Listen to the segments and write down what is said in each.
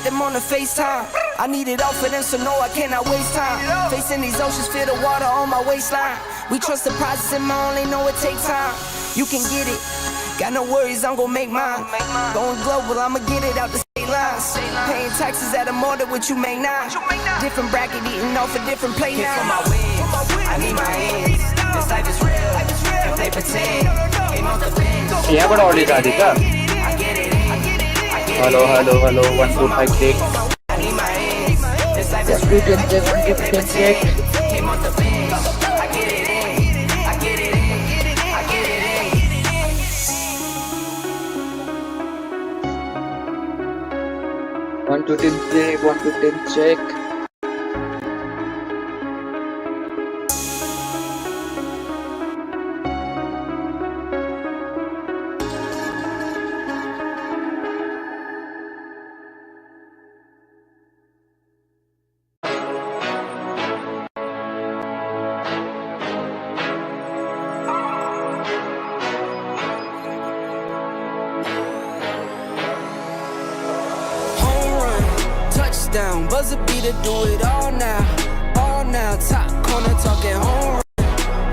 them on the FaceTime. I need it all for them, so no, I cannot waste time. Facing these oceans, feel the water on my waistline. We trust the process and my only know it takes time. You can get it, got no worries, I'm gon' make mine. Going global, I'ma get it out the state lines. Paying taxes at a more than what you make now. Different bracket, eating off a different plate now. For my wins, I need my ends. This life is real, if they pretend. Came off the bench. Yeah, but all is Adhika. Hello, 1, 2, 5, 6. I need my ends. This life is Just real, pretend they want to check. came off the bench. I get it in, I get it in, I get it in. 1 to 10 check, 1 to 10 check. Touchdown, buzzer beater, do it all now. All now, top corner talking home run.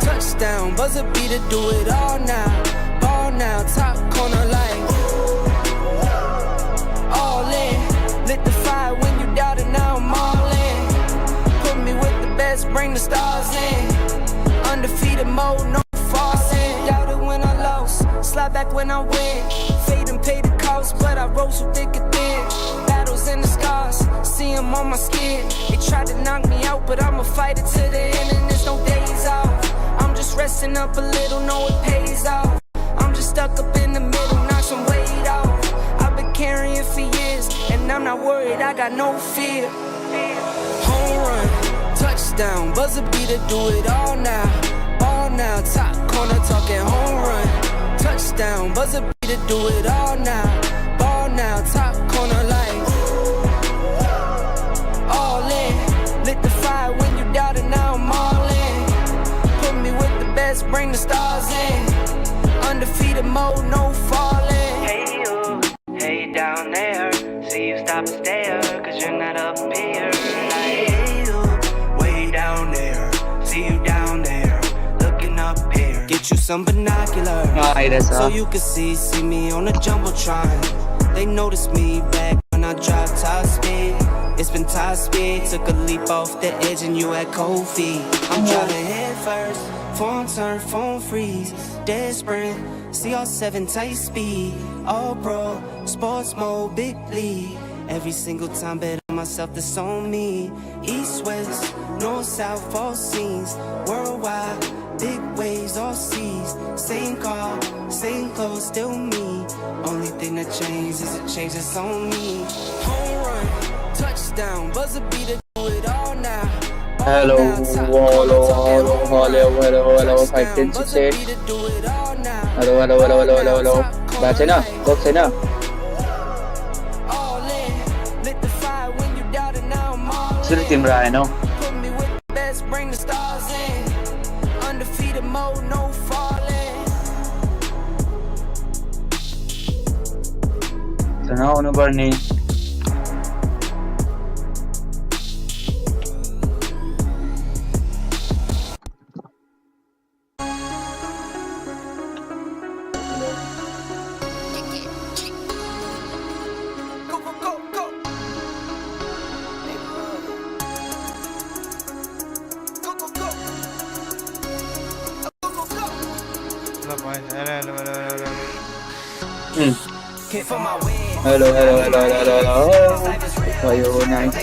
Touchdown, buzzer beater, do it all now. All now, top corner like all in. Lit the fire when you doubt it, now I'm all in. Put me with the best, bring the stars in. Undefeated mode, no falling. Doubted when I lost, slide back when I win. Fade and pay the cost, but I rose so thick and thin. Battles and the scars, see them on my skin. They tried to knock me out, but I'ma fight it to the end, and there's no days off. I'm just resting up a little, know it pays off. I'm just stuck up in the middle, knock some weight off. I've been carrying for years, and I'm not worried, I got no fear. Home run, touchdown, buzzer beater, do it all now. All now, top corner talking home run. Touchdown, buzzer beater, do it all now. Ball now, top corner like all in. Lit the fire when you doubt it, now I'm all in. Put me with the best, bring the stars in. Undefeated mode, no falling. Hey you down there. See you stop and stare, cause you're not up here. Like, hey you, way down there. See you down there, looking up here. Get you some binoculars, so you can see me on the Jumbotron. They noticed me back when I dropped top speed. It's been top speed, took a leap off the edge and you had cold feet. I'm driving head first, phone turn, phone freeze. Dead sprint, CR7 tight speed. All pro, sports mode, big league. Every single time bet on myself, that's on me. East, west, north, south, all scenes. Worldwide, big waves, all seas. Same car, same clothes, still me. Only thing that changed is a change that's on me. Home run, touchdown, buzzer beater, do it all now. Hello, 5, 10, 6, 8. Hello. Back na, box na. Sir team Ryan, no? Bring the stars in. Undefeated mode, no falling. So now, ano ba ni? Hello. Why you nice?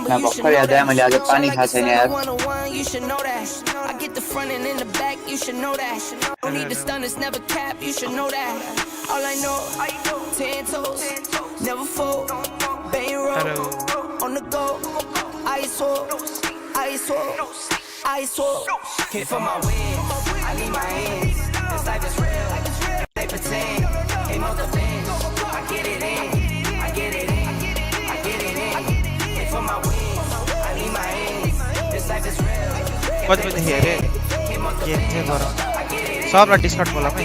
Napakar याद है मुझे आज पानी खाते हैं यार. I get the front and in the back, you should know that. Don't need to stun, it's never cap, you should know that. All I know, 10 toes, never fold, bang roll, on the go, ice wall, Hit for my wins, I need my ends. This life is real, they pretend. Came off the bench, I get it in. get it in, I get it in. And for my wins, I need my ends. This life is real. कति पनि हेरे game चाहिँ गरौँ सबलाई discount बोला है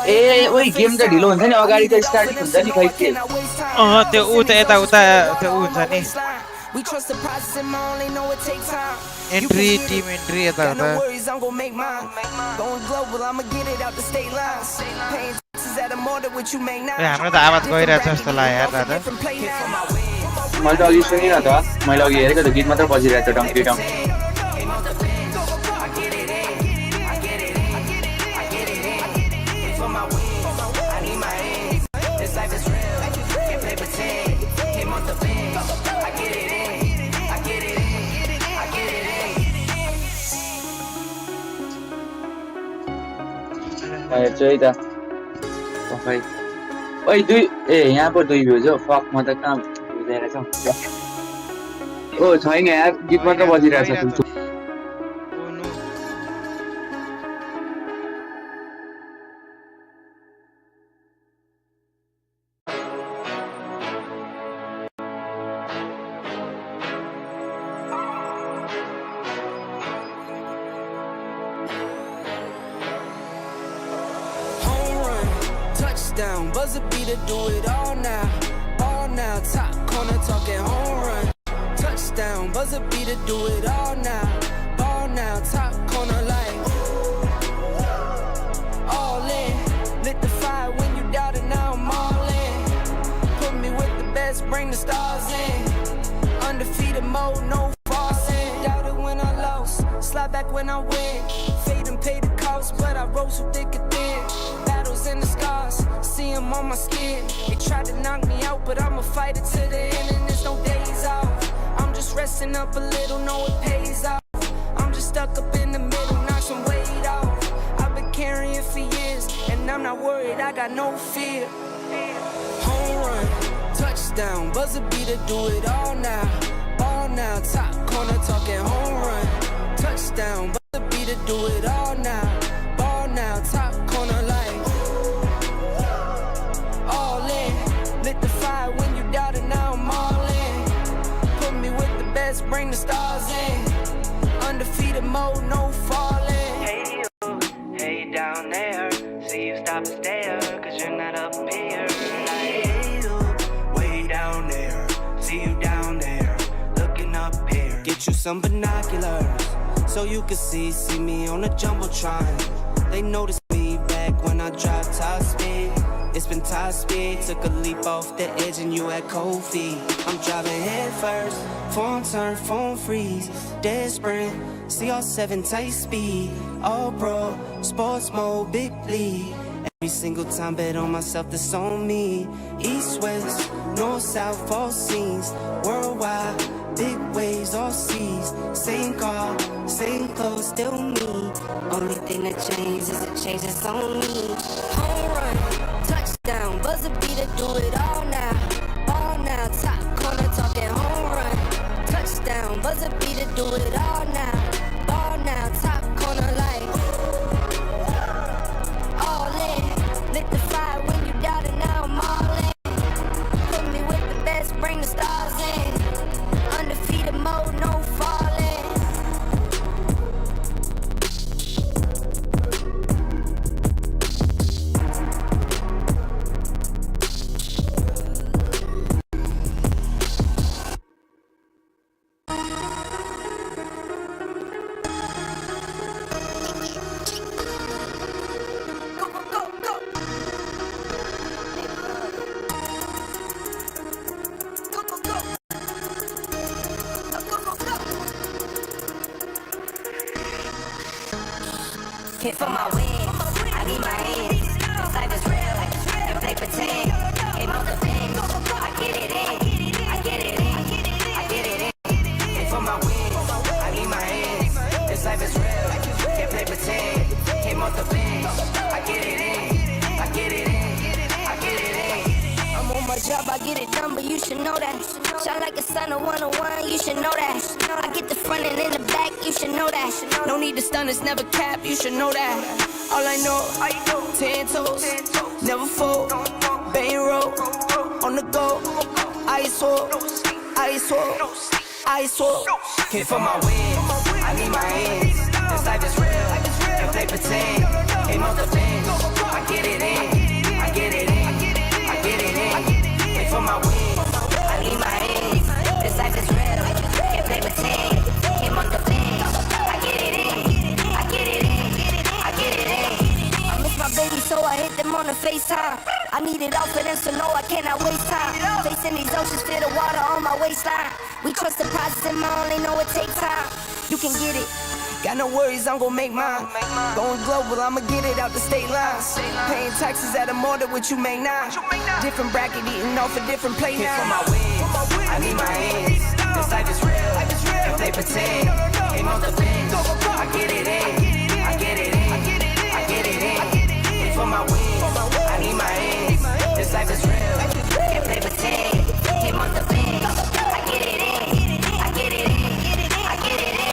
ए ओइ game त ढिलो हुन्छ नि अगाडि त स्टार्ट हुन्छ नि खै के त्यो उ त यता उता त्यो उ हुन्छ नि एन्ट्री टिम एन्ट्री यता उता हाम्रो त आवाज गइरहेछ जस्तो लाग्यो यार दादा मैले त अघि सुनिनँ त मैले अघि हेरेको त गीत मात्र बजिरहेको छ डङ्की डङ्की हेर्छु है त खै ओइ दुई ए यहाँ पो दुई भ्युज हो फक म त कहाँ बुझाइरहेछ ओ छैन यार गीत मात्र बजिरहेछ Touchdown, buzzer beater, do it all now. All now, top corner talking home run. Touchdown, buzzer beater, do it all now. Ball now, top corner like all in. Lit the fire when you doubt it, now I'm all in. Put me with the best, bring the stars in. Undefeated mode, no falling. Doubt it when I lost, slide back when I win. Fade and pay the cost, but I rose so thick and thin. Battles in the scars, see them on my skin. They tried to knock me out, but I'ma fight it to the end, and there's no days off. I'm just resting up a little, know it pays off. I'm just stuck up in the middle, knock some weight off. I've been carrying for years, and I'm not worried, I got no fear. Home run, touchdown, buzzer beater, do it all now. All now, top corner talking home run. Touchdown, buzzer beater, do it all now. Ball now, top corner like all in. Lit the fire when you doubt it, now I'm all in. Put me with the best, bring the stars in. Undefeated mode, no falling. Hey you down there. See you stop and stare, cause you're not up here. Like, hey you, way down there. See you down there, looking up here. Get you some binoculars, so you can see me on the jumbotron. They noticed me back when I dropped top speed. It's been top speed, took a leap off the edge and you had cold feet. I'm driving head first, phone turn, phone freeze, dead sprint, CR7 tight speed, all pro, sports mode, big lead. Every single time bet on myself, that's on me. East, west, north, south, all scenes, worldwide, big waves, all seas. Same car, same clothes, still me. Only thing that changes is it changes on me. Home run, touchdown, buzzer beater, do it all now. All now, top corner talking home run. Touchdown, buzzer beater, do it all now. Ball now, top corner like all in. Lit the fire when you doubt it, now I'm all in. Put me with the best, bring the stars in. Undefeated mode, no falling. Hit for my wins, I need my ends. This life is real, and play pretend. Came out the pen, I get it in, I get it in, I get it in. Hit for my wins, I need my ends. This life is real, can't play pretend. Came out the pen, I get it in, I get it in, I get it in. I'm on my job, I get it done, but you should know that. Shine like a sun, a 101, you should know that. I get the front and in the back, you should know that. No need to stun, it's never cap, you should know that. All I know, 10 toes, never fold, bang roll, on the go, ice wall, ice wall, ice wall. Came for my wins, I need my ends. This life is real, and play pretend. Came off the bench, I get it in, I get it in, I get it in. Came for my wins, I need my ends. This life is real, and play pretend. Came off the bench, I get it in, I get it in, I get it in. I miss my baby, so I hit them on the FaceTime. I need it all for them, so no, I cannot waste time. Facing these oceans, feel the water on my waistline. We trust the process and my only know it takes time. You can get it. Got no worries, I'm gon' make mine. Going global, I'ma get it out the state lines. Paying taxes at a more than what you make now. Different bracket, eating off a different plate now. For my wins, I need my ends. This life is real, and play pretend. Came off the bench, I get it in, I get it in, I get it in. For my wins, I need my ends. This life is real, and play pretend. Came off the bench, I get it in, I get it in, I get it in.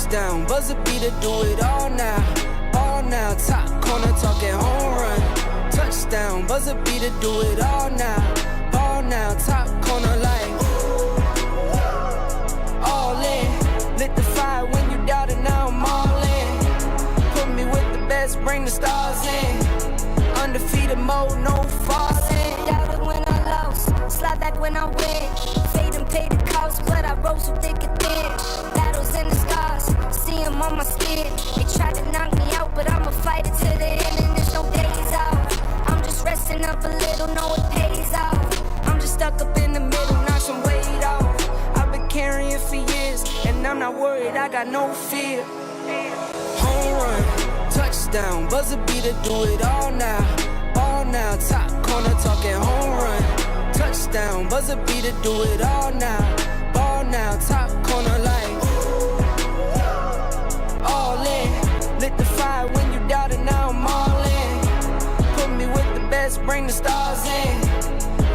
Down, buzzer beater, do it all now, top corner talking home run, touchdown, buzzer beater, do it all now, top corner like, all in, lit the fire when you doubt it, now I'm all in, put me with the best, bring the stars in, undefeated mode, no falling, doubt it when I lost, slide back when I win, fade and pay the cost, but I rose so thick and thin, battles in the scars, see them on my skin. They tried to knock me out, but I'ma fight it to the end, and there's no days off. I'm just resting up a little, know it pays off. I'm just stuck up in the middle, knock some weight off. I've been carrying for years, and I'm not worried, I got no fear. Home run, touchdown, buzzer beater, do it all now, top corner talking home run, touchdown, buzzer beater, do it all now, top corner like. Lit the fire when you doubt it, now I'm all in. Put me with the best, bring the stars in.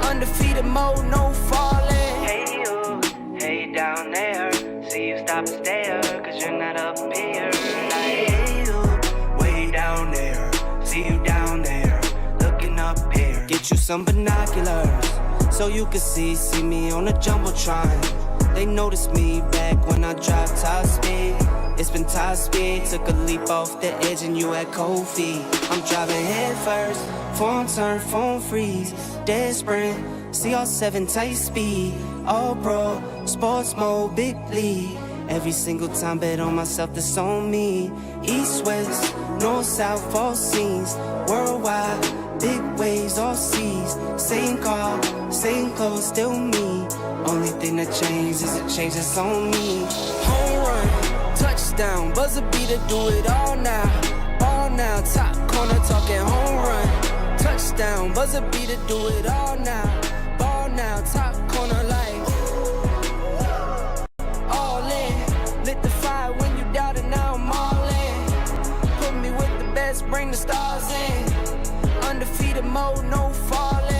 Undefeated mode, no falling. Hey you, hey down there. See you stop and stare, cause you're not up here. Like, hey you, way down there. See you down there, looking up here. Get you some binoculars, so you can see me on the Jumbotron. They noticed me back when I dropped top speed. It's been top speed, took a leap off the edge and you had cold feet. I'm driving head first, phone turn, phone freeze, dead sprint, CR7 tight speed, all pro, sports mode, big league. Every single time bet on myself, that's on me. East, west, north, south, all scenes, worldwide, big waves, all seas. Same car, same clothes, still me. Only thing that changed is a change that's on me. Home run, touchdown, buzzer beater, do it all now, top corner talking home run, touchdown, buzzer beater, do it all now, top corner like, all in, lit the fire when you doubt it, now I'm all in, put me with the best, bring the stars in, undefeated mode, no falling.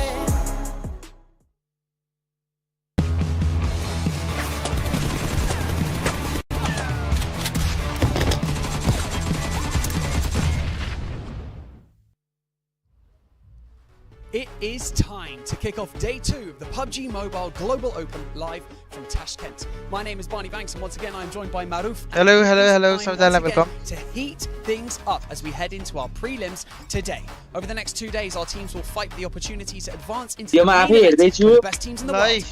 It is time to kick off day 2 of the PUBG Mobile Global Open live from Tashkent. My name is Barney Banks and once again I'm joined by Maruf. Hello, welcome. To heat things up as we head into our prelims today. Over the next 2 days our teams will fight for the opportunity to advance into the main event with the best teams in the world.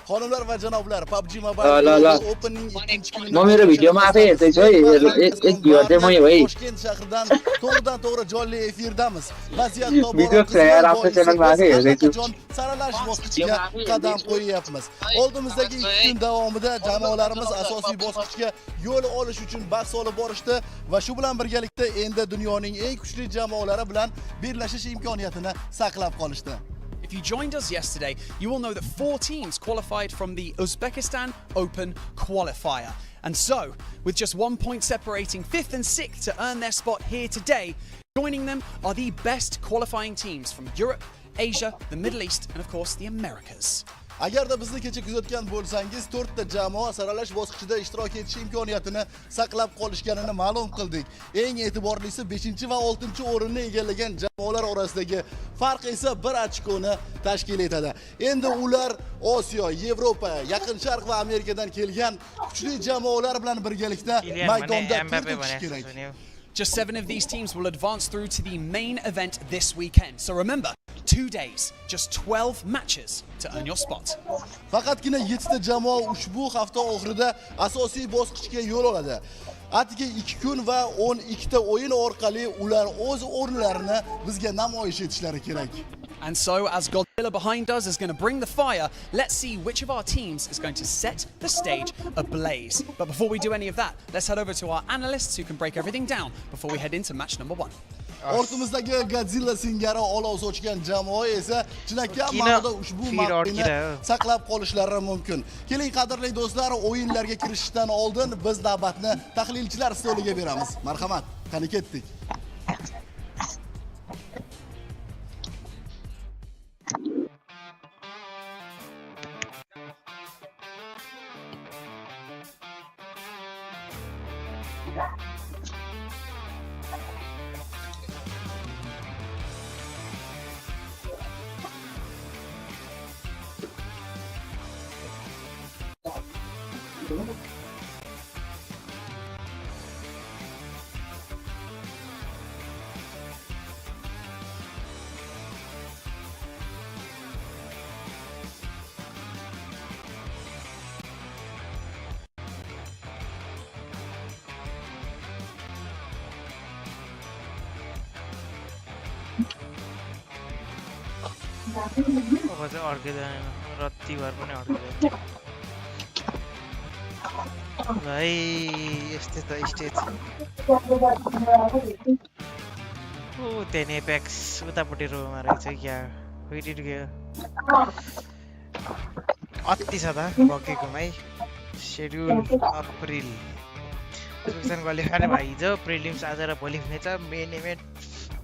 Xonimlar va janoblar, PUBG ल, Mobile ल। opening ikkinchi kunini म मेरो भिडियोमा आफै हेर्दै छु है एक भ्युअर चाहिँ मै हो है Toshkent shahridan to'g'ridan-to'g'ri jonli efirdamiz. Vaziyat video player आफ्नो च्यानलमा आफै हेर्दै छु saralash bosqichiga qadam qo'yyapmiz. Oldimizdagi 2 kun davomida jamoalarimiz asosiy bosqichga yo'l olish uchun bahs olib borishdi va shu bilan birgalikda endi dunyoning eng kuchli jamoalari bilan birlashish imkoniyatini saqlab qolishdi. If you joined us yesterday, you will know that 4 teams qualified from the Uzbekistan Open Qualifier. And so, with just 1 point separating 5th and 6th to earn their spot here today, joining them are the best qualifying teams from Europe, Asia, the Middle East, and of course the Americas. Agarda bizni kecha kuzatgan bo'lsangiz, 4 ta jamoa saralash bosqichida ishtirok etish imkoniyatini saqlab qolishganini ma'lum qildik. Eng e'tiborlisi 5 va 6 o'rinni egallagan jamoalar orasidagi farq esa 1 ochkoni tashkil etadi. Endi ular Osiyo, Yevropa, Yaqin Sharq va Amerikadan kelgan kuchli jamoalar bilan birgalikda maydonda turtish kerak. Just 7 of these teams will advance through to the main event this weekend. So remember, 2 days, just 12 matches to earn your spot. Faqatgina 7 ta jamoa ushbu hafta oxirida asosiy bosqichga yo'l oladi. Atigi 2 kun va 12 ta o'yin orqali ular o'z o'rinlarini bizga namoyish etishlari kerak. And so, as Godzilla behind us is going to bring the fire, let's see which of our teams is going to set the stage ablaze. But before we do any of that, let's head over to our analysts who can break everything down before we head into match number 1. Ortimizdagi Godzilla singari olov sochgan jamoa esa chinakam ma'noda ushbu mavqeni saqlab qolishlari mumkin. Keling qadrli do'stlar, o'yinlarga kirishishdan oldin biz navbatni tahlilchilar stoliga beramiz. Marhamat, qani ketdik. अब चाहिँ अड्किँदैन रत्ती भर पनि अड्किँदैन भाइ यस्तै त stage ओ त्यहाँ apex उतापट्टि रोमा रहेछ क्या वेटिड गयो अति छ त बकेकोमा है शेड्युल अप्रिल उज्बेकिस्तान क्वालिफायर भाइ हिजो प्रिलिम्स आज र भोलि हुनेछ मेन इभेन्ट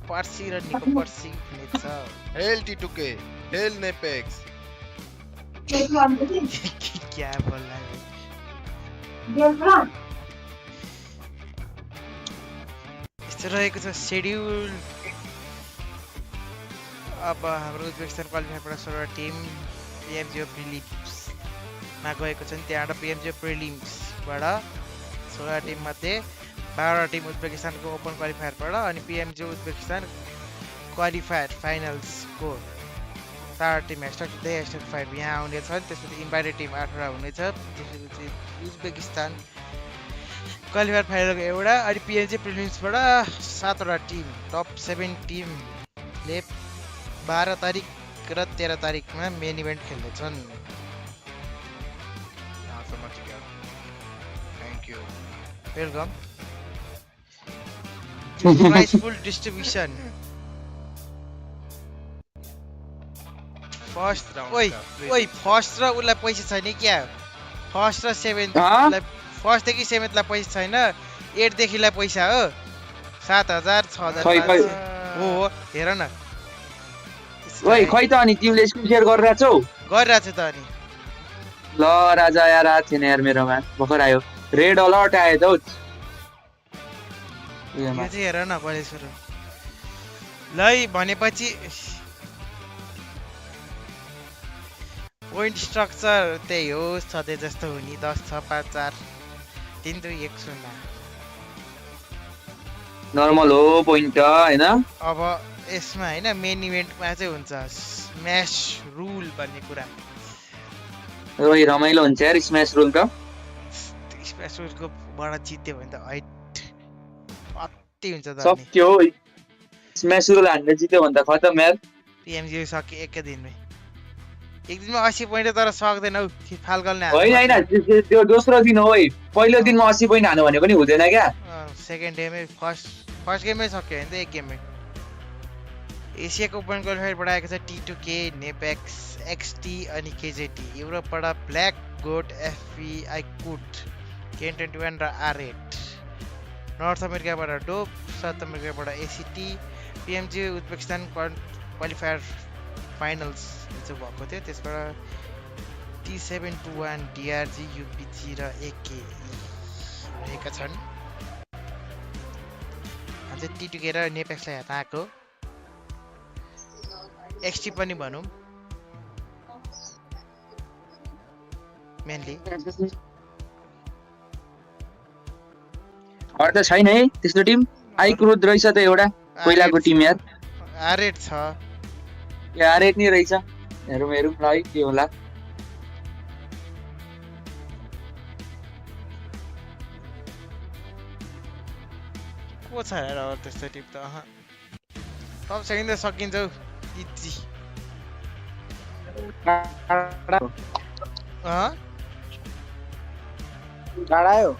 पर्सि र निको पर्सि हुनेछ हेल टी2के हेल नेपेक्स क्या बोल्ला यस्तो रहेको छ शेड्युल अब हाम्रो उज्बेकिस्तान क्वालिफायरबाट 16 टिम PMGO प्रिलिम्समा गएको छन् त्यहाँबाट PMGO प्रिलिम्सबाट 16 टिम मध्ये 12 टिम उज्बेकिस्तानको ओपन क्वालिफायरबाट अनि PMGO उज्बेकिस्तान क्वालिफायर फाइनल्सको 4 टिम #5 यहाँ आउने छन् त्यसपछि इन्भाइटेड टिम 18 हुनेछ त्यसपछि उज्बेकिस्तान क्वालिफायर फाइनलको एउटा अनि PMGO प्रिलिम्सबाट 7 टिम टप 7 टिमले 12 तारिक र 13 तारिकमा मेन इभेन्ट खेल्नेछन् thank you welcome prize full distribution first ओइ फर्स्ट र उलाई पैसा छैन क्या फर्स्ट र 7th लाई फर्स्ट देखि 7th लाई पैसा छैन 8 देखि लाई पैसा हो 7000 6000 हो हेर न ओइ खै त अनि तिमीले स्क्रिन शेयर गरिरहेछ हौ गरिरहेछ त अनि ल राजा यार आएको थिएन यार मेरोमा भर्खर आयो रेड अलर्ट आयो त हौ यो चाहिँ हेर न पहिले सुरु ल भनेपछि पोइन्ट स्ट्रक्चर त्यही हो सधैँ जस्तो हो नि 10 6 5 4 3 2 1 0 नर्मल हो पोइन्ट हैन अब यसमा हैन मेन इभेन्टमा चाहिँ हुन्छ स्म्याश रुल भन्ने कुरा ओइ रमाइलो हुन्छ यार स्म्याश रुल त स्पेसलको बाट जित्यो भने त हाइट अति हुन्छ त अनि सक्यो स्म्याश रुल हान्ने जित्यो भने त खतम यार पिएमजी सक्यो एकै दिनमै एक दिनमा 80 पोइन्ट तर सक्दैन हौ फाल्कलले होइन त्यो दोस्रो दिन हो है पहिलो दिनमा 80 पोइन्ट हान्नु भने पनि हुँदैन क्या सेकेन्ड डेमै फर्स्ट गेममै सक्यो भने त एक गेममै एसियाको ओपन क्वालिफायर पढाएको छ T2K नेपेक्स XT अनि KJT युरोपबाट ब्ल्याक गोट FP आइकुट K21 र R8 नर्थ अमेरिकाबाट डोप साउथ अमेरिकाबाट ACT PMGO Uzbekistan qualifier finals चाहिँ भएको थियो त्यसबाट T721 DRG UPG र AKE रहेका छन् अझै T2K र नेपेक्सलाई हटाएको XT पनि भनौँ मेनली अरू त छैन है त्यस्तो टिम आइक्रोध रहेछ त एउटा पहिलाको टिम यार R8 छ यार R8 नि रहेछ हेरौँ ल है के होला को छ यार अब त्यस्तो टिम त टप सेकेन्ड त सकिन्छ हौ इजी डाडायो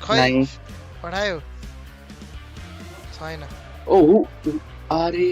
खै पढायो छैन ओहो अरे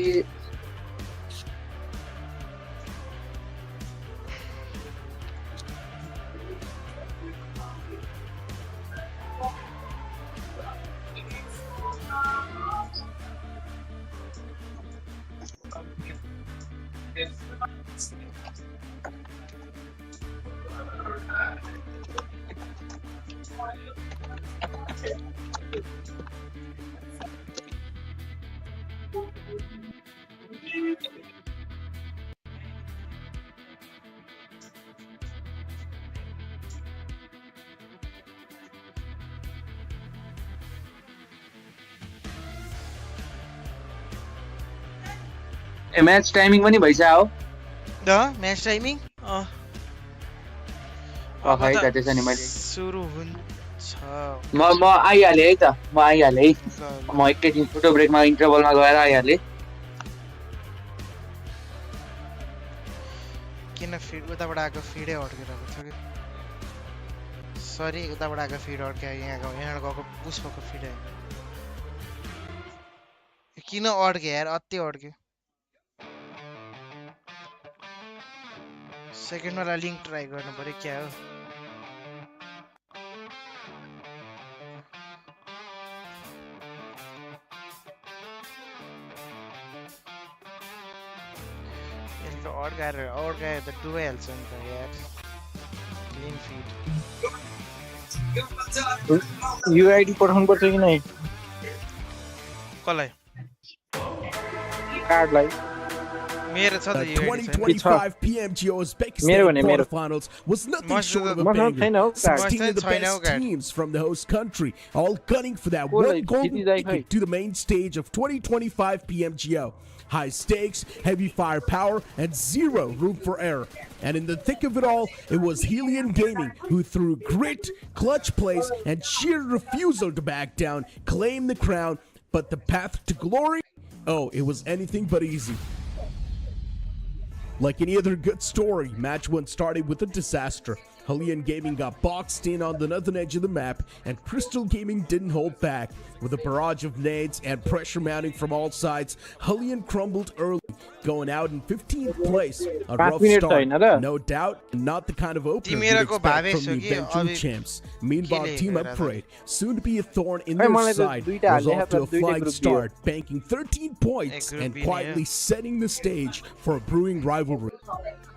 म्याच टाइमिङ पनि भइसक्यो हो म्याच टाइमिङ खै त त्यसो नि मैले सुरु हुन्छ म आइहालेँ है त म आइहालेँ है म एकैछिन फोटो ब्रेकमा इन्टरभलमा गएर आइहालेँ किन फिड उताबाट आएको फिडै अड्किरहेको छ कि सरी उताबाट आएको फिड अड्क्यो यहाँ गएको पुस भएको फिड किन अड्क्यो यार अति अड्क्यो सेकेन्ड वाला लिंक ट्राई गर्नु पर्यो क्या हो यसले अड्काएर त डुबाइहाल्छ नि त यार क्लिन फिड युआइडी पठाउनु पर्छ कि नै कसलाई कार्डलाई मेरो छ त The युआइडी 2025 PMGO Uzbekistan quarterfinals was nothing short of a banger. 16 of the best teams from the host country, all gunning for that one golden ticket to the main stage of 2025 PMGO. High stakes, heavy firepower, and zero room for error. And in the thick of it all, it was Helion Gaming who, through grit, clutch plays, and sheer refusal to back down, claimed the crown. But the path to glory? Oh, it was anything but easy. Like any other good story, match 1 started with a disaster. Helion Gaming got boxed in on the northern edge of the map, and Crystal Gaming didn't hold back. With a barrage of nades and pressure mounting from all sides, Helion crumbled early, going out in 15th place. A rough start, no doubt, not the kind of opener you'd expect from the eventual champs. Meanwhile, Team Upgrade, soon to be a thorn in their side, was off to a flying start, banking 13 points and quietly setting the stage for a brewing rivalry.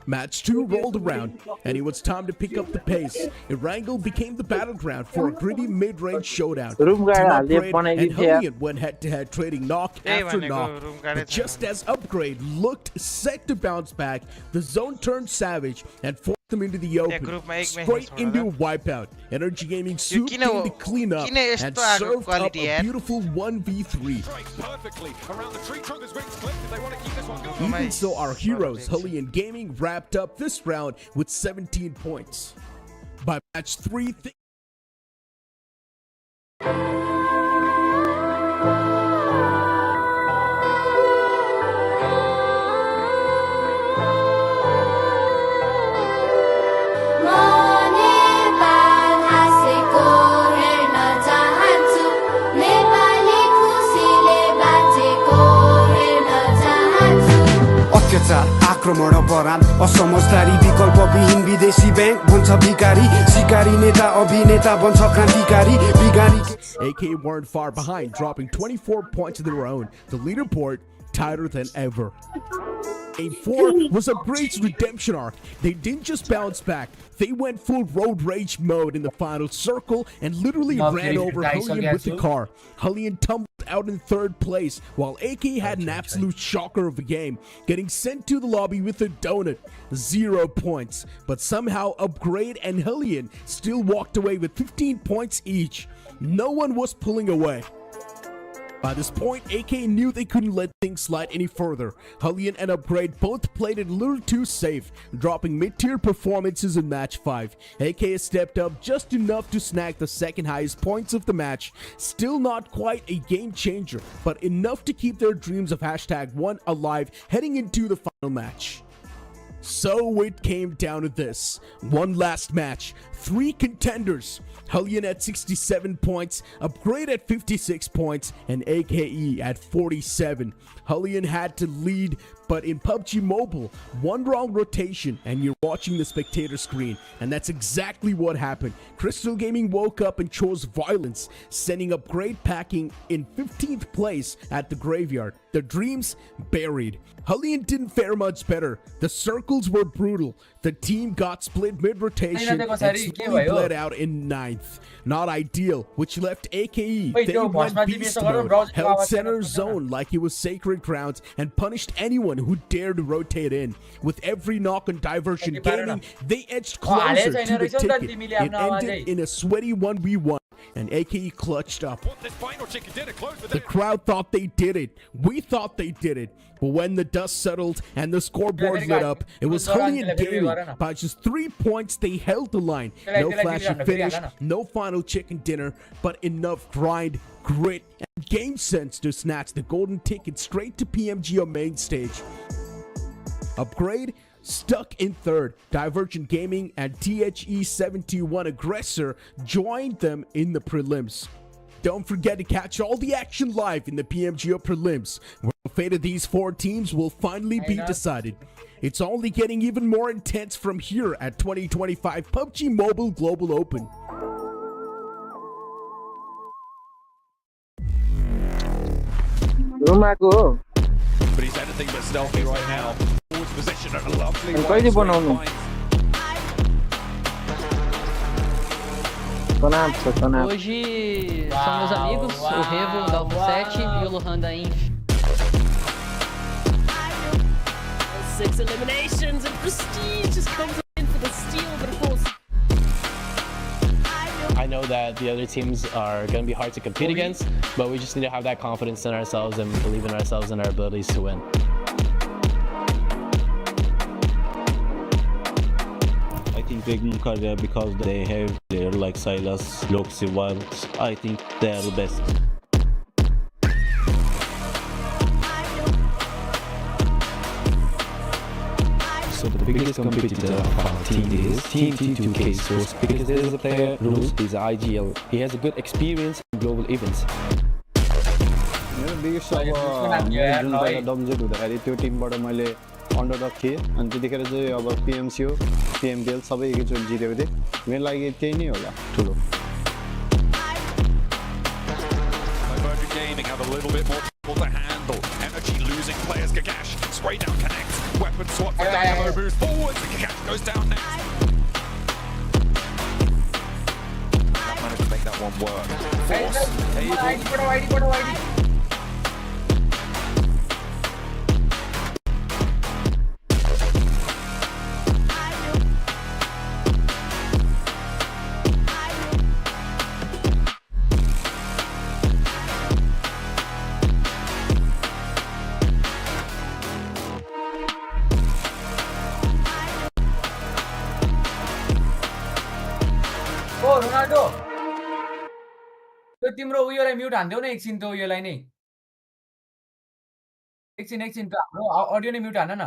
Match 2 rolled around, and it was time to pick up the pace. Erangel became the battleground for a gritty mid-range showdown. Team Upgrade and Helion went head-to-head, trading knock after knock. But just as Upgrade looked set to bounce back, the zone turned savage and forced them into the open, straight into a wipeout. Energy Gaming soon came to clean up and served up a beautiful 1v3. Perfectly around the tree trunk as wings clipped. They want to keep this Even so, our heroes, Hulian Gaming, wrapped up this round with 17 points. By match 3, अत्याचार आक्रमण अपराध असमझदारी विकल्पविहीन विदेशी bank बन्छ भिकारी शिकारी नेता अभिनेता बन्छ क्रान्तिकारी बिगारी AK weren't far behind, dropping 24 points of their own. The leaderboard tighter than ever. Game 4 was a great redemption arc. They didn't just bounce back, they went full road rage mode in the final circle and literally ran over Hulian with the car. Hulian tumbled out in 3rd place, while AK had an absolute shocker of a game, getting sent to the lobby with a donut. 0 points, but somehow Upgrade and Hulian still walked away with 15 points each. No one was pulling away. By this point, AK knew they couldn't let things slide any further. Hulian and Upgrade both played it a little too safe, dropping mid-tier performances in match 5. AK stepped up just enough to snag the 2nd highest points of the match. Still not quite a game changer, but enough to keep their dreams of #1 alive heading into the final match. So it came down to this. One last match. 3 contenders. Hulian at 67 points, Upgrade at 56 points, and AKE at 47. Hulian had to lead, but in PUBG Mobile, one wrong rotation and you're watching the spectator screen, and that's exactly what happened. Crystal Gaming woke up and chose violence, sending Upgrade packing in 15th place at the graveyard. Their dreams buried. Hulian didn't fare much better. The circles were brutal. The team got split mid-rotation and slowly bled out in 9th. Not ideal, which left AKE. They went beast mode, held center zone like it was sacred grounds, and punished anyone who dared to rotate in. With every knock on Diversion Gaming, they edged closer to the ticket. It ended in a sweaty 1v1. And AKE clutched up. The crowd thought they did it. We thought they did it. But when the dust settled and the scoreboard lit up, it was Hulian Gaming. By just 3 points, they held the line. No flashy finish, no final chicken dinner, but enough grind, grit, and game sense to snatch the golden ticket straight to PMGO main stage. Upgrade stuck in 3rd. Divergent Gaming and THE71 Aggressor joined them in the prelims. Don't forget to catch all the action live in the PMGO prelims, where the fate of these 4 teams will finally be decided. It's only getting even more intense from here at 2025 PUBG Mobile Global Open. But he's anything but stealthy right now. Forward position at a lovely Hoje são meus amigos, o Revo da Alto 7 e o Lohan da Inf. 6 eliminations and Prestige just comes in for the steal, but of course I know that the other teams are going to be hard to compete against, but we just need to have that confidence in ourselves and believe in ourselves and our abilities to win. I think they can carry because they have players like Silas, Loxy, Wilds. I think they are the best. So the biggest competitor of our team is Team T2K Source because there is a player, Rose, he's an IGL. He has a good experience in global events. Biggest अब जुन डमजेट हुँदाखेरि त्यो टिमबाट मैले underdog थिएँ अनि त्यतिखेर चाहिँ अब पिएमसिओ पिएमबिएल सबै एकैचोटि जितेको थिएँ मेरो लागि त्यही नै होला ठुलो Gaming have a little bit more trouble to handle. Energy losing players. Kakash spray down connects. Weapon swap for Dynamo moves forwards. And Kakash goes down next. That managed to make that one work. Force. Ronaldo त्यो तिम्रो उयोलाई mute हान्देऊ न एकछिन त उयोलाई नै एकछिन त हाम्रो अडियो नै म्युट हान न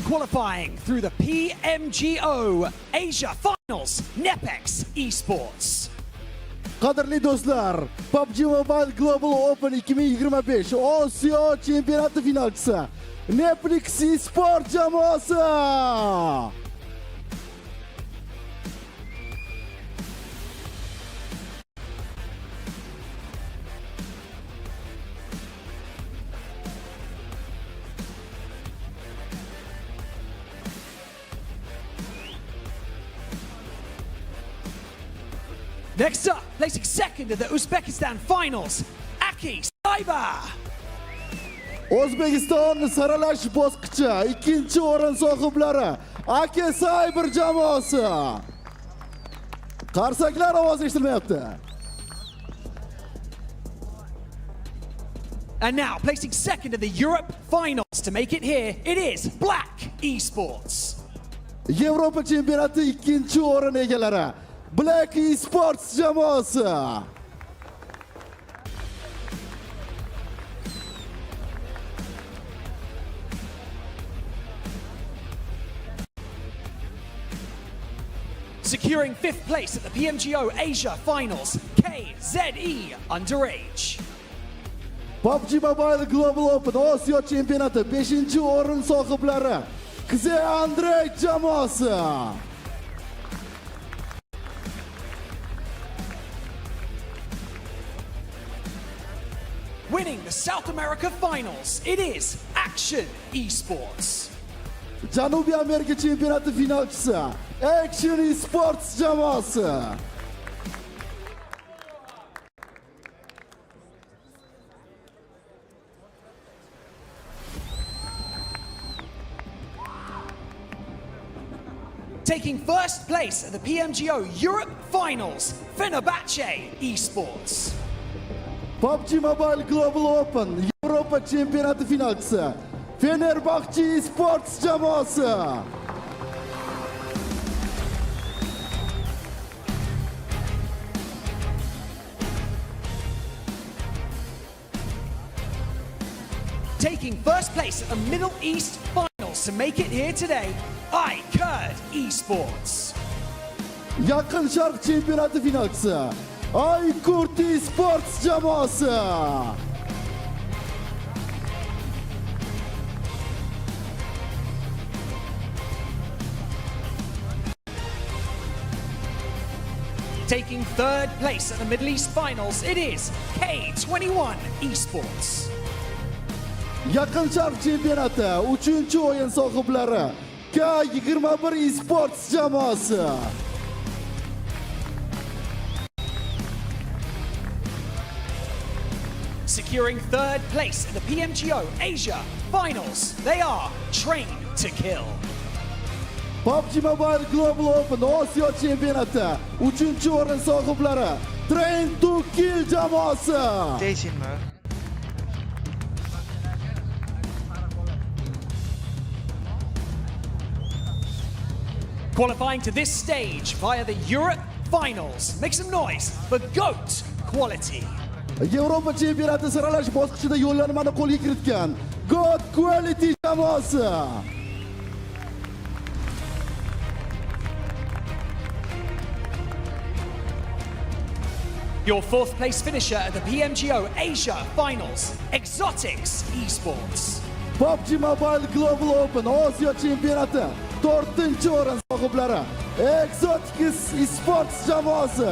Qualifying through the PMGO Asia Finals, Nepex Esports. Qadrli do'stlar, PUBG Mobile Global Open 2025 Osiyo chempionati finalchisi Nepex Esports jamoasi. Next up, placing second in the Uzbekistan finals, Aki Saiba. O'zbekiston saralash bosqichi ikkinchi o'rin sohiblari Aka Cyber jamoasi. Qarsaklar ovozi eshitilmayapti. And now, placing second in the Europe finals to make it here, it is Black Esports. Yevropa chempionati ikkinchi o'rin egalari Black Esports jamoasi. Securing fifth place at the PMGO Asia Finals, KZE Underage. PUBG Mobile Global Open Osiyo chempionati 5-chi o'rin sohiblari KZE Underage jamoasi. Winning the South America Finals, it is Action Esports. Janubiy Amerika chempionati finalchisi Action Esports jamoasi. Taking first place at the PMGO Europe Finals, Fenerbahce Esports. PUBG Mobile Global Open Yevropa chempionati finalchisi Fenerbahce Esports jamoasi. Taking first place at the Middle East Finals to make it here today, iCurd Esports. Yaqin Sharq chempionati finalchisi iCurd Esports jamoasi. Taking third place at the Middle East Finals, it is K21 Esports. Yaqin Sharq chempionati 3-chi o'yin sohiblari K21 Esports jamoasi. Securing third place in the PMGO Asia Finals, they are Train to Kill. PUBG Mobile Global Open Osiyo chempionati 3-chi o'rin sohiblari Train to Kill jamoasi. Qualifying to this stage via the Europe Finals. Make some noise for GOAT Quality. Yevropa chempionati saralash bosqichida yo'llanmani qo'lga kiritgan GOAT Quality jamoasi. Your fourth place finisher at the PMGO Asia Finals, Exotics Esports. PUBG Mobile Global Open Osiyo chempionati 4-chi o'rin sohiblari Exotics Esports jamoasi.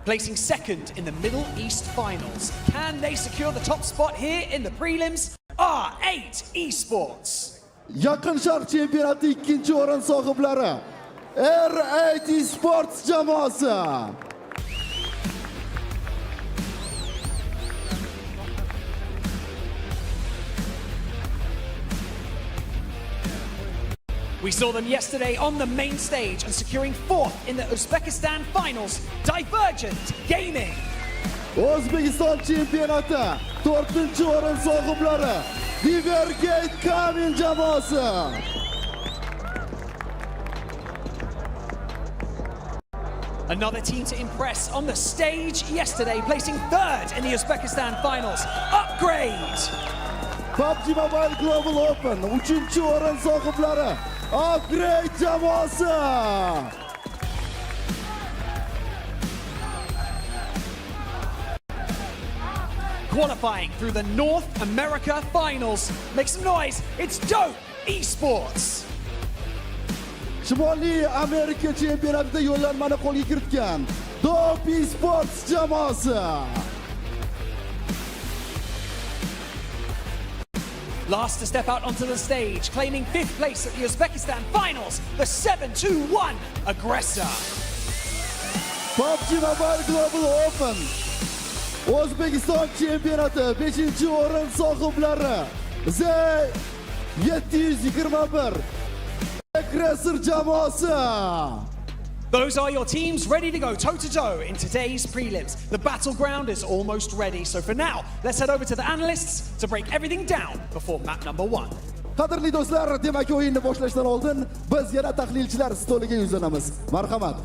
Placing second in the Middle East Finals. Can they secure the top spot here in the prelims? R8 Esports. Yaqin Sharq chempionati 2-chi o'rin sohiblari R8 Esports jamoasi. We saw them yesterday on the main stage and securing fourth in the Uzbekistan finals, Divergent Gaming. O'zbekiston chempionati 4-o'rin sohiblari Divergate Kamin jamoasi. Another team to impress on the stage yesterday, placing third in the Uzbekistan finals. Upgrade! PUBG Mobile Global Open 3-o'rin sohiblari Upgrade jamoasi. Qualifying through the North America finals. Make some noise, it's Dope Esports. Shimoliy Amerika chempionatida yo'llanmani qo'lga kiritgan Dope Esports jamoasi. Last to step out onto the stage, claiming 5th place at the Uzbekistan finals, the 7-2-1 aggressor. PUBG Mobile Global Open O'zbekiston chempionati 5-o'rin sohiblari Z721 aggressor jamoasi. Those are your teams ready to go toe-to-toe in today's prelims. The battleground is almost ready. So for now, let's head over to the analysts to break everything down before map number 1. Qadrli do'stlar, demak o'yinni boshlashdan oldin biz yana tahlilchilar stoliga yuzlanamiz. Marhamat.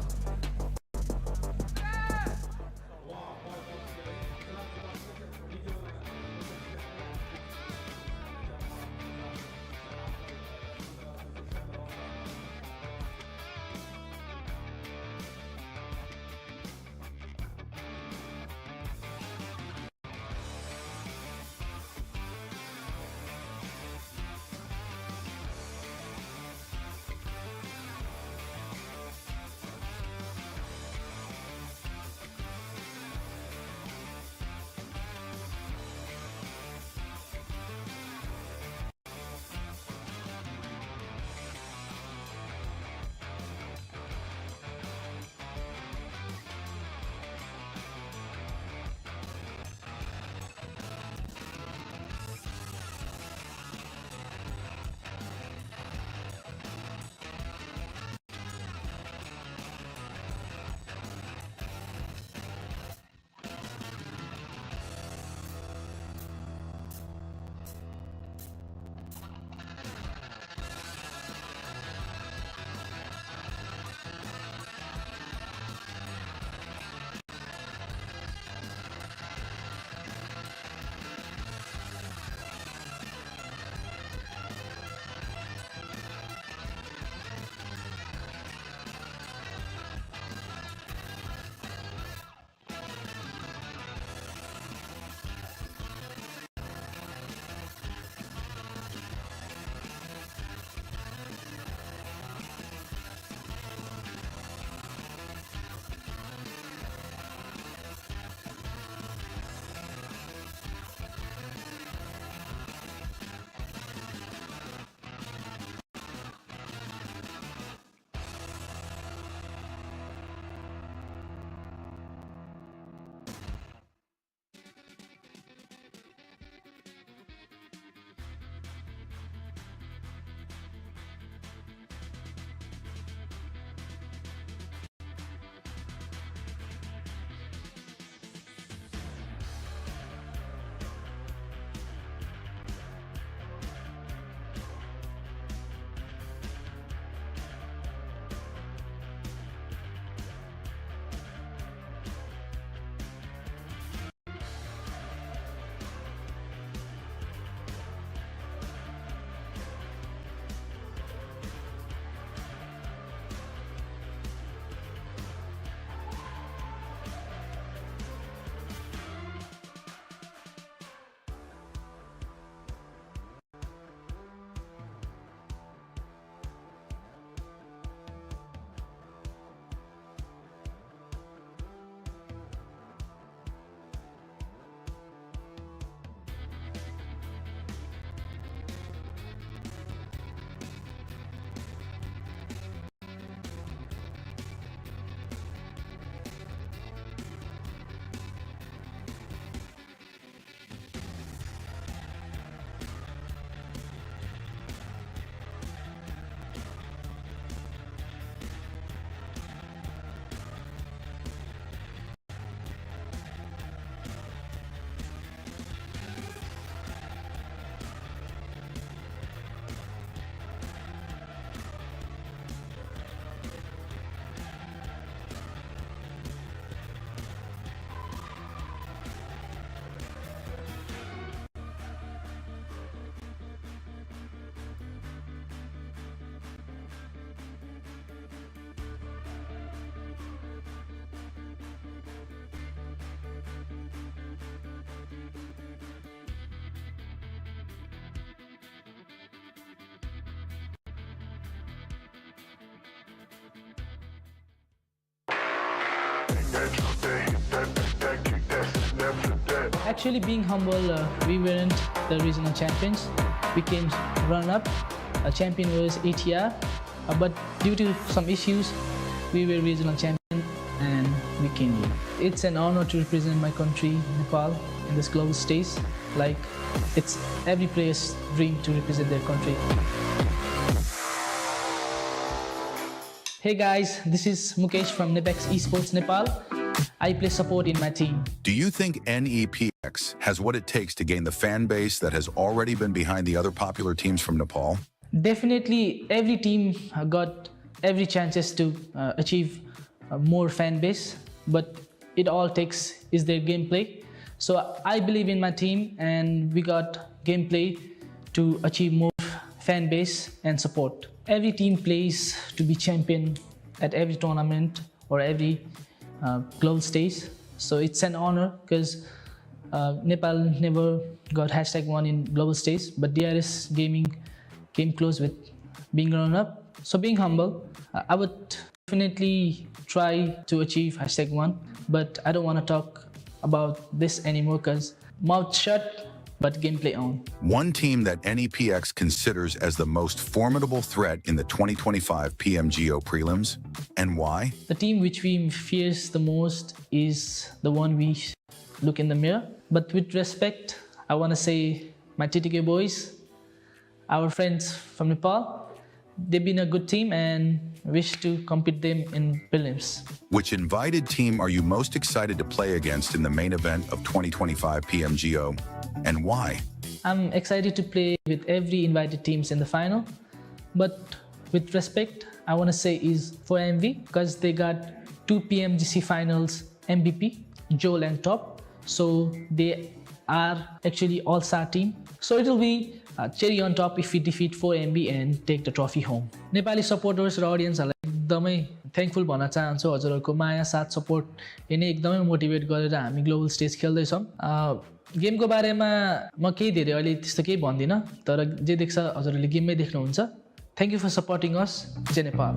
Actually, being humble, we weren't the regional champions. We came run-up. A champion was ATR, but due to some issues, we were regional champion and we came here. It's an honor to represent my country, Nepal, in this global stage. Like, it's every player's dream to represent their country. Hey guys, this is Mukesh from Nepex Esports Nepal. I play support in my team. Do you think NEPX has what it takes to gain the fan base that has already been behind the other popular teams from Nepal? Definitely, every team got every chances to achieve more fan base, but it all takes is their gameplay. So I believe in my team, and we got gameplay to achieve more fan base and support. Every team plays to be champion at every tournament or every global stage. So it's an honor because Nepal never got #1 in global stage, but DRS Gaming came close with being run-up. So being humble, I would definitely try to achieve #1, but I don't want to talk about this anymore because mouth shut, but gameplay on. One team that NEPX considers as the most formidable threat in the 2025 PMGO prelims, and why? The team which we fears the most is the one we look in the mirror. But with respect, I want to say my TTK boys, our friends from Nepal, they've been a good team and wish to compete them in prelims. Which invited team are you most excited to play against in the main event of 2025 PMGO, and why? I'm excited to play with every invited teams in the final, but with respect, I want to say is for MV because they got 2 PMGC finals MVP, Joel and Top, so they are actually all-star team. So it will be cherry on top if we defeat 4MB and take the trophy home. Nepali supporters र audienceहरुलाई एकदमै thankful भन्न चाहन्छु हजुरहरुको माया साथ सपोर्टले नै एकदमै motivate गरेर हामी ग्लोबल स्टेज खेल्दै छौं। गेमको बारेमा म केही धेरै अहिले त्यस्तो केही भन्दिन, तर जे देख्छ हजुरहरुले गेममै देख्नुहुन्छ। Thank you for supporting us. जय नेपाल।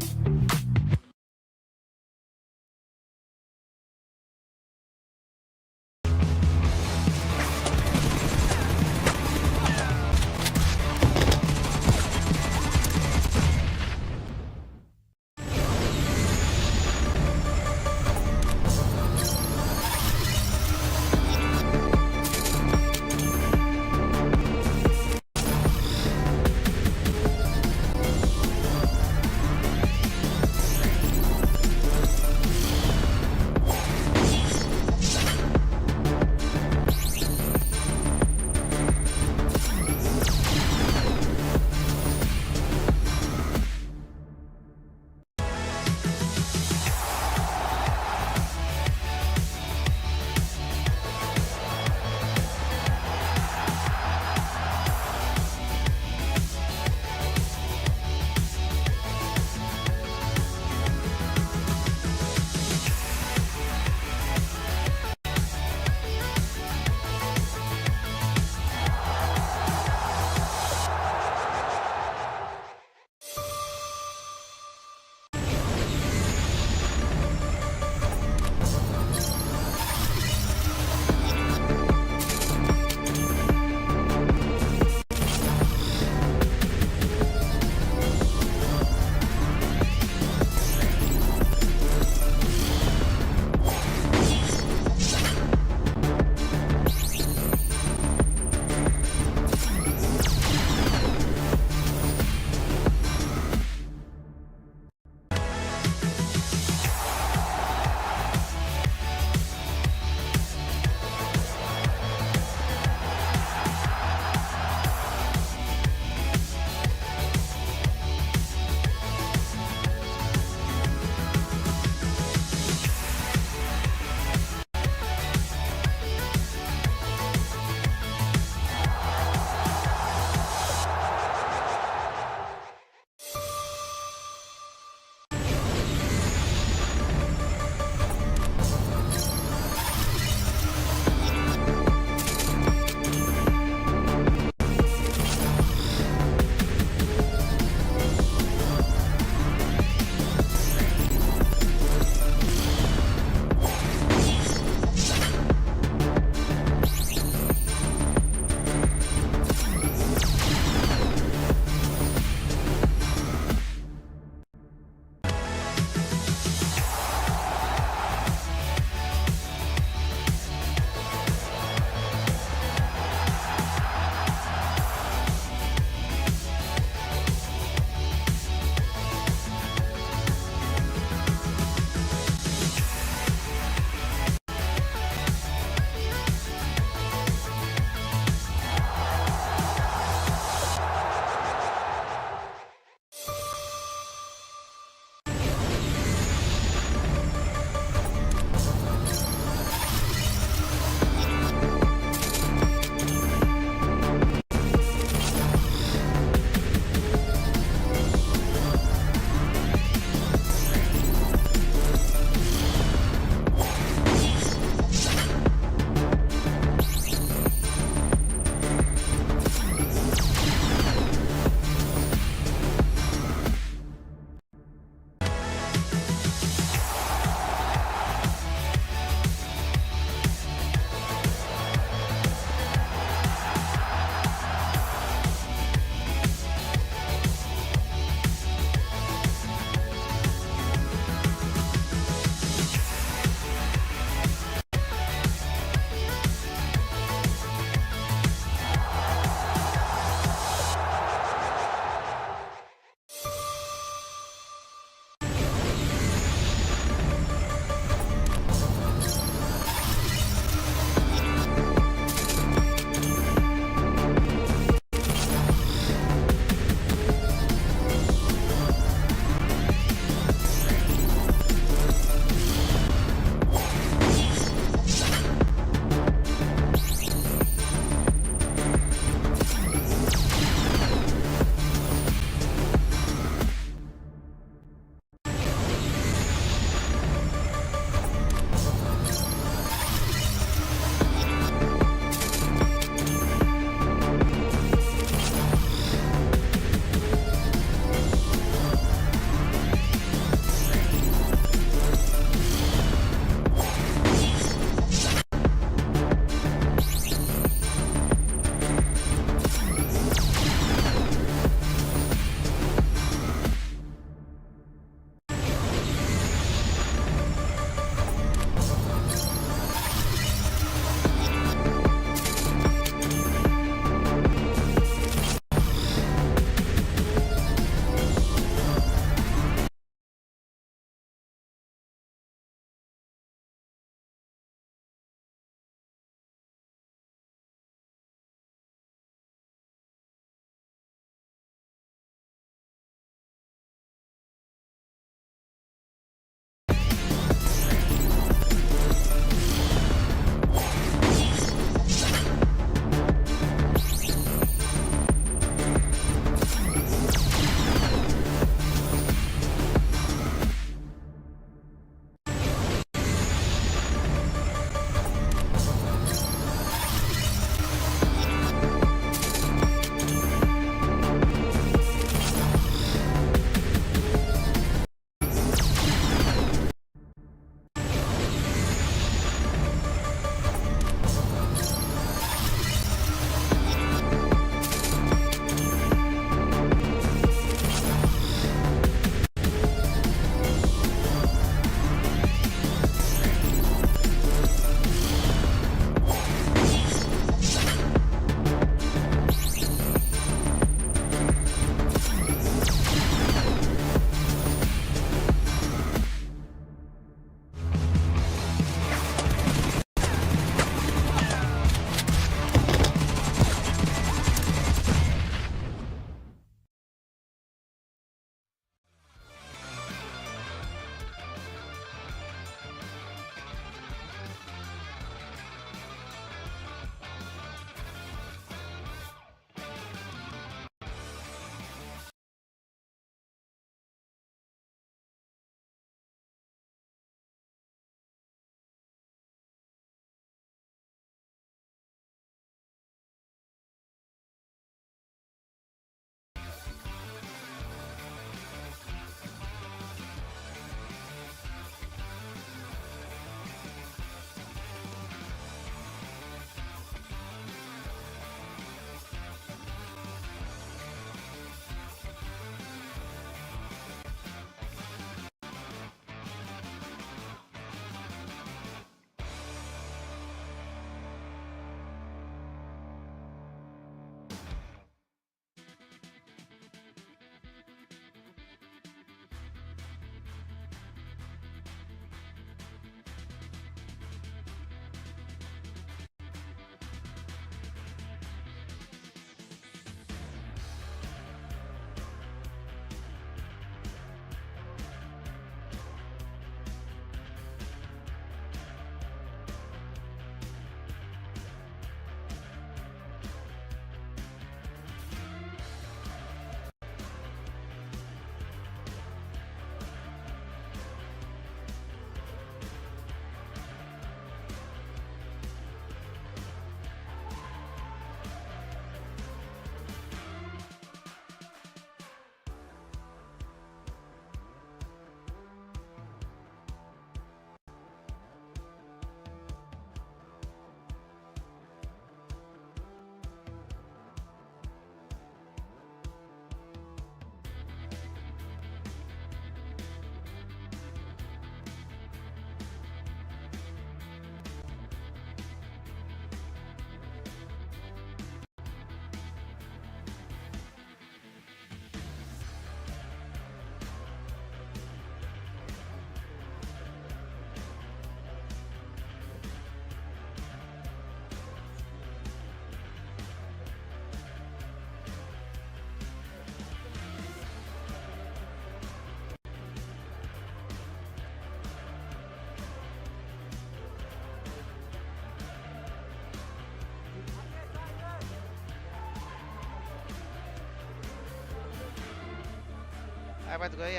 आवाज गयो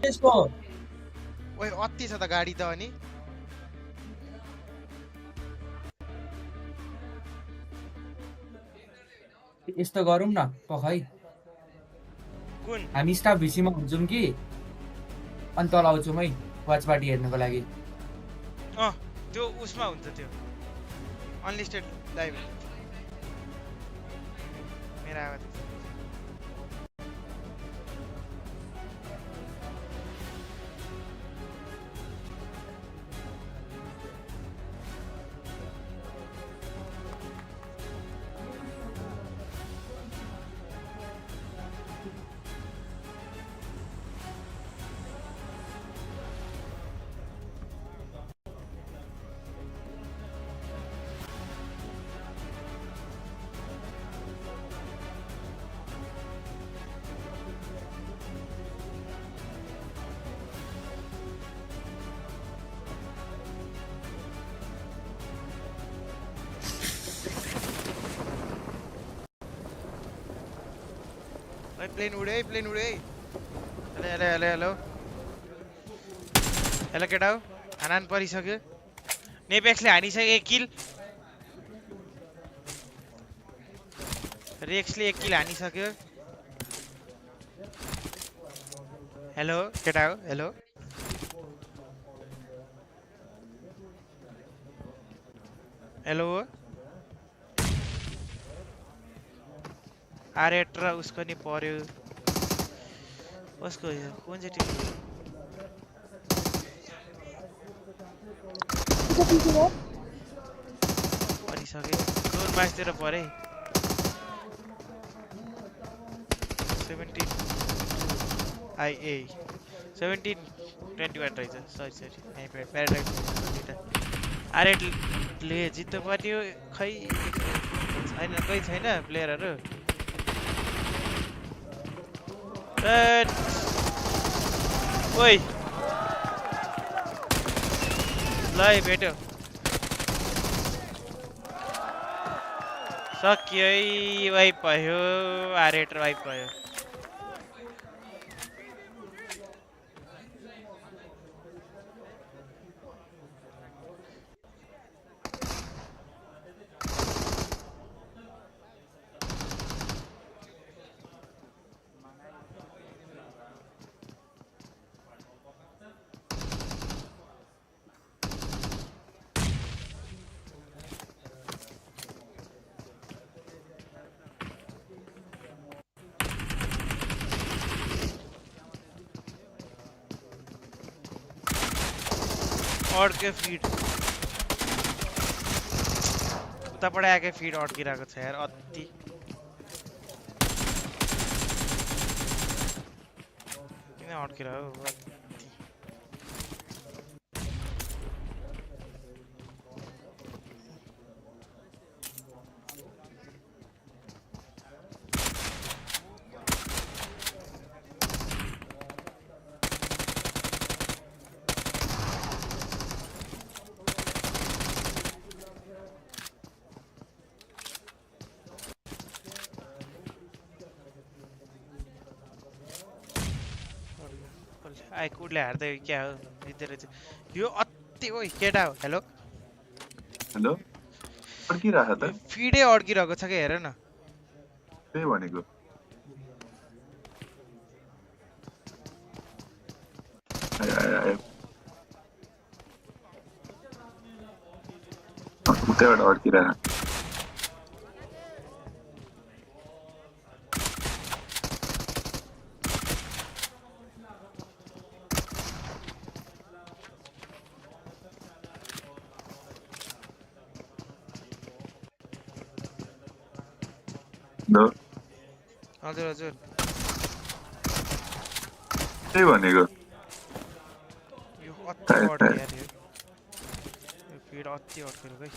त्यसको ओइ अति छ त गाडी त अनि यस्तो गरौँ न पखै कुन हामी स्टाफ भिसीमा हुन्छौँ कि अनि तल आउँछौँ है वाच पार्टी हेर्नको लागि त्यो उसमा हुन्छ त्यो अनलिस्टेड लाइभ मेरो आवाज प्लेन उडे हेलो केटा हो हानान परिसक्यो नेपेक्सले हानिसक्यो 1 किल रेक्सले 1 किल हानिसक्यो हेलो केटा हो हेलो आरेट र उसको नि पर्यो उसको कुन चाहिँ टिम परिसक्यो जोर म्याचतिर परे 17 आइए 17-21 रहेछ सरी प्याराडाइज आरेटले जित्नु पर्यो खै छैन प्लेयरहरू ओइ ल भेट्यो सक्यो वाइप भयो आरेट वाइप भयो अड्के फिड उताबाट आएकै फिड अड्किरहेको छ यार अति किन अड्किरहेको आई कुडले हार्दै क्या हो जित्दै रहेछ यो अति ओइ केटा हो हेलो अड्किरहेको त फिडै अड्किरहेको छ के हेर न त्यही भनेको उतैबाट अड्किरहेको हजुर हजुर त्यही भनेको यो अति अड्क्यो यार यो फिड अति अड्क्यो भाइ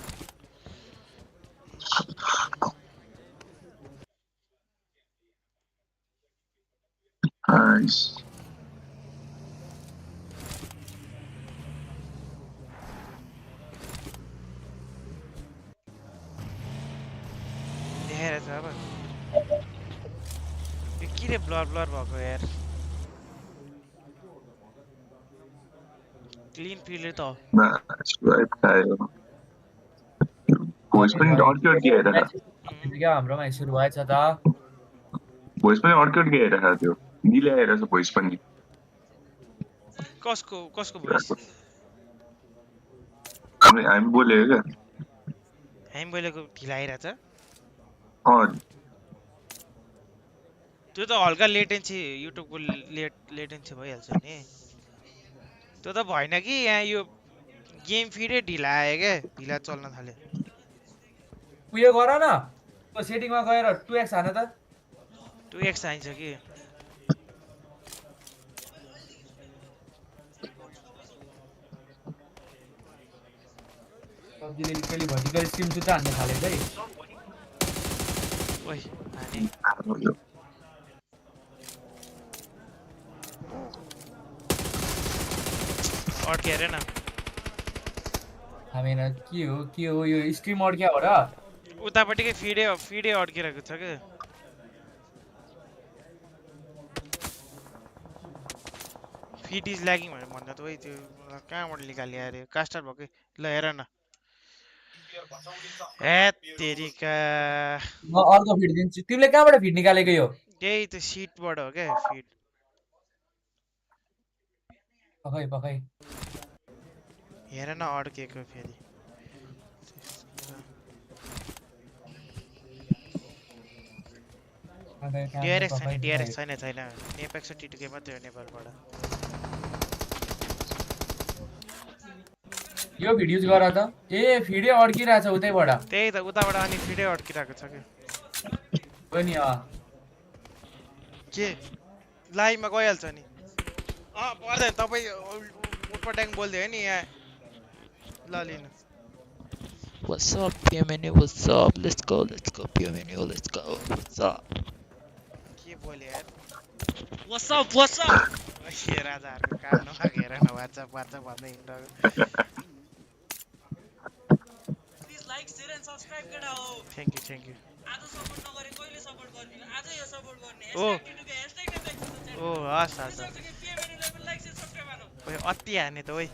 नाइस देखेर छ अब यो किन ब्लर भएको यार क्लिन फिल्डर त हो बस वाइप खायो भोइस पनि अड्की अड्की आइरहेको क्या हाम्रोमा सुरु भएछ त भोइस पनि अड्की अड्की आइरहेको थियो डिले आइरहेछ भोइस पनि कसको भोइस हामी बोलेको क्या हामी बोलेको ढिला आइरहेछ अँ त्यो त हल्का लेटेन्सी युट्युबको लेटेन्सी भइहाल्छ नि त्यो त भएन कि यहाँ यो गेम फिडै ढिला आयो क्या ढिला चल्न थाल्यो उयो गर न त्यो सेटिङमा गएर 2x हान त 2x चाहिन्छ कि पब्जीले लिटरली भर्टिकल स्ट्रिम सुट हान्न थालेछ है ओइ हाने अड्के अरे न हामीना के हो यो स्ट्रिम अड्क्या हो र उतापट्टिकै फिडै अड्किरहेको छ के फिड इज ल्यागिङ भनेर भन्दा त ओइ त्यो कहाँबाट निकाली अरे कास्टर भएकै ल हेर न ए तेरिका म अर्को फिड दिन्छु तिमीले कहाँबाट फिड निकालेको यो त्यही त सिटबाट हो क्या फिड पखै हेर न अड्केको फेरि डिआरएक्स छैन नेपेक्स र टिटुके मात्रै हो नेपालबाट यो भिडियो गर त ए फिडै अड्किरहेछ उतैबाट त्यही त उताबाट अनि फिडै अड्किरहेको छ के हो नि के लाइभमा गइहाल्छ नि पर्दैन तपाईँ उटपट्याङ बोल्दै हो नि यहाँ ल लिनु What's up, PMGO? What's up? Let's go, PMGO, let's go. What's up? के बोले यार What's up? ए राजाहरुको काम नगेर न WhatsApp भन्दै हिँड्नु please like share and subscribe गरा हो थ्यांक यू आज सपोर्ट नगरे कहिले सपोर्ट गर्ने आज यो सपोर्ट गर्ने ओ हस् PMGO लाइक शेयर सब्स्क्राइब गर्नु ओइ अति हाने त ओइ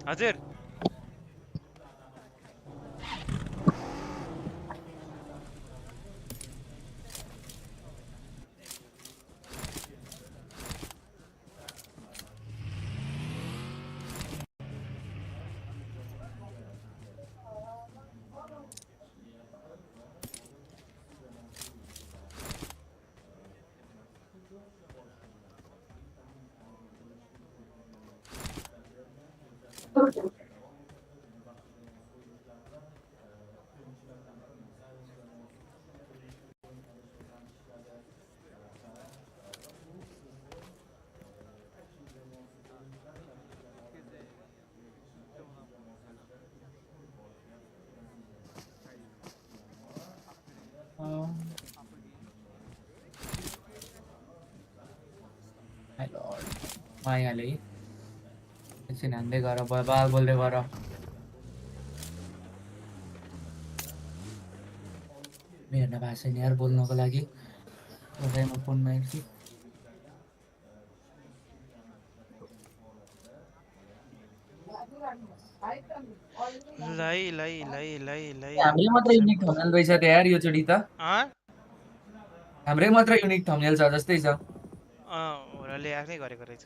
हजुर मायाले एकछिन हान्दै गर बाल बोल्दै गर मेरो नभएको छैन यार बोल्नको लागि म फोनमा हेर्छु लै हाम्रै मात्र युनिक थम्बनेल रहेछ त यार यो चोटी त हाम्रै मात्र युनिक थम्बनेल छ जस्तै छ ओराले आफ्नै गरेको रहेछ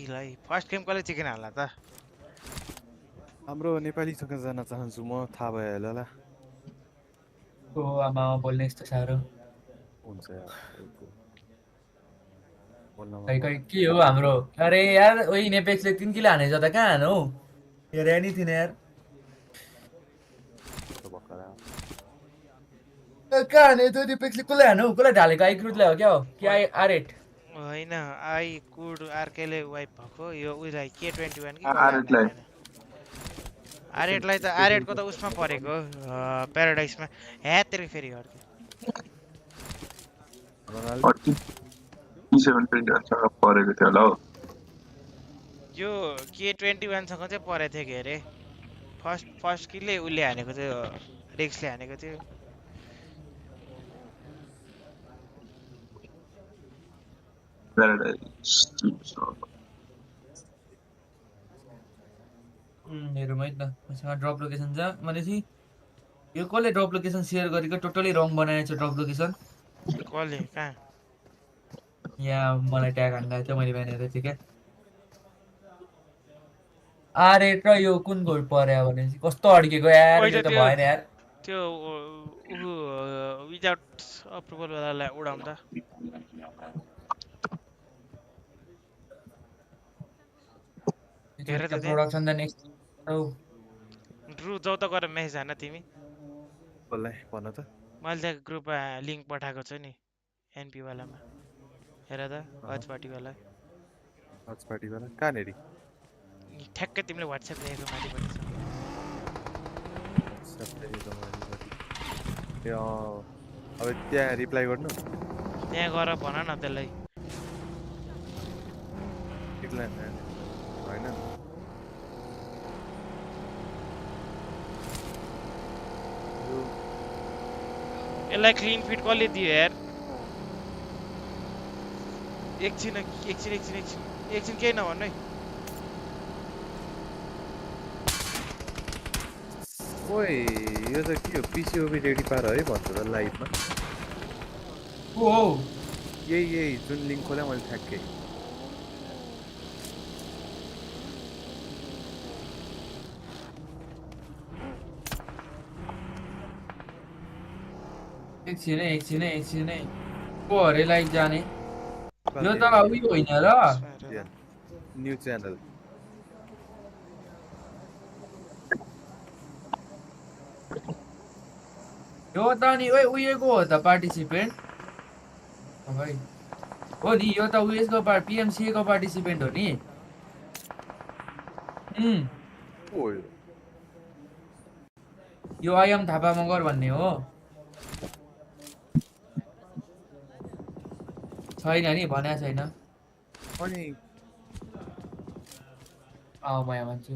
लाई फर्स्ट गेम कसले चिकन हाल्ला त हाम्रो नेपालीसँग जान चाहन्छु म थाहा भयो होला ओ आमा बोल्ने यस्तो साह्रो हुन्छ खै के हो हाम्रो अरे यार ओइ नेपेक्सले 3 किलो हानेछ त कहाँ हानु यार anything यार कहाँ हाने त्यो डिपेक्सले कसलाई हानु कसलाई ढालेको आइक्रुजलाई हो क्या हो कि आर8 होइन आई कुड आरकेले वाइप भएको यो उलाई K21 कि आरएटलाई आर8लाई त आर8 को त उसमा परेको प्याराडाइसमा हे तेरो फेरि अर्को T720 परेको थियो होला हौ यो K21 सँग चाहिँ परेको थियो के अरे फर्स्ट किलले उसले हानेको थियो रेक्सले हानेको थियो हेरौँ है त मसँग ड्रप लोकेसन छ भनेपछि यो कसले ड्रप लोकेसन सेयर गरेको टोटली रङ बनाएको छ ड्रप लोकेसन कसले कहाँ यहाँ मलाई ट्याग हान्दा थियो मैले बिहान हेरेको थिएँ क्या आर8 र यो कुन गोल पर्यो भनेपछि कस्तो अड्केको यार यो त भएन यार त्यो विदाउट अप्रुभल वालालाई उडाउँदा हेर त प्रोडक्सन द नेक्स्ट ड्रु जाउ त गरेर मेसेज हान तिमी कसलाई भन त मैले त्यहाँ ग्रुपमा लिङ्क पठाएको छु नि एनपी वालामा हेर त वाच पार्टी वाला कहाँनेरि ठ्याक्कै तिमीले व्हाट्सएप लेखेको माथिपट्टि छ अब त्यहाँ रिप्लाई गर्नु त्यहाँ गएर भन न त्यसलाई होइन यसलाई क्लीन फिट कसले दियो यार एकछिन केही नभन्नु है ओए यो त के हो पिसिओबी रेडी पार है भन्छ त लाइभमा ओ यही जुन लिङ्क खोले मैले ठ्याक्कै एकछिन है को अरे लाइभ जाने यो त उयो होइन र न्यू च्यानल यो त नि ओए उयोको हो त पार्टिसिपेन्ट भाइ हो नि यो त उयसको PMCA को पार्टिसिपेन्ट हो नि यो आइएम थापा मगर भन्ने हो छैन नि भनेको छैन अनि म यहाँ भन्छु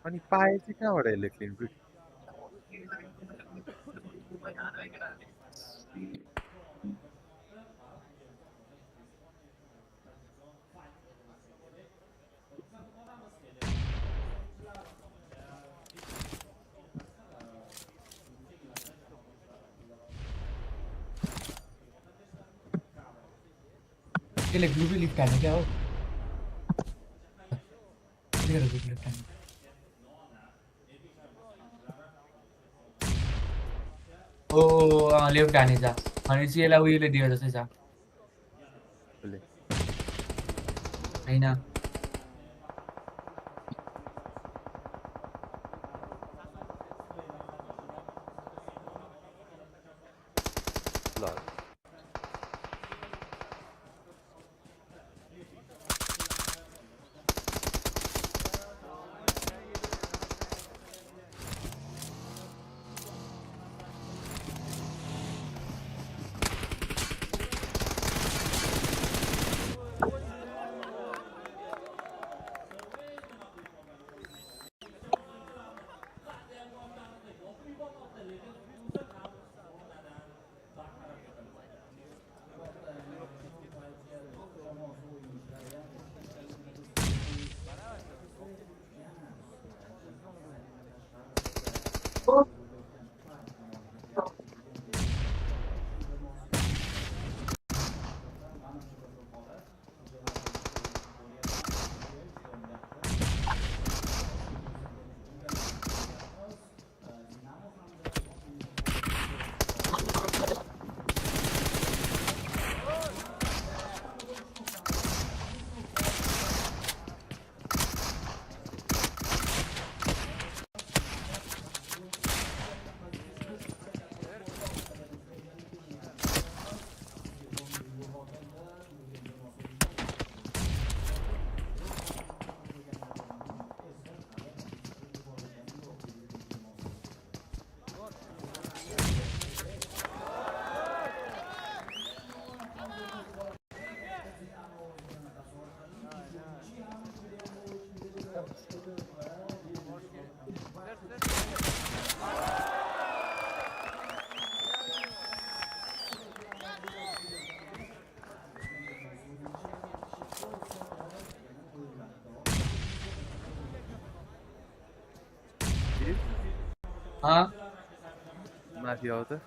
अनि पाए चाहिँ कहाँबाट यसले क्लिन फिट त्यसले ग्रुपै लिफ्ट हाल्ने क्या हो लेफ्ट हाने छ भनेपछि यसलाई उयोले दियो जस्तै छ होइन हाँ माथि आऊ त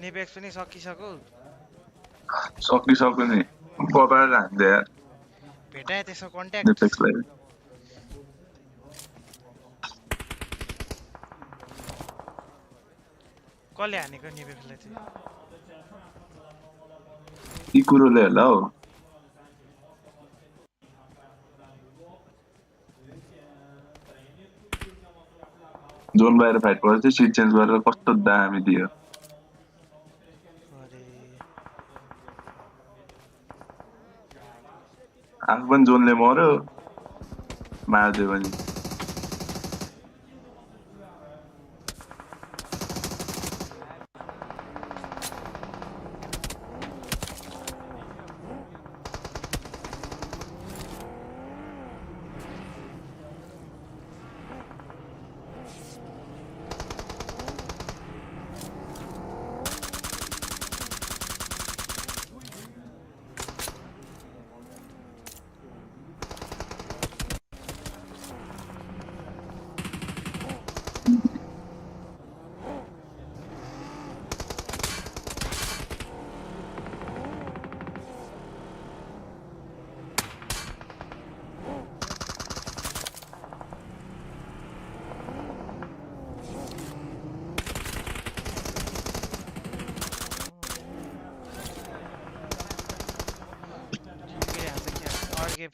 नेपेक्स पनि सकिसक्यो सकिसक्यो नि बबाएर हान्दै यार भेटाए त्यसो कन्ट्याक्ट नेपेक्सलाई कसले हानेको नेपेक्सलाई चाहिँ यी कुरोले होला हो जोन बाहिर फाइट परेर चाहिँ सिट चेन्ज गरेर कस्तो दामी दियो आफू पनि जोनले मर्यो मारिदियो भने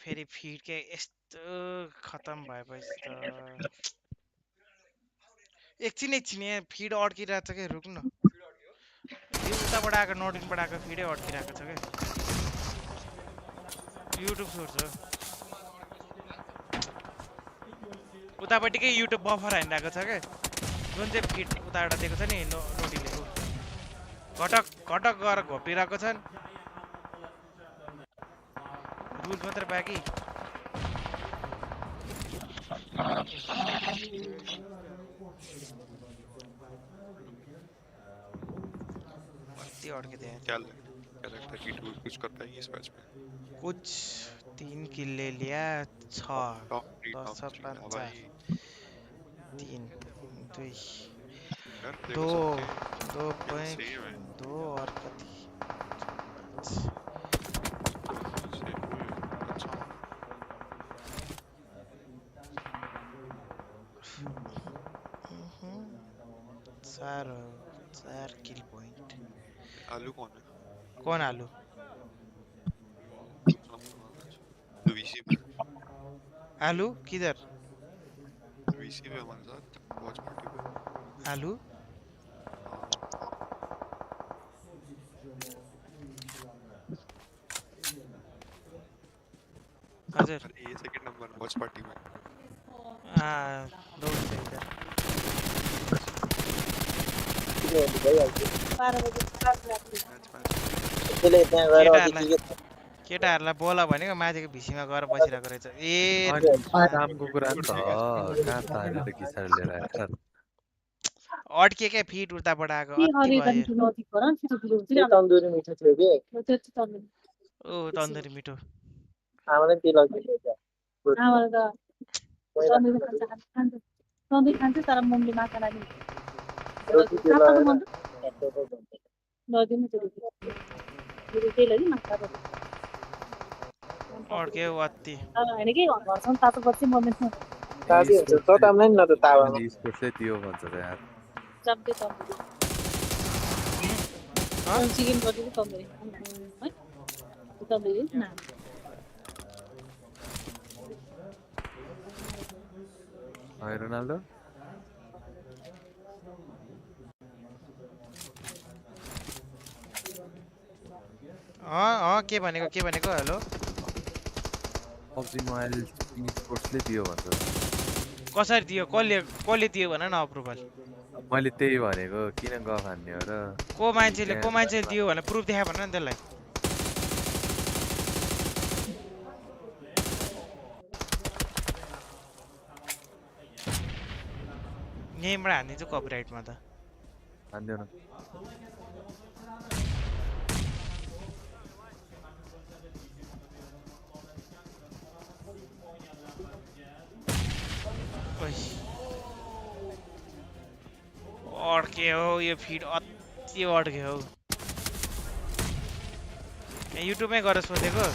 फेरि फिड के यस्तो खतम भएपछि त एकछिन यहाँ फिड अड्किरहेको छ क्या रुक्नु यो उताबाट आएको नोटिङबाट आएको फिडै अड्किरहेको छ क्या युट्युब सोर्स हो उतापट्टिकै युट्युब बफर हानिरहेको छ क्या जुन चाहिँ फिड उताबाट दिएको छ नि नोटिङले घटक घटक गरेर घोपिरहेको छन् रुल मात्र बाँकी क्या लगता है कि टूर कुछ कर पाएगी इस मैच में कुछ 3 किल ले लिया 6 10 5 3 2 2 पॉइंट 2 और कति चार किल पॉइंट आलू कौन है कौन आलू वीसी पे आलू किधर वीसी पे हमारे साथ वॉच पार्टी पे आलू हजुर ये सेकंड नंबर वॉच पार्टी में दौड़ से इधर केटाहरूलाई बोला भनेको माथिको भिसीमा गएर बसिरहेको रहेछ ए कामको कुरा नि त कहाँ तानेर घिसार लिएर आएर अड्के फिट उताबाट आएको अति भयो तन्दुरी मिठो थियो कि ओ तन्दुरी मिठो आमाले त्यही लगिदियो अड्के अति ताजी हुन्छ तताम्दैन न त तावामा स्पोर्ट्सले दियो भन्छ त यार हाय रोनाल्डो के भनेको हेलो PUBG मोबाइल स्पोर्ट्सले दियो भन्छ कसरी दियो कसले दियो भन न अप्रुभल मैले त्यही भनेको किन गफ हान्ने हो र को मान्छेले दियो भने प्रुफ देखा भन न त्यसलाई यहीँबाट हानिदिन्छु कपिराइटमा त हान्दियो न अड्के हो यो फिड अति अड्के हो युट्युबमै गएर सोधेको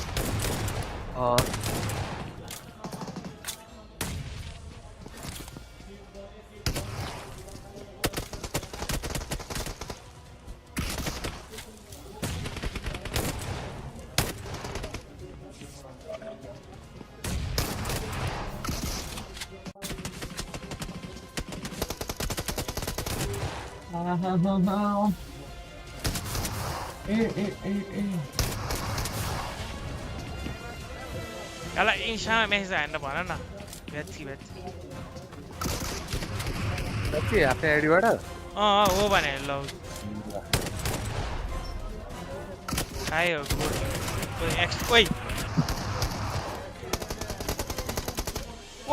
Kalau insya मेसेज हान्न भन न भेट्छि आफ्नो आइडीबाट हो भने ल आयो ओइ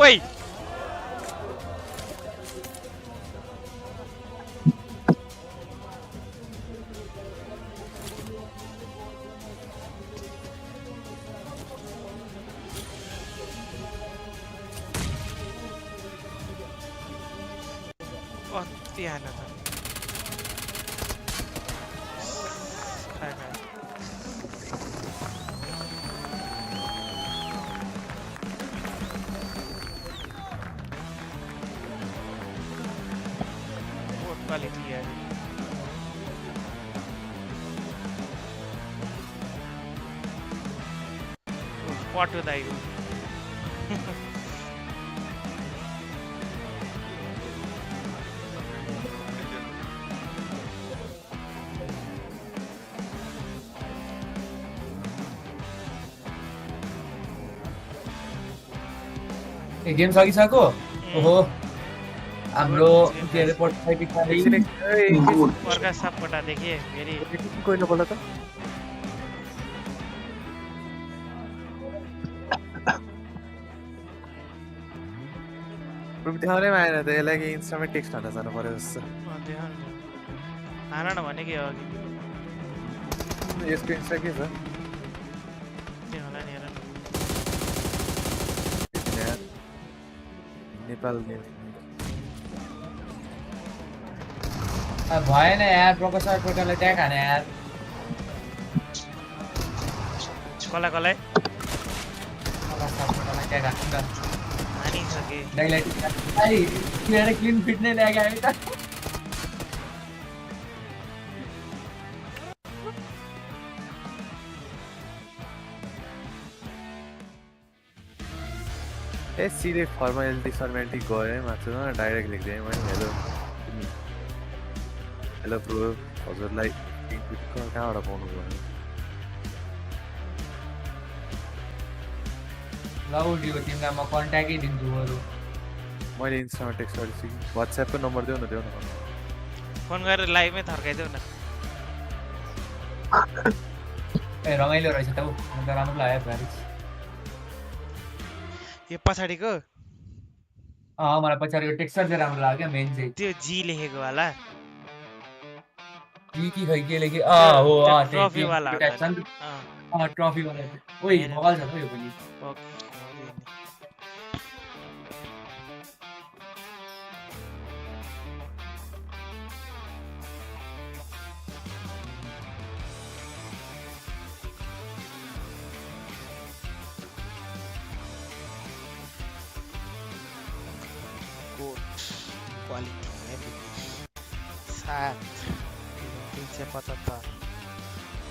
ओइ Tiana ta. What quality है? What do they do? Game सकिसक्यो ओहो हाम्रो के अरे पोर्टफाइ पिक्चर वर्का सबपटा देखे फेरि कोइलो बोला त रुम देखाउनै आएन त यसलाई के इन्स्ट्रुमेन्ट टेक्स्ट हान्न जानु पर्यो जस्तो हान न भने के हो कि यसको इन्स्टा के छ नेपाल भएन यार प्रोफेसर टोटलले ट्याग हाने यार कसलाई ट्याग हान्नु त हानिसके क्लिन फिट नै ल्यागे हामी त ए सिधै फर्मालिटी गएँ मात्र डाइरेक्ट लेख्दै मैले हेलो ब्रो हजुरलाई कहाँबाट पाउनु भयो लाउडियो तिमीलाई म कन्ट्याक्टै दिन्छु बरु मैले इन्स्टामा टेक्स्ट गरेछु कि व्हाट्सएपको नम्बर देऊ न फोन गरेर लाइभमै थर्काइदेऊ न ए रमाइलो रहेछ त मलाई त राम्रो लाग्यो गाडी यो पछाडिको मलाई पछाडिको टेक्सचर चाहिँ राम्रो लाग्यो मेन चाहिँ त्यो जी लेखेको वाला जी कि खै के लेख्यो हो ट्रफी वाला ट्रफी वाला ओइ भगल छ त यो पनि क्वालिटी 7 375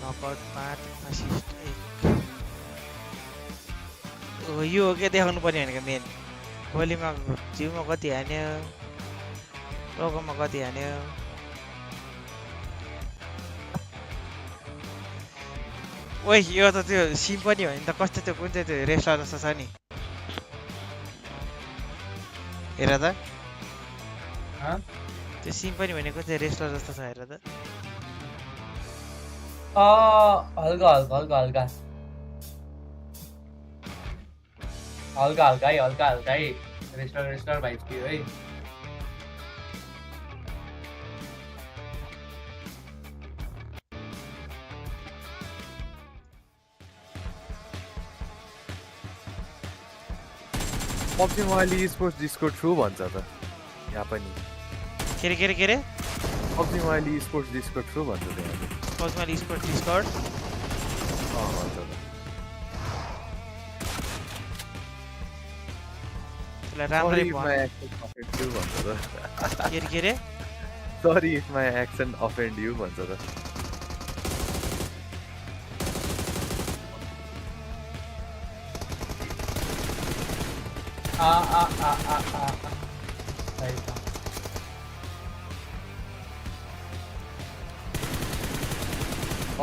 नकआउट 5 असिस्ट 1 यो के देखाउनु पर्ने भनेको मेन गोलीमा जिउमा कति हान्यो टाउकोमा कति हान्यो ओइ यो त त्यो सिम पनि हो नि त कस्तो त्यो कुन चाहिँ त्यो रेस्लर जस्तो छ नि हेर त त्यो सिम पनि भनेको चाहिँ रेस्लर जस्तो छ हेर त हल्का हल्का हल्का हल्का हल्का हल्का है हल्का हल्का है रेस्लर भाइब्स थियो है PUBG Mobile eSports Discord through भन्छ त यहाँ पनि के रे PUBG Mobile eSports Discord through भन्छ त यहाँ PUBG Mobile eSports Discord भन्छ त त्यसलाई राम्ररी के रे Sorry if my accent offend you भन्छ त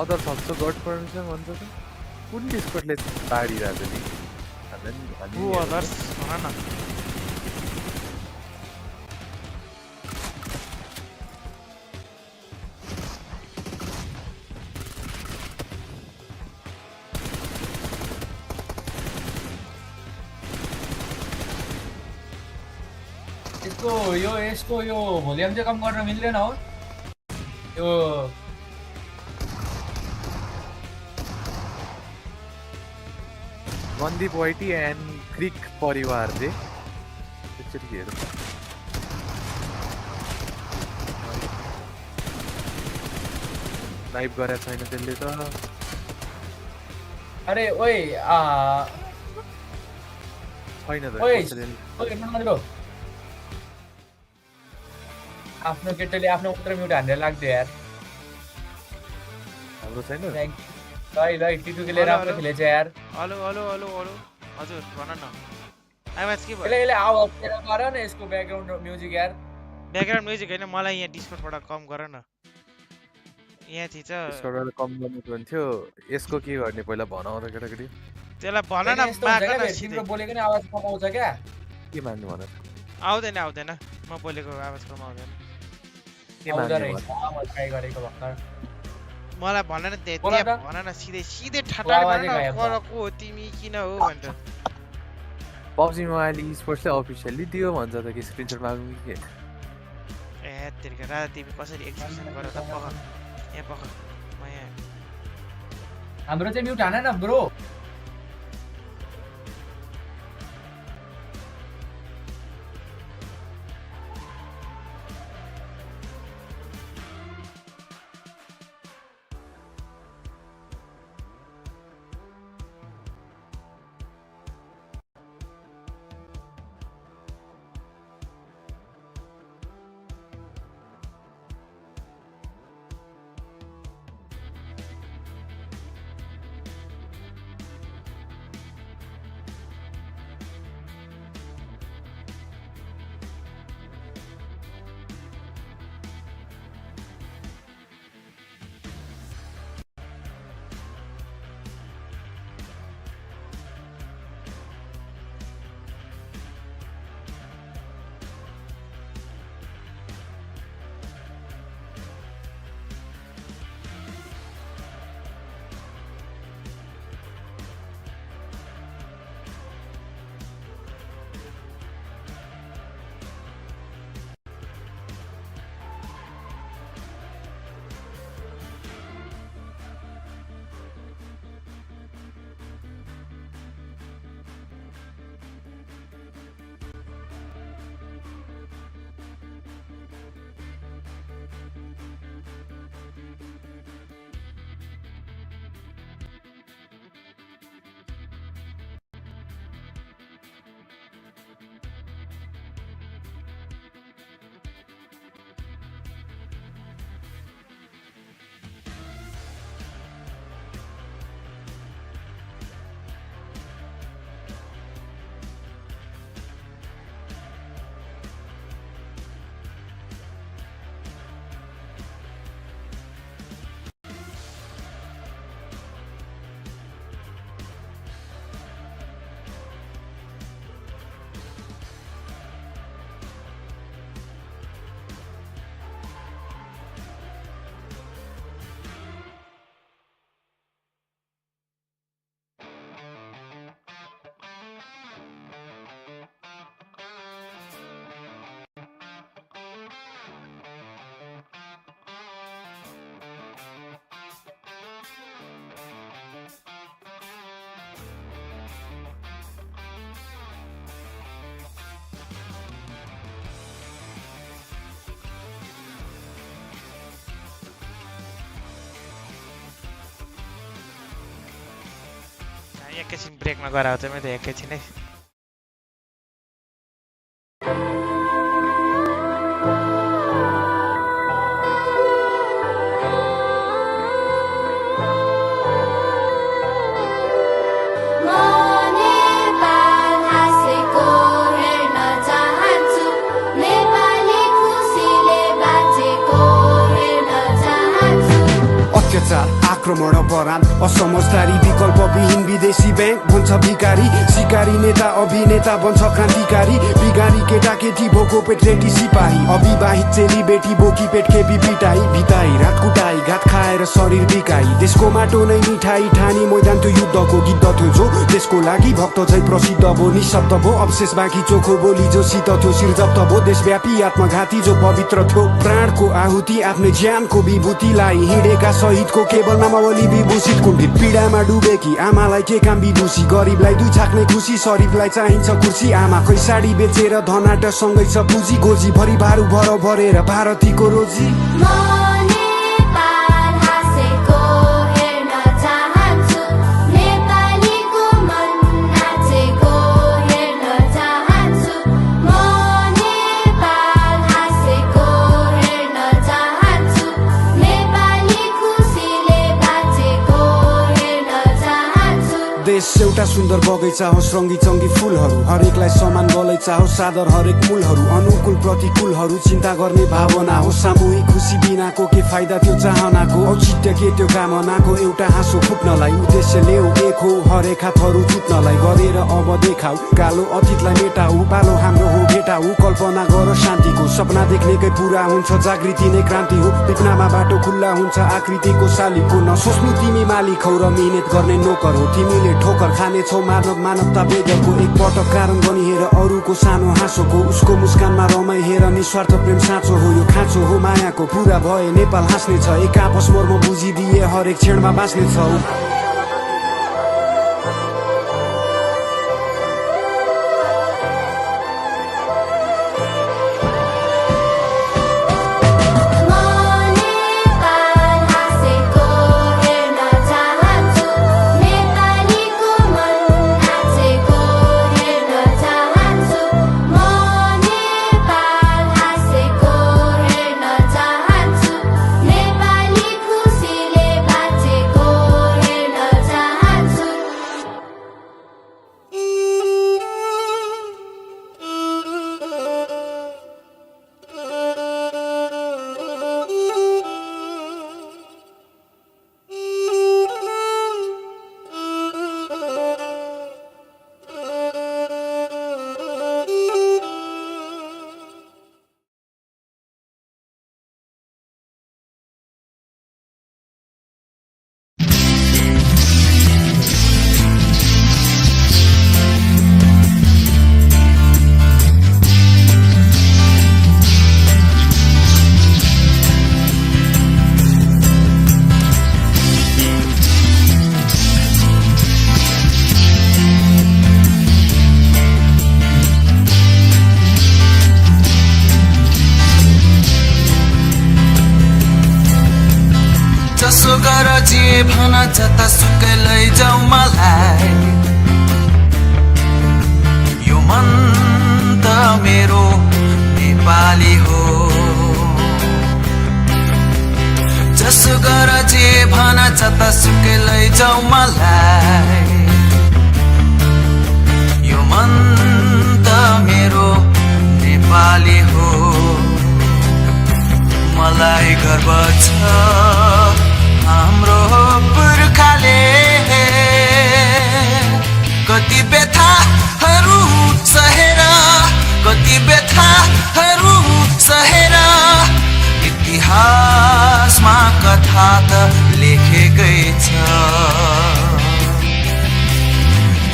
अदर सक्छ गड परमिसन भन्छ त कुन डिस्कर्डले ताडिरहेको नि हु अदर्स भन न यसको यो भोल्युम चाहिँ कम गर्न मिल्दैन हो यो मनदीप वाइटी एन्ड क्रिक परिवारले एकचोटि हेरौँ लाइभ गरेको छैन त्यसले त अरे ओइ छैन त आफ्नो केटोले आफ्नो मात्र म्युट हानेर लाग्थ्यो यार हाम्रो छैन ल टिटुले राम्रो खेलेछ यार हेलो हजुर भन न आवाज के भयो यसले आवाज गर न यसको ब्याकग्राउन्ड म्युजिक यार ब्याकग्राउन्ड म्युजिक हैन मलाई यहाँ डिस्कर्डबाट कम गर न यहाँ थिच डिस्कर्डबाट कम गर्नु थियो यसको के गर्ने पहिला भनाउँदा केटाकेटी त्यसलाई भन न माग न तिम्रो बोलेको नि आवाज कमाउँछ क्या के मान्नु भन आउँदैन म बोलेको आवाज कमाउँदैन के मान्नु ट्राई गरेको भर्खर मलाई भन न त्यहाँ भन न सिधै ठाटा भन न फरक हो तिमी किन हो भनेर PUBG Mobile eSportsले अफिसियली दियो भन्छ त के स्क्रिनशट माग्नु के ए तेरिका राजा तिमी कसरी एक्सप्रेसन गर त पख यहाँ पख म यहाँ हाम्रो चाहिँ म्युट हान न ब्रो एकैछिन ब्रेकमा गराएको चाहिँ मैले एकैछिन है अत्याचार आक्रमण अपराध असमझदारी विकल्पविहीन विदेशी ब्याङ्क भन्छ भिकारी सिकारी नेता अभिनेता बन्छ क्रान्तिकारी बिगारी केटाकेटी भोको पेट रेटी सिपाही अविवाहित चेली बेटी बोकी पेट खेपी पिटाई भिताई रात कुटाई घात खाएर शरीर बिकाई देशको माटो नै मिठाई ठानी मैदान त्यो युद्धको गिद्ध थियो जो देशको लागि भक्त चाहिँ प्रसिद्ध भो निशब्द भो अवशेष बाँकी चोखो बोली जो शीत थियो शिरजप्त भो देशव्यापी आत्मघाती जो पवित्र थियो प्राणको आहुति आफ्नै ज्यानको विभूतिलाई हिँडेका शहीदको केवल नामावली विभूषित कुण्ठी पीडामा डुबेकी आमालाई के काम विदुषी गरिबलाई दुई छाक्ने खुसी शरीफलाई चाहिन्छ कुर्सी आमाकै साडी बेचेर धनाट सँगै छ पुँजी गोजी भरि भारू भर भरेर भारतीको रोजी देश एउटा सुन्दर बगैँचा होस् रङ्गी चङ्गी फुलहरू हरेकलाई समान गलैँचा होस् सादर हरेक मूलहरू अनुकूल प्रतिकूलहरू चिन्ता गर्ने भावना हो सामूहिक खुसी बिनाको के फाइदा त्यो चाहनाको औचित्य के त्यो कामनाको एउटा हाँसो फुट्नलाई उद्देश्य ल्याऊ एक हो हरेक हातहरू जुट्नलाई गरेर अब देखाऊ कालो अतीतलाई मेटाऊ पालो हाम्रो हो भेटाऊ कल्पना गर शान्तिको सपना देख्नेकै पुरा हुन्छ जागृति नै क्रान्ति हो विपनामा बाटो खुल्ला हुन्छ आकृतिको शालिको नसोच्नु तिमी मालिक हौ र मिहिनेत गर्ने नोकर हो तिमीले ठोकर खाने छौ मानव मानवता बेगरको एक पटक कारण बनी हेर अरूको सानो हाँसोको उसको मुस्कानमा रमाई हेर निस्वार्थ प्रेम साँचो हो यो खाँचो हो मायाको पूरा भए नेपाल हाँस्ने छ एक आपस मर्म बुझिदिए हरेक क्षणमा बाँच्ने छौ जे भन जतासुकै लैजाऊ मलाई यो मन त मेरो नेपाली हो जसो गर जे भन जतासुकै लैजाऊ मलाई यो मन त मेरो नेपाली हो मलाई गर्व छ हाम्रो पुर्खाले कति व्यथाहरू सहेर कति व्यथाहरू सहेर इतिहासमा कथा त लेखेकै छ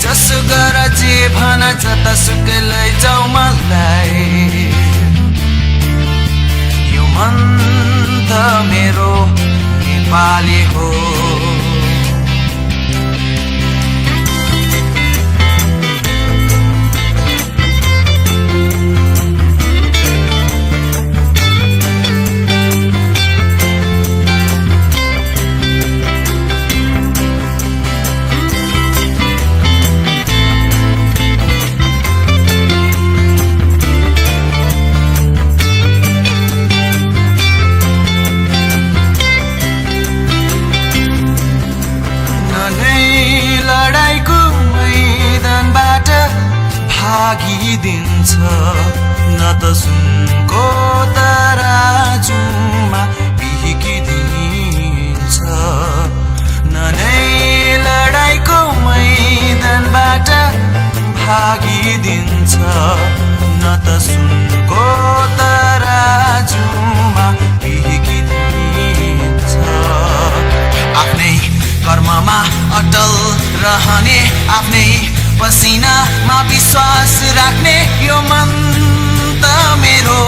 जसो गर जे भन जतासुकै लैजाऊ मलाई यो मन त मेरो नेपाली हो भागिदिन्छ न त सुनको तराजुमा बिहिकिदिन्छ न नै लडाईँको मैदानबाट भागिदिन्छ न त सुनको तराजुमा बिहिकिदिन्छ आफ्नै कर्ममा अटल रहने आफ्नै पसिनामा विश्वास राख्ने यो मन त मेरो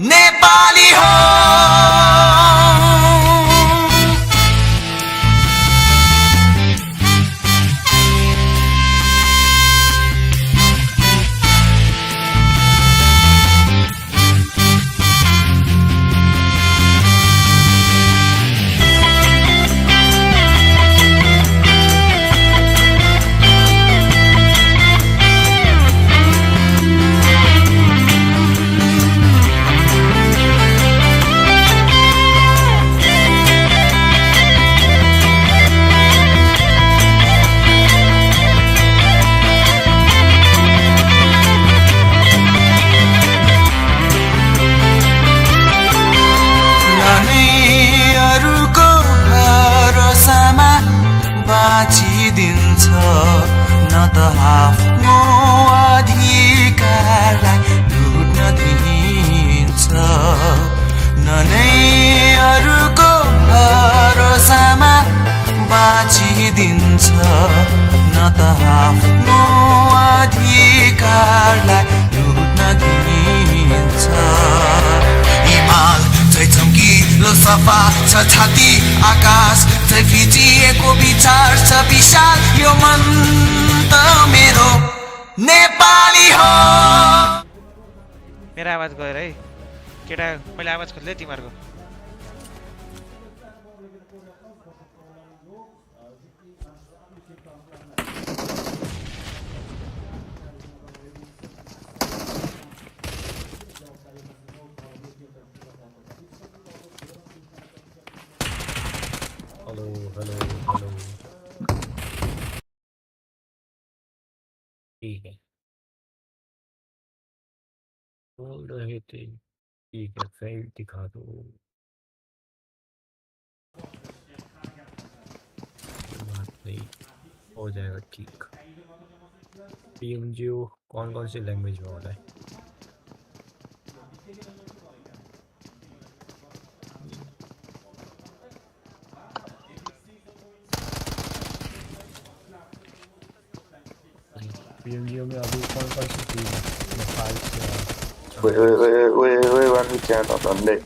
नेपाली हो बाँचिदिन्छ न त आफ्नो अधिकारलाई लुट्न दिन्छ न नै अरूको भरोसामा बाँचिदिन्छ न त आफ्नो अधिकारलाई लुट्न दिन्छ हिमाल झै चम्किलो सफा छ छाती आकाश झै फिजिएको विचार छ विशाल यो मन त मेरो नेपाली हो मेरो आवाज गएर है केटा मैले आवाज खोल्दै तिमीहरूको हेलो ठीक है बोल रहे थे ठीक है फ्रेंड दिखा दो बात नहीं हो जाएगा ठीक PMGO कौन कौन सी लैंग्वेज में हो रहा है PMGO में अभी कौन कौन सी टीम है नेपाल से Wait, one weekend on Sunday.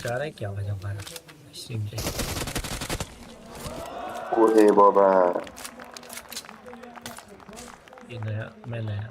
जा रहा है क्या वजह हमारा स्ट्रीम पे ओहे बाबा ये नया मैं नया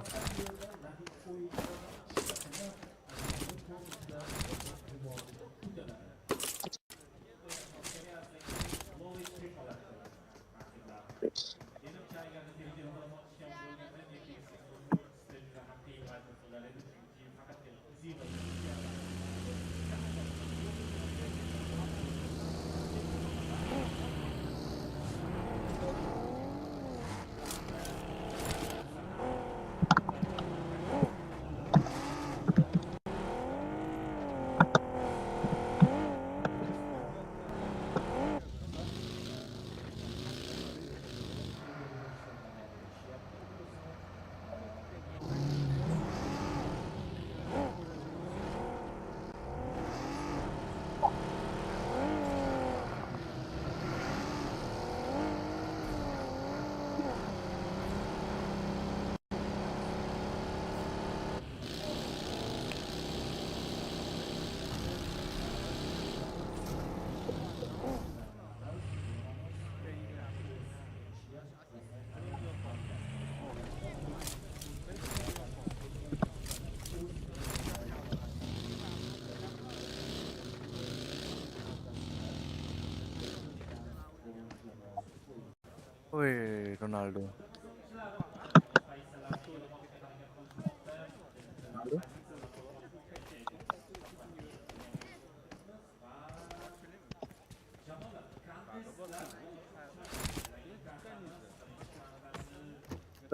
ओए रोनाल्डो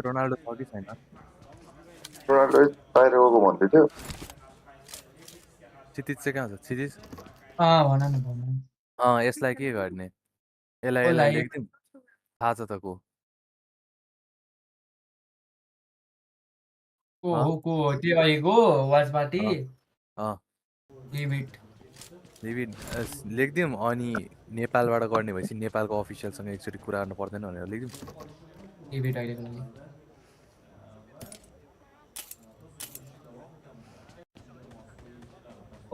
रोनाल्डो छ कि छैन रोनाल्डो बाहिर गएको भन्दै थियो क्षितिज चाहिँ कहाँ छ क्षितिज भन न भन यसलाई के गर्ने यसलाई कसलाई? लेखिदिउँ थाहा छ त को को हो त्यो अहिलेको वाच पार्टी डेभिड लेखिदिउँ अनि नेपालबाट गर्ने भएपछि नेपालको अफिसियलसँग एकचोटि कुरा गर्नु पर्दैन भनेर लेखिदिउँ डेभिड अहिलेको लागि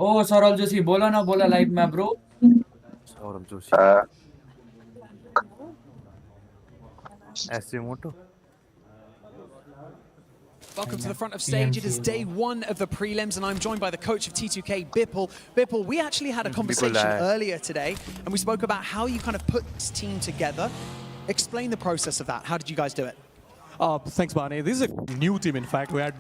ओ सरल जोशी बोल न बोल लाइभमा ब्रो सरल जोशी मोटो Welcome to the front of stage. It is day 1 of the prelims, and I'm joined by the coach of T2K, Bipul. Bipul, we actually had a conversation earlier today, and we spoke about how you kind of put this team together. Explain the process of that. How did you guys do it? Thanks, Barney. This is a new team, in fact. We had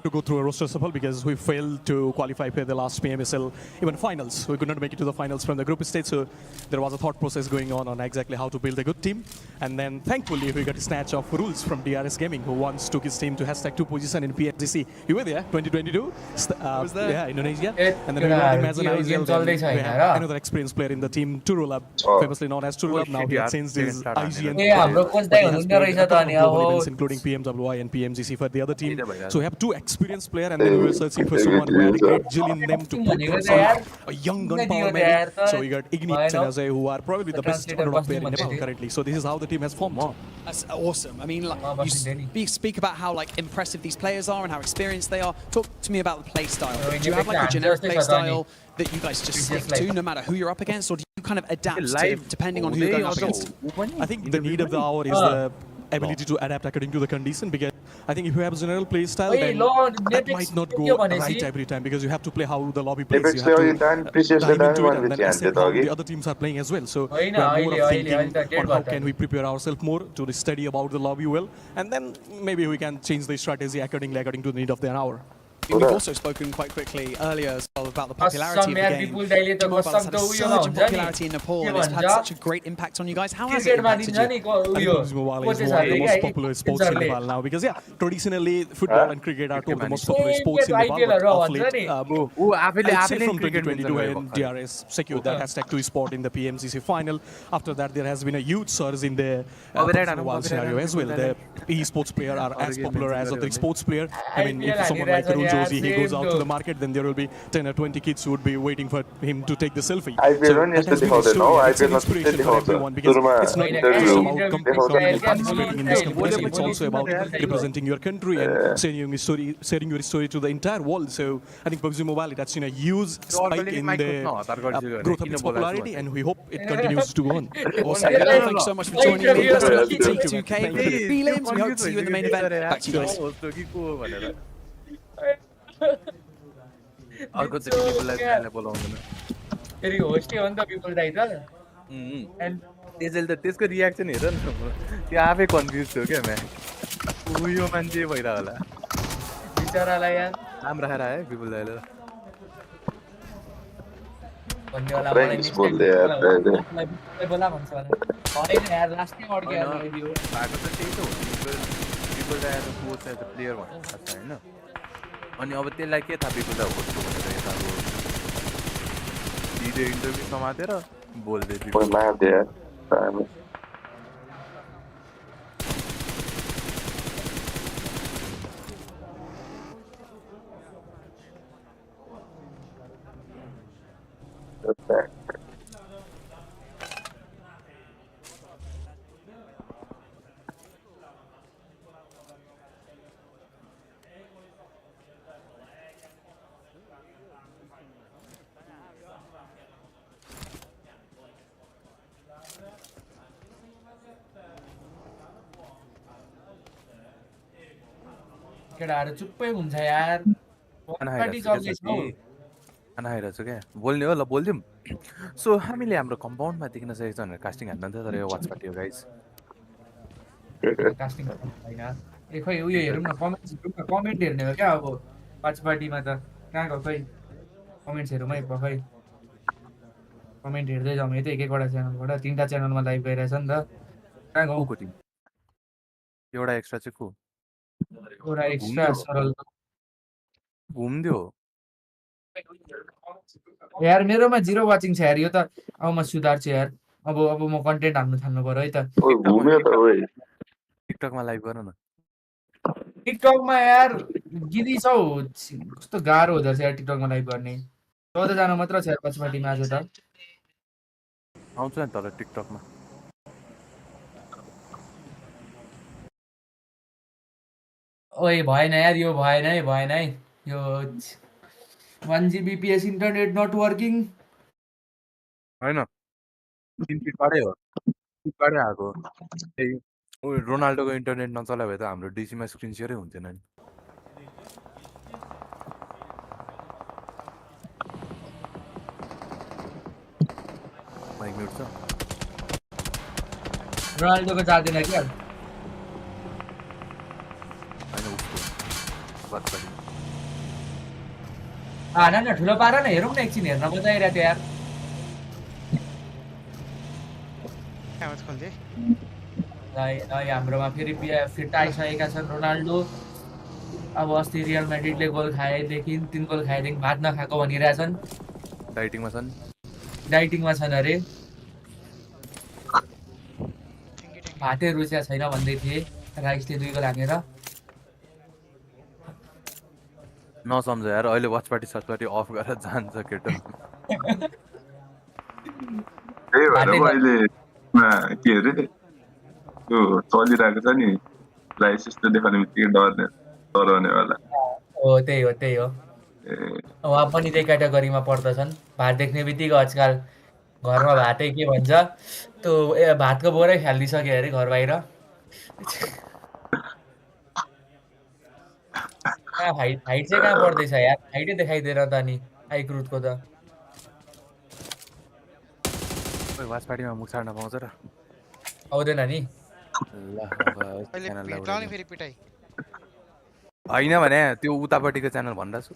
to go through a roster shuffle because we failed to qualify for the last PMSL even finals. We could not make it to the finals from the group stage, so there was a thought process going on exactly how to build a good team. And then, thankfully, we got a snatch of rules from DRS Gaming, who once took his team to #2 position in PMGC. You were there, 2022? I was there. Yeah, Indonesia. And then we got him as an IGL. We had another experienced player in the team, Turulab, famously known as Turulab. Now he has changed his IGN. Including PMWI and PMGC for the other team. So we have 2 experienced players, and then we were searching for someone who had a great jill in them to put a young gunpowder maybe. So we got Ignis and Ajay, who are probably the best underdog player in Nepal currently. So this is how the team has formed. That's awesome. I mean, like, you speak about how like impressive these players are and how experienced they are. Talk to me about the play style. Do you have like a generic play style that you guys just stick to no matter who you're up against, or do you kind of adapt to depending on who you're going up against? I think the need of the hour is the ability to adapt according to the condition, because I think if you have a general play style, then that might not go right every time, because you have to play how the lobby plays. You have to dive into it, and then assess how the other teams are playing as well. So we are more of thinking on how can we prepare ourselves more to study about the lobby well, and then maybe we can change the strategy accordingly according to the need of the hour. We've also spoken quite quickly earlier as well about the popularity of the game. Mobile has had a surge in popularity in Nepal, and it's had such a great impact on you guys. How has it impacted you? I think Mobile is one of the most popular sports in Nepal now, because traditionally football and cricket are two of the most popular sports in Nepal. But of late, I'd say from 2022 when DRS secured that #2 spot in the PMGC final. After that, there has been a huge surge in the mobile scenario as well. The e-sports players are as popular as other sports player. I mean, if someone like Arun Joshi, he goes out to the market, then there will be 10 or 20 kids who would be waiting for him to take the selfie. So that has been a story. It's an inspiration for everyone, because it's not just about participating in this competition. It's also about representing your country and sharing your story to the entire world. So I think PUBG Mobile, that's seen a huge spike in the growth of its popularity, and we hope it continues to go on. Awesome. Thank you so much for joining me. Best of luck to T2K for the prelims. We hope to see you in the main event. Back to you guys. अर्को चाहिँ पिपललाई बोलाउँदैन फेरि होस्टै हो नि त people दाइ त त्यसैले त त्यसको रियाक्सन हेर न त्यो आफै कन्फ्युज थियो क्या म्या यो मान्छे भइरह होला बिचरालाई यार नाम राखेर आयो पिपल दाइले भन्ने होला मलाई नेक्स्ट टाइम बोला भन्छ होला होइन यार लास्टै अड्के यार यो भएको त त्यही त हो पिपल दाइ त कोच एज अ प्लेयर भन्नु सक्छ हैन अनि अब त्यसलाई के थाहा पिपल दाइ होस्टको भनेर यता अब भिडियो इन्टरभ्यू समातेर बोल्दै पिपल केटाहरु चुप्पै हुन्छ यार खाना खाइरहेको छु क्या बोल्ने हो ल बोलिदिउँ सो हामीले हाम्रो कम्पाउन्डमा देख्न सकेको छ भनेर कास्टिङ हान्न त तर यो वाच पार्टी हो गाइस कास्टिङ हैन ए खै उयो हेरौँ न कमेन्ट हेर्ने हो क्या अब वाच पार्टीमा त कहाँ गयो खै कमेन्ट्स हेरौँ है खै कमेन्ट हेर्दै जाउँ है त एक-एकवटा च्यानलबाट 3टा च्यानलमा लाइभ गइरहेछ नि त कहाँ गौ को टिम एउटा एक्स्ट्रा चाहिँ को एउटा एक्स्ट्रा सरल घुम्दियो यार मेरोमा 0 वाचिङ छ यार यो त अब म सुधार्छु यार अब म कन्टेन्ट हाल्नु थाल्नु पर्यो है त टिकटकमा लाइभ गर न टिकटकमा यार गिरी छौ कस्तो गाह्रो हुँदो रहेछ यार टिकटकमा लाइभ गर्ने 14 जना मात्र छ यार पछिपट्टिमा आज त आउँछ नि तर टिकटकमा ओए भएन यार यो भएन है यो 1 Gbps इन्टरनेट नट वर्किङ हैन 3 फिटबाटै हो फिटबाटै आएको रोनाल्डोको इन्टरनेट नचला भए त हाम्रो डिसीमा स्क्रिन सेयरै हुन्थेन नि माइक म्युट छ रोनाल्डोको जाँदैन क्या हैन उसको बात गरि न ठुलो पार न हेरौँ न एकछिन हेर्न बजाइरहेको थियो यार आवाज खोल्दै हाम्रोमा फेरि फिर्ता आइसकेका छन् रोनाल्डो अब अस्ति रियल म्याड्रिडले गोल खाएदेखि 3 गोल खाएदेखि भात नखाएको भनिरहेछन् डाइटिङमा छन् अरे भातै रुचिया छैन भन्दै थिए राइसले 2 गोल हानेर नसम्झ यार अहिले वाच पार्टी साथ पार्टी अफ गरेर जान्छ केटो त्यही भएर अहिले के अरे त्यो चलिरहेको छ नि प्राइस यस्तो देखाउने बित्तिकै डराउनेवाला हो त्यही हो उहाँ पनि त्यही क्याटेगोरीमा पर्दछन् भात देख्ने बित्तिकै आजकल घरमा भातै के भन्छ त्यो भातको बोरै फालिदिइसक्यो अरे घर बाहिर हाइट चाहिँ कहाँ पर्दैछ यार हाइटै देखाइदिएर त नि आइक्रुटको त वाच पार्टीमा मुख छाड्न पाउँछ र आउँदैन नि होइन भने त्यो उतापट्टिको च्यानल भन्दा छु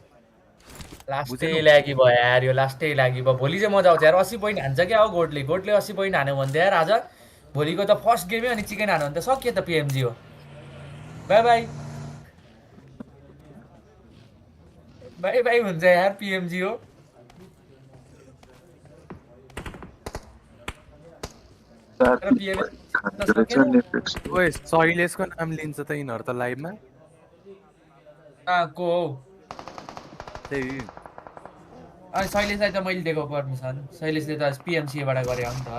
लास्टै लागि भयो यार यो लास्टै लागि भयो भोलि चाहिँ मजा आउँछ यार 80 पोइन्ट हान्छ क्या हो गोडले 80 पोइन्ट हान्यो भने त यार आज भोलिको त फर्स्ट गेमै अनि चिकन हान्यो भने त सक्यो त PMGO बाई हुन्छ यार PMGO ओए शैलेशको नाम लिन्छ त यिनीहरू त लाइभमा को हो त्यही अनि शैलेशलाई त मैले दिएको पर्मिसन शैलेशले त PMCबाट गरे हो नि त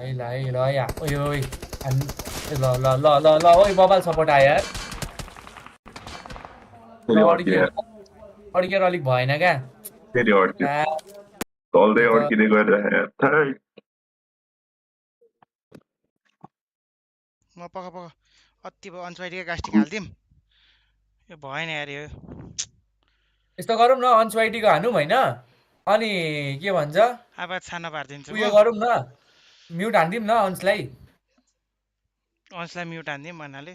ल या ओइ ल ओइ बबाल सपोर्ट आयो यार अड्केर अलिक भएन क्या फेरि चल्दै अड्किँदै गएर म पक अति भयो अनस्वाइडीकै कास्टिङ हाल्दिउँ यो भएन यार यो यस्तो गरौँ न अनस्वाइडीको हानौँ होइन अनि के भन्छ आवाज सानो पारिदिन्छु उयो गरौँ न म्युट हान्दिउँ न अंशलाई म्युट हान्दिउँ भन्नाले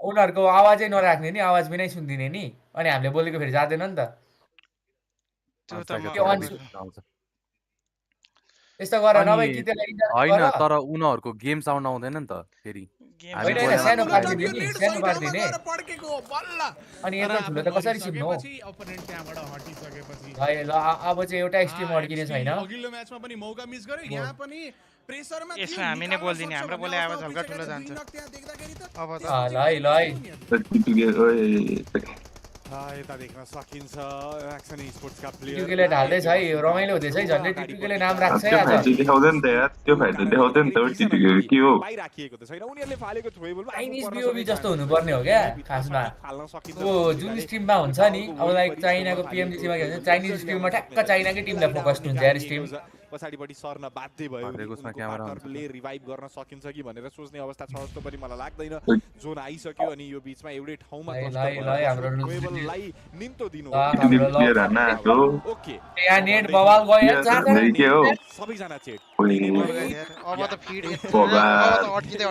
उनीहरूको आवाजै नराख्ने नि आवाज बिनै सुनिदिने नि अनि हामीले बोलेको फेरि जाँदैन नि त यस्तो गर नभए कि त्यसलाई होइन तर उनीहरूको गेम साउन्ड आउँदैन नि त फेरि सानो पारिदिने अनि यत्रो ठुलो त कसरी सुन्नु हो ल अब चाहिँ एउटा स्ट्रिम अड्किने छैन यसमा हामी नै बोल्दिने हाम्रो बोले आवाज हल्का ठुलो जान्छ अब त यता देख्न सकिन्छ एक्सन स्पोर्ट्सका टिटुकेले ढाल्दै छ है रमाइलो हुँदैछ है झन्डै टिटुकेले नाम राख्छ है आज देखाउँदैन त यार त्यो फाइदा देखाउँदैन त टिटुके के हो राखिएको त छैन उनीहरुले फालेको थ्रो बल चाइनिज बीओबी जस्तो हुनुपर्ने हो क्या खासमा ओ जुन स्ट्रिममा हुन्छ नि अब लाइक चाइनाको PMGC मा के भन्छ चाइनिज स्ट्रिममा ठ्याक्क चाइनाकै टिमलाई फोकस्ड हुन्छ यार स्ट्रिम पछाडिपट्टि सर्न बाध्य भयो उनको पार्टनरले रिभाइभ गर्न सकिन्छ कि भनेर सोच्ने अवस्था छ जस्तो पनि मलाई लाग्दैन जोन आइसक्यो अनि यो बीचमा एउटै ठाउँमा टेबललाई निम्तो दिनु ओके यहाँ नेट बवाल गयो सबैजना चेट अब त फिड अब त अड्किँदै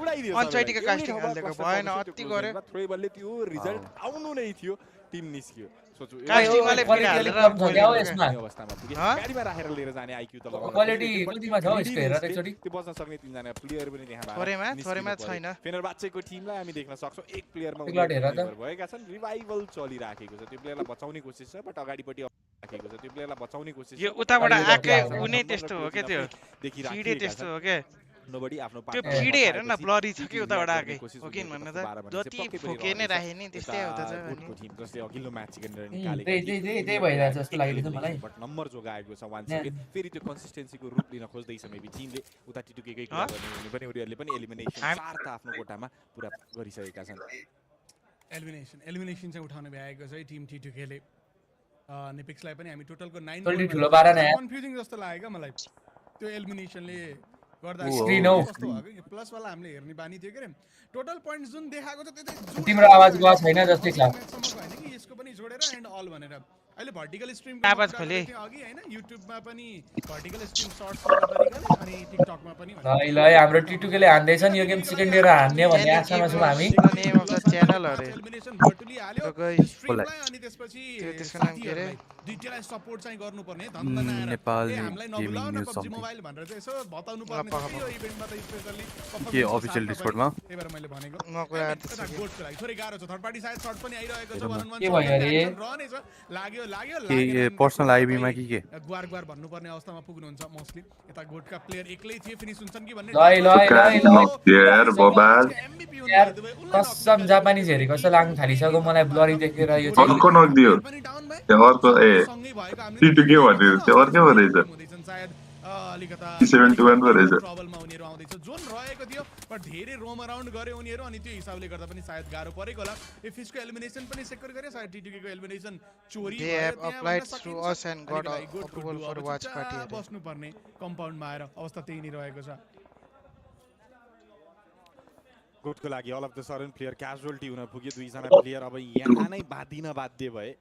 उडाइदियो अनसाइडको कास्टिङ हालेको भएन अति गर्यो थ्रोबलले त्यो रिजल्ट आउनु नै थियो टिम निस्क्यो सोचु कास्टिङ वाले फिड हालेर अवस्थामा पुगे गाडीमा राखेर लिएर जाने आइक्यू त लगाउनु क्वालिटी कतिमा छ यसको हेर एकचोटी त्यो बस्न सक्ने तीनजना प्लेयर पनि त्यहाँ थोरैमा छैन फेनेरबाचेको टिमलाई हामी देख्न सक्छौं एक प्लेयरमा भएका छन् रिभाइभल चलिराखेको छ त्यो प्लेयरलाई बचाउने कोसिस छ बट अगाडिपट्टि राखेको छ त्यो प्लेयरलाई बचाउने कोसिस यो उताबाट आके उनी त्यस्तो हो के त्यो फिडे त्यस्तो हो के नोबडी आफ्नो त्यो फिडे हेर न ब्लरी छ के उताबाट आके हो किन भन्नु त जति फोके नै राखे नि त्यस्तै आउँछ अनि जसले अघिल्लो म्याच सिकेन्डर निकालेको त्यही भइरहेछ जस्तो लागेको छ मलाई बट नम्बर जोगाएको छ 1 सेकेन्ड फेरि त्यो कन्सिस्टेन्सीको रूप लिन खोज्दै छ मेबी टिमले उता टिटुकेकै कुरा गर्ने हुने पनि उनीहरुले पनि एलिमिनेसन चार त आफ्नो कोटामा पुरा गरिसकेका छन् एलिमिनेसन चाहिँ उठाउन भ्याएको छ टिम टिटुकेले निपिक्सलाई पनि हामी टोटलको 9 कन्फ्युजिङ जस्तो लाग्यो मलाई त्यो एलिमिनेसनले गर्दा कस्तो भयो प्लस वाला हामीले हेर्ने बानी थियो के टोटल पोइन्ट्स जुन देखाएको छ त्यो तिम्रो आवाज गयो छैन जस्तै छ यसको पनि जोडेर एन्ड अल भनेर अहिले भर्टिकल स्ट्रिम आवाज खोले अघि हैन युट्युबमा पनि भर्टिकल स्ट्रिम सर्ट्स तरिकाले अनि टिकटकमा पनि ल हाम्रो टिटुकेले हान्दै छन् यो गेम सेकेन्ड इयर हान्ने भन्ने आशामा छौं हामी नेम अफ द च्यानल अरे एलिमिनेसन भर्टुली हाल्यो अनि त्यसपछि त्यसको नाम के रे डिटेललाई सपोर्ट चाहिँ गर्नुपर्ने धन्दा नआएर नेपाली हामीलाई नबुलाउ न PUBG मोबाइल भनेर चाहिँ यसो बताउनु पर्ने यो इभेन्टमा त स्पेशली के अफिसियल डिस्कर्डमा त्यही भएर मैले भनेको नकुरा गोल्डको लागि थोरै गाह्रो छ थर्ड पार्टी साइड सर्ट पनि आइरहेको छ 1-on-1 के भयो रे रहने छ लाग्यो के पर्सनल आईबी मा के गुवार भन्नुपर्ने अवस्थामा पुग्नुहुन्छ मोस्टली यता गोटका प्लेयर एक्लै थिए फिनिश हुन्छन् कि भन्ने यार बबाल यार कसम जापानिज हेरे कस्तो लाग्न थालिसक्यो मलाई ब्लरी देखेर यो चाहिँ अर्को नक दियो त्यो अर्को टिटु के भन्दै त्यो अर्कै भइरहेछ सायद अलिकता 721 भइरहेछ ट्रबलमा उनीहरु आउँदै छ जोन रहेको थियो बट धेरै रोम अराउन्ड गरे उनीहरु अनि त्यो हिसाबले गर्दा पनि सायद गाह्रो परेको होला एफिसको एलिमिनेसन पनि सेक्युर गरे सायद टिटिकेको एलिमिनेसन चोरी they have applied through us and got approval for watch party बस्नु पर्ने कम्पाउन्डमा आएर अवस्था त्यही नै रहेको छ गोटको लागि all of the sudden player casualty हुन पुगे दुईजना प्लेयर अब यहाँ नै बाँधिन बाध्य भए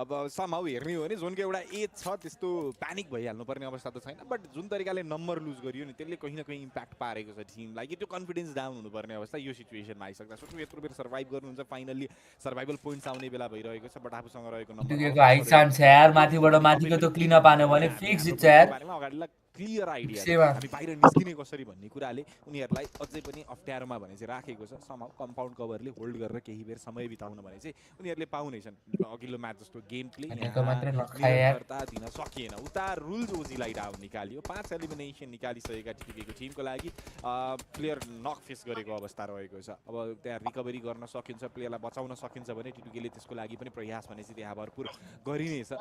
अब समहाउ हेर्ने हो भने जोनको एउटा एज छ त्यस्तो प्यानिक भइहाल्नु पर्ने अवस्था त छैन बट जुन तरिकाले नम्बर लुज गरियो नि त्यसले कहीं न कहीं इम्प्याक्ट पारेको छ टिमलाई कि त्यो कन्फिडेन्स डाउन हुनुपर्ने अवस्था यो सिचुएसनमा आइसक्दा सोच्नु यत्रो बेर सर्भाइभ गर्नुहुन्छ फाइनली सर्भाइभल पोइन्ट्स आउने बेला भइरहेको छ बट आफूसँग रहेको नम्बर हाई चान्स छ यार माथिबाट माथिको त्यो क्लिन अप आने भने फिक्स जित्छ यार अगाडिलाई क्लियर आइडिया हामी बाहिर निस्किने कसरी भन्ने कुराले उनीहरुलाई अझै पनि अप्ठ्यारोमा भने चाहिँ राखेको छ समहाउ कम्पाउन्ड कभरले होल्ड गरेर केही बेर समय बिताउन भने चाहिँ उनीहरुले पाउनेछन् अघिल्लो म्याच जस्तो गेम प्ले गर्दा दिन सकिएन उता रुल्स ओजीलाई डाउन निकालियो 5 एलिमिनेसन निकालिसकेका टिटीको टिमको लागि प्लेयर नक फेस गरेको अवस्था रहेको छ अब त्यहाँ रिकभरी गर्न सकिन्छ प्लेयरलाई बचाउन सकिन्छ भने टिटीले त्यसको लागि पनि प्रयास भने चाहिँ त्यहाँ भरपुर गरिनेछ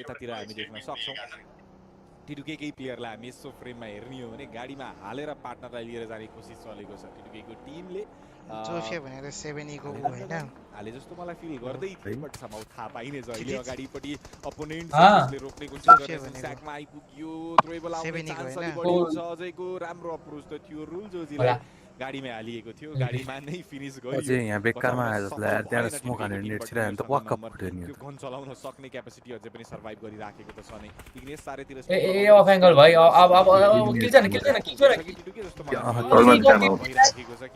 यतातिर हामी देख्न सक्छौं टिटुकेकै प्लेयरलाई हामी यसो फ्रेममा हेर्ने हो भने गाडीमा हालेर पार्टनरलाई लिएर जाने कोसिस चलेको छ टिटुकेको टिमले जोफे भनेर 7 एको हैन हाले जस्तो मलाई फिल गर्दै थियो बट समहाउ थाहा पाइने छ अहिले अगाडिपट्टि अपोनेन्टले रोक्ने कोसिस गरेको स्याकमा आइपुग्यो थ्रोएबल आउने चान्स अलि बढी छ अझैको राम्रो अप्रोच त थियो रुल जोजीलाई गाडीमा हालिएको थियो गाडीमा नै फिनिश गरियो अझै यहाँ बेकारमा आए जस्तो लाग्यो त्यहाँ स्मोक हानेर नेट छिरायो नि त पक्का फुट्यो नि त्यो गन चलाउन सक्ने क्यापेसिटी अझै पनि सर्भाइभ गरिराखेको त छ नै इग्नेस सारेतिर ए अफ एंगल भाइ अब किल छैन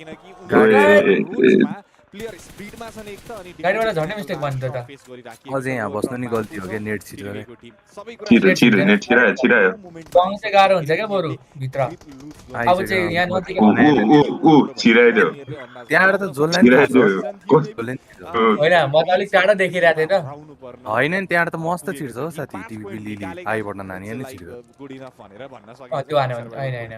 किनकि उनीहरुमा प्लेयर स्पिडमा छन् एक त अनि गाडीबाट झन्डै मिस्टेक भन्नु त अझै यहाँ बस्नु नि गल्ती हो के नेट छिरेर छिरो नेट छिरायो पाउन चाहिँ गाह्रो हुन्छ के बरु भित्र अब चाहिँ यहाँ नजिक छिराइदियो त्यहाँबाट त जोल्ला होइन म त अलिक टाढा देखिरहेको थिएँ त होइन नि त्यहाँबाट त मस्त छिर्छ हो साथी टिभी लिली आइबाट नानी नै छिर्छ गुड इनफ भनेर भन्न सकिन्छ त्यो हाने हैन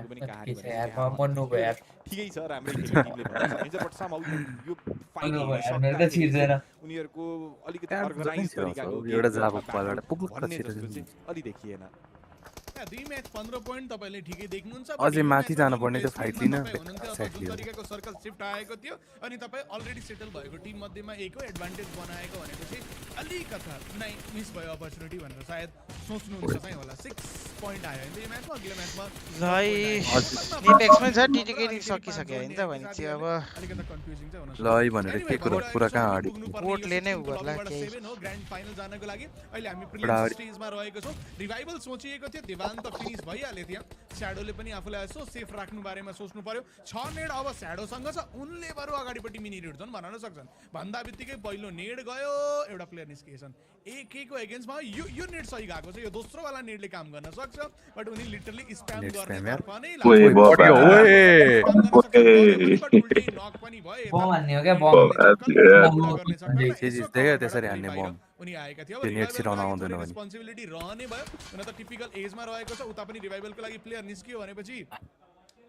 यार मन्नु भयो यार ठिकै छ राम्रै खेल्ने टिमले भन्न सकिन्छ बट समहाउ यो मेरो त छिर्दैन उनीहरुको अलिकति अर्गनाइज तरिकाको एउटा जाबो पालबाट पुपुक्क छिर्छ अलि देखिएन 2 म्याच 15 पोइन्ट तपाईले ठिकै देख्नुहुन्छ अझै माथि जानु पर्ने त्यो फाइट लिन तरिकाको सर्कल शिफ्ट आएको थियो अनि तपाई अलरेडी सेटल भएको टिम मध्येमा एक हो एडभान्टेज बनाएको भनेपछि अलिकता नहीं मिस भयो अपर्च्युनिटी भनेर सायद सोच्नुहुन्छ चाहिँ होला 6 पोइन्ट आयो नि यो म्याचमा अघिल्लो म्याचमा निपेक्समै छ टिटिकेटी सकिसक्यो नि त भने चाहिँ अब अलिकता कन्फ्युजिङ चाहिँ हुन ल भनेर के कुरा कहाँ आडी कोर्टले नै गर्ला केही ग्रान्ड फाइनल जानको लागि अहिले हामी प्रिलिम्स स्टेजमा रहेको छौं रिभाइभल सोचिएको थियो देवान त फिनिश भइहाले थियो स्याडोले पनि आफूलाई यसो सेफ राख्नु बारेमा सोच्नु पर्यो 6 नेड अब स्याडोसँग छ उनले बरु अगाडिपट्टि मिनी रिड्छन् भन्न सक्छन् भन्दा बित्तिकै पहिलो नेड गयो एउटा प्लेयर निस्किएछन् एकैको एगेन्स्टमा यो नेड सही गएको छ यो दोस्रो वाला नेडले काम गर्न सक्छ बट उनी लिटरली स्प्याम गर्ने तर्फ नै नक पनि भए बम हान्ने हो के बम त्यसरी हान्ने बम उनी आएका थियो नेट छिराउन आउँदैन भने रेस्पोन्सिबिलिटी रहने भयो उन त टिपिकल एजमा रहेको छ उता पनि रिभाइभलको लागि प्लेयर निस्कियो भनेपछि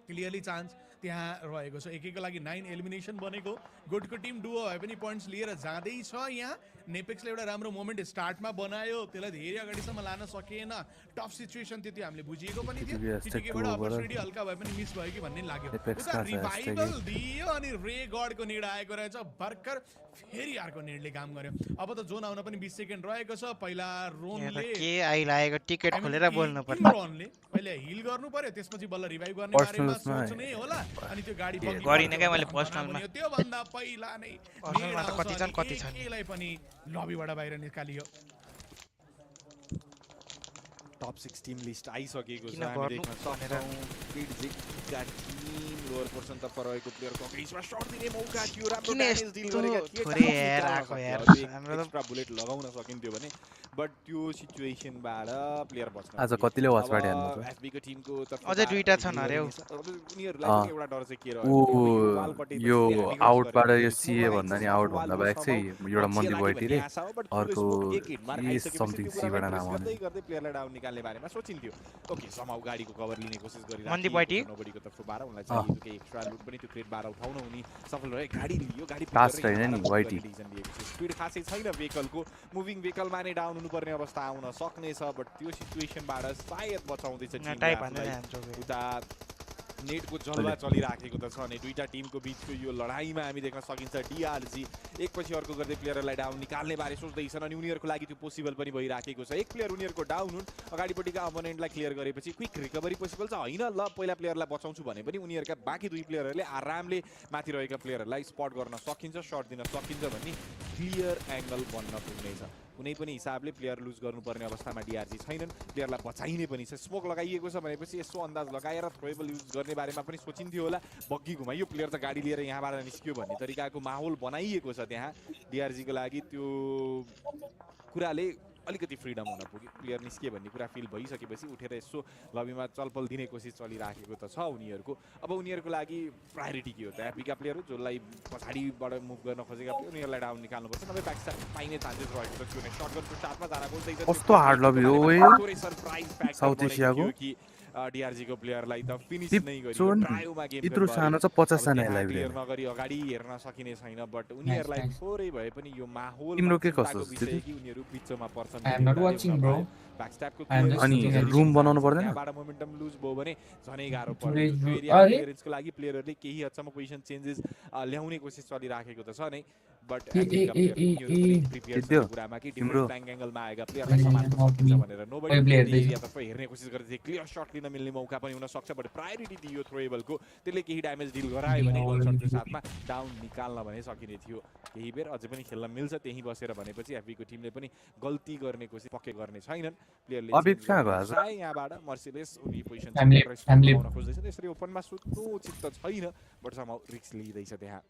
क्लियरली चान्स त्यहाँ रहेको छ एकैको लागि 9 एलिमिनेसन बनेको गुडको टिम डुओ भए पनि पोइन्ट्स लिएर जाँदै छ यहाँ नेपेक्सले एउटा राम्रो मोमेन्ट स्टार्टमा बनायो त्यसलाई धेरै अगाडिसम्म लान सकेन टफ सिचुएसन थियो त्यो हामीले बुझिएको पनि थियो टिटिकेबाट अपर्च्युनिटी हल्का भए पनि मिस भयो कि भन्ने लाग्यो उता रिभाइभल दियो अनि रे गडको नेड आएको रहेछ भर्खर फेरि अर्को नेडले काम गर्यो अब त जोन आउन पनि 20 सेकेन्ड रहेको छ पहिला रोनले के आइलागेको टिकट खोलेर बोल्नु पर्छ रोनले पहिले हिल गर्नु पर्यो त्यसपछि बल्ल रिभाइभ गर्ने बारेमा सोच्ने होला अनि त्यो गाडी गरिने के मैले पर्सनलमा त्यो भन्दा पहिला नै पर्सनलमा त कति छन् केलाई पनि लबीबाट बाहिर निकालियो टप 6 टिम लिस्ट आइसकेको छ हामी देख्न सक्छौं पिडजिका टिम लोअर पोर्सन तर्फ रहेको प्लेयरको अग्रिसमा शट दिने मौका थियो राम्रो ड्यामेज डिल गरेका थिए थोरै हेर आको यार हाम्रो एक्स्ट्रा बुलेट लगाउन सकिन्थ्यो भने बट त्यो सिचुएसनबाट प्लेयर बच्न आज कतिले वाच पार्टी हान्नु छ एसबीको टिमको तर्फ अझै दुईटा छन् अरे उनीहरुलाई पनि एउटा डर चाहिँ के रह्यो यो आउटबाट यो सीए भन्दा नि आउट भन्दा बाहेक चाहिँ एउटा मन्दी बोइटीले अर्को समथिङ सीबाट नाम आउने गर्दै प्लेयरलाई डाउन निकाल्ने बारेमा सोचिन्थ्यो ओके समाउ गाडीको कभर लिने कोसिस गरिरहेको मन्दी बोइटी नोबडीको तर्फबाट उनलाई चाहिँ के एक्स्ट्रा लुट पनि त्यो क्रेट 12 उठाउन उनी सफल रहे गाडी लियो गाडी फास्ट हैन नि बोइटी स्पिड खासै छैन भेहिकलको मुभिङ भेहिकलमा नै डाउन हुनुपर्ने अवस्था आउन सक्ने छ बट त्यो सिचुएसनबाट सायद बचाउँदै छ उता नेटको जलवा चलिराखेको त छ अनि दुईटा टिमको बीचको यो लडाईमा हामी देख्न सकिन्छ डीआरजी एकपछि अर्को गर्दै प्लेयरलाई डाउन निकाल्ने बारे सोच्दैछन् अनि उनीहरुको लागि त्यो पोसिबल पनि भइराखेको छ एक प्लेयर उनीहरुको डाउन हुन् अगाडिपट्टिका अपोनेन्टलाई क्लियर गरेपछि क्विक रिकभरी पोसिबल छ हैन ल पहिला प्लेयरलाई बचाउँछु भने पनि उनीहरुका बाँकी दुई प्लेयरहरुले आरामले माथि रहेका प्लेयरहरुलाई स्पट गर्न सकिन्छ शट दिन सकिन्छ भन्ने क्लियर एंगल बन्न पुग्नेछ कुनै पनि हिसाबले प्लेयर लुज गर्नुपर्ने अवस्थामा डीआरजी छैनन् प्लेयरलाई बचाइने पनि छ स्मोक लगाइएको छ भनेपछि यसो अन्दाज लगाएर थ्रोएबल युज गर्ने बारेमा पनि सोचिन्थ्यो होला बग्गी घुमाइयो प्लेयर त गाडी लिएर यहाँबाट निस्कियो भन्ने तरिकाको माहौल बनाइएको छ त्यहाँ डीआरजी को लागि त्यो कुराले अलिकति फ्रीडम हुन पुग्यो प्लेयर निस्किए भन्ने कुरा फिल भइसकेपछि उठेर यसो लबीमा चलपल दिने कोसिस चलिराखेको त छ उनीहरुको अब उनीहरुको लागि प्रायोरिटी के हो त एपीका प्लेयर हो जसलाई पछाडीबाट मुभ गर्न खोजेका प्लेयर उनीहरुलाई डाउन निकाल्नुपर्छ नभए ब्याकस्ट्याप पाइने चान्सेस रहेको छ किनभने शटगनको साथमा जाना बोल्दै छ कस्तो हार्ड लबी हो ए थोरै सरप्राइज फ्याक्टर साउथ एशियाको कि डीआरजी को प्लेयरलाई त फिनिश नै गरियो ट्रायोमा गेम इत्रो सानो छ 50 जना लाइभ क्लियर नगरी अगाडि हेर्न सकिने छैन बट उनीहरुलाई थोरै भए पनि यो माहौल तिम्रो के कस्तो स्थिति कि उनीहरु बिचमा पर्छन् I am not watching bro ब्याकस्ट्यापको अनि रुम बनाउनु पर्दैन यहाँबाट मोमेन्टम लुज भयो भने झनै गाह्रो पर्छ एरिया क्लियरेन्सको लागि प्लेयरहरुले केही हदसम्म पोजिसन चेन्जेस ल्याउने कोसिस चलिराखेको त छ नै बट कुरामा कि डिफरेन्ट फ्ल्याङ्क एंगलमा आएका प्लेयरलाई समात्न सकिन्छ भनेर नोबडी एरियातर्फ हेर्ने कोसिस गर्दै क्लियर शट लिन मिल्ने मौका पनि हुन सक्छ बट प्रायोरिटी दियो थ्रोएबलको त्यसले केही ड्यामेज डिल गरायो भने गोल शटको साथमा डाउन निकाल्न भने सकिने थियो केही बेर अझै पनि खेल्न मिल्छ त्यही बसेर भनेपछि एफबीको टिमले पनि गल्ती गर्ने कोसिस पक्कै गर्ने छैनन् प्लेयरले अबित कहाँ गयो आज यहाँबाट मर्सिलेस उनी पोजिसन बनाउन खोज्दैछ त्यसरी ओपनमा सुत्नु उचित त छैन बट समाउ रिस्क लिइदैछ त्यहाँ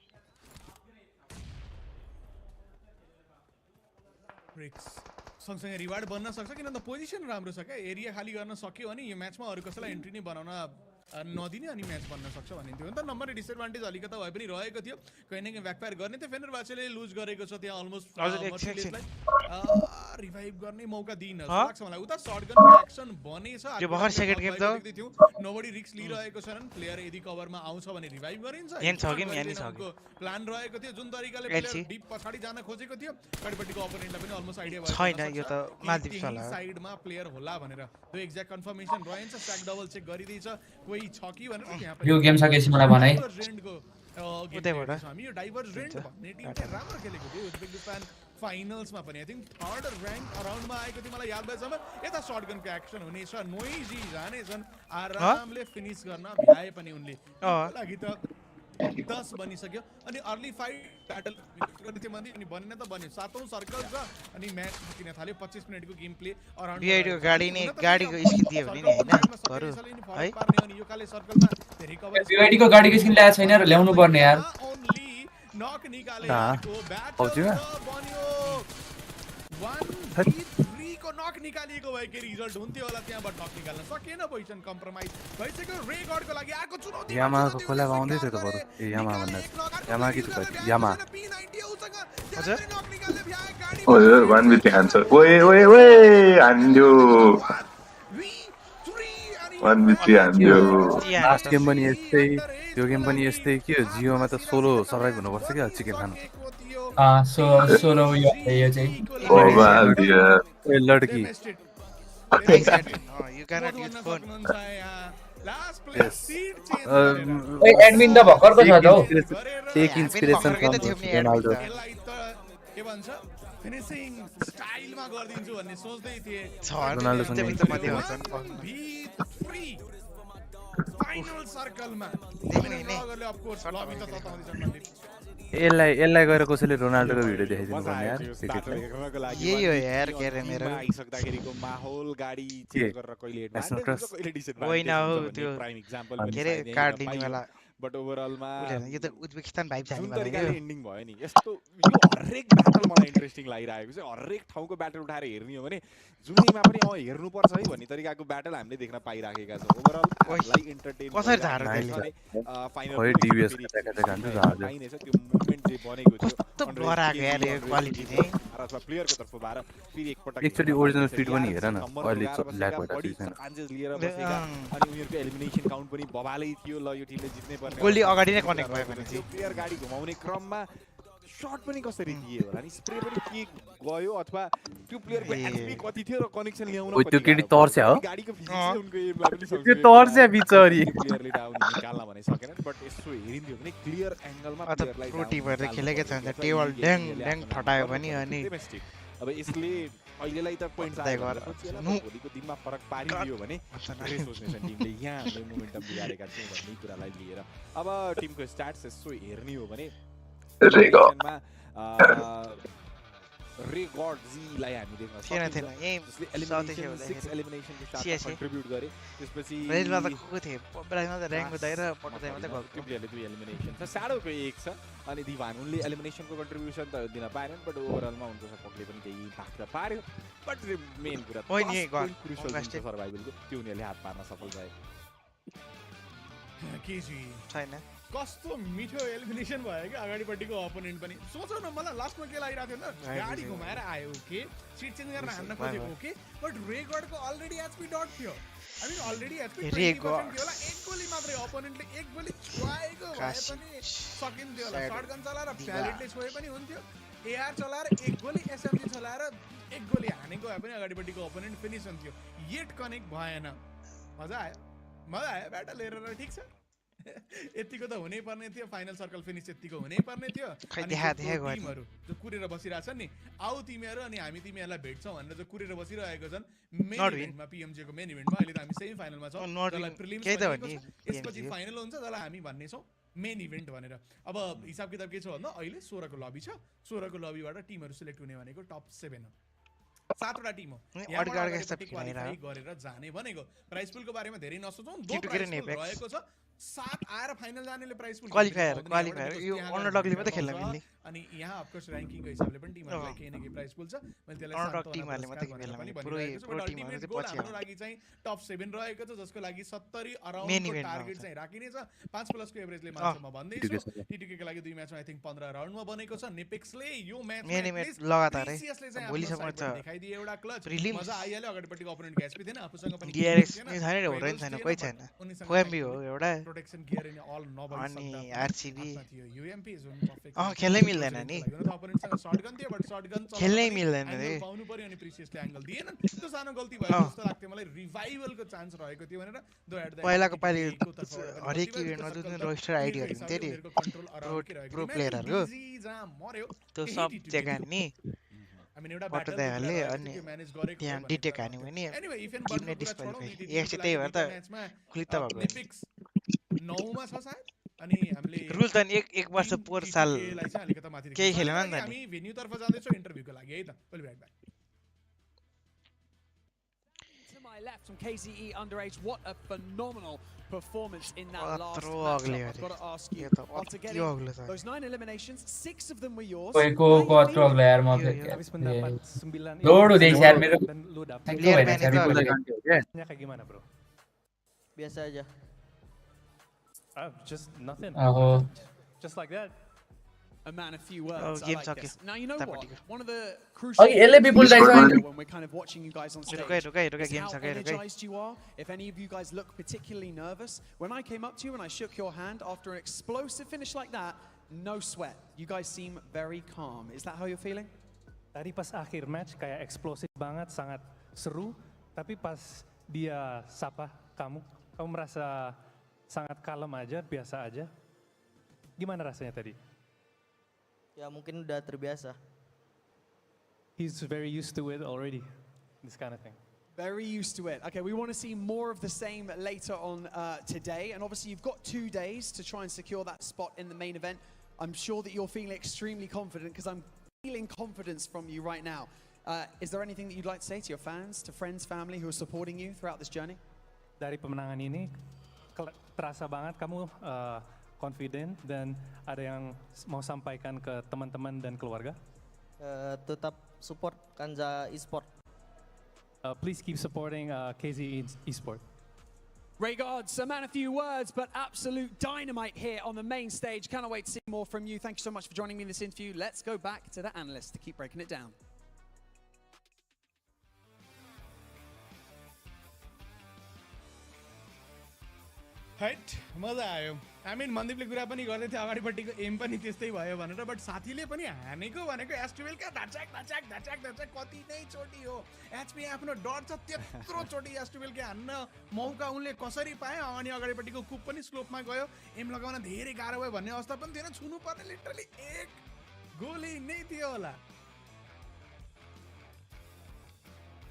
रिक्स सँगसँगै रिवार्ड बन्न सक्छ किनभने पोजिसन राम्रो छ क्या एरिया खाली गर्न सक्यो भने यो म्याचमा अरू कसैलाई एन्ट्री नै बनाउन नदिने अनि म्याच बन्न सक्छ भनिन्थ्यो नि त नम्बर डिसएडभान्टेज अलिकता भए पनि रहेको थियो कहीँ न कहीँ ब्याकफायर गर्ने थियो फेनेरबाचेले लुज गरेको छ त्यहाँ अलमोस्ट रिभाइभ गर्ने मौका दिन लाग्छ मलाई उता शटगनको एक्सन बनेछ यो भर्खर सेकेन्ड गेम त नोबडी रिस्क लिइरहेको छैनन् प्लेयर यदि कभरमा आउँछ भने रिभाइभ गरिन्छ प्लान रहेको थियो जुन तरिकाले प्लेयर डिप पछाडी जान खोजेको थियो अगाडिपट्टिको अपोनेन्टलाई पनि अलमोस्ट आइडिया भयो छैन यो त मालदिव छ साइडमा प्लेयर होला भनेर त्यो एक्ज्याक्ट कन्फर्मेसन रहन्छ स्ट्याक डबल चेक गरिदैछ कोही छ कि भनेर त्यहाँ यो गेम सकेपछि मलाई भनाइ रेन्डको उतैबाट हामी यो डाइभर्जेन्ट भन्ने टिमले राम्रो खेलेको थियो उज्बेकिस्तान फाइनल्समा पनि आई थिंक थर्ड र्याङ्क अराउन्डमा आएको थियो मलाई याद भएसम्म यता शटगनको एक्सन हुनेछ नोइजी जानेछन् आरामले फिनिश गर्न भ्याए पनि उनले लागि त 10 बनिसक्यो अनि अर्ली फाइट ब्याटल थियो भने अनि बन्न त बन्यो सातौं सर्कल छ अनि म्याच जित्न थाल्यो 25 मिनेटको गेम प्ले अराउन्ड बिआइडीको गाडीको स्किन दियो भने नि हैन गरु है पार्ने अनि यो काले सर्कलमा रिकभर बिआइडीको गाडीको स्किन ल्याएको छैन र ल्याउनु पर्ने यार नक निकाले पहुँच्यो 1v3 को नक निकालिएको भए के रिजल्ट हुन्थ्यो होला त्यहाँबाट नक निकाल्न सकेन पोजिसन कम्प्रोमाइज भइसक्यो रे गडको लागि आएको चुनौती यामाको खोला आउँदै थियो त बरु ए यामा भन्दा यामा कि त यामा हजुर ओए 1v3 आन्सर ओए ओए ओए हान्यो 1v3 हान्यो लास्ट गेम पनि यस्तै यो गेम पनि यस्तै के हो जियोमा त सोलो सर्भाइभ हुनुपर्छ क्या चिकन खानु सोलो यो चाहिँ ए लड्की you cannot use phone ओइ एडमिन त भर्खरको छ त हौ टेक इन्स्पिरेसन फ्रम रोनाल्डो के भन्छ फिनिशिङ स्टाइलमा गर्दिन्छु भन्ने सोच्दै थिए रोनाल्डो सँग फाइनल सर्कलमा देख्ने अफ कोर्स लबी त तताउँदै छन् यसलाई गएर कसैले रोनाल्डोको भिडियो देखाइदिनु पर्ने यार यही हो यार के रे मेरो आइसक्दाखेरिको माहौल गाडी चेक गरेर कहिले एडभान्स कहिले डिसएडभान्स होइन हो त्यो प्राइम एक्जाम्पल के रे कार्ड दिने वाला बट ओभरअलमा यो त उज्बेकिस्तान भाइब जाने वाला हो एन्डिङ भयो नि यस्तो यो हरेक ब्याटल मलाई इन्ट्रेस्टिङ लागिरहेको छ हरेक ठाउँको ब्याटल उठाएर हेर्ने हो भने जुनैमा पनि हेर्नु पर्छ है भन्ने तरिकाको ब्याटल हामीले देख्न पाइराखेका छौं ओभरअल लाई एन्टरटेन कसरी झार्दै फाइनल खोइ डिभिएस कता जान्छ झार्दै पाइनेछ त्यो मुभमेन्ट जे बनेको थियो कस्तो डराको यार यो क्वालिटी चाहिँ अथवा प्लेयरको तर्फबाट फेरि एकपटक एकचोटी ओरिजिनल फिट पनि हेर न अहिले ल्याक भइरहेको छैन चान्सेस लिएर बसेका अनि उनीहरुको एलिमिनेसन काउन्ट पनि बबालै थियो ल यो टिमले जित्नै पर्ने गोली अगाडि नै कनेक्ट भयो भने चाहिँ प्लेयर गाडी घुमाउने क्रममा शट पनि कसरी दिए होला नि स्प्रे पनि के गयो अथवा त्यो प्लेयरको एचपी कति थियो र कनेक्सन ल्याउन ओ त्यो केटी तर्स्या हो गाडीको फिजिक्स उनको एमलाई पनि सक्छ त्यो तर्स्या बिचरी प्लेयरले डाउन निकाल्न भने सकेन बट यसो हेरिन्थ्यो भने क्लियर एंगलमा प्लेयरलाई प्रोटी भएर खेलेकै छ टेबल ड्याङ ड्याङ फटायो पनि अनि अब यसले अहिलेलाई त पोइन्ट आएको भोलिको दिनमा फरक पारिदियो भने धेरै सोच्ने छ टिमले यहाँ हामीले मोमेन्टम बिगारेका छौँ भन्ने कुरालाई लिएर अब टिमको स्ट्याट्स यसो हेर्ने हो भने रेकर्ड जीलाई हामी देख्न सक्छौँ जसले एलिमिनेसन 6 एलिमिनेसनको साथमा कन्ट्रिब्युट गरे त्यसपछि रेलमा त को थिए पब्राइमा त र्याङ्क हुँदै र पटदै मात्रै गयो प्लेयरले 2 एलिमिनेसन छ स्याडोको 1 छ अनि दिवान उनले एलिमिनेसनको कन्ट्रिब्युसन त दिन पाएनन् बट ओभरअलमा उनको सपोर्टले पनि केही इम्प्याक्ट पार्यो बट मेन कुरा क्रुसियल सर्भाइभलको त्यो उनीहरूले हात पार्न सफल भए के जी छैन कस्तो मिठो एलिमिनेसन भयो कि अगाडिपट्टिको अपोनेन्ट पनि सोचौ न मलाई लास्टमा के लागिरहेको थियो नि गाडी घुमाएर आयो ओके सिट चेन्ज गरेर हान्न खोजेको ओके बट रेगडको अलरेडी एचपी डट थियो आई मिन अलरेडी एचपी 20% थियो होला एक गोली मात्रै अपोनेन्टले एक गोली छुवाएको भए पनि सकिन्थ्यो होला शटगन चलाएर प्यालेटले छोए पनि हुन्थ्यो एआर चलाएर एक गोली एसएमजी चलाएर एक गोली हानेको भए पनि अगाडिपट्टिको अपोनेन्ट फिनिस हुन्थ्यो येट कनेक्ट भएन मजा आयो ब्याटल हेरेर ठीक छ यतिको त हुनै पर्ने थियो फाइनल सर्कल फिनिश यतिको हुनै पर्ने थियो टिमहरु जो कुरेर बसिरहेछन् नि आउ तिमीहरु अनि हामी तिमीहरुलाई भेट्छौं भनेर जो कुरेर बसिरहेको छन् मेन इभेन्टमा PMGO को मेन इभेन्टमा अहिले त हामी सेमी फाइनलमा छौं जसलाई प्रिलिम्स यसपछि फाइनल हुन्छ जसलाई हामी भन्ने छौं मेन इभेन्ट भनेर अब हिसाब किताब के छ भन्दा अहिले 16 को लबी छ 16 को लबीबाट टिमहरु सिलेक्ट हुने भनेको टप 7 हो 7 वटा टिम हो गरेर जाने भनेको प्राइस पुलको बारेमा धेरै नसोचौं दो प्राइस पुल रहेको छ 7 आएर फाइनल जानेले प्राइस पुल क्वालिफायर यो अन्डरडगले मात्रै खेल्न मिल्ने अनि यहाँ अफ कोर्स र्याङ्किङको हिसाबले पनि टिमहरुलाई केही न केही प्राइस पुल छ मैले त्यसलाई अन्डरडग टिमहरुले मात्रै खेल्न मिल्ने प्रो टिमहरु चाहिँ पछि हाम्रो लागि चाहिँ टप 7 रहेको छ जसको लागि 70 अराउन्डको टार्गेट चाहिँ राखिनेछ 5 प्लसको एभरेजले मात्र म भन्दै छु टिटिके को लागि 2 म्याचमा आई थिंक 15 राउन्डमा बनेको छ नेपेक्सले यो म्याच लगातारै भोलिसम्म छ देखाइदिए एउटा क्लच मजा आइहाल्यो अगाडिपट्टिको अपोनेन्ट ग्यास पनि थिएन आफूसँग पनि DRS नि छैन रे होरन छैन कोही छैन FMB हो एउटा प्रोटेक्सन गियर इन अल नभई अनि RCB UMP जोन परफेक्ट खेल्नै मिल्दैन नि अपोनेन्टसँग शटगन थियो बट शटगन खेल्नै मिल्दैन रे पाउनु पर्यो अनि प्रिसियसले एंगल दिएन त्यो सानो गल्ती भयो जस्तो लाग्थ्यो मलाई रिभाइभलको चान्स रहेको थियो भनेर दो एट द पहिलाको पाली हरेक इभेन्टमा जुन रोस्टर आइडीहरु हुन्थ्यो नि प्रो प्लेयरहरु त्यो सब जग्गा नि I mean एउटा पटो battle दाइहरूले भित्र अनि त्यो manage गरेको त्यहाँ हो डिटेक भन्ने हान्यो कुरा भने हो। Anyway, if and team but नै को कुरा छोडौँ डिस्क्वालिफाई यति एक दिनको त्यही लागि भएर दुईटा त म्याचमा क्लिक त भएको होइन Olympics 9 मा छ सायद अनि हामीले रुल त नि एक वर्ष टिम पोहोर साल T2K लाई चाहिँ अलिकति माथि केही देख्छौँ। खेलेन अहिले नि त हामी नि भेन्यू तर्फ जाँदैछौँ इन्टरभ्यूको लागि है त। We'll be right back. To my left from KZE Underage, what a phenomenal performance in that last Khatro matchup. ugly I've got to ask you, यो त after अति getting ugly छ those 9 eliminations, 6 of them were yours. कोही को How are you कत्रो feeling? यार म Habis mendapat 9 load हुँदैछ यार मेरो dan lu dapat Thank you Player banyak manager Saripul. nya kayak gimana, Bro? Biasa aja. Just nothing. Oh. Just like that. A man, a few words. Oh, I game like suck. this. Now, you know That what? particular. One of the crucial Okay, LA people things die when we're kind of watching you guys on stage रुकै is game how suck, रुकै energized you are. If any of you guys look particularly nervous, when I came up to you and I shook your hand after an explosive finish like that, no sweat. You guys seem very calm. Is that how you're feeling? Tadi pas akhir match kayak eksplosif banget, sangat seru. Tapi pas dia sapa kamu merasa sangat kalem aja, biasa aja. Gimana rasanya tadi? Ya mungkin udah terbiasa. He's very used to it already, this kind of thing. Very used to it. Okay, we want to see more of the same later on today. And obviously you've got 2 days to try and secure that spot in the main event. I'm sure that you're feeling extremely confident because I'm feeling confidence from you right now. Is there anything that you'd like to say to your fans, to friends, family who are supporting you throughout this journey? Dari pemenangan ini, terasa banget kamu confident dan ada yang mau sampaikan ke teman-teman dan keluarga? Tetap support Kanza Esport. Please keep supporting KZE Esport. Regards, a man, a few words, but absolute dynamite here on the main stage. Cannot wait to see more from you. Thank you so much for joining me in this interview. Let's go back to the analysts to keep breaking it down. हैट मजा आयो I mean मनदीपले कुरा पनि गर्दै थियो अगाडिपट्टिको am पनि त्यस्तै भयो भनेर बट साथीले पनि हानेको भनेको एस्ट्रिवेल क्या धाचाक धाचाक धाचाक धाचाक कति नै चोटि हो एचपी आफ्नो डर छ त्यत्रो चोटि एस्ट्रिवेल के हान्न मौका उनले कसरी पायो अनि अगाडिपट्टिको कुप पनि स्लोपमा गयो एम लगाउन धेरै गाह्रो भयो भन्ने अवस्था पनि थिएन छुनु पर्ने लिटरली एक गोली नै थियो होला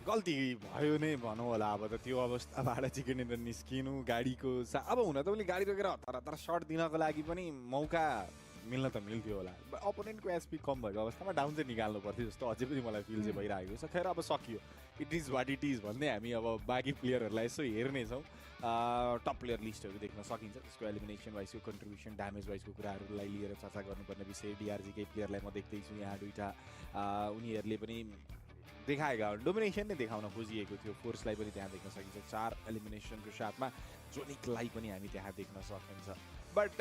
गल्ती भयो नै भनौँ होला अब त त्यो अवस्थाबाट चिकनेर निस्किनु गाडीको अब हुन त उनले गाडी रोकेर हतार हतार सर्ट दिनको लागि पनि मौका मिल्न त मिल्थ्यो होला अपोनेन्टको एसपी कम भएको अवस्थामा डाउन चाहिँ निकाल्नु पर्थ्यो जस्तो अझै पनि मलाई फिल चाहिँ भइरहेको छ खैर अब सकियो it is what it is भन्दै हामी अब बाँकी प्लेयरहरूलाई यसो हेर्नेछौँ टप प्लेयर लिस्टहरू देख्न सकिन्छ त्यसको एलिमिनेसन वाइजको कन्ट्रिब्युसन ड्यामेज वाइजको कुराहरूलाई लिएर चर्चा गर्नुपर्ने विषय डिआरजीकै प्लेयरलाई म देख्दैछु यहाँ दुईवटा उनीहरूले पनि देखाएका डोमिनेसन नै देखाउन खोजिएको थियो फोर्सलाई पनि त्यहाँ देख्न सकिन्छ 4 एलिमिनेसनको साथमा जोनिकलाई पनि हामी त्यहाँ देख्न सकिन्छ बट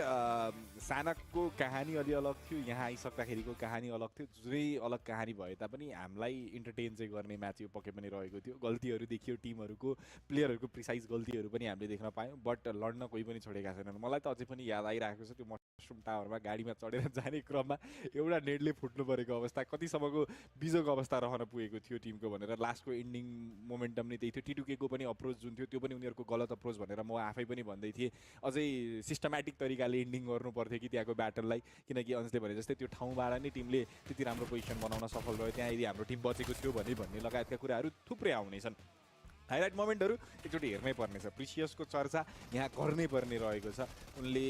सानकको कहानी अलि अलग थियो यहाँ आइसक्दाखेरिको कहानी अलग थियो जुनै अलग कहानी भए तापनि हामीलाई इन्टरटेन चाहिँ गर्ने म्याच यो पक्कै पनि रहेको थियो गल्तीहरू देखियो टिमहरूको प्लेयरहरूको प्रिसाइज गल्तीहरू पनि हामीले देख्न पायौँ बट लड्न कोही पनि छोडेका छैनन् मलाई त अझै पनि याद आइरहेको छ त्यो मसरुम टावरमा गाडीमा चढेर जाने क्रममा एउटा नेटले फुट्नु परेको अवस्था कतिसम्मको बिजोको अवस्था रहन पुगेको थियो टिमको भनेर लास्टको एन्डिङ मोमेन्टम नै त्यही थियो टी2केको पनि अप्रोच जुन थियो त्यो पनि उनीहरूको गलत अप्रोच भनेर म आफै पनि भन्दै थिएँ अझै सिस्टमेटिक तरिकाले एन्डिङ गर्नु पर्थ्यो कि त्यहाँको ब्याटललाई किनकि अन्सले भने जस्तै त्यो ठाउँबाट नै टिमले त्यति राम्रो पोजिसन बनाउन सफल रह्यो त्यहाँ यदि हाम्रो टिम बचेको थियो भन्ने लगायतका कुराहरू थुप्रै आउनेछन् हाइलाइट मोमेन्टहरू एकचोटि हेर्नै पर्नेछ प्रिसियसको चर्चा यहाँ गर्नै पर्ने रहेको छ उनले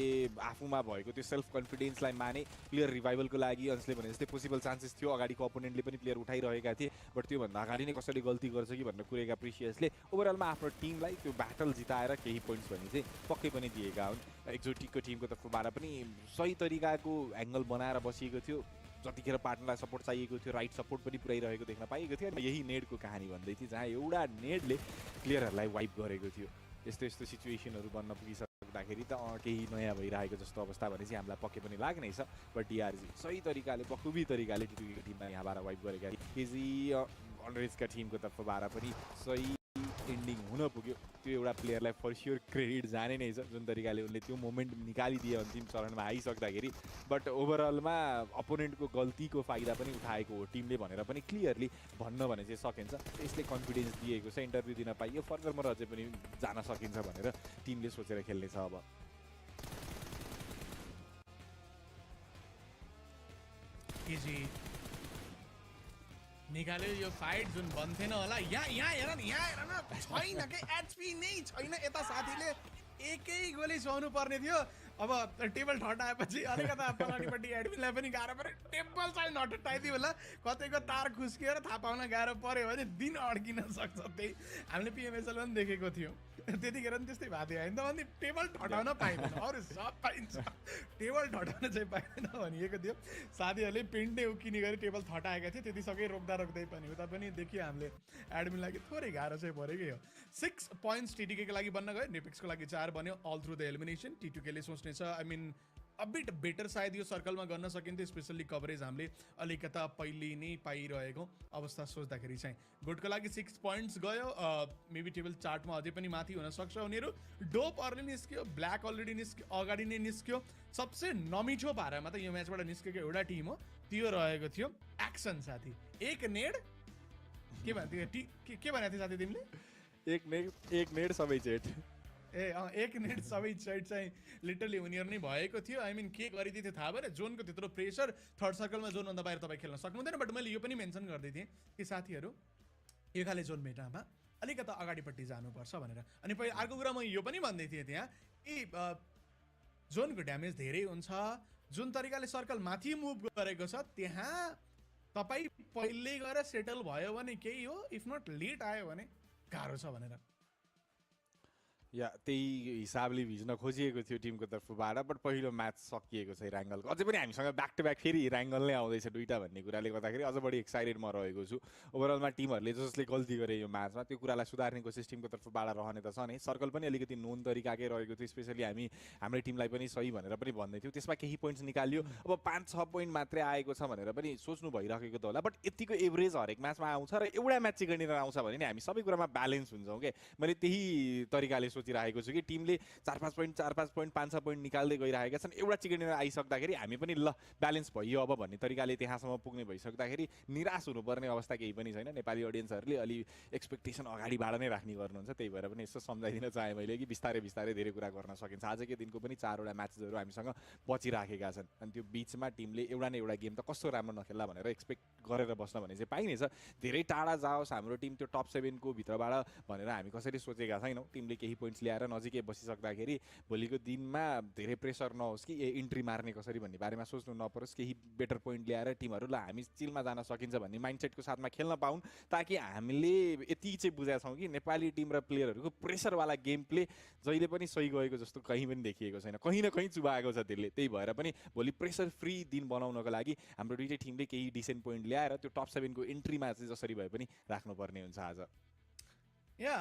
आफूमा भएको त्यो सेल्फ कन्फिडेन्सलाई माने प्लेयर रिभाइभलको लागि अन्सले भने जस्तै पोसिबल चान्सेस थियो अगाडिको अपोनेन्टले पनि प्लेयर उठाइरहेका थिए बट त्योभन्दा अगाडि नै कसैले गल्ती गर्छ कि भनेर कुरेका प्रिसियसले ओभरअलमा आफ्नो टिमलाई त्यो ब्याटल जिताएर केही पोइन्ट्स भने चाहिँ पक्कै पनि दिएका हुन् एक्जोटिकको टिमको तर्फबाट पनि सही तरिकाको एङ्गल बनाएर बसिएको थियो जतिखेर पार्टनरलाई सपोर्ट चाहिएको थियो राइट सपोर्ट पनि पुऱ्याइरहेको देख्न पाइएको थियो यही नेडको कहानी भन्दै थिएँ जहाँ एउटा नेडले प्लेयरहरूलाई वाइप गरेको थियो यस्तो यस्तो सिचुएसनहरू बन्न पुगिसक्दाखेरि त केही नयाँ भइरहेको जस्तो अवस्था भने चाहिँ हामीलाई पक्कै पनि लाग्नै छ बट डिआरजी सही तरिकाले बखुबी तरिकाले टी2केको टिममा यहाँबाट वाइप गरेका केजी अन्डरेजका टिमको तर्फबाट पनि सही एन्डिङ हुन पुग्यो त्यो एउटा प्लेयरलाई फर स्योर क्रेडिट जाने नै छ जुन तरिकाले उनले त्यो मोमेन्ट निकालिदिए अन्तिम चरणमा आइसक्दाखेरि बट ओभरअलमा अपोनेन्टको गल्तीको फाइदा पनि उठाएको हो टिमले भनेर पनि क्लियरली भन्न भने चाहिँ सकिन्छ यसले कन्फिडेन्स दिएको छ इन्टरभ्यू दिन पाइयो फर्दरमा अझै पनि जान सकिन्छ भनेर टिमले सोचेर खेल्नेछ अब निकाल्यो यो फाइट जुन बन्थेन होला यहाँ हेर न छैन के एचपी नै छैन यता साथीले एकै गोली सुहाउनु पर्ने थियो अब टेबल ठटाएपछि अलिकता पछाडिपट्टि एडमिनलाई पनि गाह्रो पऱ्यो टेबल चाहिँ नठटाइदियो होला कतैको तार खुस्किएर थाहा पाउन गाह्रो पऱ्यो भने दिन अड्किन सक्छ त्यही हामीले पिएमएसएल पनि देखेको थियौँ त्यतिखेर पनि त्यस्तै भएको थियो होइन त भने टेबल ठटाउन पाइँदैन अरू सब पाइन्छ टेबल ठटाउन चाहिँ पाइँदैन भनिएको थियो साथीहरूले पेन्ट नै उक्किने गरी टेबल ठटाएका थिए त्यतिसकै रोक्दै पनि उता पनि देखियो हामीले एडमिनलाई थोरै गाह्रो चाहिँ परेकै हो 6 पोइन्ट्स टिटिकेको लागि बन्न गयो नेपिक्सको लागि 4 बन्यो अल थ्रु द एलिमिनेसन टिटुकेले सोच्ने छ I mean a bit better सायद यो सर्कलमा गर्न सकिन्थ्यो स्पेसल्ली कभरेज हामीले अलिकता पहिले नै पाइरहेको अवस्था सोच्दाखेरि चाहिँ गुडको लागि 6 पोइन्ट्स गयो मेबी टेबल चार्टमा अझै पनि माथि हुनसक्छ उनीहरू डोप अर्ली निस्क्यो ब्ल्याक अलरेडी निस्क्यो अगाडि नै निस्क्यो सबसे नमिठो पारामा त यो म्याचबाट निस्केको एउटा टिम हो त्यो रहेको थियो एक्सन साथी एक नेड के भन्थ्यो के भनेको थियो साथी तिमीले एक नेड सबै चेट एक नेट सबै साइड चाहिँ लिटरली उनीहरू नै भएको थियो आई मिन के गरिदिएको थियो थाहा भएर जोनको त्यत्रो प्रेसर थर्ड सर्कलमा जोनभन्दा बाहिर तपाईँ खेल्न सक्नुहुँदैन बट मैले यो पनि मेन्सन गर्दै थिएँ कि साथीहरू यो खाले जोन मेटामा अलिकता अगाडिपट्टि जानुपर्छ भनेर अनि पहिला अर्को कुरा म यो पनि भन्दै थिएँ त्यहाँ कि जोनको ड्यामेज धेरै हुन्छ जुन तरिकाले सर्कल माथि मुभ गरेको छ त्यहाँ तपाईँ पहिल्यै गएर सेटल भयो भने केही हो इफ नट लेट आयो भने गाह्रो छ भनेर या त्यही हिसाबले भिज्न खोजिएको थियो टिमको तर्फबाट बट पहिलो म्याच सकिएको छ इराङ्गलको अझै पनि हामीसँग ब्याक टु ब्याक फेरि इराङ्गल नै आउँदैछ दुईवटा भन्ने कुराले गर्दाखेरि अझ बढी एक्साइटेड म रहेको छु ओभरअलमा टिमहरूले जसले गल्ती गरे यो म्याचमा त्यो कुरालाई सुधार्ने कोसिस टिमको तर्फबाट रहने त छ नै सर्कल पनि अलिकति नोन तरिकाकै रहेको थियो स्पेसली हामी हाम्रो टिमलाई पनि सही भनेर पनि भन्दै थियौँ त्यसमा केही पोइन्ट्स निकालियो अब 5-6 पोइन्ट मात्रै आएको छ भनेर पनि सोच्नु भइरहेको त होला बट यतिको एभरेज हरेक म्याचमा आउँछ र एउटा म्याच चिकनिएर आउँछ भने नि हामी सबै कुरामा ब्यालेन्स हुन्छौँ क्या मैले त्यही तरिकाले सोचिरहेको छु कि टिमले 4-5 पोइन्ट 5-6 पोइन्ट निकाल्दै गइरहेका छन् एउटा चिकनिएर आइसक्दाखेरि हामी पनि ल ब्यालेन्स भयो अब भन्ने तरिकाले त्यहाँसम्म पुग्ने भइसक्दाखेरि निराश हुनुपर्ने अवस्था केही पनि छैन नेपाली अडियन्सहरूले अलि एक्सपेक्टेसन अगाडिबाट नै राख्ने गर्नुहुन्छ त्यही भएर पनि यसो सम्झाइदिन चाहे मैले कि बिस्तारै बिस्तारै धेरै कुरा गर्न सकिन्छ आजकै दिनको पनि 4वटा म्याचेसहरू हामीसँग बचिराखेका छन् अनि त्यो बिचमा टिमले एउटा न एउटा गेम त कस्तो राम्रो नखेल्ला भनेर एक्सपेक्ट गरेर बस्न भने चाहिँ पाइनेछ धेरै टाढा जाओस् हाम्रो टिम त्यो टप 7 को भित्रबाट भनेर हामी कसरी सोचेका छैनौँ टिमले केही पोइन्ट्स ल्याएर नजिकै बसिसक्दाखेरि भोलिको दिनमा धेरै प्रेसर नहोस् कि इन्ट्री मार्ने कसरी भन्ने बारेमा सोच्नु नपरोस् केही बेटर पोइन्ट ल्याएर टिमहरूलाई हामी चिलमा जान सकिन्छ भन्ने माइन्डसेटको साथमा खेल्न पाउन् ताकि हामीले यति चाहिँ बुझेका छौँ कि नेपाली टिम र प्लेयरहरूको प्रेसरवाला गेम प्ले जहिले पनि सही गएको जस्तो कहीँ पनि देखिएको छैन कहीँ न कहीँ चुबाएको छ त्यसले त्यही भएर पनि भोलि प्रेसर फ्री दिन बनाउनको लागि हाम्रो दुईटै टिमले केही डिसेन्ट पोइन्ट ल्याएर त्यो टप 7 को इन्ट्रीमा चाहिँ जसरी भए पनि राख्नुपर्ने हुन्छ आज या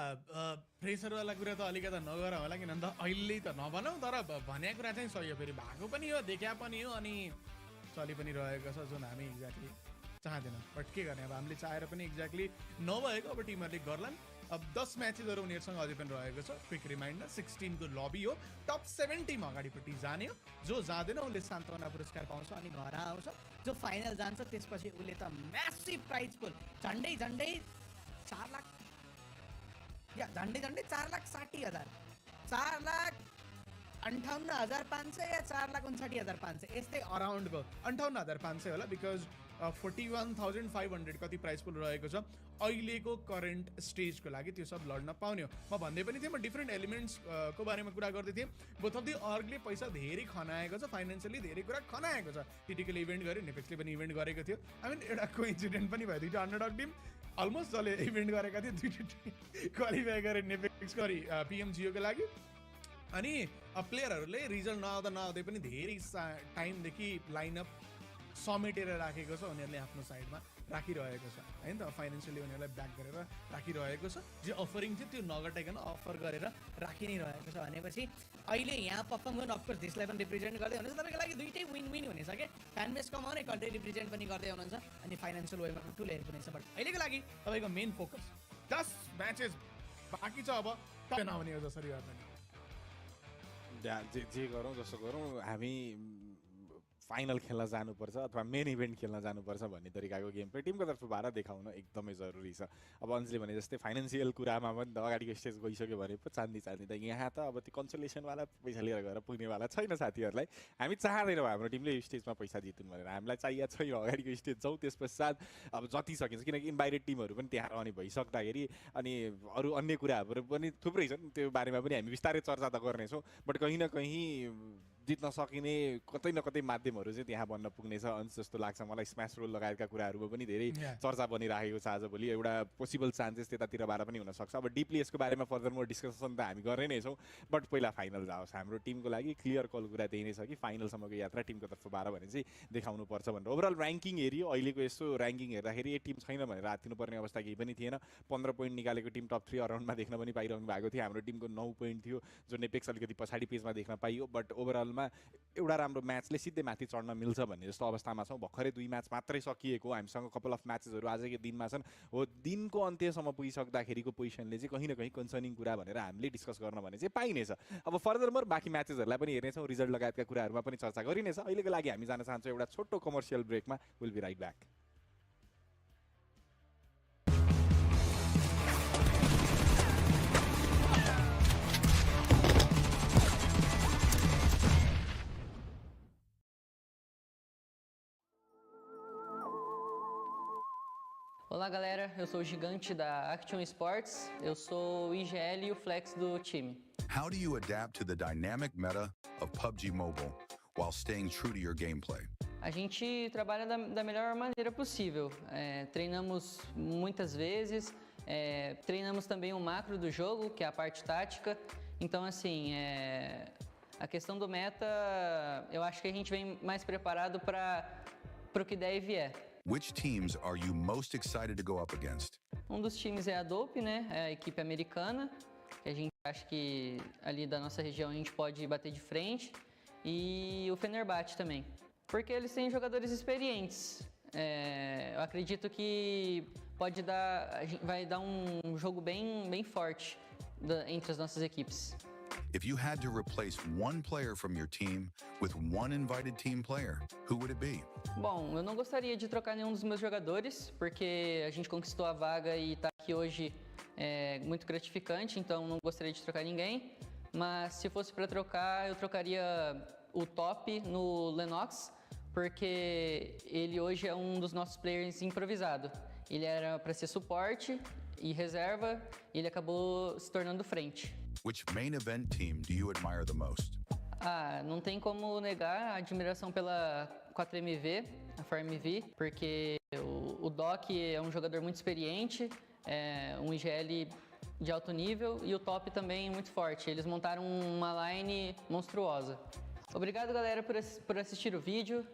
प्रेसरवाला कुरा त अलिकता नगर होला किनभने त अहिले त नभनौँ तर भनेको कुरा चाहिँ सही हो फेरि भएको पनि हो देखा पनि हो अनि चलि पनि रहेको छ जुन हामी एक्ज्याक्टली चाहँदैनौँ बट के गर्ने अब हामीले चाहेर पनि एक्ज्याक्टली नभएको अब टिमहरूले गर्लान् अब 10 म्याचेसहरू उनीहरूसँग अझै पनि रहेको छ क्विक रिमाइन्डर 16 को लबी हो टप 7 टिम अगाडिपट्टि जाने हो जो जाँदैन उसले सान्त्वना पुरस्कार पाउँछ अनि घर आउँछ जो फाइनल जान्छ त्यसपछि उसले त म्यासिभ प्राइज पुल झन्डै 4 लाख या झन्डै 4,60,000 4,58,500 या 4,59,500 यस्तै अराउन्डको 58,500 होला बिकज 41,500 कति प्राइस पुल रहेको छ अहिलेको करेन्ट स्टेजको लागि त्यो सब लड्न पाउने हो म भन्दै पनि थिएँ म डिफ्रेन्ट एलिमेन्ट्स को बारेमा कुरा गर्दै थिएँ बोथ अफ दि अर्गले पैसा धेरै खनाएको छ फाइनेन्सियली धेरै कुरा खनाएको छ टिटिकल इभेन्ट गर्यो नेपेक्सले पनि इभेन्ट गरेको थियो आई मिन एउटा कोइन्सिडेन्ट पनि भयो दुईवटा अन्डरडग टिम अलमोस्ट जसले इभेन्ट गरेका थिए दुईवटा टिम क्वालिफाई गरे नेपेक्स गरी पिएमजिओको लागि अनि प्लेयरहरूले रिजल्ट नआउँदै पनि धेरै टाइमदेखि लाइनअप समेटेर राखेको छ उनीहरूले आफ्नो साइडमा राखिरहेको छ होइन त फाइनेन्सियली उनीहरूलाई ब्याक गरेर राखिरहेको छ जे अफरिङ थियो त्यो नगटाइकन अफर गरेर राखि नै रहेको छ भनेपछि अहिले यहाँ पक्कम अफकोर्स देशलाई पनि रिप्रेजेन्ट गर्दै हुनुहुन्छ तपाईँको लागि दुइटै विन विन हुनेछ क्या फ्यान बेस कमाउने कन्ट्री रिप्रेजेन्ट पनि गर्दै हुनुहुन्छ अनि फाइनेन्सियल वेमा ठुलो हेल्प हुनेछ बट अहिलेको लागि तपाईँको मेन फोकस 10 म्याचेस बाँकी छ अब टप नहुने हो जसरी गर्दैन जे गरौँ जसो गरौँ हामी फाइनल खेल्न जानुपर्छ अथवा मेन इभेन्ट खेल्न जानुपर्छ भन्ने तरिकाको गेम प्ले टिमको तर्फबाट देखाउन एकदमै जरुरी छ। अब अन्जले भने जस्तै फाइनेन्सियल कुरामा पनि त अगाडिको स्टेज गइसक्यो भने पो चाँदी त यहाँ त अब त्यो कन्सोलेसनवाला पैसा लिएर गएर पुग्नेवाला छैन साथीहरूलाई। हामी चाहँदैनौँ हाम्रो टिमले यो स्टेजमा पैसा जितुन् भनेर, हामीलाई चाहिएको छैन अगाडिको स्टेज जाउँ त्यस पश्चात अब जति सकिन्छ, किनकि इन्भाइटेड टिमहरू पनि त्यहाँ रहने भइसक्दाखेरि अनि अरू अन्य कुराहरू पनि थुप्रै छन्, त्यो बारेमा पनि हामी बिस्तारै चर्चा त गर्नेछौँ। बट कहीँ न कहीँ जित्न सकिने कतै न कतै माध्यमहरू चाहिँ त्यहाँ बन्न पुग्नेछ अन्स जस्तो लाग्छ मलाई। स्म्यास रोल लगायतका कुराहरूमा पनि धेरै चर्चा बनिरहेको छ आजभोलि, एउटा पोसिबल चान्सेस त्यतातिरबाट पनि हुनसक्छ। अब डिपली यसको बारेमा फर्दर मोर डिस्कसन त हामी गर्ने नै छौँ, बट पहिला फाइनल जाओस्। हाम्रो टिमको लागि क्लियर कल कुरा त्यही नै छ कि फाइनलसम्मको यात्रा टिमको तर्फबाट भने चाहिँ देखाउनु पर्छ भनेर। ओभरअल ऱ्याङ्किङ हेऱ्यो अहिलेको यस्तो ऱ्याङ्किङ हेर्दाखेरि यो टिम छैन भनेर हात्तिनुपर्ने अवस्था केही पनि थिएन। 15 पोइन्ट निकालेको टिम टप 3 अराउन्डमा देख्न पनि पाइरहनु भएको थियो। हाम्रो टिमको 9 पोइन्ट थियो जो नेपेक्स अलिकति पछाडि पेजमा देख्न पाइयो, बट ओभरअलमा एउटा राम्रो म्याचले सिधै माथि चढ्न मिल्छ भन्ने जस्तो अवस्थामा छौँ। भर्खरै 2 म्याच मात्रै सकिएको, हामीसँग कपाल अफ म्याचेसहरू आजकै दिनमा छन्। हो दिनको अन्त्यसम्म पुगिसक्दाखेरिको पोजिसनले चाहिँ कहीँ न कहीँ कन्सर्निङ कुरा भनेर हामीले डिस्कस गर्न भने चाहिँ पाइनेछ। अब फर्दर मोर बाँकी म्याचेसहरूलाई पनि हेर्नेछौँ, रिजल्ट लगायतका कुराहरूमा पनि चर्चा गरिनेछ। अहिलेको लागि हामी जान चाहन्छौँ एउटा छोटो कमर्सियल ब्रेकमा। Will be right back. Olá galera, eu sou o Gigante da Action Sports, eu sou o IGL e o Flex do time. How do you adapt to the dynamic meta of PUBG Mobile while staying true to your gameplay? A gente trabalha da melhor maneira possível, treinamos muitas vezes, treinamos também o macro do jogo, que é a parte tática, então assim, a questão do meta, eu acho que a gente vem mais preparado para o que der e vier. Which teams are you most excited to go up against? Dos times é a Dope, né? É a equipe americana, que a gente acha que ali da nossa região a gente pode bater de frente. E o Fenerbahçe também, porque eles têm jogadores experientes. Eu acredito que vai dar um jogo bem forte entre as nossas equipes. If you had to replace one player from your team with one invited team player, who would it be? Bom, eu não gostaria de trocar nenhum dos meus jogadores, porque a gente conquistou a vaga e tá aqui hoje é muito gratificante, então não gostaria de trocar ninguém. Mas se fosse para trocar, eu trocaria o Top no Lennox, porque ele hoje é um dos nossos players improvisado. Ele era para ser suporte e reserva, e ele acabou se tornando frente. Which main event team do you admire the most? Não tem como negar a admiração pela 4MV, a 4MV, porque o Doc é um jogador muito experiente, um IGL de alto nível e o Top também muito forte. Eles montaram uma line monstruosa. Obrigado, galera, por assistir o vídeo.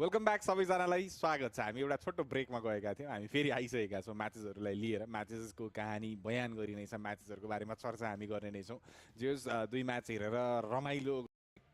Welcome back सबैजनालाई स्वागत छ। हामी एउटा छोटो ब्रेकमा गएका थियौँ, हामी फेरि आइसकेका छौँ म्याचेसहरूलाई लिएर। म्याचेसको कहानी बयान गरिने छ, म्याचेसहरूको बारेमा चर्चा हामी गर्ने नै छौँ। जे होस् 2 म्याच हेरेर रमाइलो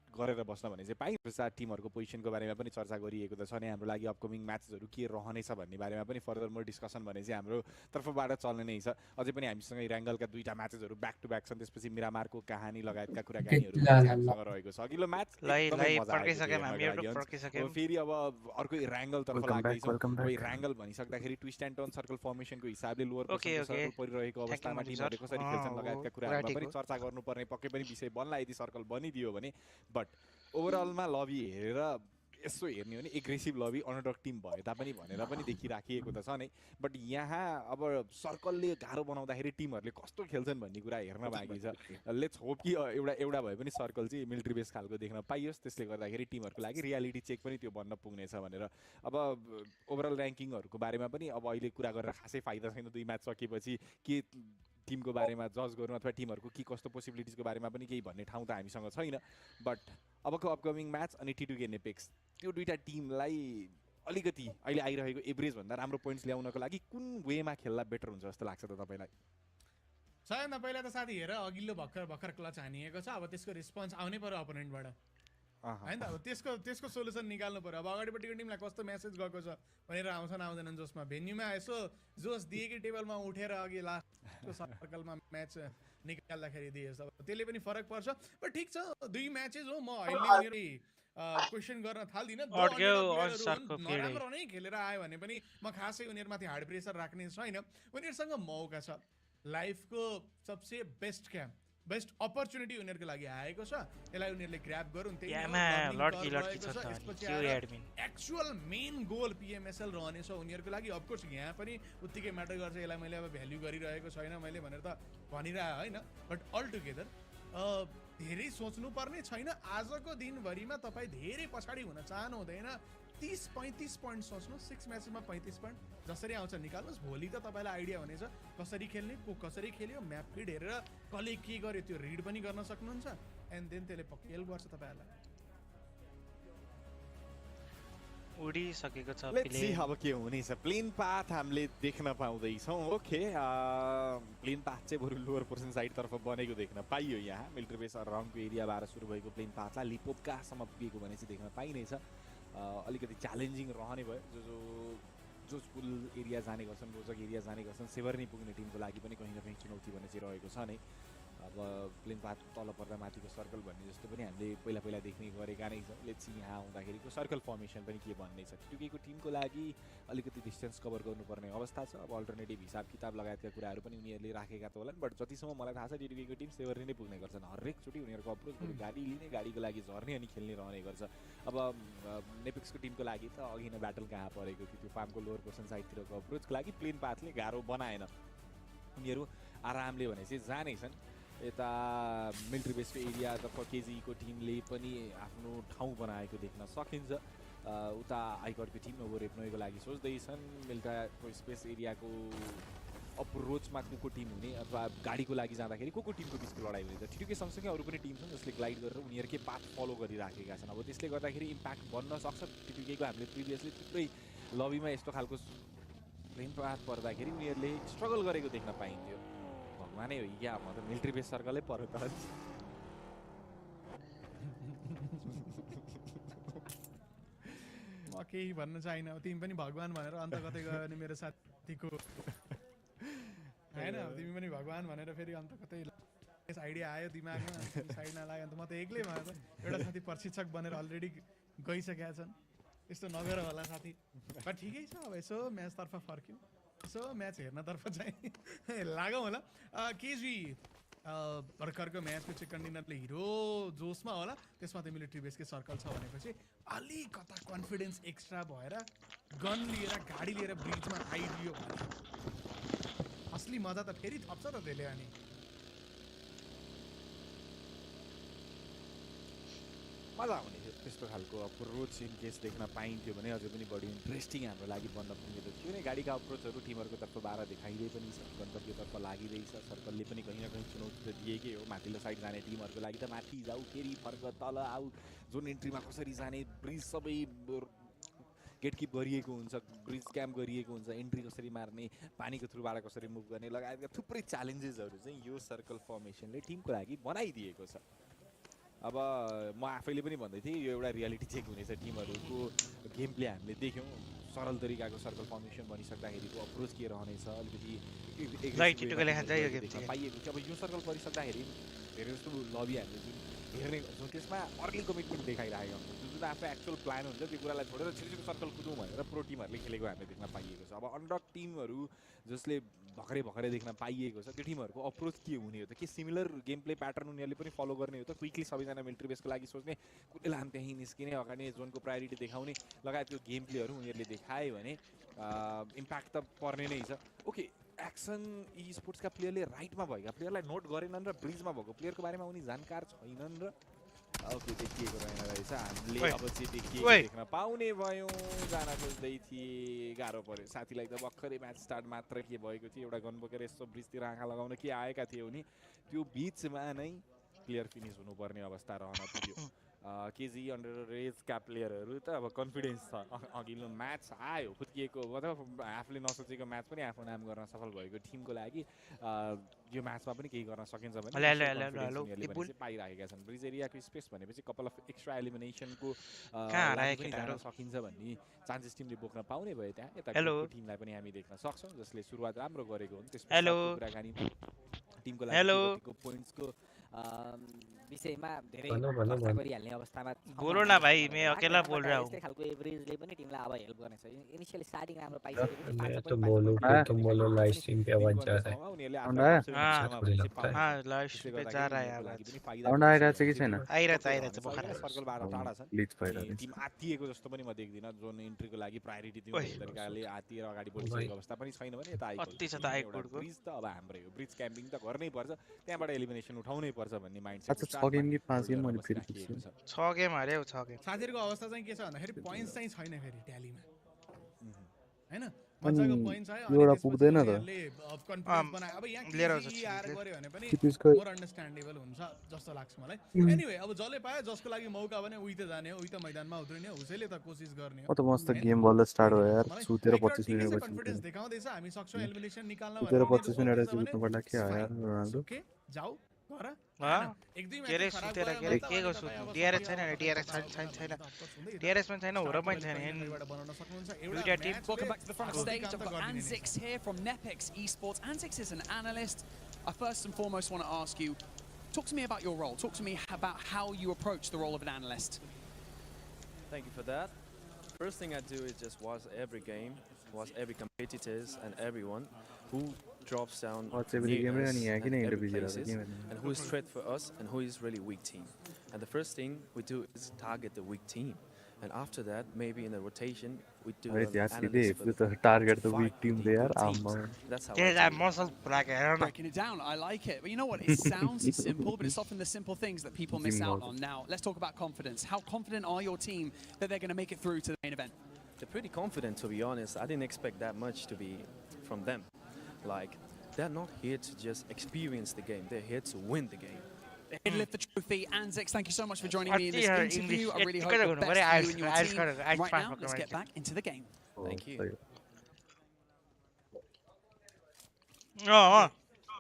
गरेर बस्न भने चाहिँ पाइन्छ। टिमहरूको पोजिसनको बारेमा पनि चर्चा गरिएको त छ नै। हाम्रो लागि अपकमिङ म्याचहरू के रहनेछ भन्ने बारेमा पनि फर्दर मोर डिस्कसन भने चाहिँ हाम्रो तर्फबाट चल्ने नै छ। अझै पनि हामीसँग इराङ्गलका 2टा म्याचेसहरू ब्याक टु ब्याक छन्। त्यसपछि मिरामारको कहानी लगायतका कुराकानीहरू हामीसँग रहेको छ। अघिल्लो म्याच एकदमै मजा आयो। फेरि अब अर्को इराङ्गलतर्फ लाग्दैछौँ। अब इराङ्गल भनिसक्दाखेरि ट्विस्ट एन्ड टर्न सर्कल फर्मेसनको हिसाबले लोवर सर्कल परिरहेको अवस्थामा टिमहरूले कसरी खेल्छन् लगायतका कुराहरूमा पनि चर्चा गर्नुपर्ने पक्कै पनि विषय बन्ला यदि सर्कल बनिदियो भने। बट ओभरअलमा लबी हेरेर यसो हेर्ने हो भने एग्रेसिभ लबी अन्डरडग टिम भए तापनि भनेर पनि देखिराखिएको त छ नै। बट यहाँ अब सर्कलले गाह्रो बनाउँदाखेरि टिमहरूले कस्तो खेल्छन् भन्ने कुरा हेर्न बाँकी छ। लेट्स होप कि एउटा भए पनि सर्कल चाहिँ मिलिट्री बेस खालको देख्न पाइयोस्। त्यसले गर्दाखेरि टिमहरूको लागि रियालिटी चेक पनि त्यो बन्न पुग्नेछ भनेर। अब ओभरअल ऱ्याङ्किङहरूको बारेमा पनि अब अहिले कुरा गरेर खासै फाइदा छैन। 2 म्याच सकेपछि के टिमको बारेमा जज गर्नु अथवा टिमहरूको के कस्तो पोसिबिलिटिजको बारेमा पनि केही भन्ने ठाउँ त हामीसँग छैन। बट अबको अपकमिङ म्याच अनि T2K नेपेक्स त्यो 2टा टिमलाई अलिकति अहिले आइरहेको एभरेजभन्दा राम्रो पोइन्ट्स ल्याउनको लागि कुन वेमा खेल्दा बेटर हुन्छ जस्तो लाग्छ त तपाईँलाई? सबैभन्दा पहिला त साथी हेर अघिल्लो भर्खर क्लच हानिएको छ। अब त्यसको रिस्पोन्स आउनै पर्यो अपोनेन्टबाट हैन त। अब त्यसको सोलुसन निकाल्नु पर्यो। अब अगाडिपट्टिको टिमलाई कस्तो मेसेज गएको छ भनेर आउँछन् आउँदैनन् जोसमा भेन्यूमा यसो जोस दिएकै टेबलमा उठेर अघि लास्टको सर्कलमा म्याच निकाल्दाखेरि दिएछ। अब त्यसले पनि फरक पर्छ। बट ठिक छ 2 म्याचेस हो। म अहिले क्वेसन गर्न थाल्दिनँ। नराम्रो नै खेलेर आयो भने पनि म खासै उनीहरूमाथि हार्ड प्रेसर राख्ने छैन। उनीहरूसँग मौका छ। लाइफको सबसे बेस्ट अपर्च्युनिटी उनीहरूको लागि आएको छ। यसलाई उनीहरूले ग्र्याब गरून्। एक्चुअल मेन गोल PMSL रहनेछ उनीहरूको लागि। अफकोर्स यहाँ पनि उत्तिकै म्याटर गर्छ। यसलाई मैले अब भ्याल्यु गरिरहेको छैन मैले भनेर त भनिरहे होइन। बट अल टुगेदर धेरै सोच्नुपर्ने छैन। आजको दिनभरिमा तपाईँ धेरै पछाडि हुन चाहनु हुँदैन। 30-35 पोइन्ट सोच्नु। 6 म्याचमा 35 पोइन्ट जसरी आउँछ निकाल्नुहोस्। भोलि त तपाईँलाई आइडिया हुनेछ कसरी खेल्ने, को कसरी खेल्यो, म्याप फिड हेरेर कसले के गर्यो त्यो रिड पनि गर्न सक्नुहुन्छ। एन्ड देन त्यसले पक्कै हेल्प गर्छ तपाईँहरूलाई। उडिसकेको छ प्लेन। अब के हुनेछ प्लेन पाथ हामीले देख्न पाउँदैछौँ। ओके प्लेन पाथ चाहिँ बरु लोवर पोर्सन साइडतर्फ बनेको देख्न पाइयो। यहाँ मिलिट्री बेस अराउन्डको एरियाबाट सुरु भएको प्लेन पाथलाई लिपोपकासम्म पुगेको भने चाहिँ देख्न पाइनेछ। अलिकति च्यालेन्जिङ रहने भयो। जो पुल एरिया जाने गर्छन्, रोजक एरिया जाने गर्छन्, सेभरनी पुग्ने टिमको लागि पनि कहीँ न कहीँ चुनौती भने चाहिँ रहेको छ नै। अब प्लेन पाथ तल पर्दा माथिको सर्कल भन्ने जस्तो पनि हामीले पहिला देख्ने गरेका नै छौँ। लेट्स सी यहाँ आउँदाखेरिको सर्कल फर्मेसन पनि के भन्ने छ। T2K को टिमको लागि अलिकति डिस्टेन्स कभर गर्नुपर्ने अवस्था छ। अब अल्टरनेटिभ हिसाब किताब लगायतका कुराहरू पनि उनीहरूले राखेका त होलान्। बट जतिसम्म मलाई थाहा छ T2K को टिम सेभरनी नै पुग्ने गर्छन्। हरेकचोटि उनीहरूको अप्रोच गाडी लिने, गाडीको लागि झर्ने अनि खेल्ने रहने गर्छ। अब नेपेक्सको टिमको लागि त अघि नै ब्याटल कहाँ परेको थियो त्यो फार्मको लोवर पोर्सन साइडतिरको अप्रोचको लागि प्लेन पाथले गाह्रो बनाएन। उनीहरू आरामले भने चाहिँ जानेछन्। यता मिलिट्री बेसको एरियातर्फ KGको टिमले पनि आफ्नो ठाउँ बनाएको देख्न सकिन्छ। उता आइकर्डको टिम ओभर हेप्नुको लागि सोच्दैछन्। मिलिट्रीको स्पेस एरियाको अप्रोचमा को टिम हुने अथवा गाडीको लागि जाँदाखेरि को टिमको बिचको लडाइँ हुने। T2K सँगसँगै अरू पनि टिम छन् जसले ग्लाइड गरेर उनीहरूकै पाथ फलो गरिराखेका छन्। अब त्यसले गर्दाखेरि इम्प्याक्ट बन्न सक्छ। T2K को हामीले प्रिभियसली थुप्रै लबीमा यस्तो खालको प्लेन पाथ पर्दाखेरि उनीहरूले स्ट्रगल गरेको देख्न पाइन्थ्यो। भगवानै हो क्या म त मिलिट्री बेस सर्कलै पर्यो त। म केही भन्न चाहिनँ। तिमी पनि भगवान भनेर अन्त कतै गयो भने मेरो साथीको होइन तिमी पनि भगवान भनेर फेरि अन्त कतै आइडिया आयो दिमागमा साइड नलाग्यो अन्त म त एक्लै भयो त। एउटा साथी प्रशिक्षक बनेर अलरेडी गइसकेका छन्। यस्तो नगर होला साथी। बट ठिकै छ। अब यसो म्याचतर्फ फर्क्यौँ। यसो म्याच हेर्नतर्फ चाहिँ लागौँ होला। केजी भर्खरको म्याचको चाहिँ कन्टिनरले हिरो जोसमा होला। त्यसमा त मिलिट्री बेसकै सर्कल छ भनेपछि अलिकता कन्फिडेन्स एक्स्ट्रा भएर गन लिएर गाडी लिएर ब्रिजमा आइदियो भने असली मजा त फेरि थप्छ त त्यसले। अनि मजा आउने थियो त्यस्तो खालको अप्रोच इन केस देख्न पाइन्थ्यो भने अझै पनि बढी इन्ट्रेस्टिङ हाम्रो लागि बन्न पुगेको थियो नै। गाडीका अप्रोचहरू टिमहरूको तर्फबाट देखाइँदै पनि छ। गन्तव्यतर्फ लागिँदैछ। सर्कलले पनि कहीँ न कहीँ चुनौती त दिएकै हो। माथिल्लो साइड जाने टिमहरूको लागि त माथि जाऊ फेरि फर्क तल आऊ, जुन एन्ट्रीमा कसरी जाने, ब्रिज सबै गेट किप गरिएको हुन्छ, ब्रिज क्याम्प गरिएको हुन्छ, एन्ट्री कसरी मार्ने, पानीको थ्रुबाट कसरी मुभ गर्ने लगायतका थुप्रै च्यालेन्जेसहरू चाहिँ यो सर्कल फर्मेसनले टिमको लागि बनाइदिएको छ। अब म आफैले पनि भन्दै थिएँ यो एउटा रियालिटी चेक हुनेछ टिमहरूको गेम प्ले हामीले देख्यौँ सरल तरिकाको सर्कल फर्मेसन बनिसक्दाखेरिको अप्रोच के रहनेछ अलिकति पाइएको थियो। अब यो सर्कल परिसक्दाखेरि धेरै जस्तो लबी हामीले जुन हेर्ने गर्छौँ त्यसमा अर्ली कमिटमेन्ट देखाइरहेको हुन्छ, जुन आफ्नो एक्चुअल प्लान हुन्छ त्यो कुरालाई छोडेर छिटो सर्कल कुदौँ भनेर प्रो टिमहरूले खेलेको हामीले देख्न पाइएको छ। अब अन्डर टिमहरू जसले भर्खरै देख्न पाइएको छ त्यो टिमहरूको अप्रोच के हुने हो त, के सिमिलर गेम प्ले प्याटर्न उनीहरूले पनि फलो गर्ने हो त, क्विकली सबैजना मिलिट्री बेसको लागि सोच्ने, कुनै लाम त्यहीँ निस्किने, अगाडि जोनको प्रायोरिटी देखाउने लगायतको गेम प्लेहरू उनीहरूले देखाए भने इम्प्याक्ट त पर्ने नै छ। ओके, एक्सन ई स्पोर्ट्सका प्लेयरले राइटमा भएका प्लेयरलाई नोट गरेनन् र ब्रिजमा भएको प्लेयरको बारेमा उनी जानकार छैनन् र ओके देखिएको रहेन रहेछ। हामीले अब चाहिँ देखिएको देख्न पाउने भयौँ, जान खोज्दै थिए गाह्रो पऱ्यो साथीलाई त भर्खरै म्याच स्टार्ट मात्र के भएको थियो, एउटा गन बोकेर यस्तो ब्रिजतिर आँखा लगाउन के आएका थिए उनी, त्यो बिचमा नै प्लेयर फिनिस हुनुपर्ने अवस्था रहन पुग्यो। केजी अन्डर रेजका प्लेयरहरू त अब कन्फिडेन्स छ, अघिल्लो म्याच आयो फुत्किएको मतलब आफूले नसोचेको म्याच पनि आफ्नो नाम गर्न सफल भएको टिमको लागि यो म्याचमा पनि केही गर्न सकिन्छ भने पाइरहेका छन्। ब्रिज एरियाको स्पेस भनेपछि कपाल अफ एक्स्ट्रा एलिमिनेसनको जान सकिन्छ भन्ने चान्सेस टिमले बोक्न पाउने भयो त्यहाँ। यता टिमलाई पनि हामी देख्न सक्छौँ जसले सुरुवात राम्रो गरेको हो त्यसपछि कुराकानी टिमको लागि पोइन्ट्सको विषयमा धेरै चर्चा गरिहाल्ने अवस्थामा बोलो न भाइ, मैं अकेला बोल रहा हूँ। यस्तै खालको एभरेजले पनि टिमलाई अब हेल्प गर्नेछ। इनिशियली स्टार्टिङ राम्रो पाइसकेपछि मैं तो बोलो लाइव स्ट्रीम पे आवाज जा रहा है। हाँ लाइव स्ट्रीम पे जा रहा है आवाज। आइरहेछ कि छैन? आइरहेछ भर्खर। सर्कलबाट टाढा छन्, ग्लिच भइरहेछ। टिम आत्तिएको जस्तो पनि म देख्दिनँ, जोन इन्ट्रीको लागि प्रायोरिटी दिउने तरिकाले आत्तिएर अगाडि बढिसकेको अवस्था पनि छैन भने यता आइपुग्छ। ब्रिज त अब हाम्रै हो, ब्रिज क्याम्पिङ त गर्नै पर्छ, त्यहाँबाट एलिमिनेसन उठाउनै पर्छ भन्ने माइन्डसेट 6 गेम कि 5 गेम मैले फेरि पुग्छु। 6 गेम हार्यो 6 गेम। साथीहरुको अवस्था चाहिँ के छ भन्दाखेरि पोइन्ट्स चाहिँ छैन फेरि ट्यालीमा, हैन? मजाको पोइन्ट्स आयो एउटा पुग्दैन त। कन्फिडेन्स बनायो। अब यहाँ लिएर आएर गरे भने पनि मोर अन्डरस्ट्यान्डेबल हुन्छ जस्तो लाग्छ मलाई। एनीवे अब जसले पायो जसको लागि मौका भने उही त जाने हो, उही त मैदानमा उत्रिने हो, उसैले त कोसिस गर्ने हो। त मस्त गेम बल्ल स्टार्ट भयो यार। सुतेर 25 मिनेट पछि कन्फिडेन्स देखाउँदैछ हामी सक्छौं एलिमिनेसन निकाल्न भनेर। सुतेर 25 मिनेट पछि जित्नु पर्ला के हो यार रोनाल्डो। ओके जाऊ गर। एक दुई म्याच सुतेर के गर्छु? डिआरएस छैन, डिआरएस छैन, डिआरएस पनि छैन, होरो पनि छैन। दुईटा team. Welcome back to the front stage. I've got Anzix here from Nepex Esports. Anzix is an analyst. I first and foremost want to ask you, talk to me about your role. Talk to me about how you approach the role of an analyst. Thank you for that. First thing I do is just watch every game, watch every competitors and everyone who drops down near us and places, and who is threat for us and who is really weak team. And the first thing we do is target the weak team. And after that, maybe in the rotation, we do target the weak team there. That's how breaking it down. I like it. But you know what? It sounds simple, but it's often the simple things that people miss out on. Now, let's talk about confidence. How confident are your team that they're going to make it through to the main event? They're pretty confident, to be honest. I didn't expect that much to be from them. Like, they're not here to just experience the game. They're here to win the game. They lift the trophy. Anzix, thank you so much for joining me in this interview. I really hope the best for you and your team. Right now, let's get back into the game. Thank you.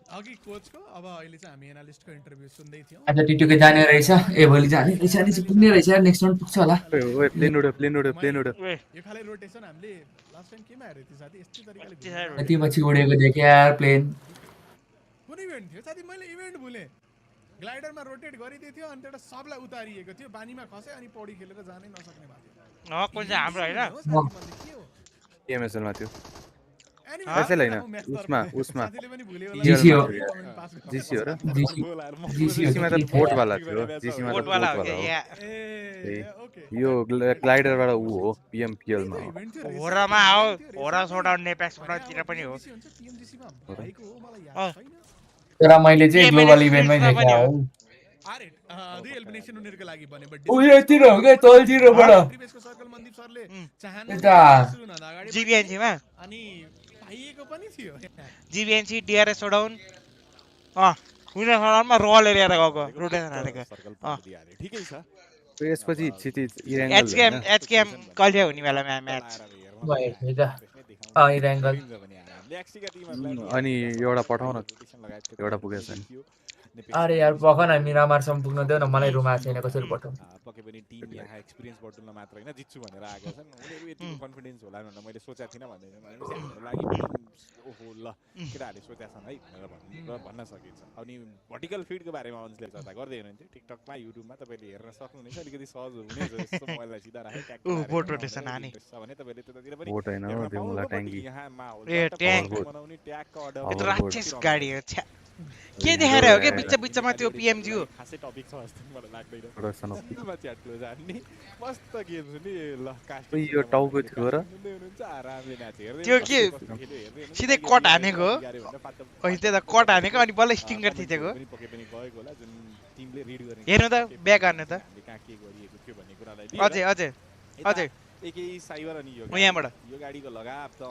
अघि कोचको अब अहिले चाहिँ हामी एनालिस्टको interview सुन्दै थियौं। आज टिटुके जाने रहेछ, ए भोलि जाने रहेछ, अनि चाहिँ पुग्ने रहेछ, नेक्स्ट राउन्ड पुग्छ होला। ओए प्लेन उड्यो। यो खाले रोटेसन हामीले लास्ट टाइम केमा हेरेको थियो साथी? यस्तै तरिकाले यति पछि उडेको देखे यार प्लेन। कुन इभेन्ट थियो साथी? मैले इभेन्ट भुले। ग्लाइडरमा रोटेट गरिदिए थियो अनि एउटा सबलाई उतारिएको थियो, पानीमा खसे अनि पौडी खेलेर जानै नसक्ने भएको थियो। कुन चाहिँ हाम्रो हैन? एमएसएल मा थियो। त्यसैले हैन उसमा जीसी हो र जीसी मा त बोट वाला थियो। जीसी मा त बोट वाला हो। यो ग्लाइडर वाला उ हो पीएमपीएल मा हो। होरामा हो, होरा सोडाउन नेपेक्स तिर पनि हो। तर मैले चाहिँ ग्लोबल इभेन्टमै देखे हो। अरे दुई एलिमिनेसन उनीहरुको लागि बने बट ओ यतिर हो के तलतिरबाट प्रिभियसको सर्कल मन्दिप सरले चाहन सुरु हुन अगाडि जीबीएनसी मा अनि पाइएको पनि थियो। जीबीएनसी डीआरएस सोडाउन विनर सोडाउनमा रोल एरिया गएको रोटेसन हालेको। ठिकै छ। त्यसपछि क्षितिज इराङ्गल एचकेएम क्वालिफाई हुने बेलामा म्याच भयो नि त इराङ्गल अनि एउटा पठाउन एउटा पुगेछ नि अरे यार भख न मिरामारसम्म पुग्न देऊ न मलाई रुम आएको छैन कसरी पठाउँ पक्कै पनि टिम यहाँ एक्सपिरियन्स बटुल्न मात्र होइन जित्छु भनेर आएका छन् उनीहरू यतिको कन्फिडेन्स होला भनेर मैले सोचेको थिइनँ भन्दै हाम्रो लागि ओहो ल केटाहरूले सोचेका छन् है भनेर भन्न सकिन्छ अनि भर्टिकल फिडको बारेमा अझले चर्चा गर्दै हुनुहुन्थ्यो टिकटकमा युट्युबमा तपाईँले हेर्न सक्नुहुनेछ अलिकति सहज हुनेछ जस्तो मोबाइललाई सिधा राखेँ बोट रोटेसन हाने भने तपाईँले त्यतातिर पनि बोट हैन हो त्यो मुला ट्याङ्की यहाँ माहौल बनाउने ट्यागको अर्डर यो त राक्षस गाडी हो छ्या के देखाएर हो के बिच बिचमा त्यो पिएमजीओ खासै टपिक छ जस्तो मलाई लाग्दैन प्रोडक्सन अफ मा च्याट क्लोज हान्ने मस्त गेम छ नि ल कास्ट यो टाउको थियो र हुनुहुन्छ आरामले म्याच हेर्दै त्यो के सिधै कट हानेको हो अनि त्यो त कट हानेको अनि बल्ल स्टिङ्गर थिचेको पक्कै पनि गएको होला जुन टिमले रिड गर्ने हेर्नु त ब्याक गर्नु त कहाँ के गरिएको थियो भन्ने कुरालाई अझै अझै अझै एकै साइबर अनि यो यहाँबाट यो गाडीको लगाव त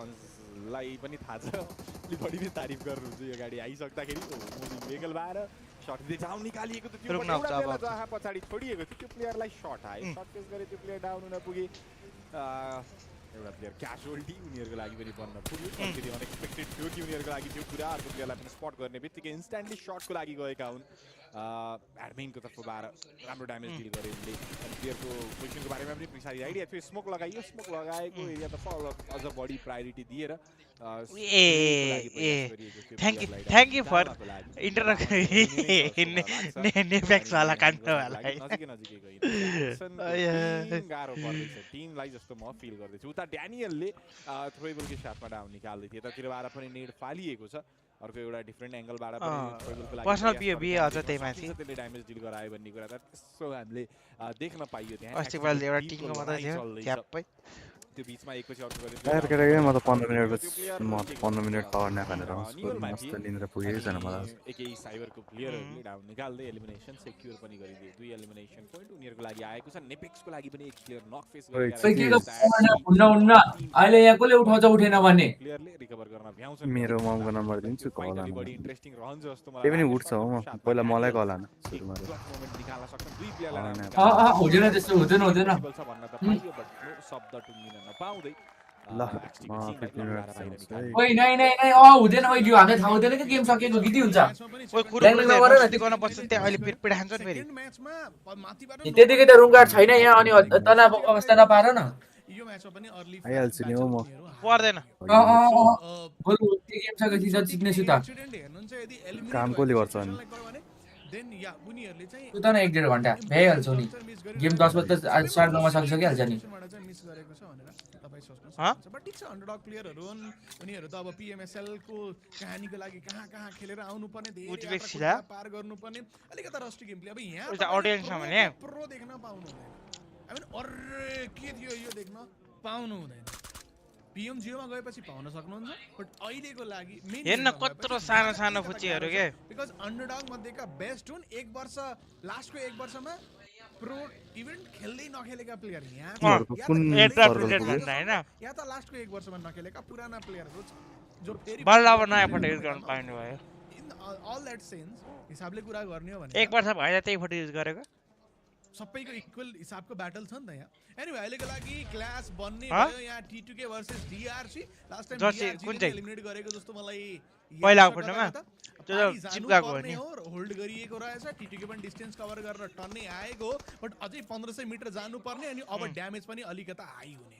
लाई पनि थाहा छ अलि बढी नै तारिफ गर्नुहुन्छ यो गाडी आइसक्दाखेरि भेकल भएर सर्ट दिँदै जाउँ निकालिएको त त्यो जहाँ पछाडि छोडिएको थियो त्यो प्लेयरलाई सर्ट आयो सर्ट पेस गरे त्यो प्लेयर डाउन हुन पुगे एउटा प्लेयर क्याजुअल्टी उनीहरूको लागि पनि बन्न पुग्यो कतिले अनएक्सपेक्टेड थियो कि उनीहरूको लागि त्यो कुरा अर्को प्लेयरलाई पनि स्पट गर्ने बित्तिकै इन्स्ट्यान्टली सर्टको लागि गएका हुन् एडमिनको तर्फबाट राम्रो ड्यामेज डिल गरे उनले अनि प्लेयरको पोजिसनको बारेमा पनि पछाडि आइडिया थियो स्मोक लगाइयो स्मोक लगाएको एरिया तर्फ अझ बढी प्रायोरिटी दिएर थ्याङ्क यू फर नेफेक्स वाला काण्डवाला गाह्रो पर्दैछ टिमलाई जस्तो म फिल गर्दैछु उता ड्यानियलले थ्रोबलको साथमा डाउन निकाल्दै थियो यतातिरबाट पनि नेड फालिएको छ अर्को एउटा डिफरेन्ट एंगलबाट पनि थ्रोबलको लागि पर्सनल पिओभी अझ त्यही माथि त्यसले ड्यामेज डिल गरायो भन्ने कुरा त त्यसो हामीले देख्न पाइयो त्यहाँ अस्तिपाल एउटा टिमको मात्रै थियो च्याप्पै त्यो बीचमा एकपछि अर्को गरेर यार केटाके म त 15 मिनेट म 15 मिनेट पावर नैप हानेर मस्त निन्द्रा पुगेको छैन मलाई एकै साइबरको प्लेयरहरूले डाउन निकाल्दै एलिमिनेसन सेक्युर पनि गरिदिए दुई एलिमिनेसन पोइन्ट उनीहरूको लागि आएको छ नेपेक्सको लागि पनि एक प्लेयर नक फेस गरिरहेको छ अहिले यहाँ कसले उठाउँछ उठेन भन्ने प्लेयरले रिकभर गर्न भ्याउँछ मेरो ममको नम्बर दिन्छु कल आउनु बडी इन्ट्रेस्टिङ रहन्छ जस्तो मलाई त्यही पनि उठ्छ हो म पहिला मलाई कल हान सुरुमा मोमेन्ट निकाल्न सक्छ दुई प्लेयरलाई हुँदैन त्यस्तो हुँदैन भन्न त पाइयो बट शब्द टुङ्गिन नपाउँदै ल म 15 मिनेट ओइ नाइ नाइ नाइ हुँदैन ओइ यो हामीले थाहा हुँदैन कि गेम सकिएको गीति हुन्छ ओइ कुरो गर्न पर्छ त्यहाँ अहिले पिड हान्छ नि फेरि त्यतिकै त रुम गार्ड छैन यहाँ अनि तनाव अवस्था नपाएर न यो म्याचमा पनि अर्ली आइहाल्छु नि हो म पर्दैन बरु गेम सकेपछि त जित्नेछु त काम कसले गर्छ अनि देन या उनीहरुले चाहिँ उता न 1.5 घण्टा भ्याइहाल्छ नि गेम 10 बजे त आज 9:30 मा सकिसकिहाल्छ नि मिस गरेको छ भनेर तपाई सोच्नु सक्नुहुन्छ बट ठिक छ अन्डरडग प्लेयरहरु हुन् उनीहरु त अब पीएमएसएल को कहानीको लागि कहाँ खेलेर आउनु पर्ने धेरै पार गर्नु पर्ने अलिकता रस्टी गेम प्ले अब यहाँ ऑडियन्स छ भने प्रो देख्न पाउनु हुँदैन आई मिन अरे के थियो यो देख्न पाउनु हुँदैन पीएमजीओ मा गएपछि पाउन सक्नुहुन्छ बट अहिलेको लागि हेर्न कत्रो सानो सानो फुच्चीहरु के बिकज अन्डरडग मध्येका बेस्ट हुन् एक वर्ष लास्टको एक वर्षमा प्रो इभेन्ट खेल्दै नखेलेका प्लेयर यहाँ हैन या त लास्टको एक वर्षमा नखेलेका पुराना प्लेयरहरु जो फेरि बल्ल अब नयाँ फोटो युज गर्न पाइनु भयो इन ऑल दैट सेन्स हिसाबले कुरा गर्ने हो भने एक वर्ष भयो त्यही फोटो युज गरेको सबैको इक्वल हिसाबको ब्याटल छ नि त यहाँ एनीवे अहिलेको लागि क्लास बन्ने भयो यहाँ T2K versus DRC last time DRC eliminate गरेको जस्तो मलाई पहिलाको फोटोमा त्यो चिपकाको हो नि होल्ड गरिएको रहेछ T2K पनि डिस्टेन्स कभर गरेर टन्नै आएको बट अझै 1500 मिटर जानु पर्ने अनि अब ड्यामेज पनि अलिकता हाई हुने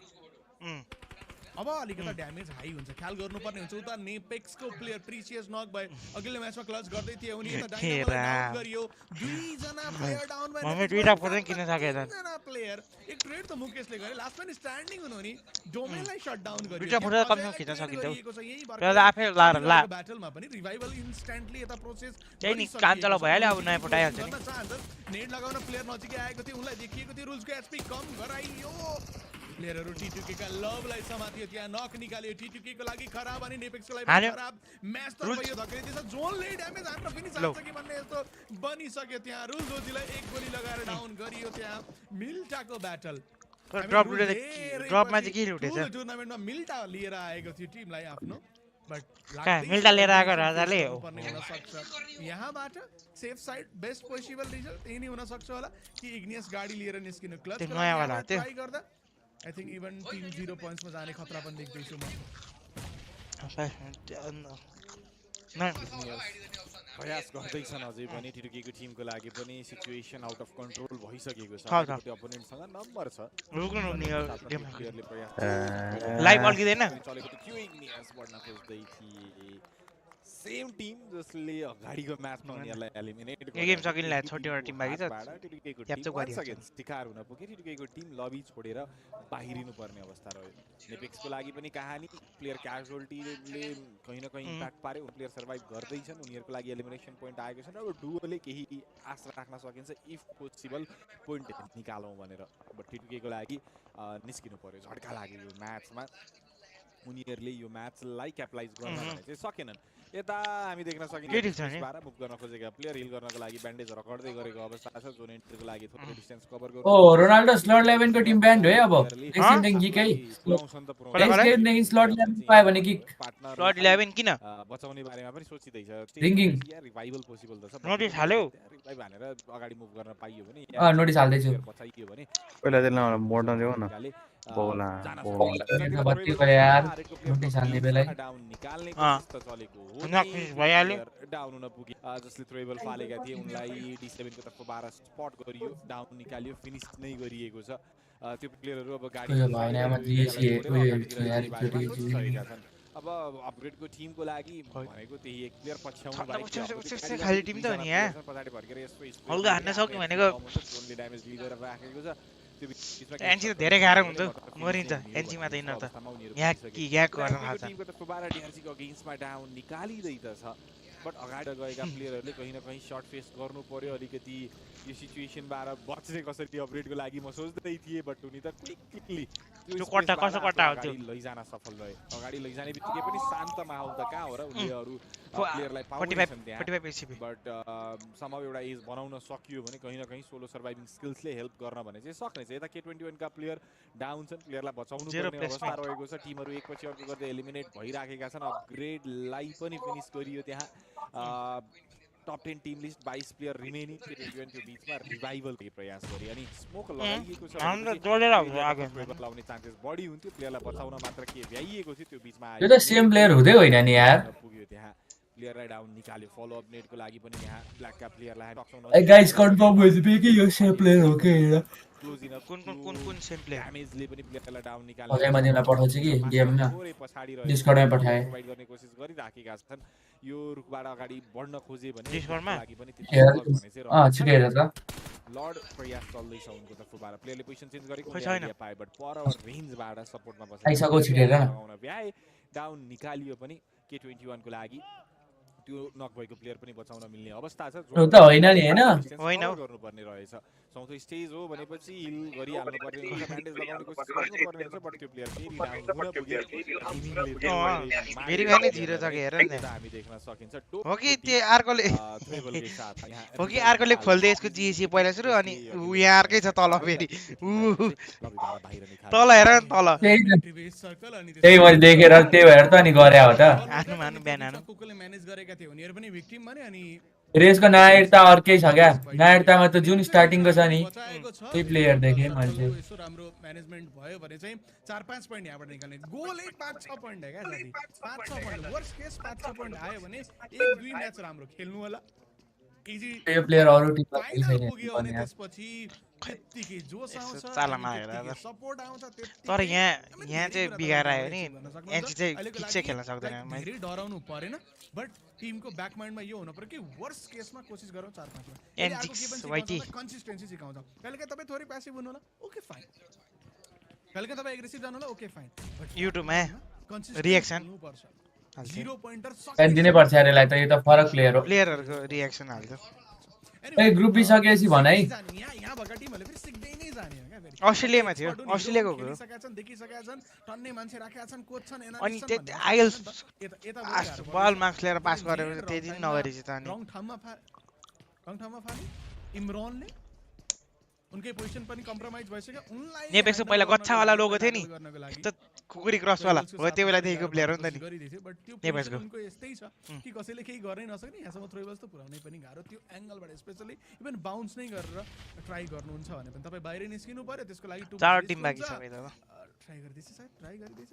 अब अलिकता ड्यामेज हाई हुन्छ ख्याल गर्नुपर्ने हुन्छ उता नेपेक्सको प्लेयर प्रिसियस नक भए अघिल्लो म्याचमा क्लच गर्दै थिए उनी त डाइनामोलाई डाउन गरियो दुई जना प्लेयर डाउन भए हामी दुईटा फोटो किन सकेन जना प्लेयर एक ट्रेड त मुकेशले गरे लास्टमा नि स्ट्यान्डिङ हुनु नि डोमेनलाई शट डाउन गरियो दुईटा फोटो कम खिच्न सकिन्छ त्यसले आफै ला ब्याटलमा पनि रिभाइभल इन्स्ट्यान्टली यता प्रोसेस त्यही नि काञ्चलो भइहाल्यो अब नयाँ पटाइहाल्छ नि नेट लगाउन प्लेयर नजिकै आएको थियो उनलाई देखिएको थियो रुल्सको एचपी कम गराइयो प्लेयरहरु T2K का लभलाई समातियो त्यहाँ नक निकाल्यो T2K को लागि खराब अनि नेपेक्सको लागि खराब म्याच त भयो धक्रिदिन्छ जोनले ड्यामेज हाम्रो फिनिश आउँछ कि भन्ने जस्तो बनिसक्यो त्यहाँ रुजोजीलाई एक गोली लगाएर डाउन गरियो त्यहाँ मिल्टाको ब्याटल ड्रपमा चाहिँ के लुटेछ टुर्नामेन्टमा मिल्टा लिएर आएको थियो टिमलाई आफ्नो बट मिल्टा लिएर आएको राजाले पर्ने हुन सक्छ यहाँबाट safe side best possible result त्यही नै हुन सक्छ होला कि इग्नियस गाडी लिएर निस्किनु क्लच ट्राई गर्दा I think even team 0 points मा जाने खतरा पनि देख्दैछु म प्रयास गर्दैछन् अझै पनि टिटुकीको टिमको लागि पनि सिचुएसन आउट अफ कन्ट्रोल भइसकेको छ अपोनेन्टसँग नम्बर छ प्लेयरले प्रयास लाइभ अल्किदैन चलेको थियो इग्नियस बढ्न खोज्दै थिए सेम टिम जसले अगाडिको म्याचमा उनीहरूलाई एलिमिनेट यो गेम सकिनला छोटीवटा टिम बाँकी छ क्याप्चर गरिसके शिकार हुन पुगे टिटुकीको टिम लबी छोडेर बाहिरिनु पर्ने अवस्था रह्यो नेपेक्सको लागि पनि कहानी प्लेयर क्याजुअल्टीले कहीँ न कहीँ इम्प्याक्ट पार्यो प्लेयर सर्भाइभ गर्दैछन् उनीहरूको लागि एलिमिनेसन पोइन्ट आएको छ र अब डुओले केही आश राख्न सकिन्छ इफ पोसिबल पोइन्ट निकालौँ भनेर अब टिटुकीको लागि निस्किनु पर्यो झड्का लाग्यो यो म्याचमा उनीहरूले यो म्याचलाई क्यापलाइज गर्न भने चाहिँ सकेनन् यता हामी देख्न सकिन्छ मुभ गर्न खोजेका प्लेयर हिल गर्नको लागि ब्यान्डेजहरु गर्दै गरेको अवस्था छ जोन एन्ट्रीको लागि थोरै डिस्टेन्स कभर गर्नु ओ रोनाल्डो स्लट 11 को टिम ब्यान्ड हो है अब एकछिन देखि किकै एकछिन देखि स्लट 11 पाए भने कि स्लट 11 किन बचाउने बारेमा पनि सोचिदै छ थिंकिङ रिभाइभल पोसिबल त छ नोटिस हाल्यो रिभाइभ भनेर अगाडि मुभ गर्न पाइयो भने नोटिस हाल्दै छु बचाइयो भने पहिला त्यसलाई मोड्न देऊ न बोला बत्ती गरे यार नोटिस हाल्ने बेला डाउन निकाल्ने कोसिस त चलेको हो भइहाल्यो डाउन हुन पुगे जसले थ्रोएबल फालेका थिए उनलाई डी7 को तर्फबाट स्पट गरियो डाउन निकालियो फिनिश नै गरिएको छ त्यो प्लेयरहरु अब गाडी अब अपग्रेडको टिमको लागि भनेको त्यही एक प्लेयर पछ्याउनु बाइक खाली टिम त हो नि यहाँ पछाडी भर्केर यस्तो हल्का हान्न सक्यो भनेको जोनले ड्यामेज लिएर राखेको छ एनसी त धेरै गाह्रो हुन्छ मरिन्छ एनसी मा दैन त यहाँ कि ग्याक गर्न थाल्छ टिमको तर्फबाट डीआरसी को अगेन्स्टमा डाउन निकालिदै त छ बट अगाडि गएका प्लेयरहरुले कहीं न कहीं शॉट फेस गर्नु पर्यो अलिकति यो सिचुएसनबाट बच्ने कसरी अपग्रेडको लागि म सोच्दै थिए बट उनी त क्विकली त्यो कट्टा कसो कट्टा हो त्यो लैजान सफल भए अगाडि लैजाने बित्तिकै पनि शान्त माहौल त कहाँ हो र उनीहरु प्लेयरलाई पाउँछन् त्यहाँ 45 एचपी बट समहाउ एउटा एज बनाउन सकियो भने कहीं न कहीं सोलो सर्भाइभिङ स्किल्सले हेल्प गर्न भने चाहिँ सक्ने छ यता के21 का प्लेयर डाउन छन् प्लेयरलाई बचाउनु पर्ने अवस्था रहेको छ टिमहरु एकपछि अर्को गर्दै एलिमिनेट भइराखेका छन् अपग्रेडलाई पनि फिनिश गरियो त्यहाँ top 10 team list 22 player remaining के21 को बीचमा रिभाइभल के प्रयास गरे अनि स्मोक लगाइएको छ हाम्रो जोडेर आगे लाउने चान्सेस बढी हुन्थ्यो प्लेयरलाई बचाउन मात्र के भ्याइएको थियो त्यो बीचमा यो त सेम प्लेयर हुँदै होइन नि यार पुग्यो त्यहाँ प्लेयरलाई डाउन निकाल्यो फलो अप नेटको लागि पनि यहाँ ब्ल्याक का प्लेयरलाई ए गाइस कन्फर्म भइसक्यो कि यो सेम प्लेयर हो के हेर क्लोज इन कुन सेम प्लेयर ड्यामेजले पनि प्लेयरलाई डाउन निकाल्यो अझै म तिमीलाई पठाउँछु कि गेममा डिस्कर्डमा पठाए प्रोवाइड गर्ने कोसिस गरिराखेका छन् यो रुखबाट अगाडि बढ्न खोजे भने डिस्कर्डमा लागि पनि छिटै हेर त लर्ड प्रयास चल्दैछ उनको तर्फबाट प्लेयरले पोजिसन चेन्ज गरेको पाए बट पर रेन्जबाट सपोर्टमा बसेको आइसक्यो छिटेर भ्याए डाउन निकालियो पनि के21 को लागि त्यो नक भएको प्लेयर पनि बचाउन मिल्ने अवस्था छ त्यो त होइन नि हैन होइन गर्नु पर्ने रहेछ चौथो स्टेज हो भनेपछि हिल गरिहाल्नु पर्ने हुन्छ ब्यान्डेज लगाउने कोसिस गर्नु पर्ने हुन्छ बट त्यो प्लेयर फेरि डाउन हुन पुग्यो फेरि भने 0 छ के हेर न हामी देख्न सकिन्छ हो कि त्यो अर्कोले हो कि अर्कोले खोल्दै यसको जिएसी पहिला सुरु अनि यहाँ अर्कै छ तल फेरि तल हेर न तल त्यही मैले देखेर त्यही भएर त नि गरे हो त आफ्नो मानु बिहान आनु कुकुले म्यानेज गरेका थिए उनीहरु पनि भिक्टिम बने अनि रेसको नायरता अर्कै छ क्या नायरतामा त जुन स्टार्टिङको छ नि त्यही प्लेयर देखे मैले यसो राम्रो म्यानेजमेन्ट भयो भने चाहिँ 4-5 पोइन्ट यहाँबाट निकाल्ने गोल 5-6 पोइन्ट है क्या साथी 5-6 पोइन्ट वर्स्ट केस 5-6 पोइन्ट आयो भने 1-2 म्याच राम्रो खेल्नु होला इजी यो प्लेयर अरु टिममा छैन अनि त्यसपछि त्यतिकै जोश आउँछ चालामा हेर सपोर्ट आउँछ तर यहाँ चाहिँ बिगार आयो नि एनसी चाहिँ किक चाहिँ खेल्न सक्दैन धेरै डराउनु परेन बट टिमको ब्याक माइन्डमा यो हुनु पर्यो कि वर्स्ट केसमा कोसिस गरौँ 4-5 मा वाइटी कन्सिस्टेन्सी सिकाउँछ कहिलेकाहीँ तपाई थोरै प्यासिभ हुनु होला ओके फाइन कहिलेकाहीँ तपाई एग्रेसिभ जानु होला ओके फाइन बट युट्युबमा रिएक्सन 0 पोइन्टर सक्छ दिनै पर्छ यारलाई त यो त फरक प्लेयर हो प्लेयरहरुको रिएक्सन हाल्छ ए ग्रुप बी सकेपछि भन है यहाँ भएका टिमहरुले फेरि सिक्दै नै जाने हो क्या फेरि अस्ट्रेलियामा थियो अस्ट्रेलियाको हो सकेछन् देखिसकेका छन् टन्ने मान्छे राखेका छन् कोच छन् अनि आइएल बल मार्क्स लिएर पास गरेर त्यही दिन नगरेछ त अनि रङ ठाउँमा फाले इमरानले उनकै पोजिसन पनि कम्प्रोमाइज भइसक्यो उनलाई नेपेक्सको पहिला गच्छावाला लोगो थियो नि यस्तो कुकुरी क्रसवाला हो त्यो बेलादेखिको प्लेयर हो नि त नि गरिदिएको बट त्यो पोजिसन नेपेक्सको उनको यस्तै छ कि कसैले केही गर्नै नसक्ने यहाँसम्म थ्रोबल्स त पुऱ्याउनै पनि गाह्रो त्यो एङ्गलबाट स्पेसली इभन बाउन्स नै गरेर ट्राई गर्नुहुन्छ भने पनि तपाईँ बाहिर निस्किनु पर्यो त्यसको लागि चार टिम बाँकी छ ट्राई गरिदिएछ सायद ट्राई गरिदिएछ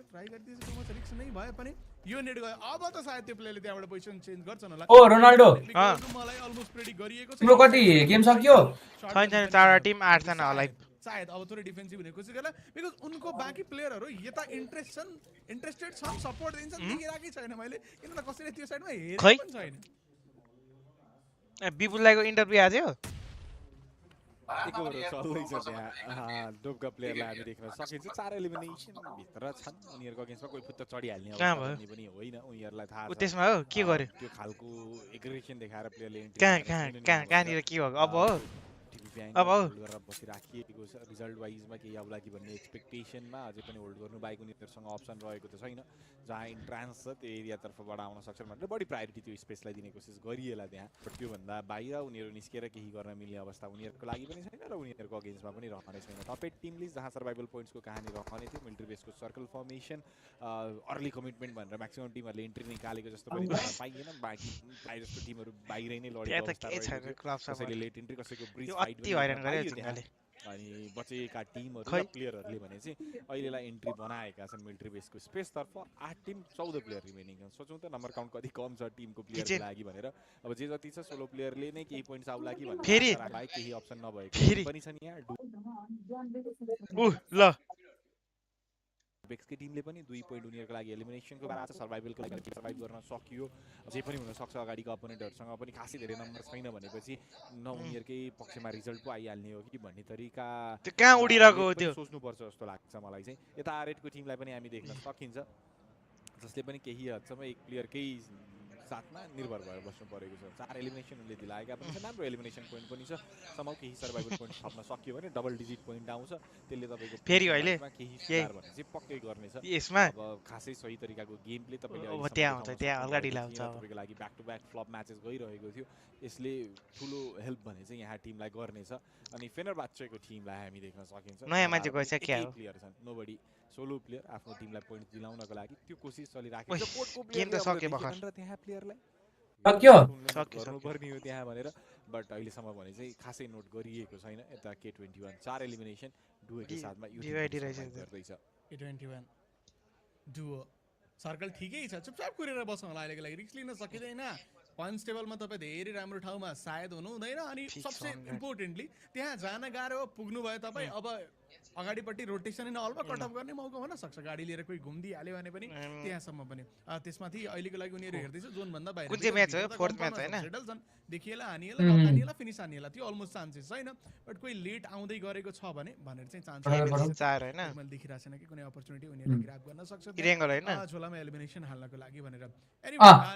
टु मच रिस्क नै भए पनि यो नेट गयो अब त सायद त्यो प्लेयरले त्यहाँबाट पोजिसन चेन्ज गर्छन् होला ओ रोनाल्डो मलाई अलमोस्ट प्रेडिक्ट गरिएको छ तिम्रो कति गेम सक्यो छैन चारवटा टिम 8 जना होला सायद अब थोरै डिफेन्सिभ हुने कोसिस गर्ला बिकज उनको बाँकी प्लेयरहरू यता इन्ट्रेस्टेड छन् सपोर्ट दिन्छन् देखिरहेकै छैन मैले किनभने कसैले त्यो साइडमा हेरेको पनि छैन विपुललाईको इन्टरभ्यू आज हो एकहोरो चल्दैछ त्यहाँ डोपका प्लेयरलाई हामी देख्न सकिन्छ 4 एलिमिनेसन भित्र छन् उनीहरूको अगेन्स्टमा कोही फुत्त चढिहाल्ने अवस्था पनि होइन उनीहरूलाई थाहा छ त्यसमा हो के गर्यो त्यो खालको एग्रेसन देखाएर प्लेयरले कहाँनिर के हो अब हो अब हो गरेर बसिराखिएको छ रिजल्ट वाइजमा केही आउला कि भन्ने एक्सपेक्टेसनमा अझै पनि होल्ड गर्नु बाहेक उनीहरूसँग अप्सन रहेको त छैन जहाँ इन्ट्रान्स छ त्यो एरियातर्फबाट आउन सक्छन् भनेर बढी प्रायोरिटी त्यो स्पेसलाई दिने कोसिस गरिएला त्यहाँ बट त्योभन्दा बाहिर उनीहरू निस्केर केही गर्न मिल्ने अवस्था उनीहरूको लागि पनि छैन र उनीहरूको अगेन्स्टमा पनि रहने छैन टपेड टिमले जहाँ सर्भाइभल पोइन्ट्सको कहानी रहने थियो मिलिट्री बेसको सर्कल फर्मेसन अर्ली कमिटमेन्ट भनेर म्याक्सिमम टिमहरूले इन्ट्री निकालेको जस्तो पनि पाइएन बाँकी प्रायः जस्तो टिमहरू बाहिरै नै लडेको अवस्था कसैले लेट इन्ट्री कसैको ब्रिज फाइट अनि बचेका टिमहरू र प्लेयरहरूले भने चाहिँ अहिलेलाई इन्ट्री बनाएका छन् मिलिट्री बेसको स्पेसतर्फ 8 टिम 14 प्लेयर रिमेनिङ छन् सोचौँ त नम्बर काउन्ट कति कम छ टिमको प्लेयरको लागि भनेर अब जे जति छ सोलो प्लेयरले नै केही पोइन्ट्स आउला कि भनेर केही अप्सन नभएको पनि छन् यहाँ ल बेक्सकै टिमले पनि 2 पोइन्ट उनीहरूको लागि एलिमिनेसनको बारे छ सर्भाइभलको लागि सर्भाइभ गर्न सकियो जे पनि हुन सक्छ अगाडिको अपोनेन्टहरुसँग पनि खासै धेरै नम्बर छैन भनेपछि न उनीहरुकै पक्षमा रिजल्ट पो आइहाल्ने हो कि भन्ने तरिका त्यो कहाँ उडिरहेको हो त्यो सोच्नु पर्छ जस्तो लाग्छ मलाई चाहिँ यता आरेटको टिमलाई पनि हामी देख्न सकिन्छ जसले पनि केही हदसम्म एक प्लेयरकै साथमा निर्भर भएर बस्नु परेको छ 4 एलिमिनेसन उनले दिलाएका पनि छन् राम्रो एलिमिनेसन पोइन्ट पनि छ समाउ केही सर्भाइभल पोइन्ट थप्न सक्यो भने डबल डिजिट पोइन्ट आउँछ त्यसले तपाईको फेरि अहिले केही सुधार भने चाहिँ पक्कै गर्नेछ यसमा अब खासै सही तरिकाको गेम प्ले तपाईले अब त्यहाँ हुन्छ त्यहाँ अगाडि लाउँछ तपाईको लागि back to back flop matches गइरहेको थियो यसले ठुलो हेल्प भने चाहिँ यहाँ टिमलाई गर्नेछ अनि फेनरबाच्चेको टिमलाई हामी देख्न सकिन्छ नयाँ मान्छे गएछ के हो प्लेयर छन् नोबडी सोलो प्लेयर आफ्नो टिमलाई पोइन्ट दिलाउनको लागि त्यो कोसिस चलिराखेको छ कोर्टको गेम त सके भर्खर त्यहाँ प्लेयरलाई सक्यो गर्नुपर्ने हो त्यहाँ भनेर बट अहिलेसम्म भने चाहिँ खासै नोट गरिएको छैन यता K21 4 एलिमिनेसन डुओको साथमा गर्दैछ K21 डुओ सर्कल ठिकै छ चुपचाप कुरेर बस्नु होला अहिलेको लागि रिस्क लिन सकिँदैन पॉइंट्स टेबलमा तपाईँ धेरै राम्रो ठाउँमा सायद हुनु हुँदैन अनि सबसे इम्पोर्टेन्टली त्यहाँ जान गाह्रो पुग्नु भयो तपाईँ अब अगाडिपट्टि रोटेसन इन अलमा कट अफ गर्ने मौका हुन सक्छ गाडी लिएर कोही घुम्दिहाल्यो भने पनि त्यहाँसम्म पनि त्यसमाथि अहिलेको लागि उनीहरू हेर्दैछ जोन भन्दा बाहिर कुन चाहिँ म्याच हो फोर्थ म्याच हैन सेटल छन् देखिएला हानिएला फिनिश हानिएला त्यो अलमोस्ट चान्सेस छैन बट कोही लेट आउँदै गरेको छ भने भनेर चाहिँ चान्स चार हैन मैले देखिरहेको छैन कि कुनै अपर्चुनिटी उनीहरूले ग्र्याब गर्न सक्छ इरेङ्गल हैन झोलामा एलिमिनेसन हाल्नको लागि भनेर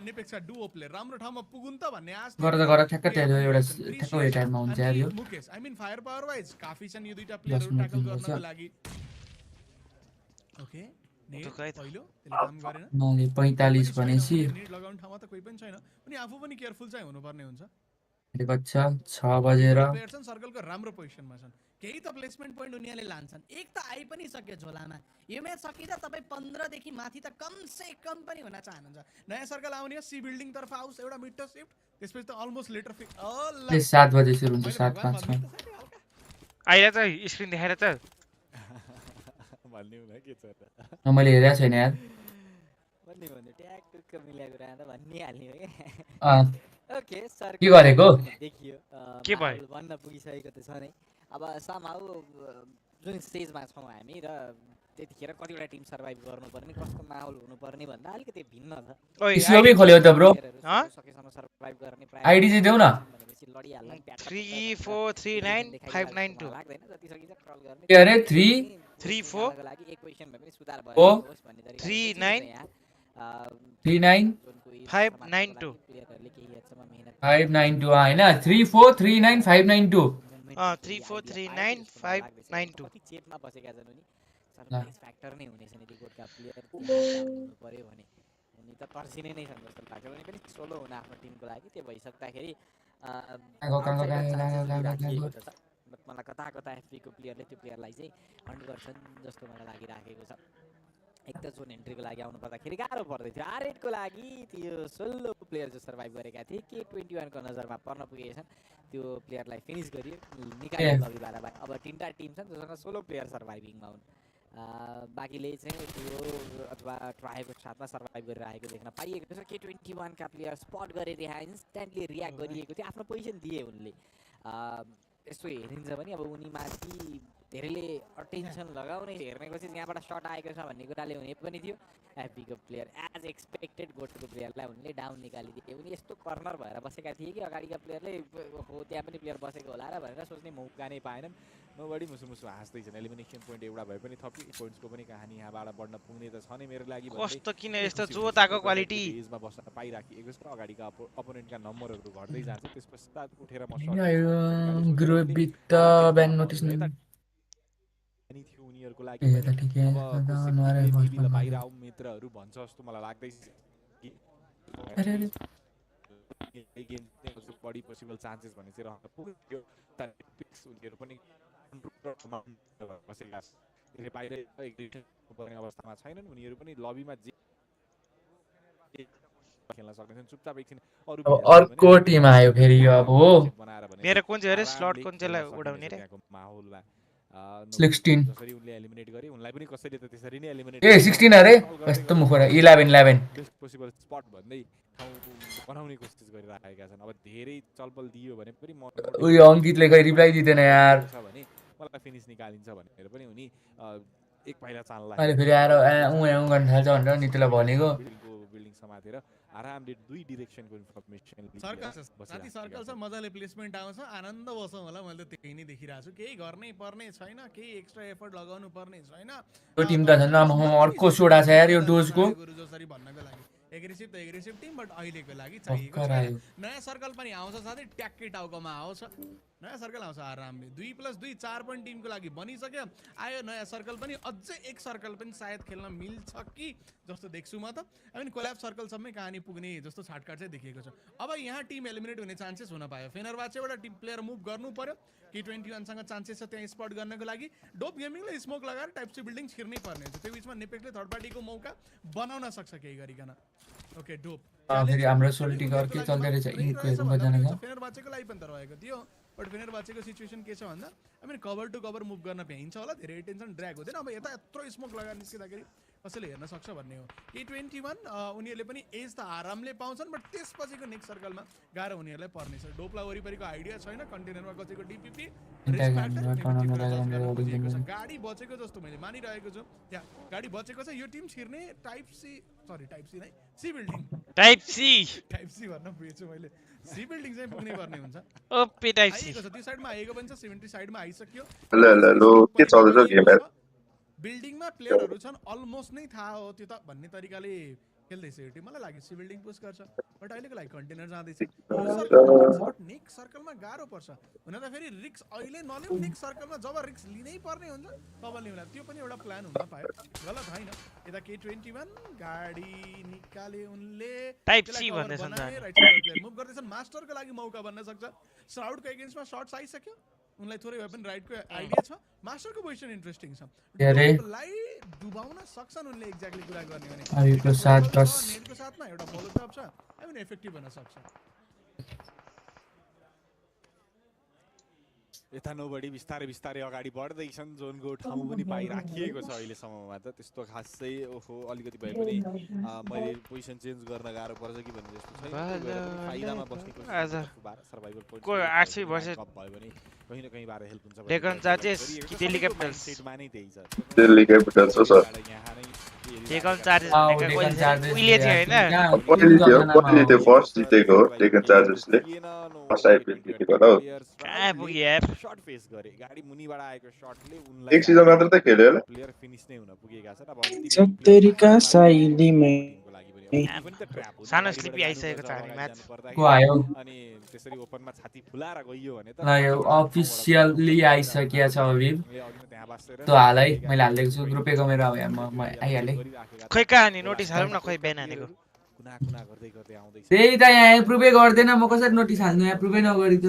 निपेक्षा डुओ प्लेयर राम्रो ठाउँमा पुगुन त भन्ने आश गर्दा ठ्याक्क त्यो एउटा ठ्याक्क यो टाइममा हुन्छ यार यो Mukesh I mean fire power wise काफी छन् यो दुईटा प्लेयरहरु ट्याकल गर्नको लागि ओके पहिलो त्यसले काम गरेन 45 भनेसी लगाउन ठाउँमा त कोही पनि छैन पनि आफू पनि केयरफुल चाहिँ हुनुपर्ने हुन्छ बच्चा 6 बजेर प्लेयर छन् सर्कलको राम्रो पोजिसनमा छन् केही त प्लेसमेन्ट पोइन्ट उनीहरूले लान्छन् एक त आइ पनि सक्यो झोलामा यो म्याच सकिदा तपाई 15 देखि माथि त कम से कम पनि हुन चाहनुहुन्छ नयाँ सर्कल आउने सी बिल्डिङ तर्फ आउस एउटा मिड शिफ्ट त्यसपछि त अलमोस्ट लेटर 7 बजे सुरु हुन्छ 7:05 मा आइरा त स्क्रिन देखाएर त भन्ने हुन के छ त मैले हेरेको छैन यार भन्ने ट्याग टुक्क मिलाएको कुरा त भन्ने हाल्ने हो के ओके सर के गरेको देखियो के भयो भन्न पुगिसकेको त छ नै अब समाउ जुन स्टेजमा छौं हामी र त्यतिखेर कतिवटा टिम सर्भाइभ गर्नुपर्ने कस्तो माहौल हुनुपर्ने भन्दा अलिकति भिन्न छ इस्योबै खोल्यो त ब्रो सकेसम्म सर्भाइभ गर्ने आईडी चाहिँ देऊ न 3439592 लाग्दैन जति सकिन्छ क्रल गर्ने के अरे 334 को लागि एक पोजिसन भए पनि सुधार भयो होस् भन्ने तरिकाले 39592 प्लेयरहरुले केही हदसम्म मेहनत 592 हैन 3439592 3439592 कति चेपमा बसेका छन् उनी सरप्राइज फ्याक्टर नै हुनेछ नि गोटका प्लेयर हुनु पर्यो भने उनी त तर्सिने नै छन् जस्तो लाग्छ उनी पनि सोलो हुन आफ्नो टिमको लागि त्यो भइसक्दाखेरि मलाई कता कता एफपीको प्लेयरले त्यो प्लेयरलाई चाहिँ हन्ट गर्छन् जस्तो मलाई लागिराखेको छ। एक त जोन एन्ट्रीको लागि आउनु पर्दाखेरि गाह्रो पर्दै थियो। R8को लागि त्यो 16 प्लेयर जो सर्भाइभ गरेका थिए K21 को नजरमा पर्न पुगेछन्, त्यो प्लेयरलाई फिनिस गरियो, निकाल्यो लबीबाट। अब 3टा टिम छन् जसमा 16 प्लेयर सर्भाइभिङमा हुन्। बाँकीले चाहिँ त्यो अथवा ट्राईको साथमा सर्भाइभ गरिरहेको देख्न पाइएको छ। K21 का प्लेयर स्पट गरे त्यहाँ इन्स्ट्यान्टली रियाक्ट गरिएको थियो, आफ्नो पोजिसन दिए उनले। यस्तो हेरिन्छ भने अब उनीमाथि धेरैले अटेन्सन लगाउने हेर्ने कोसिस यहाँबाट सर्ट आएको छ भन्ने कुराले हुने पनि थियो। एफबीको प्लेयर एज एक्सपेक्टेड गोटको प्लेयरलाई उनले डाउन निकालिदिए। उनी यस्तो कर्नर भएर बसेका थिए कि अगाडिका प्लेयरले हो त्यहाँ पनि प्लेयर बसेको होला र भनेर सोच्ने मौका नै पाएनन्। नोबडी मुसु हाँस्दैछन्। एलिमिनेसन पोइन्ट एउटा भए पनि थपी पोइन्ट्सको पनि कहानी यहाँबाट बढ्न पुग्ने त छ नै मेरो लागि। कस्तो किन यस्तो जोताको क्वालिटी पेजमा बस्न पाइराखेको छ। अगाडिका अपोनेन्टका नम्बरहरू घट्दै जान्छ, त्यस पश्चात उठेर म ग्रुप बिट ब्यान नोटिस अनि थियो उनीहरूको लागि अब बाहिर आऊ मित्रहरू भन्छ जस्तो मलाई लाग्दैछ कि गेम बढी पोसिबल चान्सेस भन्ने चाहिँ रहन पुग्यो। तर उनीहरू पनि बसेका छन्, बाहिर एग्जिक्युसन पर्ने अवस्थामा छैनन्। उनीहरू पनि लबीमा जे खेल्न सक्दैछन्। चुपचाप एकछिन अरु अर्को टिम आयो फेरि यो अब हो मेरो कुन चाहिँ स्लट कुन चाहिँलाई उडाउने रे माहौलमा 16 जसरी उनले एलिमिनेट गरे उनलाई पनि कसैले त त्यसरी नै एलिमिनेट 16 अरे कस्तो मुखरा 11 बेस्ट पोसिबल स्पट भन्दै ठाउँ बनाउने कोसिस गरिरहेका छन्। अब धेरै चलपल दियो भने पनि म उयो अंकितले कहि रिप्लाई दिदैन यार भने मलाई फिनिस निकालिन्छ भनेर पनि उनी एक पाइला चाल्ला अहिले फेरि आएर गर्न थाल्छ भनेर नितिलाई भनेको बिल्डिङ समातेर आरामले दुई डाइरेक्सनको इन्फर्मेसन साथी सर्कल छ, मजाले प्लेसमेन्ट आउँछ, आनन्द बसौँ होला। मैले त त्यही नै देखिरहेको छु। केही गर्नै पर्ने छैन, केही एक्स्ट्रा एफर्ट लगाउनु पर्ने छैन। यो टिम त झन् अर्को सोडा छ यार यो डोजको जसरी भन्नको लागि एग्रेसिभ त एग्रेसिभ टिम, बट अहिलेको लागि चाहिएको छ। नयाँ सर्कल पनि आउँछ साथै, ट्याक्कै टाउकोमा आउँछ। नयाँ सर्कल आउँछ आरामले। 2+2 4 पोइन्ट टिमको लागि बनिसक्यो। आयो नयाँ सर्कल पनि, अझै एक सर्कल पनि सायद खेल्न मिल्छ कि जस्तो देख्छु म त। आई मिन कोल्याब सर्कलसम्मै कहानी पुग्ने जस्तो छाटकाट चाहिँ देखिएको छ। अब यहाँ टिम एलिमिनेट हुने चान्सेस हुन पायो। फेनरबाचेबाट टिम प्लेयर मुभ गर्नु पर्यो। K21 सँग चान्सेस छ त्यहाँ स्पट गर्नको लागि। डोप गेमिङले स्मोक लगाएर टाइप सी बिल्डिङ छिर्नै पर्ने हुन्छ। त्यो बिचमा नेपेक्सले थर्ड पार्टीको मौका बनाउन सक्छ केही गरिकन। ओके डोप फेरि हाम्रो सोल्टी घर के चल्दै रहेछ इको हेर्नु जाने छ। फेनरबाचेको लागि पनि त रहेको थियो, बट फेनरबाचेको सिचुएसन के छ भन्दा I mean cover to cover move गर्न भ्याइन्छ होला, धेरै टेन्सन ड्र्याग हुँदैन। अब यता यत्रो स्मोक लगाएर निस्किँदाखेरि कसैले हेर्न सक्छ भन्ने हो। K21 उनीहरूले पनि एज त आरामले पाउँछन्, बट त्यसपछिको नेक्स्ट सर्कलमा गाह्रो उनीहरूलाई पर्नेछ। डोपला वरिपरिको आइडिया छैन, कन्टेनरमा कसैको डिपिपी गाडी बचेको जस्तो मैले मानिरहेको छु। त्यहाँ गाडी बचेको छ। यो टिम छिर्ने टाइप सी नै सी बिल्डिङ टाइप सी भन्न पुगेछु मैले। सी बिल्डिङ चाहिँ पुग्नै पर्ने हुन्छ। ओपी टाइप सी त्यो साइडमा आएको पनि छ, 70 साइडमा आइसक्यो। हेलो के चल्दैछ गेम यार? बिल्डिङमा प्लेयरहरू छन्, अलमोस्ट नै थाहा हो त्यो त भन्ने तरिकाले खेल्दैछ यो टिम। मलाई लाग्यो सी बिल्डिङ पुश गर्छ, बट अहिलेको लागि कन्टेनर जाँदैछ। बट नेक्स्ट सर्कलमा गाह्रो पर्छ। हुन त फेरि रिक्स अहिले नलिउँ, नेक्स्ट सर्कलमा जब रिक्स लिनै पर्ने हुन्छ तब लिउँला। त्यो पनि एउटा प्लान हुन पायो, गलत होइन। यता K21 गाडी निकाले उनले टाइप सी भन्दैछन् मुभ गर्दैछन्। मास्टरको लागि मौका बन्न सक्छ। श्राउडको एगेन्स्टमा शट्स आइसक्यो, उनलाई थोरै वेपन राइटको आइडिया छ। मास्टरको पोजिसन इन्ट्रेस्टिङ छ, डोपलाई डुबाउन सक्छन् उनले। एक्ज्याक्टली कुरा गर्ने भने अहिलेको साथ 10 नेटको साथमा एउटा फलो टप छ, आई मिन इफेक्टिभ हुन सक्छ। यता नोबडी बिस्तारै बिस्तारै अगाडि बढ्दैछन्। जोनको ठाउँ पनि पाइराखिएको छ अहिलेसम्ममा त त्यस्तो खासै ओहो अलिकति भए पनि मैले पोजिसन चेन्ज गर्न गाह्रो पर्छ कि भन्ने जस्तो छैन। फाइदामा बस्ने कोसिस सर्भाइभल पोइन्ट को 800 वर्सेस भयो भने कहीं न कहीं बार हेल्प हुन्छ। डेकन चार्जेस कि दिल्ली क्यापिटल्स? सेटमा नै त्यही छ, दिल्ली क्यापिटल्स हो सर। यहाँ नै डेकन चार्जेस भनेको उहिले थियो हैन? कहिले थियो फर्स्ट जितेको हो डेकन चार्जेसले। फर्स्ट आइपिएल जितेको हो। कहाँ पुग्यो यार? शट फेस गरे, गाडी मुनिबाट आएको शटले उनलाई एक सिजन मात्र त खेल्यो होला। प्लेयर फिनिश नै हुन पुगेका छन्। अब सत्तरीका साइलीमै सानो स्लिपी आइसकेको छ अनि म्याच को आयो अनि त्यसरी ओपनमा छाती फुलाएर गइयो भने त यो अफिसियली आइसकेको छ अभी। त्यो हालै मैले हालेको छु ग्रुपैको मेरो अब म आइहाले। खै कहानी नोटिस हालौँ न, खै बिहान हानेको कुना कुना गर्दै गर्दै आउँदै त्यही त यहाँ एप्रुभै गर्दैन, म कसरी नोटिस हाल्नु? एप्रुभै नगरी त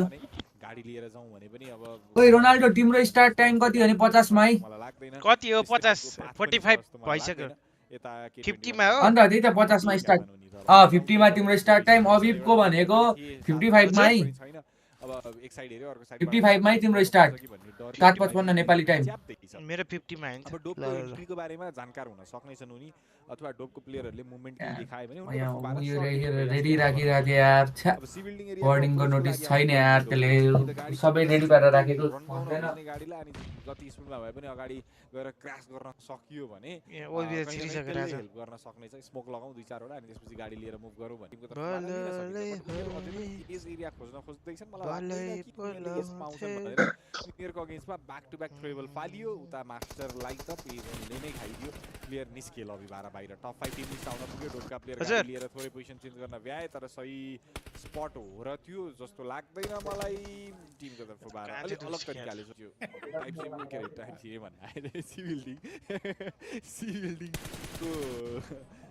गाडी लिएर जाउँ भने पनि अब ओइ रोनाल्डो तिम्रो स्टार्ट टाइम कति हो नि 50 मा मलाई लाग्दैन कति हो त्यस्तो 50 खालको बात पनि छ 45 जस्तो मलाई भइसक्यो लाग्दैन यता 50 मा हो अन्त त्यही त 50 मा स्टार्ट 50 मा तिम्रो स्टार्ट टाइम अबिबको भनेको 55 मा है छैन अब एक साइड हेर्यो अर्को साइडबाट 55 मै तिम्रो स्टार्ट 7:55 नेपाली टाइम मेरो 50 मा अब डोपको एन्ट्रीको बारेमा जानकार हुन सक्नेछन् उनी अथवा डोपको प्लेयरहरूले मुभमेन्ट केही देखाए भने रेडी राखिरहेको यार बोर्डिङको नोटिस छैन यार त्यसले सबै रेडी गरेर राखेको भन्दैन गाडीलाई अनि जति स्पिडमा भए पनि अगाडि गएर क्रास गर्न सकियो भने हेल्प गर्न सक्ने छ स्मोक लगाउँ 2-4 वटा अनि त्यसपछि गाडी लिएर मुभ गरौँ भने एरिया खोज्न खोज्दैछन् मलाई लाग्दैन कि उनीहरूले यस पाउँछन् भनेर उनीहरूको अगेन्स्टमा ब्याक टु ब्याक ट्रेबल फालियो उता मास्टरलाई त पेले नै खाइदियो प्लेयर निस्के लबीबाट बाहिर टप 5 टिम लिस्ट आउन पुग्यो डोटका प्लेयर गाडी लिएर थोरै पोजिसन चेन्ज गर्न भ्याए तर सही स्पट हो र त्यो जस्तो लाग्दैन मलाई टिमको तर्फबाट अलिक अलग तरिकाले सोच्यो टाइप सी भने आएर सी बिल्डिङको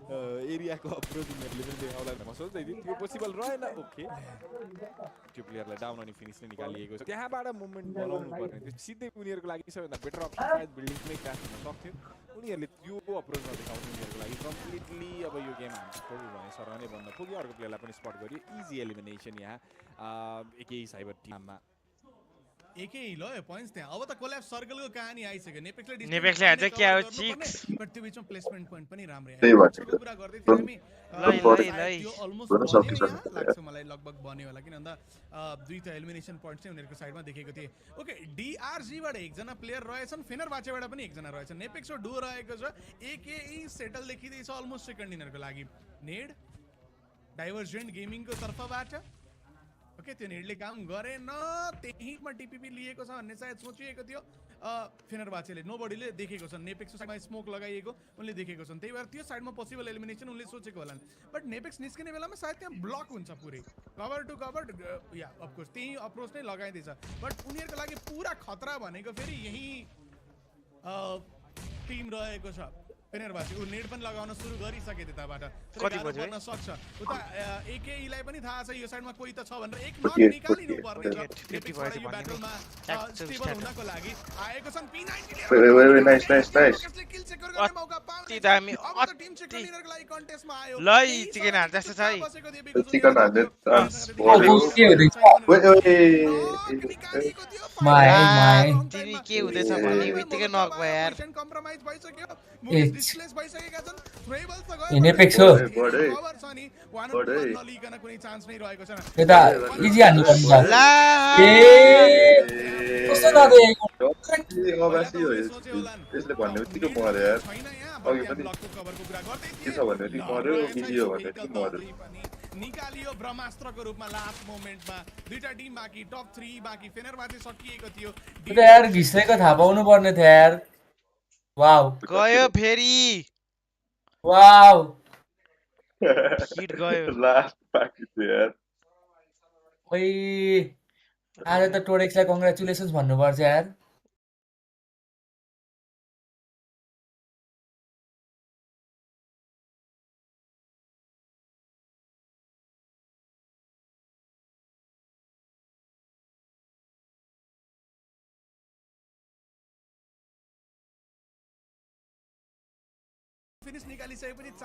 एरियाको अप्रोच उनीहरूले पनि देखाउला म सोच्दै थिएँ त्यो पोसिबल रहेन ओके त्यो प्लेयरलाई डाउन अनि फिनिस नै निकालिएको छ त्यहाँबाट मुभमेन्ट बनाउनु पर्ने थियो सिधै उनीहरूको लागि सबैभन्दा बेटर अप्सन सायद बिल्डिङमै क्रास हुन सक्थ्यो उनीहरूले त्यो अप्रोचमा देखाउनु उनीहरूको लागि कम्प्लिटली अब यो गेम हामी छोड्नु भने सरह नै बन्न पुग्यो अर्को प्लेयरलाई पनि स्पट गर्यो इजी एलिमिनेसन यहाँ एकै साइबर टिममा एकै ल पोइन्ट्स त्यहाँ अब त कोल्याब सर्कलको कहानी आइसक्यो नेपेक्सले हान्छ क्या हो चिक्स बट त्यो बीचमा प्लेसमेन्ट पोइन्ट पनि राम्रै त्यही भन्छ कुरा गर्दै थियौ हामी त्यो अलमोस्ट लाग्छ मलाई लगभग बन्यो होला किन भन्दा दुईटा एलिमिनेसन पोइन्ट्स चाहिँ उनीहरूको साइडमा देखेको थिए ओके डीआरजीबाट एकजना प्लेयर रहेछन् फेनरबाचेबाट पनि एकजना रहेछन् नेपेक्सको डु रहेको छ एकेई सेटल देखिँदैछ अलमोस्ट सेकेन्ड दिनहरूको लागि नेड डाइभर्जेन्ट गेमिङको तर्फबाट ओके त्यो नेडले काम गरेन त्यहीमा टिपीपी लिएको छ भन्ने सायद सोचिएको थियो फेनरबाचेले नोबडीले देखेको छ नेपेक्सको साइडमा स्मोक लगाइएको उनले देखेको छन् त्यही भएर त्यो साइडमा पोसिबल एलिमिनेसन उनले सोचेको होलान् बट नेपेक्स निस्किने बेलामा सायद त्यहाँ ब्लक हुन्छ पुरै कभर टु कभर या अफकोर्स त्यही अप्रोच नै लगाइदिन्छ बट उनीहरूको लागि पुरा खतरा भनेको फेरि यही टिम रहेको छ फेनरबाचे ऊ नेट पनि लगाउन सुरु गरिसके त्यताबाट गर्न सक्छ उता एकेईलाई पनि थाहा छ यो साइडमा कोही त छ भनेर एक नट निकालिनु पर्ने छ यो ब्याटलमा स्टेबल हुनको लागि आएको छन् P90 नाइस किल सेक्युर गर्ने मौका पाउने दामी अब त टिम सेक्युर लिनरको लागि कन्टेस्टमा आयो ल चिकन हाल जस्तो छ है चिकन हाल्ने तिमी के हुँदैछ भन्ने बित्तिकै नक भयो यार कम्प्रोमाइज भइसक्यो डिस्प्लेस भइसकेका छन् ट्रेबल्स त गयो नेपेक्स हो कभर छ नि वान नलिकन कुनै चान्स नै रहेको छैन त्यो त इजी हान्नु पर्छ ला कस्तो नदे अगासी हो यसले भन्ने बित्तिकै मर्यो यार अघि पनि के छ भन्ने बित्तिकै मर्यो इजी हो भन्ने बित्तिकै मर्यो निकालियो ब्रह्मास्त्रको रूपमा लास्ट मोमेन्टमा दुईटा टिम बाँकी टप 3 बाँकी फेनरबाचे सकिएको थियो त्यो यार घिस्रेको थाहा पाउनु पर्ने थियो यार वाउ गयो फेरि वाउ हिट गयो लास्ट बाँकी थियो यार ओइ आज त टोरेक्सलाई कङ्ग्रेचुलेसन्स भन्नुपर्छ यार फिनिस निकालिसकेपछि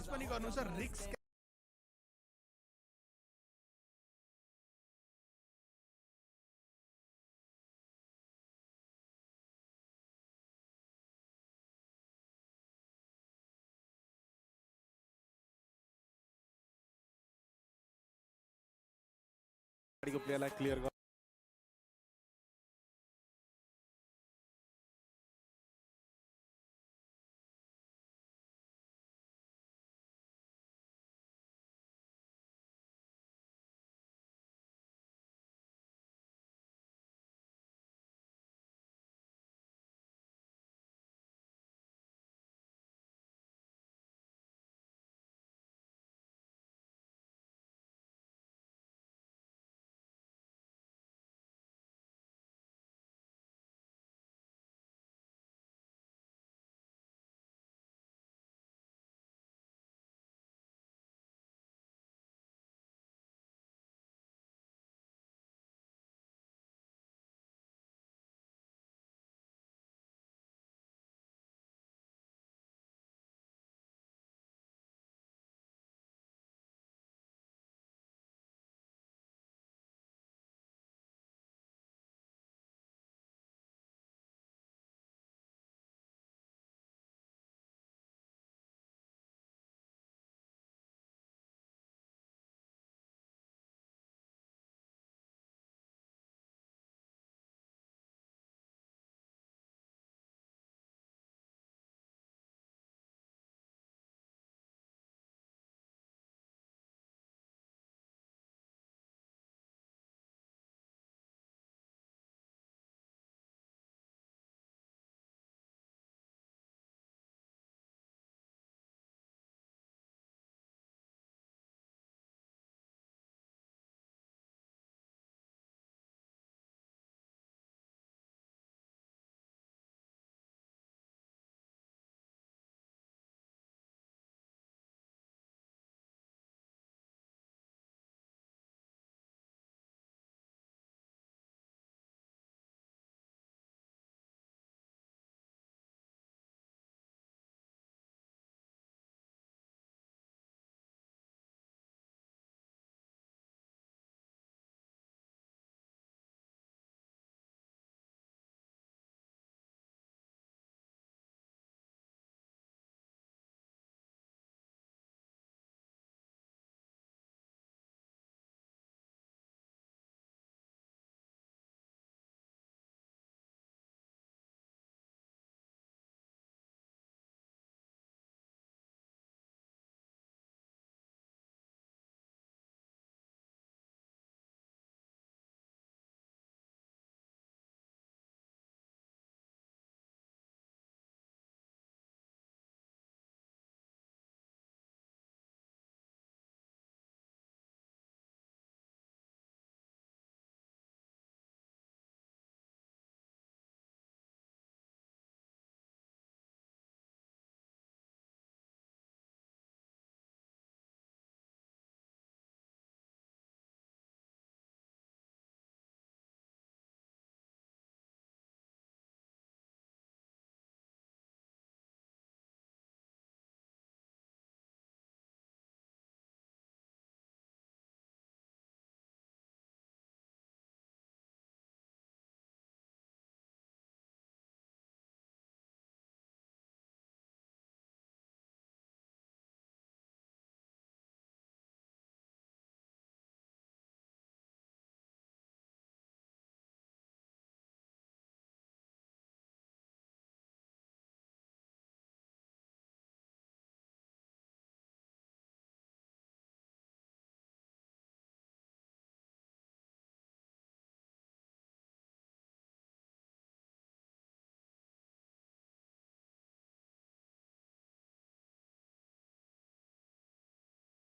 पनि गर्नु छ रिस्क गाडीको प्लेयरलाई clear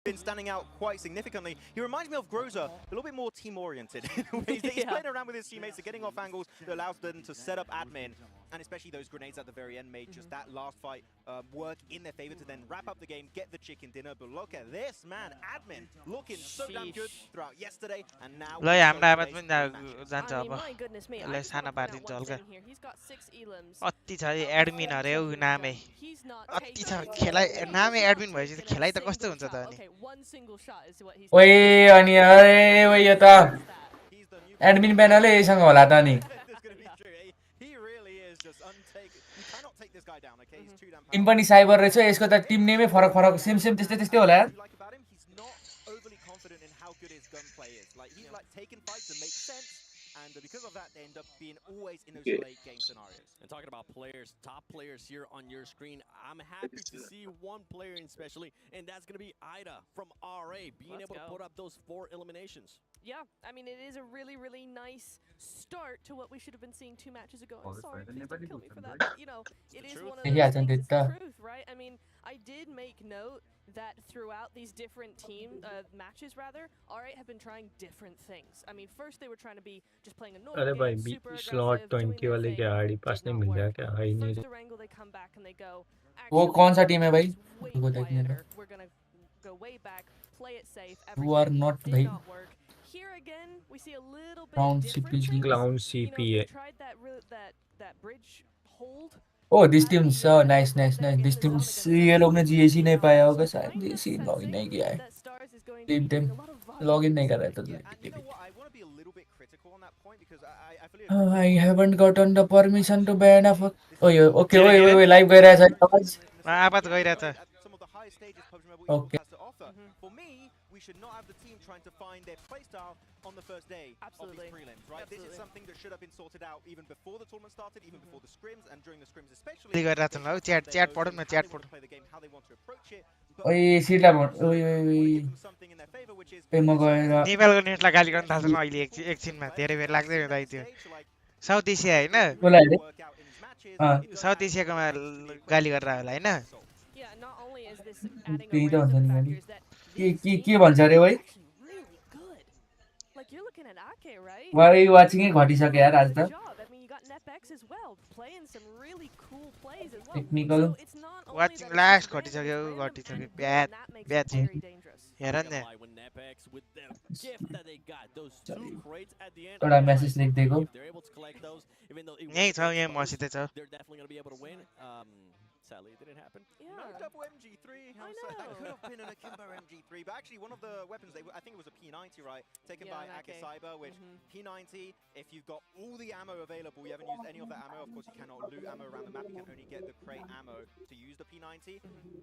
been standing out quite significantly. He reminds me of Groza, a little bit more team-oriented. He's playing around with his teammates, getting off angles that allows them to set up admin. And especially those grenades at the very end made just that last fight work in their favor to then wrap up the game, get the chicken dinner. But look at this, man. Admin looking so damn good throughout yesterday and now. ल हाम्रो आवाज पनि जान्छ अब ल साना पारिदिन्छ हल्का अति छ एडमिन अरे उ नामै अति छ खेलाइ नामै एडमिन भएपछि त खेलाइ त कस्तो हुन्छ त अनि ओए अनि अरे ओए यो त एडमिन प्यानलै यसँग होला त अनि टिम पनि साइबर रहेछ यसको त टिम नेमै फरक फरक सेम सेम त्यस्तै त्यस्तै होला यार and because of that, they end up being always in those late game scenarios. And talking about players, top players here on your screen, I'm happy to see one player especially, and that's going to be Aaja from RA, being able to put up those 4 eliminations. Yeah, I mean, it is a really, really nice start to what we should have been seeing 2 matches ago. I'm sorry, please don't kill me for that, but, you know, it is one of those things, it's the truth, right? I mean, I did make note that throughout these different matches, rather, RA have been trying different things. I mean, first they were trying to be just playing a normal game, super aggressive, doing their thing, did not work. First Durango, they come back and they go, वो कौन सा team है भाई वो देखने दो we're gonna go way back, play it safe, you are not did भाई not work. Here again, we see a little bit Clown different CP things. Clown You know, CPA they tried that bridge hold. Oh, this team so nice. This team ये लोग ने GAC नहीं पाया होगा शायद GAC login नहीं किया है team team login नहीं कर रहा था I haven't gotten the permission to ban a fuck. Okay live गइरहेछ आवाज आवाज गइरहेछ okay For me, we should not have the team trying to find their playstyle on the first day of these prelims, right? This is something that should have been sorted out even before the tournament started, even before the scrims, and during the scrims especially. Chat पढौँ न chat पढौँ ओए सिटला ओए म गएर नेपालको नेटलाई गाली गर्न थाल्छ न अहिले एकछिनमा धेरै बेर लाग्दै हुँदै थियो साउथ एसिया हैन साउथ एसियाकोमा गाली गरेर होला हैन त्यही त हुन्छ नि गाली के भन्छ अरे भाइ वाइ वाचिङ घटिसक्यो यार आज त टेक्निकल वाचिङ लास्ट घटिसक्यो ब्याड हेर न एउटा मेसेज लेख्दिएको यही छ यहाँ मसित छ Sadly, it didn't happen. Yeah. No double MG3. I know. That could have been an Akimbo MG3, but actually one of the weapons, I think it was a P90, right? Taken by Aaja Cyber, which P90, if you've got all the ammo available, you haven't used any of that ammo, of course you cannot loot ammo around the map, you can only get the crate ammo to use the P90.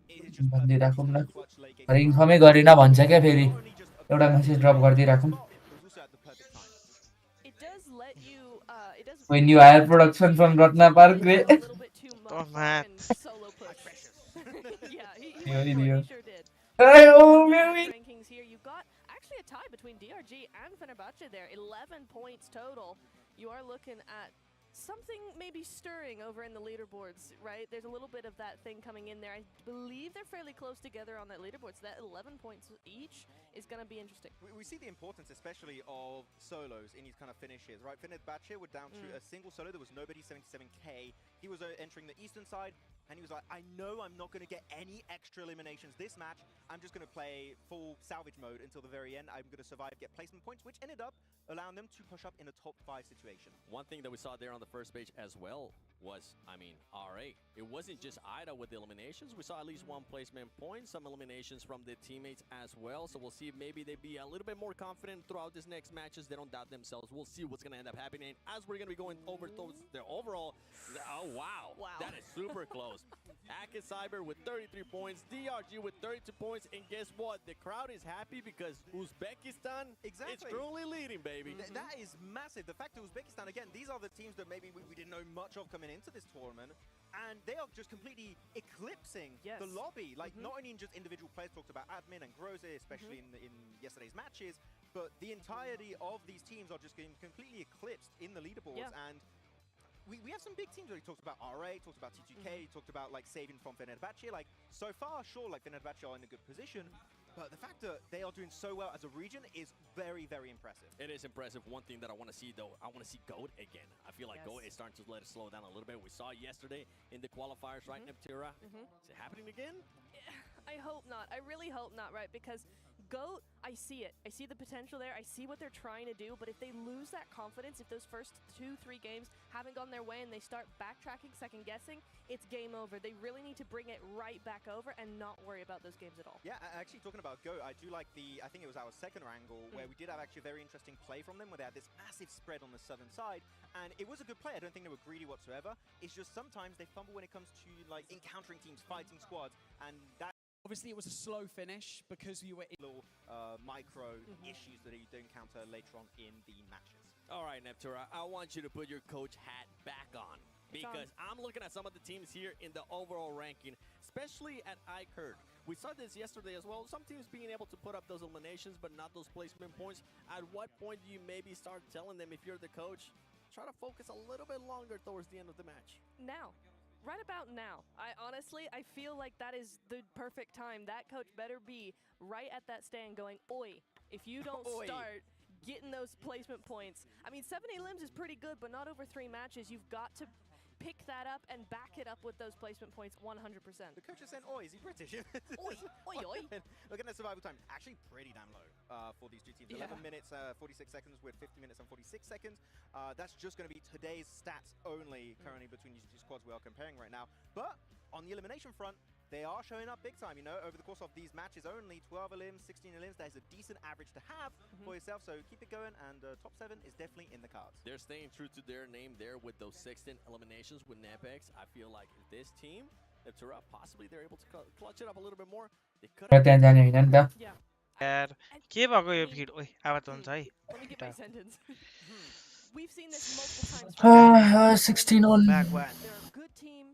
It is just clutch late game. इन्फर्मै गरिन भन्छ क्या फेरि एउटा message drop गरिदिराखौँ When you hire production from Ratna Park, oh man. Yeah, he sure did. Rankings here. You've got actually a tie between DRG and Fenerbahce there. 11 points total. You are looking at something maybe stirring over in the leaderboards, right? There's a little bit of that thing coming in there. I believe they're fairly close together on that leaderboard, so that 11 points each is going to be interesting. We see the importance especially of solos in these kind of finishes, right? Fenerbahce were down to a single solo. There was nobody 77k. He was entering the eastern side, and he was like, I know I'm not going to get any extra eliminations this match. I'm just going to play full salvage mode until the very end. I'm going to survive, get placement points, which ended up allowing them to push up in a top 5 situation. One thing that we saw there on the first page as well was, I mean, RA. It wasn't just Aaja with the eliminations. We saw at least 1 placement point, some eliminations from their teammates as well. So we'll see if maybe they be a little bit more confident throughout these next matches. They don't doubt themselves. We'll see what's going to end up happening as we're going to be going over towards their overall. Oh, wow. That is super close. Aaja Cyber with 33 points, DRG with 32 points, and guess what? The crowd is happy because Uzbekistan is truly leading, baby. That is massive. The fact that Uzbekistan, again, these are the teams that maybe we didn't know much of coming into this tournament, and they are just completely eclipsing the lobby. Like, not only in just individual players, talked about admin and Groza, especially in yesterday's matches, but the entirety of these teams are just getting completely eclipsed in the leaderboards. And we have some big teams where he talked about RA, talked about T2K, talked about like saving from Fenerbahce. Like, so far, sure, like Fenerbahce are in a good position, But the fact that they are doing so well as a region is very, very impressive. It is impressive. One thing that I want to see, though, I want to see GOAT again. I feel like GOAT is starting to let it slow down a little bit. We saw yesterday in the qualifiers, right, Neptura? Is it happening again? I hope not. I really hope not, right? Because GOAT, I see it. I see the potential there. I see what they're trying to do. But if they lose that confidence, if those first 2-3 games haven't gone their way and they start backtracking, second guessing, it's game over. They really need to bring it right back over and not worry about those games at all. Yeah, actually talking about GOAT, I do like I think it was our second angle where we did have actually a very interesting play from them where they had this massive spread on the southern side. And it was a good play. I don't think they were greedy whatsoever. It's just sometimes they fumble when it comes to like encountering teams, fighting squads. And that Obviously, it was a slow finish because you were little micro issues that you don't encounter later on in the matches. All right, Neptura, I want you to put your coach hat back on because I'm looking at some of the teams here in the overall ranking, especially at ICURD. We saw this yesterday as well. Some teams being able to put up those eliminations, but not those placement points. At what point do you maybe start telling them, if you're the coach, try to focus a little bit longer towards the end of the match? Now. Right about now. I feel like that is the perfect time. That coach better be right at that stand going, oi, if you don't start getting those placement points. I mean, 70 limbs is pretty good, but not over 3 matches. You've got to pick that up and back it up with those placement points 100%. The coach is saying, oi, is he British? Oi, oi, oi. Look at the survival time. Actually pretty damn low for these two teams. 11 minutes, 46 seconds with 50 minutes and 46 seconds. That's just going to be today's stats only currently between these two squads we are comparing right now. But on the elimination front, they are showing up big time, you know, over the course of these matches only. 12 limbs, 16 limbs, that is a decent average to have for yourself, so keep it going, and top 7 is definitely in the cards. They're staying true to their name there with those 16 eliminations with Nepex. I feel like if this team, Neptura, possibly they're able to clutch it up a little bit more, they could have... यार के भएको यो भिड ओइ आवाज हुन्छ है Let me get my sentence. We've seen this multiple times. 16 on. They're a good team.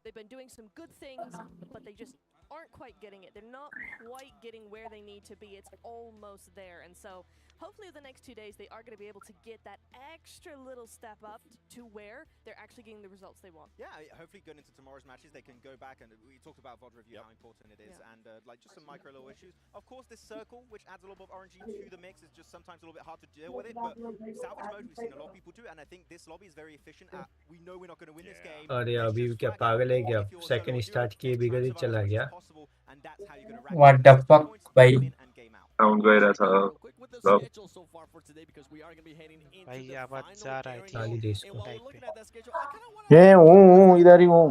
They've been doing some good things, but they just aren't quite getting it. They're not quite getting where they need to be. It's almost there. And so hopefully the next 2 days they are going to be able to get that extra little step up to where they're actually getting the results they want. Yeah, hopefully going into tomorrow's matches they can go back, and we talked about VOD review, how important it is, and like just some micro little issues. Of course, this circle, which adds a little bit of RNG to the mix, is just sometimes a little bit hard to deal with it, but salvage mode we've seen a lot of people do, and I think this lobby is very efficient at, we know we're not going to win this game. अरे अभी क्या पागल है क्या second start किए बिगड़ ही चला गया What the fuck भाई साउन्ड गइरहेछ ल भाई आवाज जा रहा है खाली देश को ए हूं इधर ही हूं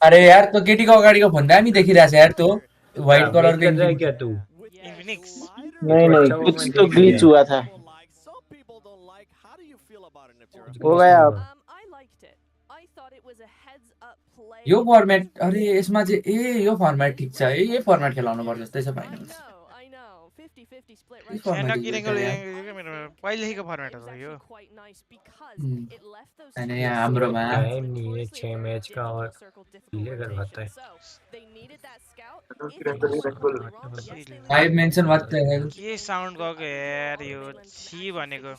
अरे यार तो केटी को अगाडि को भन्दा पनि देखिरहेछ यार तो व्हाइट कलर कर रहा है क्या तू इन्फिनिक्स नहीं कुछ तो ग्लिच हुआ था हो गया I liked it. I thought it was a heads up play. यो फर्मेट अरे यसमा चाहिँ ए यो फर्मेट ठीक छ है यो फर्मेट खेलाउनु पर्छ जस्तै छ finals I know. 50-50 split This right format now. is मेरो पहिलेको फर्मेट हो यो Quite nice because it left those अनि यहाँ हाम्रोमा टाइम नहीं है 6 मैच का और डिले करवाता है they needed that scout. 5 mention what the hell के साउन्ड गएको यार यो छि भनेको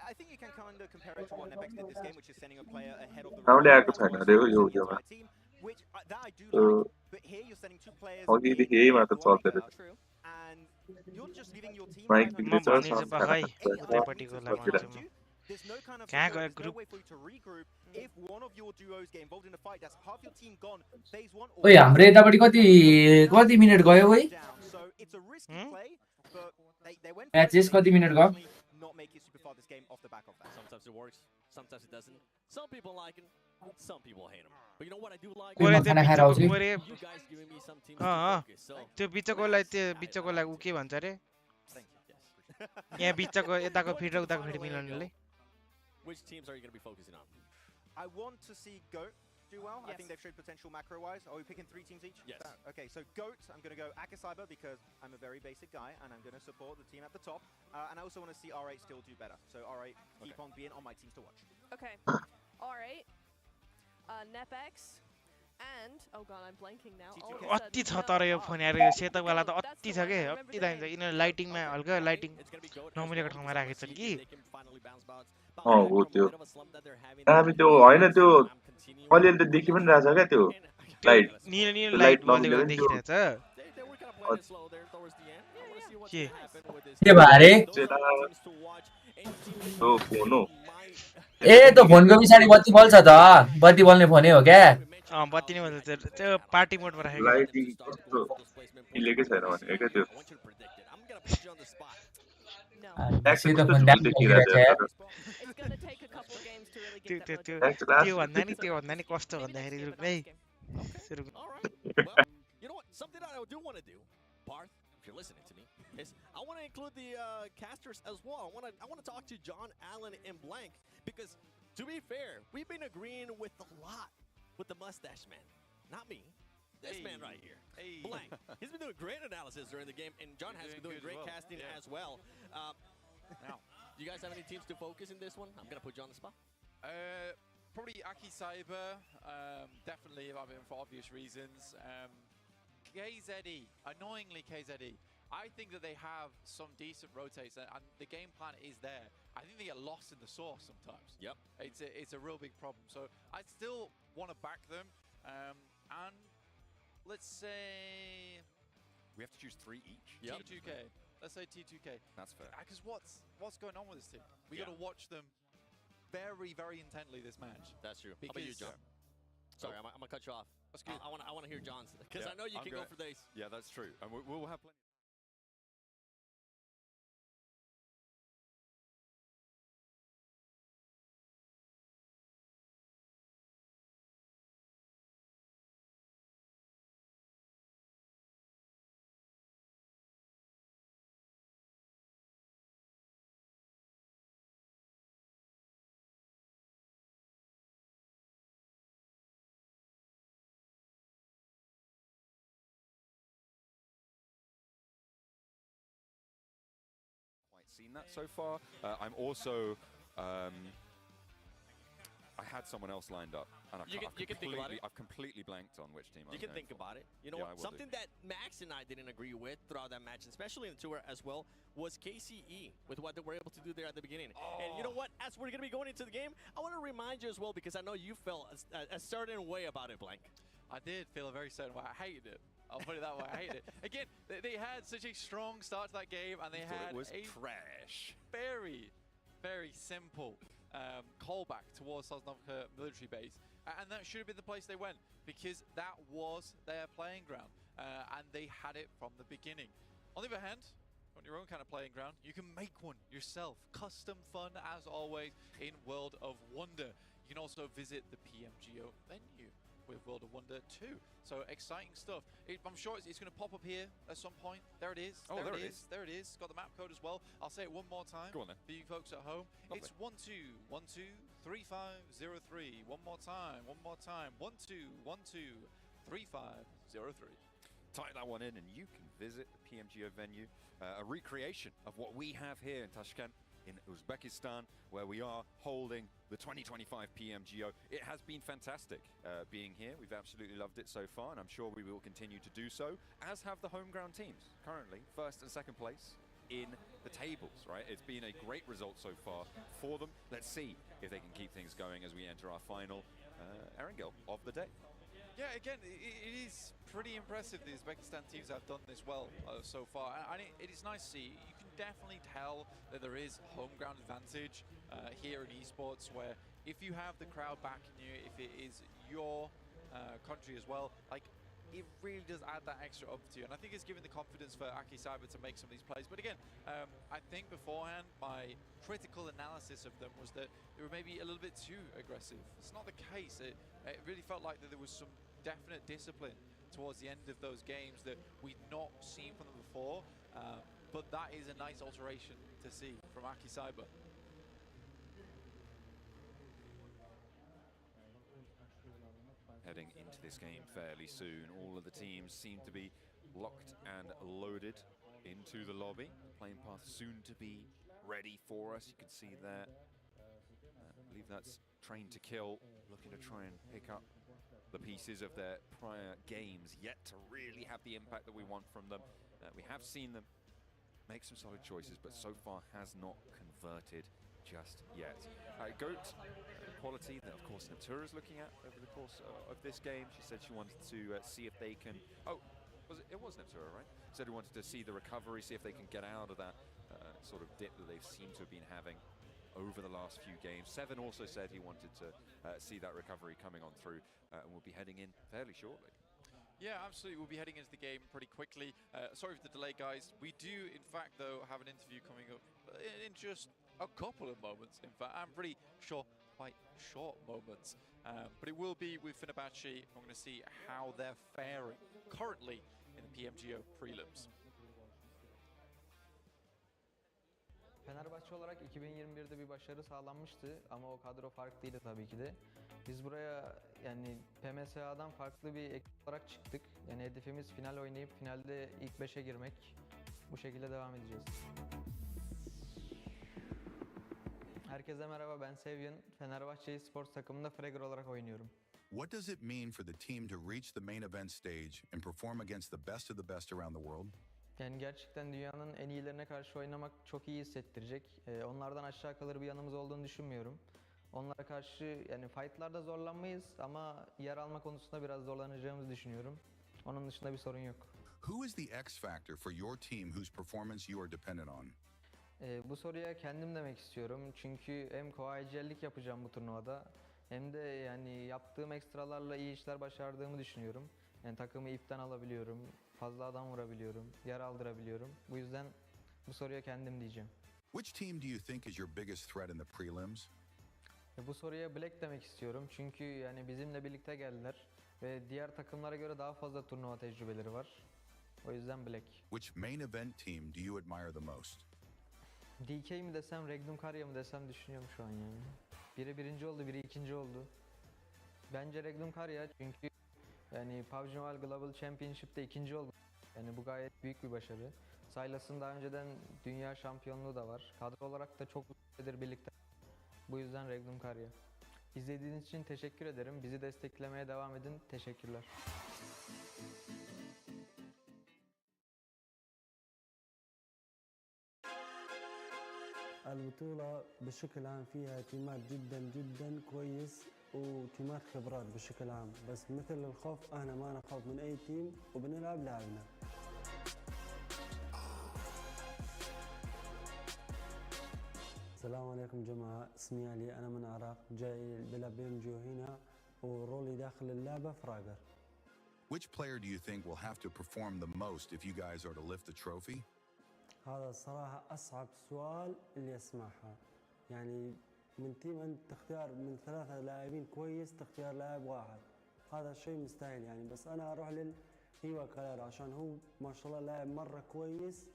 I think you can kind of compare it to what Nepex did this game, which is sending a player ahead of the sound आएको छैन अरे यो गेममा which that I do like, but here you're sending 2 players अघिदेखि यही मात्र चल्दै रहेछ and you're just leaving your team mike बिग्रेछ म भनिन्छ बा खै उतैपट्टिकोलाई भन्छु म there's no kind of कहाँ गयो group way for you to regroup if one of your duos get involved in a fight that's half your team gone phase 1 ओइ हाम्रो यतापटि कति मिनेट गयो ओइ so it's a risky play but they went matches कति minute गयो not make it super far this game off the back of that. Sometimes it works, sometimes it doesn't. Some people like him, some people hate him. But you know what I do like? कोही खाना खाएर आउँछ You guys giving me some teams to focus. So त्यो बिचकोलाई उ के भन्छ रे यहाँ बिचको यताको फिट र उताको fit मिलाउनेले Which teams are you going to be focusing on? I want to see GOAT do well. I think they've showed potential macro-wise. Are we picking 3 teams each? Yes. Okay, so GOAT, I'm going to go Akacyber because I'm a very basic guy and I'm going to support the team at the top. And I also want to see R8 still do better. So R8, keep on being on my teams to watch. Okay. R8, Nepex, and oh god, I'm blanking now. अति छ तर यो phone यार यो सेतकवाला त अति छ के अति दामी छ यिनीहरु लाइटिङमा हल्का लाइटिङ नमिलेको ठाउँमा राखेको छन् कि हो त्यो हामी त्यो हैन त्यो अलिअलि त देखि पनि रहेछ क्या त्यो लाइट निलो लाइट बलेको देखिरहेछ might slow there towards the end. I want to see what's going to happen with this. के बारे हो फोन हो ए त्यो फोनको पछाडि बत्ती बल्छ त बत्ती बल्ने फोनै हो क्या बत्ती नै बल्छ त्यो पार्टी मोडमा राखेको लाइटिङ कस्तो मिलेकै छैन भने क्या त्यो त्यो त फोन दामी देखिरहेको छ यार त्यो भन्दा नि कस्तो भन्दाखेरि है You know what? Something that I do want to do, Parth, if you're listening to me, is I want to include the casters as well. I want to talk to John, Allen, and Blank because, to be fair, we've been agreeing with a lot with the mustache man. Not me. This man right here, Blank. He's been doing great analysis during the game, and John has been doing great casting as well. Now, do you guys have any teams to focus in this one? I'm gonna put you on the spot. Probably Aki Cyber, definitely, I mean, for obvious reasons. KZE, annoyingly KZE. I think that they have some decent rotates and the game plan is there. I think they get lost in the sauce sometimes. Yep. It's a real big problem. So I still want to back them. And let's say we have to choose 3 each. Yep. T2K. Let's say T2K. That's fair. Because what's going on with this team? We got to watch them very, very intently this match. That's true. How about you, John? Sorry, I'm gonna cut you off. That's good. I want to hear John's because I know you can go for this. Yeah, that's true, and we'll have plenty. Seen that so far. I'm also I had someone else lined up, and I've completely blanked on which team I was You can think about it. You know what? Something that Max and I didn't agree with throughout that match, especially in the tour as well, was KCE with what they were able to do there at the beginning. And you know what? As we're going to be going into the game, I want to remind you as well, because I know you felt a certain way about it, Blank. I did feel a very certain way. I hated it. I'll put it that way. I hate it. Again, they had such a strong start to that game, and they had a trash, very, very simple callback towards Sosnovka military base, and that should have been the place they went because that was their playing ground, and they had it from the beginning. On the other hand, on your own kind of playing ground, you can make one yourself. Custom fun as always in World of Wonder. You can also visit the PMGO venue with World of Wonder 2. So exciting stuff. I'm sure it's going to pop up here at some point. There it is. Oh, there it is. There it is. Got the map code as well. I'll say it one more time. Go on then. For you folks at home. Lovely. It's 12123503. One more time. One more time. 12123503. Type that one in and you can visit the PMGO venue. A recreation of what we have here in Tashkent in Uzbekistan, where we are holding the 2025 PMGO. It has been fantastic being here. We've absolutely loved it so far, and I'm sure we will continue to do so, as have the home ground teams. Currently, 1st and 2nd place in the tables, right? It's been a great result so far for them. Let's see if they can keep things going as we enter our final Erangel of the day. Yeah, again, it is pretty impressive the Uzbekistan teams have done this well so far. And it is nice to see. You can definitely tell that there is home ground advantage here in esports, where if you have the crowd backing you, if it is your country as well, like, it really does add that extra up to you. And I think it's given the confidence for Aki Cyber to make some of these plays. But again, I think beforehand, my critical analysis of them was that they were maybe a little bit too aggressive. It's not the case. It really felt like that there was some definite discipline towards the end of those games that we'd not seen from them before. But that is a nice alteration to see from Aki Cyber. Heading into this game fairly soon. All of the teams seem to be locked and loaded into the lobby. Playing path soon to be ready for us. You can see there. I believe that's Train to Kill, looking to try and pick up the pieces of their prior games, yet to really have the impact that we want from them. We have seen them make some solid choices, but so far has not converted just yet. GOAT quality that, of course, Natura is looking at over the course of this game. She said she wanted to see if they can... Oh, it was Neptune, right? Said he wanted to see the recovery, see if they can get out of that sort of dip that they seem to have been having over the last few games. Seven also said he wanted to see that recovery coming on through, and we'll be heading in fairly shortly. Yeah, absolutely. We'll be heading into the game pretty quickly. Sorry for the delay, guys. We do, in fact, though, have an interview coming up in just a couple of moments. In fact, I'm pretty sure quite short moments. But it will be with Fenerbahce. I'm going to see how they're faring currently in the PMGO prelims. Fenerbahçe olarak 2021'de bir başarı sağlanmıştı ama o kadro farklıydı tabii ki de. Biz buraya yani PMSA'dan farklı bir ekip olarak çıktık. Yani hedefimiz final oynayıp finalde ilk 5'e girmek. Bu şekilde devam edeceğiz. Herkese merhaba, ben Sevyen. Fenerbahçe Sports takımında Fragger olarak oynuyorum. What does it mean for the team to reach the main event stage and perform against the best of the best around the world? Yani gerçekten dünyanın en iyilerine karşı oynamak çok iyi hissettirecek. Onlardan aşağı kalır bir yanımız olduğunu düşünmüyorum. Onlara karşı yani fightlarda zorlanmayız ama yer alma konusunda biraz zorlanacağımızı düşünüyorum. Onun dışında bir sorun yok. Who is the X factor for your team whose performance you are dependent on? Bu soruya kendim demek istiyorum. Çünkü hem co-IGL'lik yapacağım bu turnuvada hem de yani yaptığım ekstralarla iyi işler başardığımı düşünüyorum. Yani takımı ipten alabiliyorum, fazla adam vurabiliyorum, yer aldırabiliyorum. Bu yüzden bu soruya kendim diyeceğim. Which team do you think is your biggest threat in the prelims? Bu soruya Black demek istiyorum çünkü yani bizimle birlikte geldiler ve diğer takımlara göre daha fazla turnuva tecrübeleri var. O yüzden Black. Which main event team do you admire the most? DK mi desem, Regnum Karya mı desem düşünüyorum şu an yani. Biri birinci oldu, biri ikinci oldu. Bence Regnum Karya çünkü yani PUBG Mobile Global Championship'te ikinci oldu. Yani bu gayet büyük bir başarı. Silas'ın daha önceden dünya şampiyonluğu da var. Kadro olarak da çok süredir birlikte. Bu yüzden Regnum Karya. İzlediğiniz için teşekkür ederim. Bizi desteklemeye devam edin. Teşekkürler. البطولة بشكل عام فيها تيمات جدا جدا كويس وتيمات خبرات بشكل عام، بس مثل الخوف احنا ما نخاف من اي تيم وبنلعب لعبنا. السلام عليكم جماعة، اسمي علي، أنا من العراق، جاي بلعب PMGO هنا ورولي داخل اللعبة فراجر. Which player do you think will have to perform the most if you guys are to lift the trophy? هذا الصراحة أصعب سؤال اللي أسمعها. يعني من تيم أنت تختار من 3 لاعبين كويس تختار لاعب واحد، هذا شيء مستحيل يعني. بس أنا أروح للهيوا كلار عشان هو ما شاء الله لاعب مرة كويس،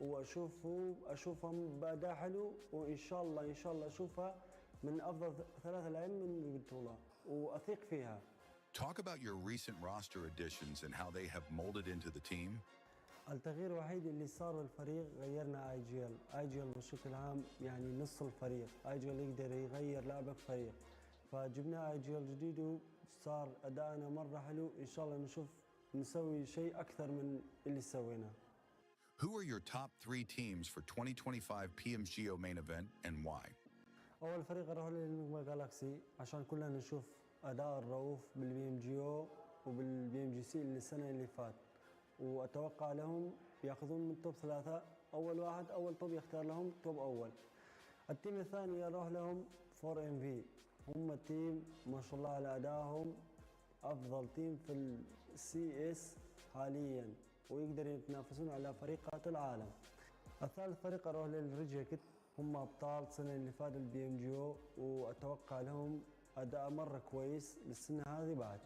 وأشوفه بأداء حلو، وإن شاء الله أشوفها من أفضل 3 لاعبين من البطولة وأثق فيها. Talk about your recent roster additions and how they have molded into the team. التغيير الوحيد اللي صار بالفريق غيرنا اي جي ال بشكل عام، يعني نص الفريق اي جي ال يقدر يغير لعبك فريق، فجبنا اي جي ال جديد وصار ادائنا مره حلو. ان شاء الله نشوف نسوي شيء اكثر من اللي سويناه. Who are your top 3 teams for 2025 PMGO main event and why? اول فريق اروح للمجمع جالاكسي عشان كلنا نشوف اداء الرؤوف بالPMGO وبالPMGC السنه اللي فات، وأتوقع لهم يأخذون من توب 3. أول توب يختار لهم توب أول. التيم الثاني يروح لهم 4MV، هم تيم ما شاء الله على أدائهم أفضل تيم في CS حاليا ويقدر يتنافسون على فريقات العالم. الثالث فريق أروح للريجيكت، هم أبطال السنة اللي فاتت PMGO وأتوقع لهم أداء مرة كويس للسنة هذه بعد.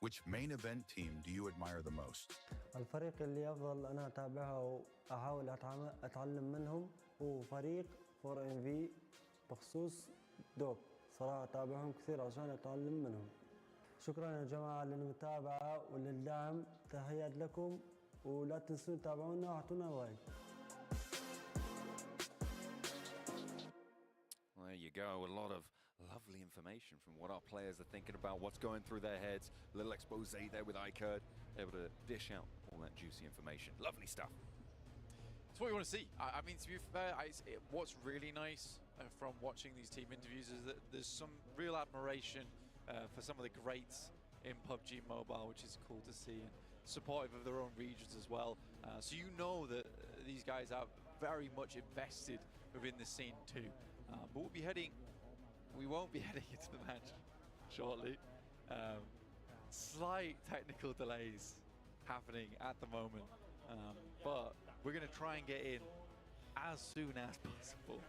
Which main event team do you admire the most? الفريق اللي أفضل أنا أتابعه وأحاول أتعلم منهم هو فريق 4MV بخصوص دوب، صراحة أتابعهم كثير عشان أتعلم منهم. شكرا يا جماعة للمتابعة وللدعم، تحيات لكم ولا تنسوا تتابعونا وأعطونا لايك. There you go, a lot of lovely information from what our players are thinking about, what's going through their heads. A little expose there with iCurd, able to dish out all that juicy information. Lovely stuff. It's what we want to see. I mean, to be fair, what's really nice from watching these team interviews is that there's some real admiration for some of the greats in PUBG Mobile, which is cool to see. And supportive of their own regions as well. So you know that these guys are very much invested within the scene too. But we won't be heading into the match shortly. Slight technical delays happening at the moment, but we're going to try and get in as soon as possible.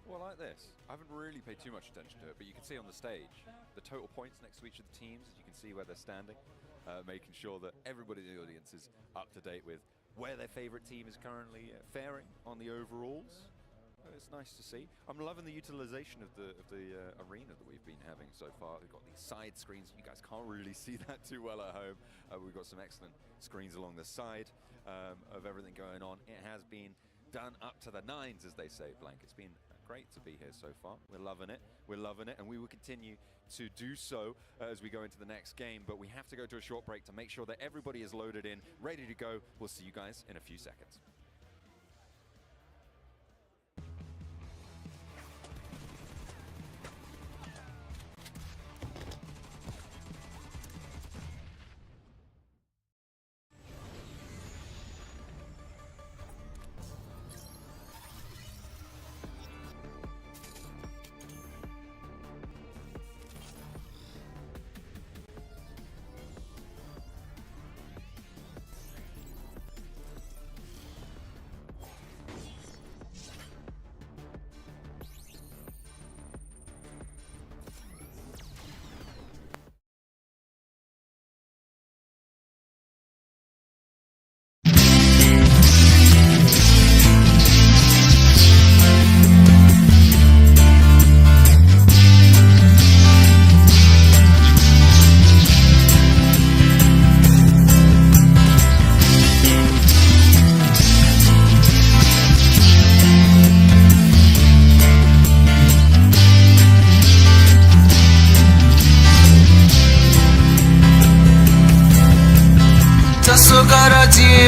Well, like this, I haven't really paid too much attention to it, but you can see on the stage the total points next to each of the teams, as you can see where they're standing, making sure that everybody in the audience is up to date with where their favorite team is currently faring on the overalls. It's nice to see. I'm loving the utilization of the arena that we've been having so far. We've got these side screens. You guys can't really see that too well at home. We've got some excellent screens along the side of everything going on. It has been done up to the nines, as they say, Blank. It's been great to be here so far. We're loving it. We're loving it, and we will continue to do so as we go into the next game. But we have to go to a short break to make sure that everybody is loaded in, ready to go. We'll see you guys in a few seconds.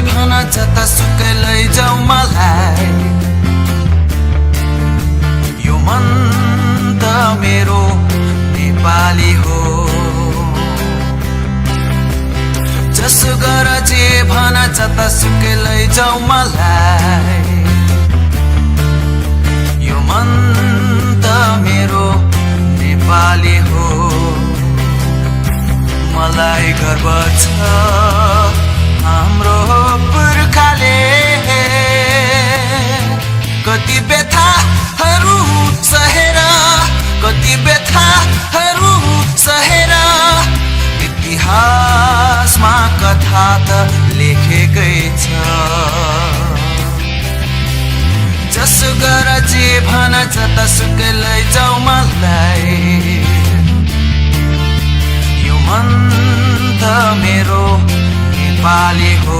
भन जतासुकै लैजाऊ मलाई यो मन त मेरो नेपाली हो जसो गर जे भन जतासुकै लैजाऊ मलाई यो मन त मेरो नेपाली हो मलाई गर्व छ हाम्रो पुर्खाले कति व्यथाहरू सहेर कति व्यथाहरू सहेर इतिहासमा कथा त लेखेकै छ जसो गर जे भन जतासुकै लैजाऊ मलाई यो मन त मेरो नेपाली हो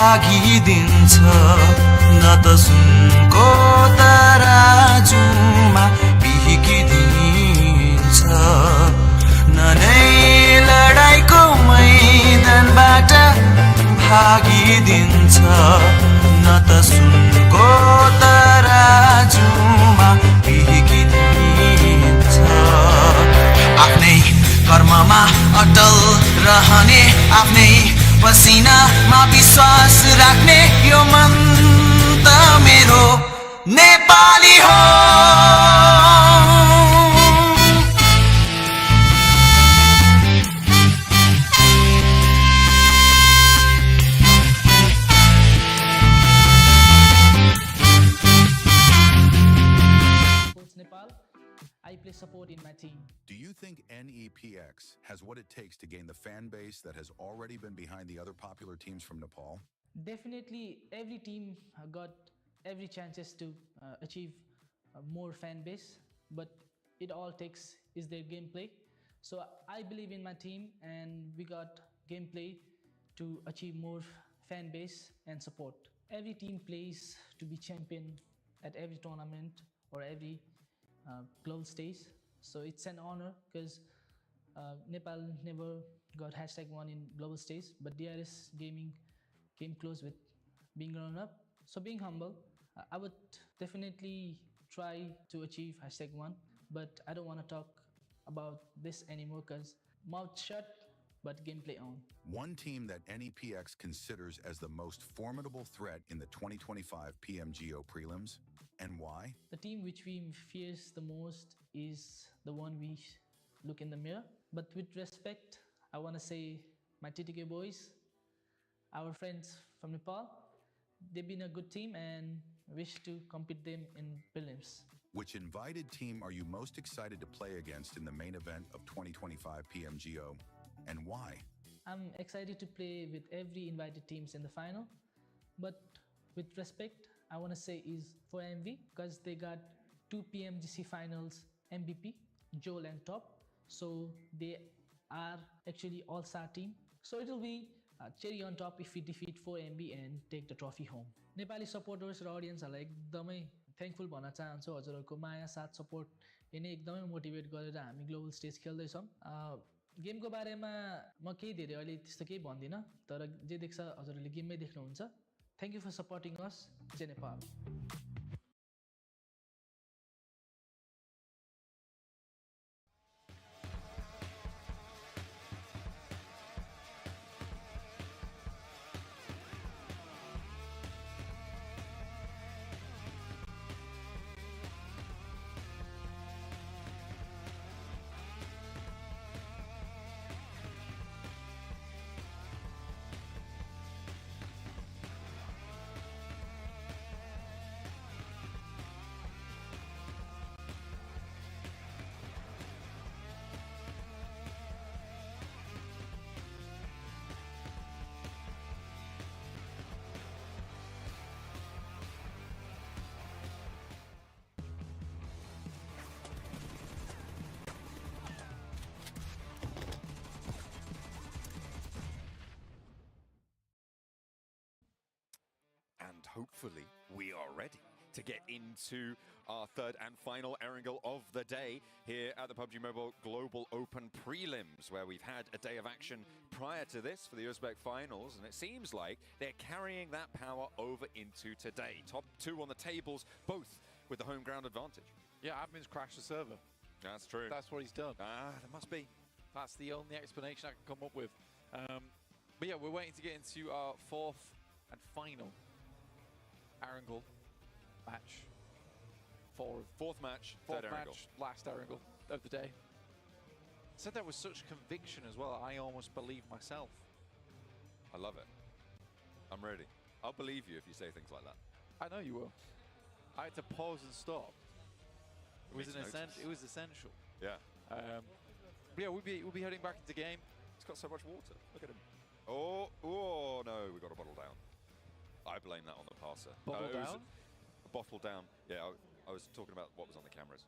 भागिदिन्छ न त सुनको तराजुमा बिहिकिदिन्छ न नै लडाईँको मैदानबाट भागिदिन्छ न त सुनको तराजुमा बिहिकिदिन्छ आफ्नै कर्ममा अटल रहने आफ्नै पसिनामा विश्वास राख्ने यो मन त मेरो नेपाली हो I play support in my team. Do you think NEPX has what it takes to gain the fan base that has already been behind the other popular teams from Nepal? Definitely, every team got every chances to achieve more fan base, but it all takes is their gameplay. So I believe in my team, and we got gameplay to achieve more fan base and support. Every team plays to be champion at every tournament or every global stage. So it's an honor because Nepal never got #1 in global stage, but DRS Gaming came close with being runner-up. So being humble, I would definitely try to achieve #1, but I don't want to talk about this anymore because mouth shut, but gameplay on. One team that NEPX considers as the most formidable threat in the 2025 PMGO prelims, and why? The team which we fears the most is the one we look in the mirror. But with respect, I want to say my TTK boys, our friends from Nepal, they've been a good team and wish to compete them in prelims. Which invited team are you most excited to play against in the main event of 2025 PMGO, and why? I'm excited to play with every invited teams in the final, but with respect, I want to say is for MV because they got 2 PMGC finals MVP, Joel and Top, so they are actually all-star team. So it will be cherry on top if we defeat 4MB and take the trophy home. Nepali supporters र audienceहरुलाई एकदमै thankful भन्न चाहन्छु हजुरहरुको माया साथ सपोर्टले नै एकदमै motivate गरेर हामी ग्लोबल स्टेज खेल्दैछौँ। गेमको बारेमा म केही धेरै अहिले त्यस्तो केही भन्दिनँ, तर जे देख्छ हजुरहरुले गेममै देख्नुहुन्छ। Thank you for supporting us, जय Nepal. And hopefully we are ready to get into our third and final Erangel of the day here at the PUBG Mobile Global Open Prelims, where we've had a day of action prior to this for the Uzbek finals, and it seems like they're carrying that power over into today. Top two on the tables, both with the home ground advantage. Yeah, admin's crashed the server. That's true. That's what he's done. There must be. That's the only explanation I can come up with. But yeah, we're waiting to get into our fourth and final Erangel match. Fourth match, last Erangel of the day. Said that with such conviction as well, I almost believe myself. I love it. I'm ready. I'll believe you if you say things like that. I know you will. I had to pause and stop. It was It was essential. Yeah. But yeah, we'll be heading back into game. He's got so much water. Look at him. Oh no, we got a bottle down. I blame that on the passer. Bottle down? A bottle down. Yeah, I was talking about what was on the cameras.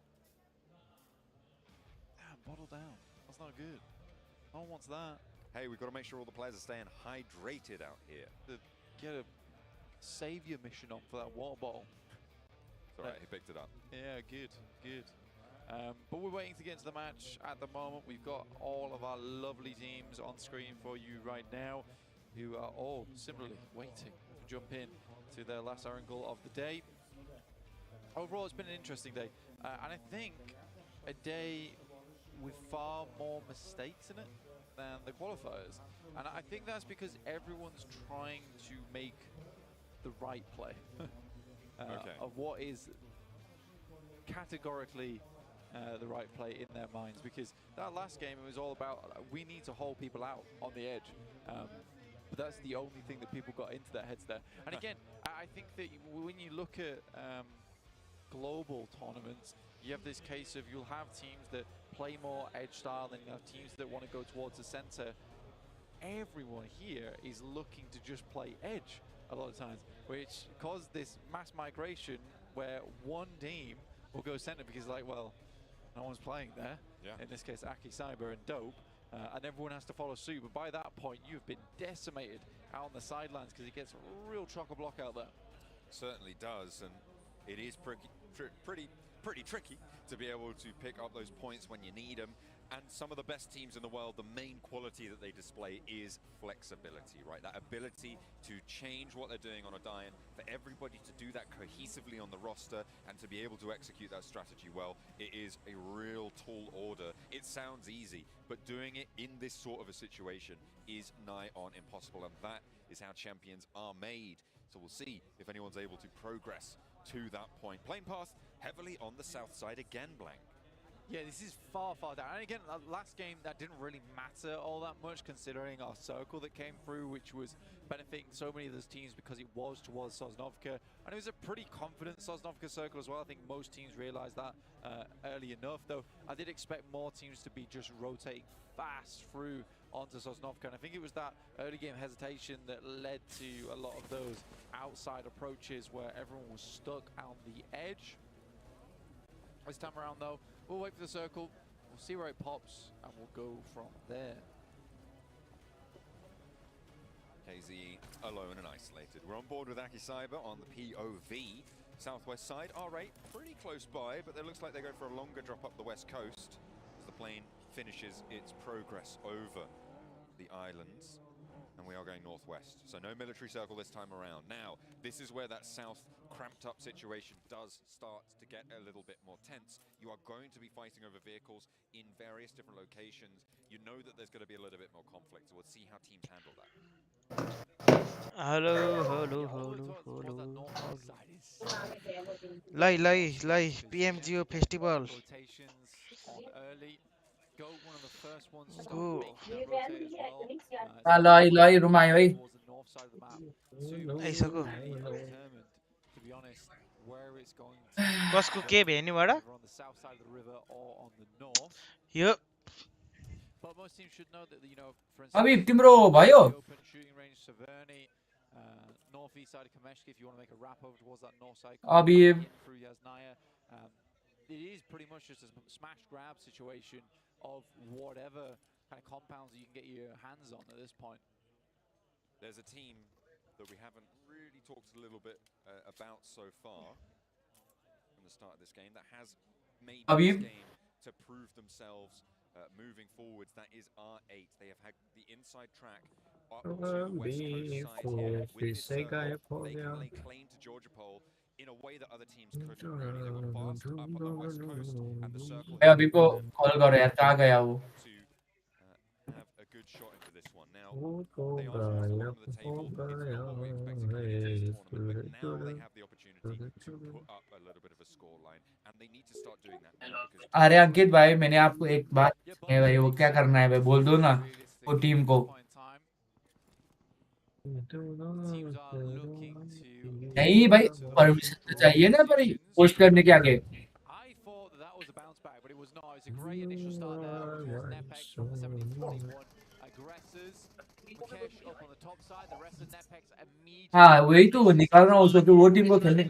Damn, bottle down. That's not good. No one wants that. Hey, we've got to make sure all the players are staying hydrated out here. Get a savior mission on for that water bottle. It's all right, he picked it up. Yeah, good. But we're waiting to get into the match at the moment. We've got all of our lovely teams on screen for you right now, who are all similarly waiting to jump in to their last Erangel of the day. Overall, it's been an interesting day, and I think a day with far more mistakes in it than the qualifiers. And I think that's because everyone's trying to make the right play of what is categorically the right play in their minds. Because that last game, it was all about we need to hold people out on the edge. But that's the only thing that people got into their heads there. And again, I think that when you look at global tournaments, you have this case of you'll have teams that play more edge style, and you have teams that want to go towards the center. Everyone here is looking to just play edge a lot of times, which caused this mass migration where one team will go center because like, well, No one's playing there. In this case, Aki Cyber and Dope. And everyone has to follow suit. But by that point, you've been decimated out on the sidelines because it gets a real chock-a-block out there. Certainly does, and it is pretty tricky to be able to pick up those points when you need them. And some of the best teams in the world, the main quality that they display is flexibility, right? That ability to change what they're doing on a die-in, for everybody to do that cohesively on the roster and to be able to execute that strategy well. It is a real tall order. It sounds easy, but doing it in this sort of a situation is nigh on impossible, and that is how champions are made. So we'll see if anyone's able to progress to that point. Playing path heavily on the south side again, Blank. Yeah, this is far, far down. And again, last game, that didn't really matter all that much considering our circle that came through, which was benefiting so many of those teams because it was towards Sosnovka. And it was a pretty confident Sosnovka circle as well. I think most teams realized that early enough, though I did expect more teams to be just rotating fast through onto Sosnovka. And I think it was that early game hesitation that led to a lot of those outside approaches where everyone was stuck on the edge. This time around, though, we'll wait for the circle, we'll see where it pops, and we'll go from there. KZ alone and isolated. We're on board with Aki Cyber on the POV. Southwest side, R8 pretty close by, but it looks like they're going for a longer drop up the west coast as the plane finishes its progress over the islands. And we are going northwest, so no military circle this time around. Now, this is where that south cramped up situation does start to get a little bit more tense. You are going to be fighting over vehicles in various different locations. You know that there's going to be a little bit more conflict, so we'll see how teams handle that. Hello. Lai, PMGO festival. Go one of the first ones to Go. rotate as well. Lai रुमायो है Towards the north side of the map. Hey, Saku. Determined, to be honest, where it's going to कसको के भेट्ने बडा on the south side of the river or on the north. यो But most teams should know that, you know, for instance, अभी तिम्रो भयो the open shooting range Severny, northeast side of Kameshki, if you want to make a wrap over towards that north side अभी through Yasnaya, it is pretty much just a smash grab situation of whatever kind of compounds you can get your hands on at this point. There's a team that we haven't really talked a little bit about so far from the start of this game that has made this game to prove themselves moving forwards. That is R8. They have had the inside track up to the west coast side here with this circle. They can lay claim to Georgia Pole in a way that other teams couldn't really. They were fast up on the west coast and the circle भाई अभी को call करो यार कहाँ गया वो to have a good shot into this one. Now, they are towards the bottom of the table. It's not what we expected going into this tournament, but now they have the opportunity to put up a little bit of a score line, and they need to start doing that now because अरे अंकित भाई मैंने आपको एक बात है भाई वो क्या करना है भाई बोल दो ना वो टीम को नहीं भाई परमिशन तो चाहिए ना भाई पोस्ट करने के आगे It's a great initial start there. Nepex from the 1721 aggressors. Mukesh up on the top side. The rest of Nepex immediately. हाँ वही तो निकाल रहा हूँ उसको कि वो टीम को खेलने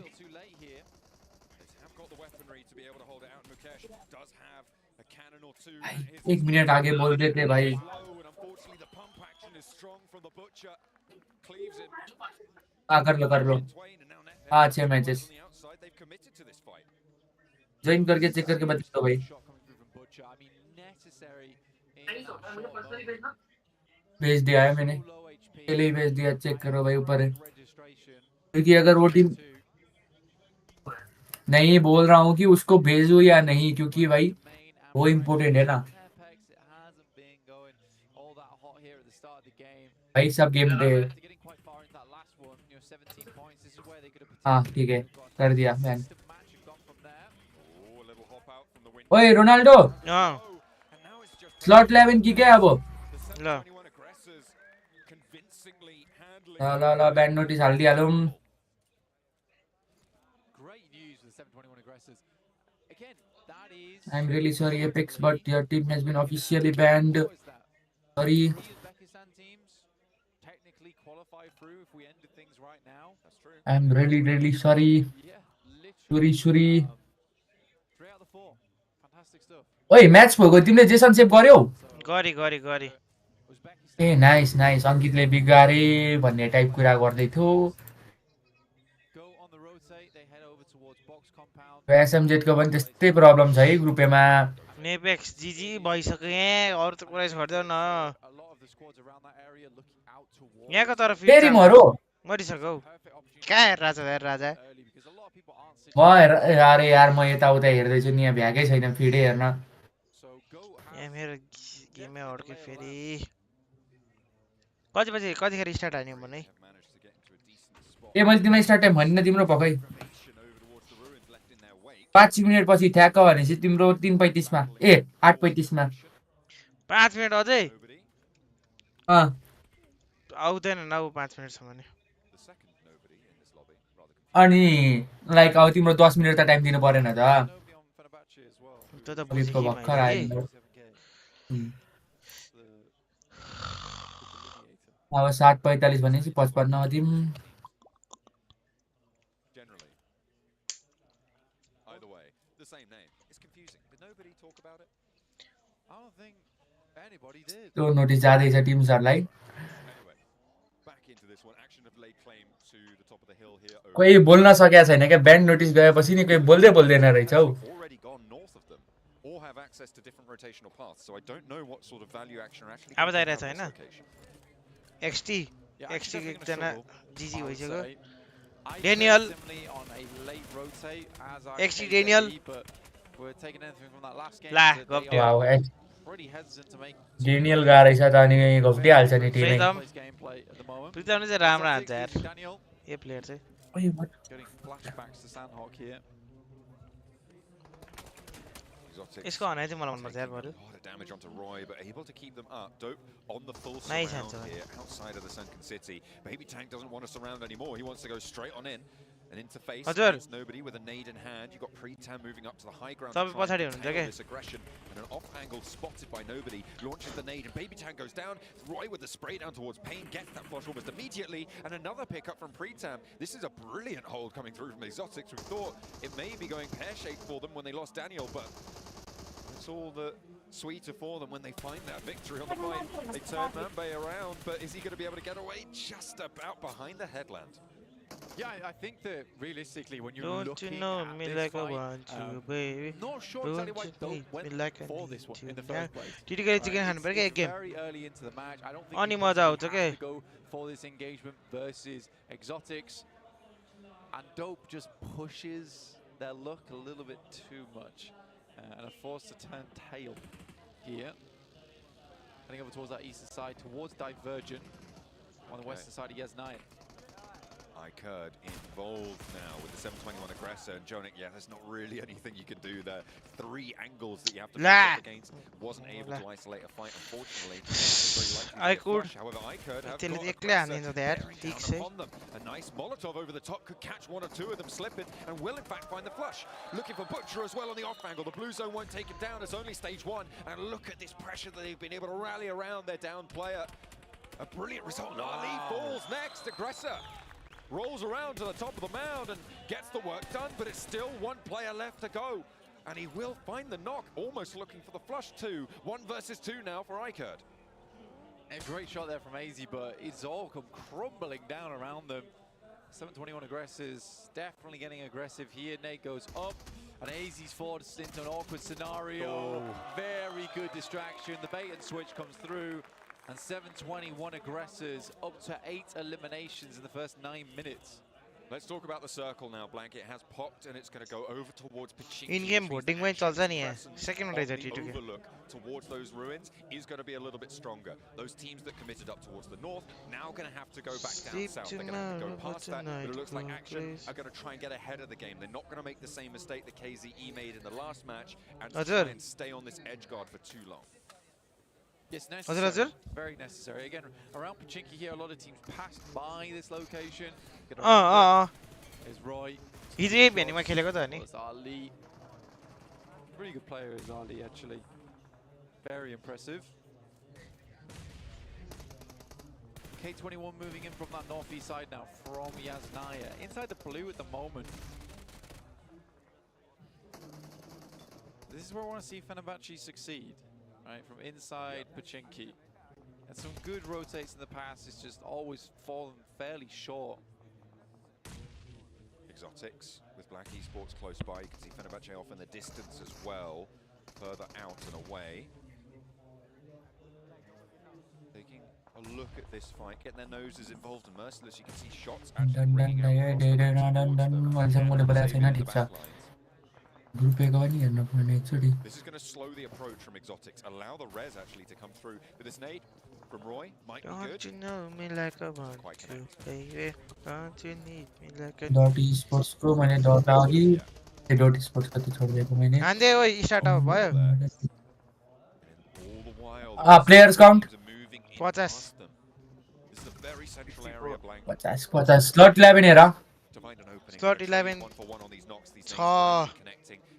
एक मिनट आगे बोल देते भाई हाँ कर लो हाँ 6 मैचेस ज्वाइन करके चेक करके बता दो भाई भेज दिया है मैंने पहले ही भेज दिया चेक करो भाई ऊपर है क्योंकि अगर वो टीम नहीं बोल रहा हूँ कि उसको भेजो या नहीं क्योंकि भाई वो इम्पोर्टेंट है ना भाई सब गेम पे हाँ ठीक है कर दिया मैन ओए रोनाल्डो स्लॉट 11 की क्या है वो ला बैड नोटिस डाल दिया तुम I'm really sorry Apex but your team has been officially banned sorry I'm really sorry ओइ म्याच भएको तिमीले जेसन सेभ गर्यौ गरे ए नाइस नाइस अंकितले बिगारे भन्ने टाइप कुरा गर्दै थियो एसएमजेड को पनि त्यस्तै प्रब्लम छ है ग्रुप एमा नेपेक्स जीजी भइसक्यो यहाँ अरु त कुरा छोड्देऊ न यहाँको तर फिट फेरि मरो मरिसक्यो कहाँ हेर राजा म अरे यार म यताउता हेर्दै छु नि यहाँ भ्याकै छैन फिडै हेर्न यहाँ मेरो गेमै अड्क्यो फेरि कतिखेर स्टार्ट हान्यो भने ए मैले तिमीलाई स्टार्ट टाइम भनिन तिम्रो पक्कै 5 मिनेट पछि ठ्याक्क भनेपछि तिम्रो 3:35 मा ए 8:35 मा 5 मिनेट अझै आउँदैन न 5 मिनेटसम्म नि अनि लाइक अब तिम्रो 10 मिनेट त टाइम दिनु परेन त त्यो त बुझेको भर्खर आयो अब 7:45 भनेपछि 55 अदिम त्यो नोटिस जाँदैछ टिम्सहरुलाई कोही बोल्न सकेको छैन क्या ब्यान्ड नोटिस गएपछि नि कोही बोल्दैन रहेछ हौ अब जाइरहेछ हैन एक्सटी एकजना जीजी भइसक्यो डेनियल एक्सटी डेनियल ला गप्ट्यो डेनियल गाह्रै छ त अनि गफ्टिहाल्छ नि टिमै प्रितम चाहिँ राम्रो हान्छ यार यो प्लेयर चाहिँ इसको हनाइ चाहिँ मलाई मन पर्छ यार बरु नाइस हान्छ outside of the sunken city. Baby Tank doesn't want to surround anymore. He wants to go straight on in. An interface. There's nobody with a nade in hand. You've got Pre-Tam moving up to the high ground. This aggression and an off angle spotted by nobody. Launches the nade and Baby Tank goes down. Roy with the spray down towards Payne gets that flush almost immediately. And another pickup from Pre-Tam. This is a brilliant hold coming through from Exotics. We thought it may be going pear-shaped for them when they lost Daniel, but it's all the sweeter for them when they find that victory on the fight. They turn Mambay around, but is he going to be able to get away just about behind the headland? Yeah, I think that realistically, when you're don't looking you know at me this like fight, I want you, baby. Not sure exactly why Dope went like for this one in the first place. Did you get it again? It's very early into the match. I don't think Only he mod out, have okay. to go for this engagement versus Exotics. And Dope just pushes their luck a little bit too much. And are forced to turn tail here. Heading over towards that eastern side, towards Divergent. On the western side of Yasnaya. Kurd involved now with the 721 aggressor and Jonik. Yeah, there's not really anything you can do there. 3 angles that you have to push up against. Wasn't able to isolate a fight, unfortunately. However, Kurd have got upon them. A nice Molotov over the top could catch 1 or 2 of them slipping and will in fact find the flush. Looking for Butcher as well on the off angle. The blue zone won't take him down. It's only stage 1. And look at this pressure that they've been able to rally around their down player. A brilliant result. Ali falls next. Aggressor rolls around to the top of the mound and gets the work done, but it's still 1 player left to go. And he will find the knock, almost looking for the flush too. 1 versus 2 now for Kurd. A great shot there from AZ, but it's all come crumbling down around them. 721 aggressors definitely getting aggressive here. Nate goes up, and AZ's forced into an awkward scenario. Very good distraction. The bait and switch comes through. And 721 aggressors up to 8 eliminations in the first 9 minutes. Let's talk about the circle now. Blanket has popped and it's going to go over towards Pachinki. In-game voting में चल्छ नि यहाँ. Second one is a T2. Overlook towards those ruins is going to be a little bit stronger. Those teams that committed up towards the north now going to have to go back down south. They're going to have to go past that, but it looks like Action are going to try and get ahead of the game. They're not going to make the same mistake that KZE made in the last match and try and stay on this edge guard for too long. Yes, necessary. Very necessary. Again, around Pachinki here, a lot of teams passed by this location. Is Roy. He's a baby. मैं खेलेगा तो नहीं. Ali. Pretty good player is Ali actually. Very impressive. K21 moving in from that northeast side now from Yasnaya. Inside the blue at the moment. This this is where I want to see Fenerbahce succeed, right? From inside Pachinki. And some good rotates in the past, it's just always fallen fairly short. Exotics with Black Esports close by. You can see Fenerbahce off in the distance as well, further out and away. Taking a look at this fight, getting their noses involved and merciless. You can see shots actually ringing out across the pitch towards them. This is going to slow the approach from Exotics, allow the res actually to come through. But this nade from Roy might be good. Don't you know me like a want to, baby? Don't you need me like a... Dot esports को मैंने dot आगी ये dot esports का तो छोड़ दिया को मैंने हाँ दे वो start up भयो players count 50 50 slot 11 है रा slot 11 chha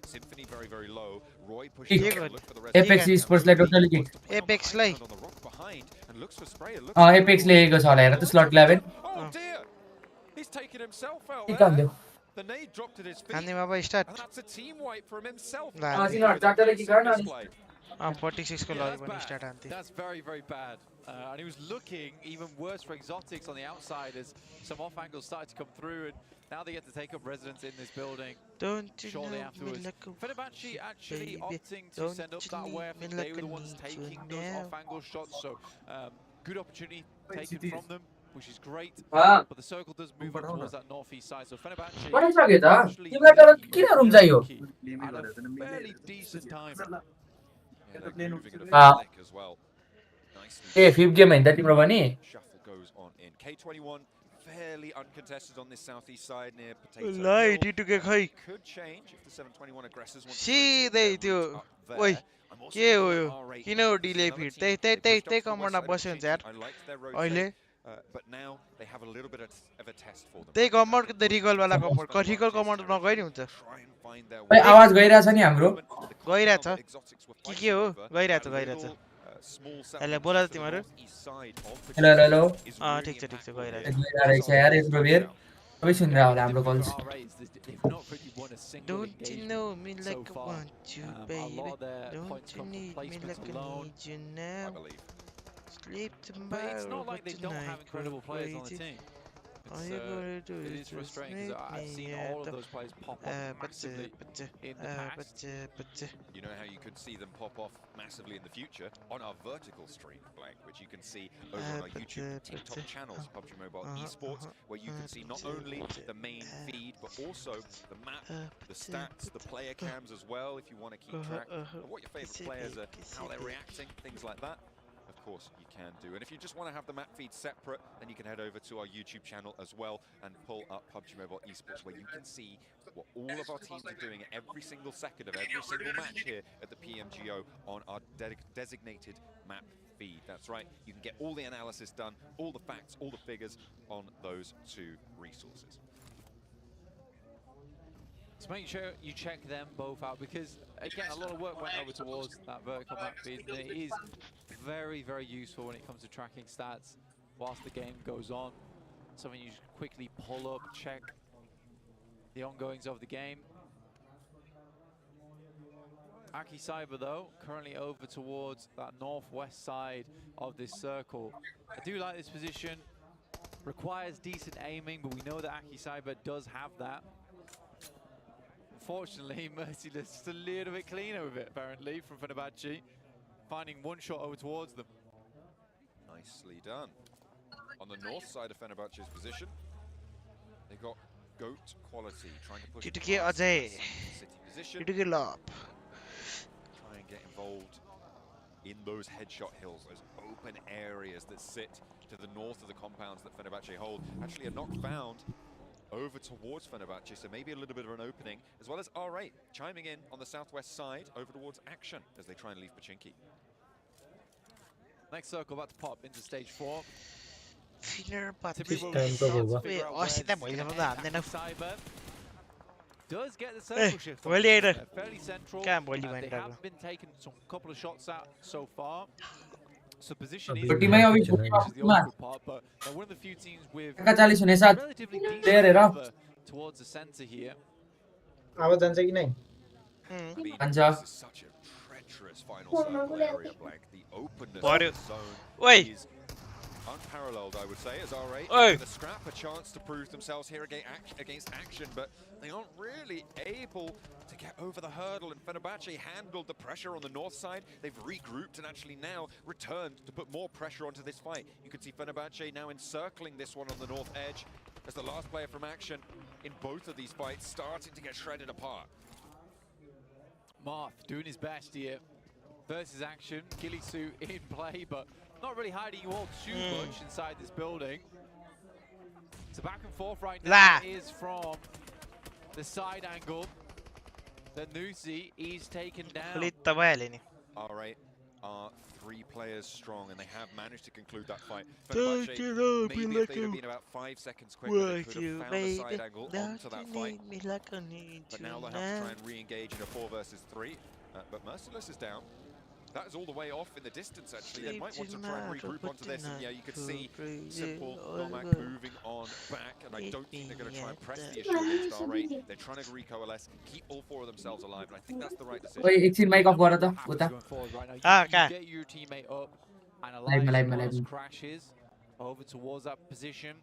Symphony very very low. Roy Apex esports ले totally kick Apex ले Apex लेगा साला यार तो slot 11 Oh dear, he's taken himself out ठीक है the nade dropped at his feet हाँ बाबा start and that's a team wipe from himself. हाँ जी ना चार्टर की garna 46 को लॉग बनी start आती That's very very bad. And he was looking even worse for Exotics on the outside as some off angles started to come through, and now they get to take up residence in this building. Don't you shortly know afterwards. me like a Fenerbahce actually baby. opting to Don't send up you that need way. I me think like they were the I ones need taking you those now. off angle shots, so good opportunity taken from them, which is great. हाँ But the circle does move up towards that northeast side, so Fenerbahce what is लगे था तिमीलाई तर किन room चाहियो at a fairly decent time. हाँ ए 5th game हैन त तिम्रो पनि Shuffle goes on in. K21 fairly uncontested on this southeast side near Potato लाई Hill. D2 के खै Could change if the 721 aggressors want to सिधै त्यो ओइ के हो यो किन हो डिले फिट त्यही कमान्डमा बस्यो हुन्छ यार अहिले but now they have a little bit of a test for them. त्यही कमान्ड त रिकल वाला कमान्ड रिकल कमान्ड नगए नि हुन्छ ओइ आवाज गइराछ नि हाम्रो गइराछ के हो गइराछ हेलो बोला त तिमीहरु हेलो हेलो ठीक छ गइराछ गइराछ यार यत्रो बेर सबै सुनिरा होला हाम्रो calls Don't you know me like I want you, baby? Don't you need me like I need you now? Sleep tomorrow, But it's not like they don't have tonight incredible go players on the crazy. team. All you gotta do It is is just frustrating make because I've me seen all of those players pop off massively in the past. You know how you could see them pop off massively in the future on our vertical stream, Blank, which you can see over on our YouTube TikTok channels, PUBG Mobile Esports, where you can see not only the main feed, but also the map, the stats, the player cams as well, if you want to keep track of what your favorite players are, how they're reacting, things like that. Of course you can do, and if you just want to have the map feed separate, then you can head over to our YouTube channel as well and pull up PUBG Mobile Esports, where you can see what all of our teams are doing at every single second of every single match here at the PMGO on our designated map feed. That's right, you can get all the analysis done, all the facts, all the figures on those two resources. So make sure you check them both out, because again a lot of work went over towards that vertical map feed, and it is very very useful when it comes to tracking stats whilst the game goes on. Something you should quickly pull up, check the ongoings of the game. Aki Cyber though currently over towards that northwest side of this circle. I do like this position, requires decent aiming, but we know that Aki Cyber does have that. Unfortunately, Merciless just a little bit cleaner with it, apparently, from Fenerbahce, finding one shot over towards them. Nicely done. On the north side of Fenerbahce's position, they got GOAT quality, trying to push City position. Try and get involved in those headshot hills, those open areas that sit to the north of the compounds that Fenerbahce hold. Actually, a knock found over towards Fenerbahce, so maybe a little bit of an opening, as well as R8 chiming in on the southwest side over towards Action as they try and leave Pachinki. Next circle about to pop into stage 4. Does get the circle shift fairly central. They have been taking some couple of shots out so far. So position is the awkward part, but one of the few teams with relatively decent cover towards the center here. आवाज जान्छ कि नै I mean, Anja. this is such a treacherous final circle area, Blank. The openness What of the zone Wait. is unparalleled, I would say, as R8 Oi. with a scrap, a chance to prove themselves here against Action, but they aren't really able to get over the hurdle, and Fenerbahce handled the pressure on the north side. They've regrouped and actually now returned to put more pressure onto this fight. You can see Fenerbahce now encircling this one on the north edge as the last player from Action in both of these fights starting to get shredded apart. Marth doing his best here versus Action. Gillisu in play, but not really hiding you all too much inside this building. So back and forth right now is from the side angle. The Nusi is taken down. R8 are 3 players strong, and they have managed to conclude that fight. Fenerbahce, maybe if they'd have been about 5 seconds quicker, they could have found a side angle onto that fight. But now they'll have to try and re-engage in a 4 versus 3. But Merciless is down. That is all the way off in the distance, actually. They might want to try and regroup onto this, and yeah, you can see Simple, Nomak moving on back, and I don't think they're going to try and press the issue against R8. They're trying to recoalesce, keep all 4 of themselves alive, and I think that's the right decision. Wait, it's in mic off gara ta uta. You get your teammate up, and Elijah crashes over towards that position.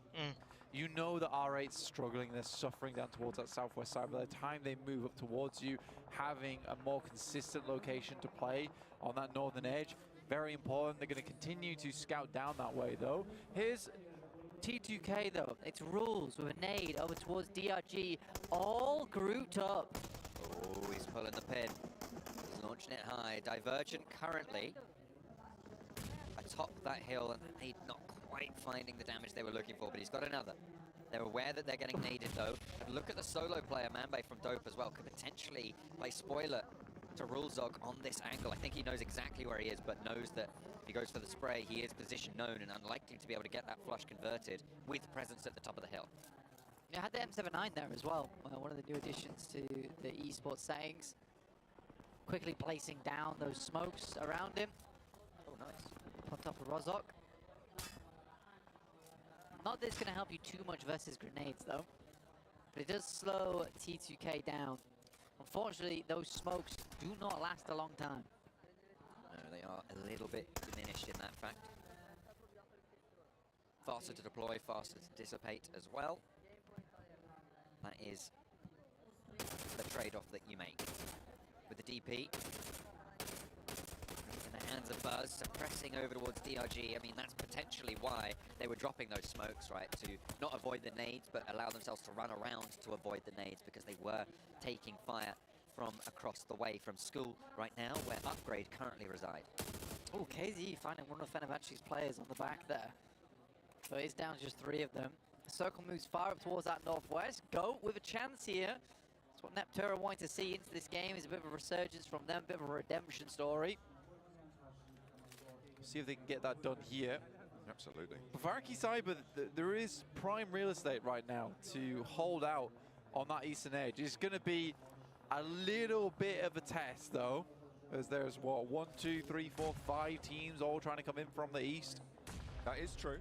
You know that R8's struggling, they're suffering down towards that southwest side. By the time they move up towards you, having a more consistent location to play on that northern edge, very important. They're going to continue to scout down that way, though. Here's T2K, though. It's rules with a nade over towards DRG, all grouped up. Oh, he's pulling the pin. He's launching it high. Divergent currently atop that hill, and nade not quite finding the damage they were looking for, but he's got another. They're aware that they're getting naded, though. And look at the solo player, Manbay from Dope as well. Could potentially play spoiler to Rulzog on this angle. I think he knows exactly where he is, but knows that if he goes for the spray, he is position known and unlikely to be able to get that flush converted with presence at the top of the hill. You had the M79 there as well, one of the new additions to the esports settings. Quickly placing down those smokes around him. Oh, nice. On top of Rozok. Not that it's going to help you too much versus grenades, though. But it does slow T2K down. Unfortunately, those smokes do not last a long time. No, they are a little bit diminished in that fact. Faster to deploy, faster to dissipate as well. That is the trade-off that you make. With the DP, in the hands of Buzz, suppressing over towards DRG. I mean, that's potentially why they were dropping those smokes, right? To not avoid the nades, but allow themselves to run around to avoid the nades, because they were taking fire from across the way from school right now, where Upgrade currently reside. Oh, KZ finding one of Fenerbahce's players on the back there. So it's down to just 3 of them. The circle moves far up towards that northwest. Go with a chance here. That's what Neptura wanted to see into this game, is a bit of a resurgence from them, a bit of a redemption story. See if they can get that done here. Absolutely. Bavarki Cyber, there is prime real estate right now to hold out on that eastern edge. It's going to be a little bit of a test, though, as there's, what, 1, 2, 3, 4, 5 teams all trying to come in from the east. That is true.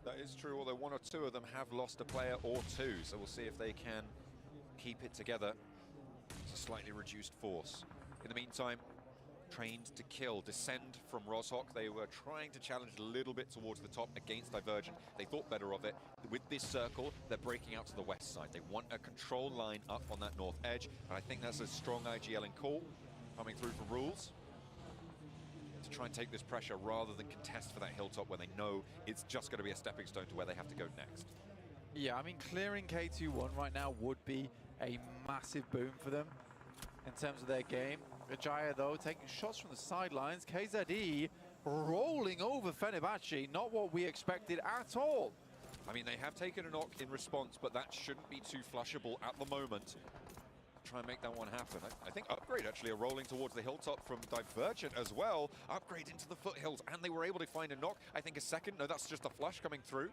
That is true, although 1 or 2 of them have lost a player or 2, so we'll see if they can keep it together. It's a slightly reduced force. In the meantime, Trained to Kill descend from Rozhok. They were trying to challenge a little bit towards the top against Divergent. They thought better of it. With this circle, they're breaking out to the west side. They want a control line up on that north edge, and I think that's a strong IGL in call coming through for Rules to try and take this pressure rather than contest for that hilltop where they know it's just going to be a stepping stone to where they have to go next. Yeah, I mean, clearing K2-1 right now would be a massive boon for them in terms of their game. Aaja, though, taking shots from the sidelines. KZE rolling over Fenerbahce, not what we expected at all. I mean, they have taken a knock in response, but that shouldn't be too flushable at the moment. Try and make that one happen. I think Upgrade actually are rolling towards the hilltop from Divergent as well. Upgrade into the foothills, and they were able to find a knock. I think a second. No, that's just a flush coming through.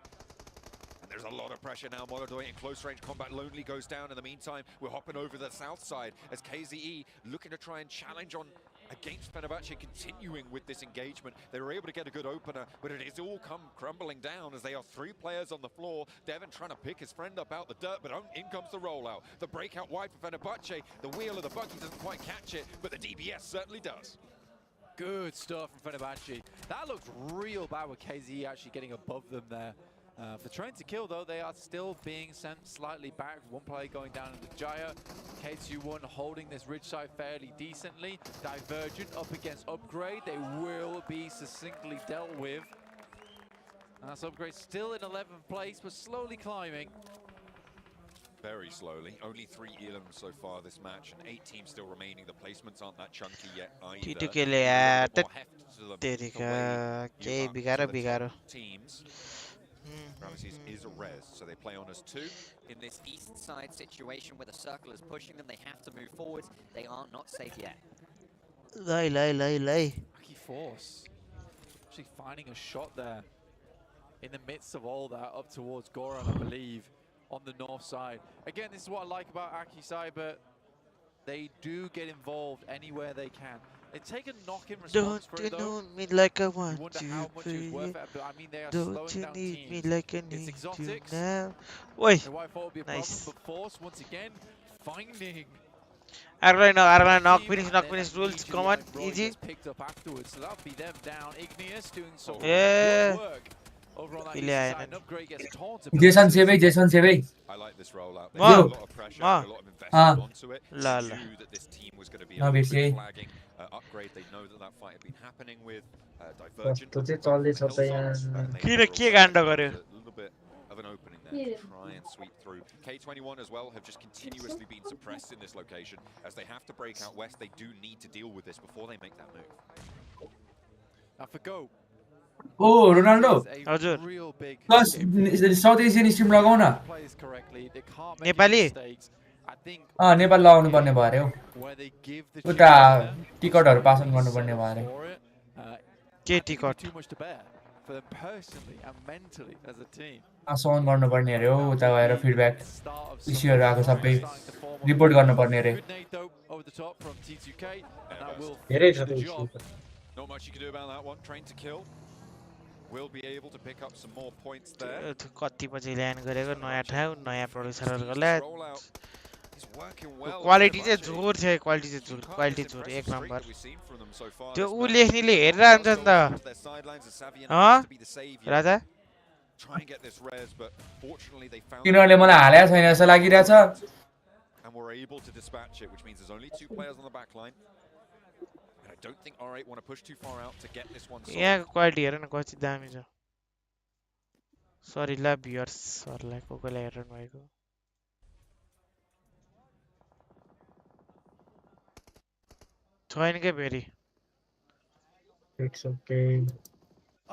And there's a lot of pressure now. Molodoi in close range combat. Lonely goes down. In the meantime, we're hopping over the south side as KZE looking to try and challenge on against Fenerbahce, continuing with this engagement. They were able to get a good opener, but it has all come crumbling down as they are 3 players on the floor. Devin trying to pick his friend up out the dirt, but in comes the rollout. The breakout wide for Fenerbahce. The wheel of the buggy doesn't quite catch it, but the DBS certainly does. Good stuff from Fenerbahce. That looked real bad with KZ actually getting above them there. For trying to kill though, they are still being sent slightly back. One player going down into Jaha. K21 holding this ridge side fairly decently. Divergent up against Upgrade. They will be succinctly dealt with. And that's Upgrade still in 11th place, but slowly climbing. Very slowly. Only 3 elims so far this match, and 8 teams still remaining. The placements aren't that chunky yet either. Teams. Ramesses is a res, so they play on us 2. In this east side situation where the circle is pushing them, they have to move forward. They are not safe yet. Lucky Force. Actually finding a shot there in the midst of all that up towards Goran, I believe, on the north side. Again, this is what I like about Aki side, but they do get involved anywhere they can. They take a knock in response for it, though. Don't you need me like I want wonder you, how much it's worth it, but I mean, they are don't slowing you down need teams. me like I It's need you exotics. now? Oi, So why I thought it would be a nice. problem, but Force once again finding Argline knock finish rules, come on, easy. picked up afterwards. So that'll be them down. Igneous doing some Yeah. good work over on that east Yeah, side. Upgrade gets taunted. Jason Seve. I like this rollout. They Ma. put a lot of pressure, Ma. a lot of investment onto it. La, They la. knew that this team was going to be No, a little we bit see. flagging. Upgrade, they know that that fight had been happening with Divergent. कस्तो चाहिँ चल्दैछ त यहाँ के काण्ड गर्यो A little bit of an opening there to try and sweep through. K21 as well have just continuously been suppressed in this location. As they have to break out west, they do need to deal with this before they make that move. I forgo. Oh, Ronaldo. हजुर Real big Plus, South Asian stream लगाऊ न plays correctly. They can't make Nepali mistakes. I think Nepal लगाउनु पर्ने भयो अरे हौ where they give the उता टिकटहरु पासन गर्नुपर्ने भयो अरे for it, के ticket too much to bear for them personally and mentally as a team. आसन गर्नुपर्ने अरे हौ उता गएर फिडब्याक इस्युहरु आएको सबै रिपोर्ट गर्नुपर्ने अरे Good nade though over the top from T2K, and that will धेरै finish छ the job. Not much you can do about that one. Train to kill. Will be able to pick up some more points there. कति पछि land गरेको नयाँ ठाउँ नयाँ प्रोड्युसरहरुकोलाई He's working well. Quality चाहिँ जोर छ क्वालिटी जोर एक नम्बर त्यो उ लेख्नेले हेरेर हुन्छ नि त राजा Try and get this res, but fortunately they found तिनीहरुले मलाई हालेको छैन जस्तो लागिरहेछ and were able to dispatch it, which means there's only 2 players on the back line. And I don't think R8 want to push too far out to get this one solved. यहाँको quality हेर न कति दामी छ sorry ल भ्युअर्सहरुलाई कोकोले हेरिरहनु भएको छैन के फेरि it's okay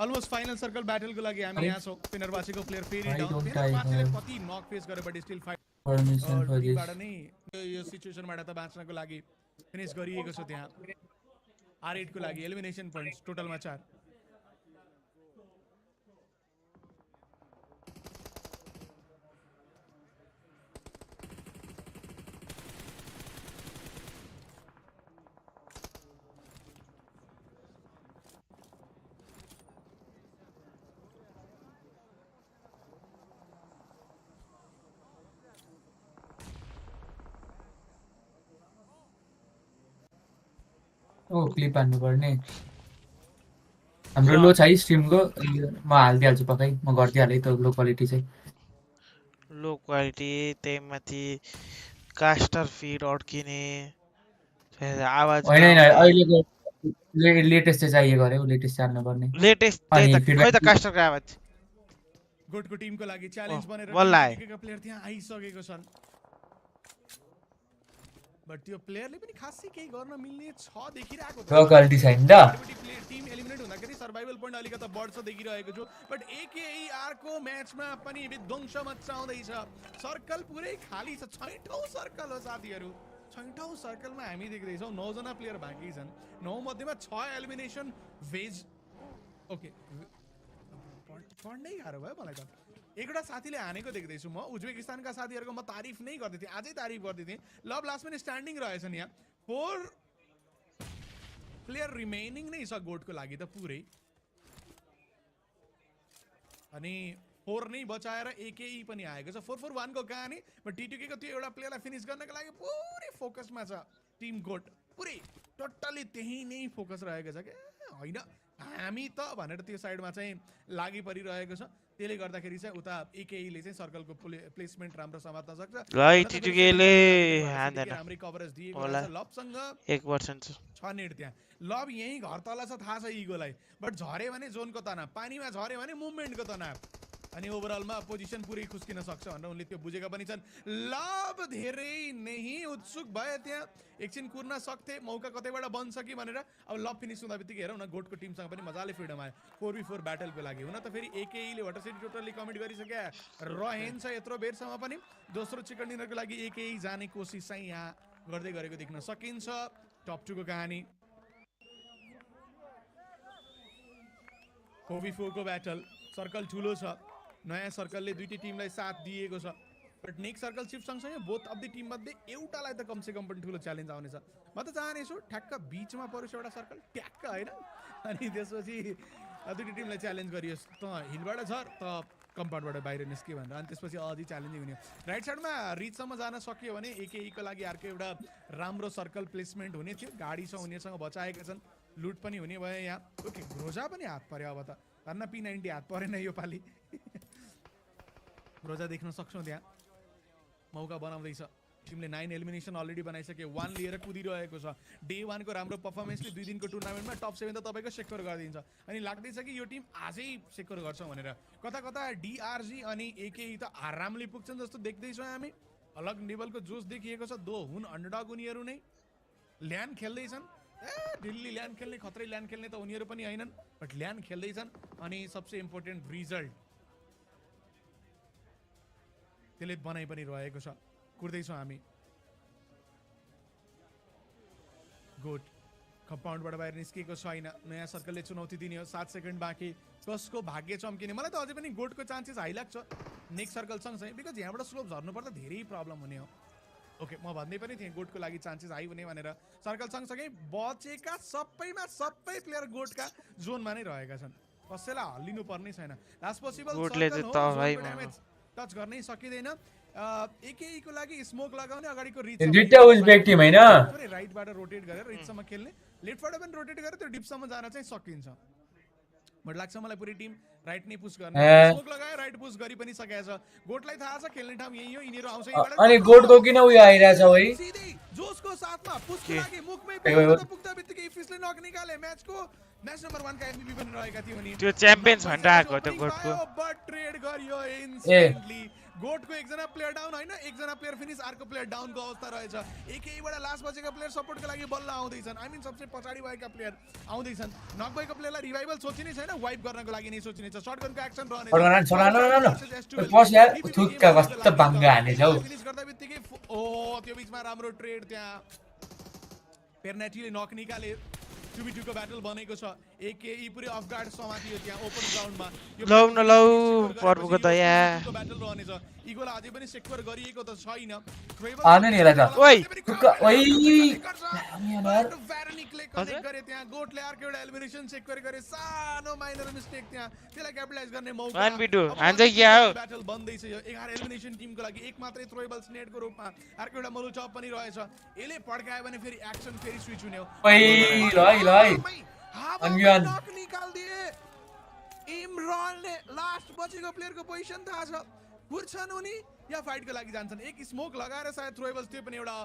Almost final circle battle को लागि हामी यहाँ छौं फेनरबाचे को प्लेयर फेरि I डाउन don't फेनरबाचे have कति नक फेस गरे but still fight permission for this. बाट नै यो सिचुएसनबाट त बाँच्नको लागि फिनिश गरिएको छ त्यहाँ R8 को लागि एलिमिनेसन पोइन्ट्स टोटलमा 4 ओ क्लिप हान्नु पर्ने हाम्रो लो छ है स्ट्रिमको म हाल्दिहाल्छु पक्कै म गर्दिहालेँ त लो क्वालिटी चाहिँ लो क्वालिटी त्यही माथि कास्टर फिड अड्किने आवाज होइन होइन अहिलेको लेटेस्ट चाहिँ चाहिएको अरे लेटेस्ट हाल्नु पर्ने लेटेस्ट त्यही त खै त कास्टरको आवाज गुडको टिमको लागि च्यालेन्ज बनेर बल्ल टिमका प्लेयर त्यहाँ आइसकेको छन् बट त्यो प्लेयरले पनि खासै केही गर्न मिल्ने छ देखिरहेको लो क्वालिटी छैन त टिम एलिमिनेट हुँदाखेरि सर्भाइभल पोइन्ट अलिकति बढ्छ देखिरहेको छु बट एकेआर को म्याचमा पनि विध्वंस मचाउँदैछ सर्कल पुरै खाली छ 6औं सर्कल हो साथीहरु 6औं सर्कलमा हामी देख्दैछौं 9 जना प्लेयर बाँकी छन् 9 मध्येमा 6 एलिमिनेसन वेज ओके पढ्नै गाह्रो भयो मलाई त एकवटा साथीले हानेको देख्दैछु म उज्बेकिस्तानका साथीहरूको म तारिफ नै गर्दै थिएँ आजै तारिफ गर्दै थिएँ लब लास्टमा नि स्ट्यान्डिङ रहेछन् यहाँ 4 प्लेयर रिमेनिङ नै छ गोटको लागि त पुरै अनि 4 नै बचाएर एकेई पनि आएको छ 441 को कहानी बट टी2के को त्यो एउटा प्लेयरलाई फिनिश गर्नको लागि पुरै फोकसमा छ टिम गोट पुरै टोटली त्यही नै फोकस रहेको छ के हैन हामी त भनेर त्यो साइडमा चाहिँ लागि परिरहेको छ त्यसले गर्दाखेरि चाहिँ उता एकेईले चाहिँ सर्कलको प्लेसमेन्ट राम्रो समात्न सक्छ ल टी2केले हान्दैन राम्रै कभरेज दिएको होला छ लबसँग 1% छ नेट त्यहाँ लब यही घर तल छ थाहा छ इगोलाई बट झर्यो भने जोनको तनाव पानीमा झर्यो भने मुभमेन्टको तनाव अनि ओभरअलमा पोजिसन पुरै खुस्किन सक्छ भनेर उनले त्यो बुझेका पनि छन् लब धेरै नै उत्सुक भए त्यहाँ एकछिन कुर्न सक्थे मौका कतैबाट बन्छ कि भनेर अब लब फिनिस हुँदा बित्तिकै हेरौँ न गोटको टिमसँग पनि मजाले फ्रिडम आयो 4v4 ब्याटलको लागि हुन त फेरि एकेईले वाटर सिटी टोटल्ली कमिट गरिसक्या रहेछ यत्रो बेरसम्म पनि दोस्रो चिकन डिनरको लागि एकेई जाने कोसिस चाहिँ यहाँ गर्दै गरेको देख्न सकिन्छ टप 2 को कहानी 4v4 को ब्याटल सर्कल ठुलो छ नयाँ सर्कलले दुईटै टिमलाई साथ दिएको छ बट नेक्स्ट सर्कल सिफ्ट सँगसँगै बोथ अफ द टिम मध्ये एउटालाई त कमसेकम पनि ठुलो च्यालेन्ज आउनेछ म त चाहनेछु ठ्याक्क बिचमा परोस् एउटा सर्कल ट्याक्क होइन अनि त्यसपछि दुईटै टिमलाई च्यालेन्ज गरियोस् त हिलबाट झर त कम्पाउन्डबाट बाहिर निस्के भनेर अनि त्यसपछि अझै च्यालेन्जिङ हुने राइट साइडमा रिचसम्म जान सक्यो भने एकेईको लागि अर्को एउटा राम्रो सर्कल प्लेसमेन्ट हुने थियो गाडी छ उनीहरूसँग बचाएका छन् लुट पनि हुने भयो यहाँ ओके ग्रोजा पनि हात पर्यो अब त धन्न P90 हात परेन यो पालि ग्रोजा देख्न सक्छौँ त्यहाँ मौका बनाउँदैछ टिमले 9 एलिमिनेसन अलरेडी बनाइसके 1 लिएर कुदिरहेको छ डे 1 को राम्रो पर्फर्मेन्सले 2 दिनको टुर्नामेन्टमा टप 7 त तपाईँको सेक्योर गरिदिन्छ अनि लाग्दैछ कि यो टिम आजै सेक्योर गर्छ भनेर कता कता डीआरजी अनि एकेई त आरामले पुग्छन् जस्तो देख्दैछौँ हामी अलग लेभलको जोस देखिएको छ दो हुन अन्डरडग उनीहरू नै ल्यान्ड खेल्दैछन् दिल्ली ल्यान्ड खेल्ने खतरै ल्यान्ड खेल्ने त उनीहरू पनि हैनन् बट ल्यान्ड खेल्दैछन् अनि सबसे इम्पोर्टेन्ट रिजल्ट त्यसले बनाइ पनि रहेको छ कुर्दैछौँ हामी गुड कम्पाउन्डबाट बाहिर निस्किएको छैन नयाँ सर्कलले चुनौती दिने हो 7 सेकेन्ड बाँकी कसको भाग्य चम्किने मलाई त अझै पनि गोटको चान्सेस हाई लाग्छ नेक्स्ट सर्कल सँगसँगै बिकज यहाँबाट स्लोप झर्नु पर्दा धेरै प्रब्लम हुने हो ओके म भन्दै पनि थिएँ गोटको लागि चान्सेस हाई हुने भनेर सर्कल सँगसँगै बचेका सबै प्लेयर गोटका जोनमा नै रहेका छन् कसैलाई हल्लिनु पर्ने छैन लास्ट पोसिबल टच गर्नै सकिँदैन एकेई को लागि स्मोक लगाउने अगाडिको रिच दुईटा उज्बेक टिम हैन राइटबाट रोटेट गरेर रिचसम्म खेल्ने लेफ्टबाट पनि रोटेट गरेर त्यो डिपसम्म जान चाहिँ सकिन्छ बट लाग्छ मलाई पुरै टिम राइट नै पुश गर्ने स्मोक लगायो राइट पुश गरि पनि सकेको छ गोटलाई थाहा छ खेल्ने ठाउँ यही हो यिनीहरू आउँछ अनि गोटको किन उयो आइराछ है जोसको साथमा पुशको लागि मुखमै पुग्दा बित्तिकै फिसले नक निकाले म्याचको म्याच नम्बर 1 का एमभीपी पनि रहेका थिए उनी त्यो च्याम्पियन्स भनेर आएको त्यो गोटको बट ट्रेड गरियो इन्स्टेन्टली गोटको एकजना प्लेयर डाउन हैन एकजना प्लेयर फिनिश अर्को प्लेयर डाउनको अवस्था रहेछ एकेईबाट लास्ट बचेका प्लेयर सपोर्टको लागि बल्ल आउँदैछन् आई मिन सबसे पछाडी भएका प्लेयर आउँदैछन् नक भएको प्लेयरलाई रिभाइभल सोचिनै छैन वाइप गर्नको लागि नै सोचिने छ शटगनको एक्सन रहने पस यार थुक्का कस्तो बाङ्गा हानेछ हौ फिनिश गर्दा बित्तिकै ओ त्यो बीचमा राम्रो ट्रेड त्यहाँ पेर्नेटीले नक निकाले 2v2 को ब्याटल बनेको छ एकेई पुरै अफ गार्ड समातियो त्यहाँ ओपन ग्राउन्डमा लौ न लौ पर्वको दया ब्याटल रहने छ इगोला अझै पनि सेक्युर गरिएको त छैन आने नि होला ओइ ओइ भ्यारोनिकले कनेक्ट गरे त्यहाँ गोटले अर्को एउटा एलिमिनेसन सेक्युर गरे सानो माइनर मिस्टेक त्यहाँ त्यसलाई क्यापिटलाइज गर्ने मौका 1v2 हान्छ क्या हो ब्याटल बन्दैछ यो 11 एलिमिनेसन टिमको लागि एक मात्रै थ्रोएबल्स नेटको रूपमा अर्को एउटा मलु चप पनि रहेछ यसले पड्कायो भने फेरि एक्सन फेरि स्विच हुने हो ओइ लइ अनबियन नक निकाल दिए इमरानले लास्ट बचेको प्लेयरको पोजिसन थाहा छ पुर्छन् उनी या फाइटको लागि जान्छन् एक स्मोक लगाएर सायद थ्रोएबल्स त्यो पनि एउटा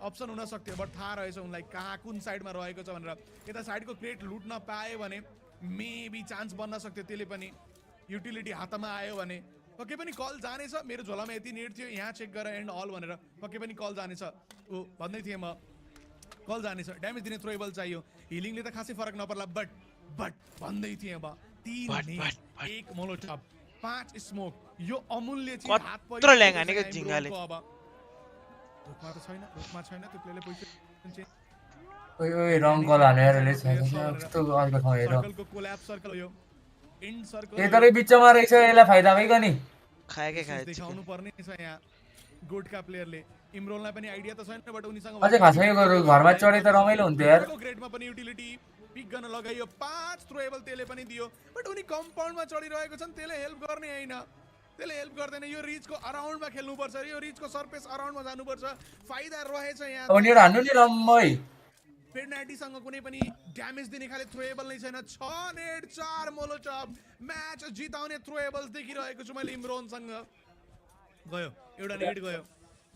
अप्सन हुन सक्थ्यो बट थाहा रहेछ उनलाई कहाँ कुन साइडमा रहेको छ भनेर यता साइडको क्रेट लुट्न पाए भने मेबी चान्स बन्न सक्थ्यो त्यसले पनि युटिलिटी हातमा आयो भने पक्कै पनि कल जानेछ मेरो झोलामा यति नेट थियो यहाँ चेक गरेर एन्ड अल भनेर पक्कै पनि कल जानेछ ओ भन्दै थिएँ म कल जानेछ ड्यामेज दिने थ्रोएबल चाहियो हिलिङले त खासै फरक नपर्ला बट भन्दै थिएँ म 3 एक मोलोटप 5 स्मोक यो अमूल्य चीज हात पर्यो कत्रो ल्याङ हानेको जिंगाले रुकमा त छैन त्यो प्लेले पैसा ओइ रङ कल हानेर ले छैन कस्तो अर्को ठाउँ हेर सर्कलको कोल्याप्स सर्कल हो यो एन्ड सर्कल ए तरै बिचमा रहेछ यसलाई फाइदा भइगयो नि खाएकै खाए देखाउनु पर्ने छ यहाँ गोटका प्लेयरले इमरोनलाई पनि आइडिया त छैन बट उनीसँग अझै खासै घरमा चढे त रमाइलो हुन्थ्यो यार ग्रेडमा पनि युटिलिटी पिक गर्न लगाइयो 5 थ्रोएबल त्यसले पनि दियो बट उनी कम्पाउन्डमा चढिरहेको छन् त्यसले हेल्प गर्ने हैन त्यसले हेल्प गर्दैन यो रिचको अराउन्डमा खेल्नु पर्छ यो रिचको सरफेस अराउन्डमा जानु पर्छ फाइदा रहेछ यहाँ अब नेड हान्नु नि लम्बै पेनाल्टीसँग कुनै पनि ड्यामेज दिने खाले थ्रोएबल नै छैन 6 नेड 4 मोलोटॉप म्याच जिताउने थ्रोएबल्स देखिरहेको छु मैले इमरोनसँग गयो एउटा नेड गयो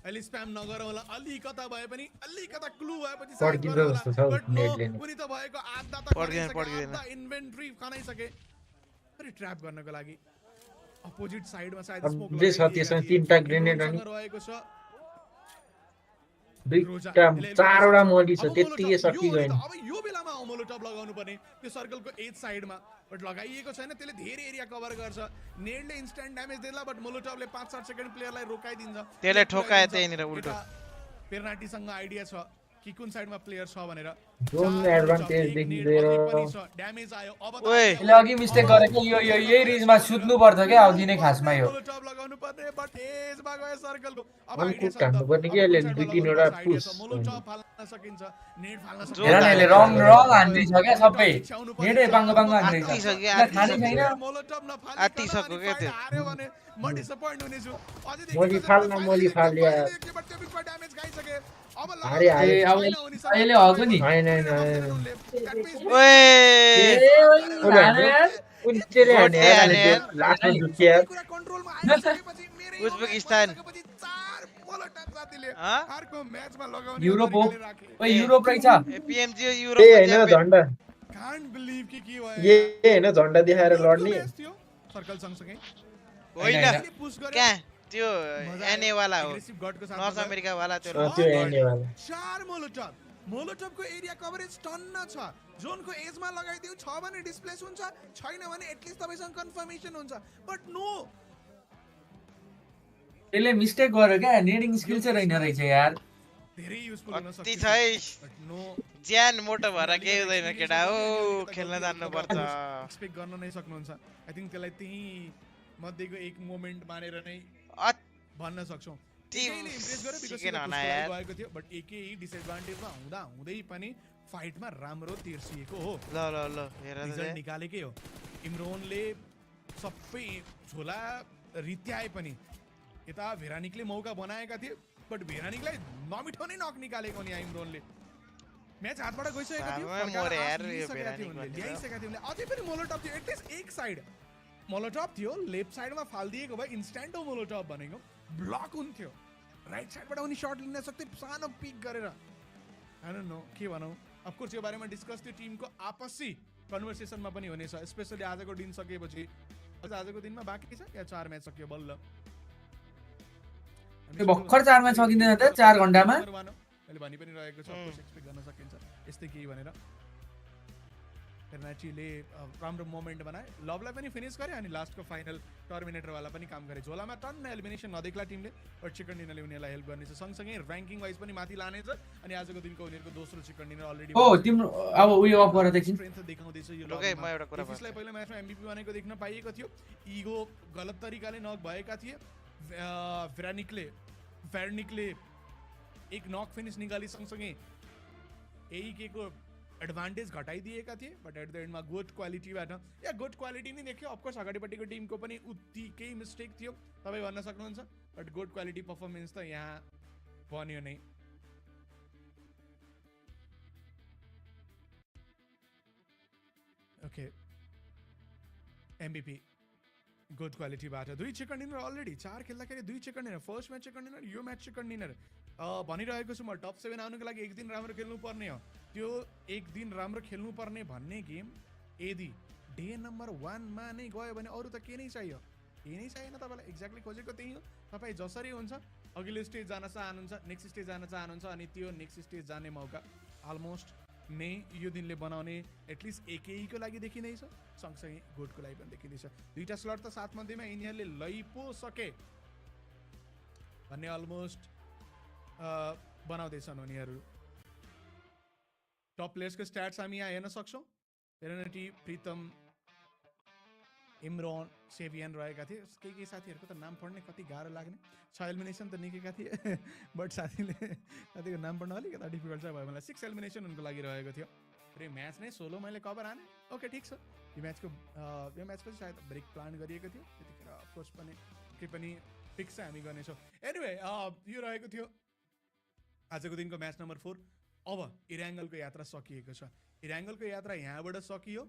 अहिले स्प्याम नगर होला अलिकता भए पनि अलिकता क्लू भएपछि पड्किन्छ जस्तो छ नेडले उनी त भएको आधा त पड्किदैन इन्भेन्टरी खनाइसके फेरि ट्र्याप गर्नको लागि अपोजिट साइडमा सायद स्मोक जे छ त्यसमा तीनटा ग्रेनेड अनि रहेको छ दुईटा चारवटा मोली छ त्यतिकै सकियो हैन अब यो बेलामा मोलोटॉप लगाउनु पर्ने त्यो सर्कलको एज साइडमा बट लगाइएको छैन त्यसले धेरै एरिया कभर गर्छ नेडले इन्स्ट्यान्ट ड्यामेज देला बट मोलोटॉपले 5-7 सेकेन्ड प्लेयरलाई रोकाइदिन्छ त्यसले ठोकाए त्यहीनिर उल्टो पेनाल्टीसँग आइडिया छ कि कुन साइडमा प्लेयर छ भनेर जोन एडभान्टेज देखिँदैन ड्यामेज आयो अब ओए ले अघि मिस्टेक गरेको यो यही रिजमा सुत्नु पर्छ के अघि नै खासमा यो मोलोटॉप लगाउनु पर्ने बट एजमा गयो सर्कलको अब आइडिया छ हान्नु पर्ने के ले दुई तीनवटा पुश मोलोटॉप फाल्न सकिन्छ नेड फाल्न सकिन्छ हेर न यसले रङ हान्दै छ के सबै नेडै बाङ्ग हान्दै छ थाहा छैन मोलोटॉप नफाल्न आटिसक्यो के त्यो हार्यो भने म डिसअपोइन्ट हुनेछु अझै मोली फाल्न मोली फाल्या बट त्यो बिचमा ड्यामेज खाइसके अब अरे अब अहिले हग्यो नि हैन हैन ओए कुन तेरे हाने लास्टमा दुखिया उज्बेकिस्तान अर्को म्याचमा लगाउने युरोप हो ओए युरोप रहेछ PMGO युरोप ए हैन झण्डा कान्ट बिलिभ के भयो ए हैन झण्डा देखाएर लड्ने सर्कल सँगसँगै होइन क्या त्यो एनए वाला हो नर्थ अमेरिका वाला त्यो एनए वाला 4 मोलोटॉपको एरिया कभरेज टन्न छ जोनको एजमा लगाइदिउ छ भने डिस्प्लेस हुन्छ छैन भने एटलिस्ट तपाईसँग कन्फर्मेसन हुन्छ बट नो यसले मिस्टेक गर्यो क्या नेडिङ स्किल चाहिँ रहेन रहेछ यार धेरै युजफुल हुन सक्छ ती छै ज्यान मोटो भएर केही हुँदैन केटा हो खेल्न जान्नु पर्छ एक्सपेक्ट गर्न नै सक्नुहुन्छ आई थिंक त्यसलाई त्यही मध्येको एक मोमेन्ट मानेर नै भन्न सक्छौं टिमले इम्प्रेस गर्यो बिकज गएको थियो बट एकै डिसएडभान्टेजमा हुँदा हुँदै पनि फाइटमा राम्रो तिर्सिएको हो ल ल ल हेर रिजल्ट निकालेकै हो इमरोनले सबै झोला रित्याए पनि यता भेरानिकले मौका बनाएका थिए बट भेरानिकलाई नमिठो नै नक निकालेको नि इमरोनले म्याच हातबाट गइसकेको थियो ल्याइसकेका थियो अझै पनि मोलोटॉप थियो एटलिस्ट एक साइड मोलोटॉप थियो लेफ्ट साइडमा फाल्दिएको भए इन्स्ट्यान्ट मोलोटॉप भनेको ब्लक हुन्थ्यो राइट साइडबाट उनी शट लिन सक्थे सानो पिक गरेर आई डोन्ट नो के भनौँ अफकोर्स यो बारेमा डिस्कस त्यो टिमको आपसी कन्भर्सेसनमा पनि हुनेछ स्पेसली आजको दिन सकेपछि आजको दिनमा बाँकी छ या 4 म्याच सक्यो बल्ल भर्खर 4 म्याच सकिँदैन त 4 घण्टामा मैले भनि पनि रहेको छ एक्सपेक्ट गर्न सकिन्छ यस्तै केही भनेर पेनाल्टीले राम्रो मोमेन्ट बनाए लभलाई पनि फिनिश गरे अनि लास्टको फाइनल टर्मिनेटर वाला पनि काम गरे झोलामा टन्न एलिमिनेसन नदेख्ला टिमले बट चिकन डिनरले उनीहरूलाई हेल्प गर्नेछ सँगसँगै र्याङ्किङ वाइज पनि माथि लानेछ अनि आजको दिनको उनीहरूको दोस्रो चिकन डिनर अलरेडी हो तिम्रो अब उयो अफ गरेर देखिन स्ट्रेन्थ देखाउँदैछ यो लबमा एउटा कुरा यसलाई पहिलो म्याचमा एमभीपी बनेको देख्न पाइएको थियो इगो गलत तरिकाले नक भएका थिए भेर्निकले एक नक फिनिश निकाली सँगसँगै एईके को एडभान्टेज घटाइदिएका थिए बट एट द एन्डमा गुड क्वालिटीबाट या गुड क्वालिटी नै देख्यो अफकोर्स अगाडिपट्टिको टिमको पनि उत्तिकै मिस्टेक थियो तपाईँ भन्न सक्नुहुन्छ बट गुड क्वालिटी पर्फर्मेन्स त यहाँ बन्यो नै ओके एमबीपी गुड क्वालिटीबाट 2 चिकन डिनर अलरेडी 4 खेल्दाखेरि 2 chicken dinner first match chicken dinner यो म्याच चिकन डिनर भनिरहेको छु म टप 7 आउनको लागि एक दिन राम्रो खेल्नु पर्ने हो त्यो एक दिन राम्रो खेल्नु पर्ने भन्ने गेम यदि डे नम्बर 1 मा नै गयो भने अरु त के नै चाहियो के नै चाहिएन तपाईलाई एक्ज्याक्टली खोजेको त्यही हो तपाई जसरी हुन्छ अघिल्लो स्टेज जान चाहनुहुन्छ नेक्स्ट स्टेज जान चाहनुहुन्छ अनि त्यो नेक्स्ट स्टेज जाने मौका अलमोस्ट नै यो दिनले बनाउने एटलिस्ट एकैको लागि देखिँदैछ सँगसँगै गोडको लागि पनि देखिँदैछ दुईटा स्लट त सात मध्येमा यिनीहरूले लै पो सके भन्ने अलमोस्ट बनाउँदैछन् उनीहरू टप प्लेयर्सको स्ट्याट्स हामी यहाँ हेर्न सक्छौँ पेनाल्टी प्रीतम इमरोन सेभियन रहेका थिए केही साथीहरूको त नाम पढ्ने कति गाह्रो लाग्ने 6 एलिमिनेसन त निकैका थिए बट साथीको नाम पढ्न अलिकति डिफिकल्ट चाहिँ भयो मलाई 6 एलिमिनेसन उनको लागि रहेको थियो र यो म्याच नै सोलो मैले कभर हाने ओके ठिक छ यो म्याचको चाहिँ सायद ब्रेक प्लान गरिएको थियो त्यतिखेर अफकोर्स पनि के पनि फिक्स चाहिँ हामी गर्नेछौँ एनिवे यो रहेको थियो आजको दिनको म्याच नम्बर 4 अब इराङ्गलको यात्रा सकिएको छ इराङ्गलको यात्रा यहाँबाट सकियो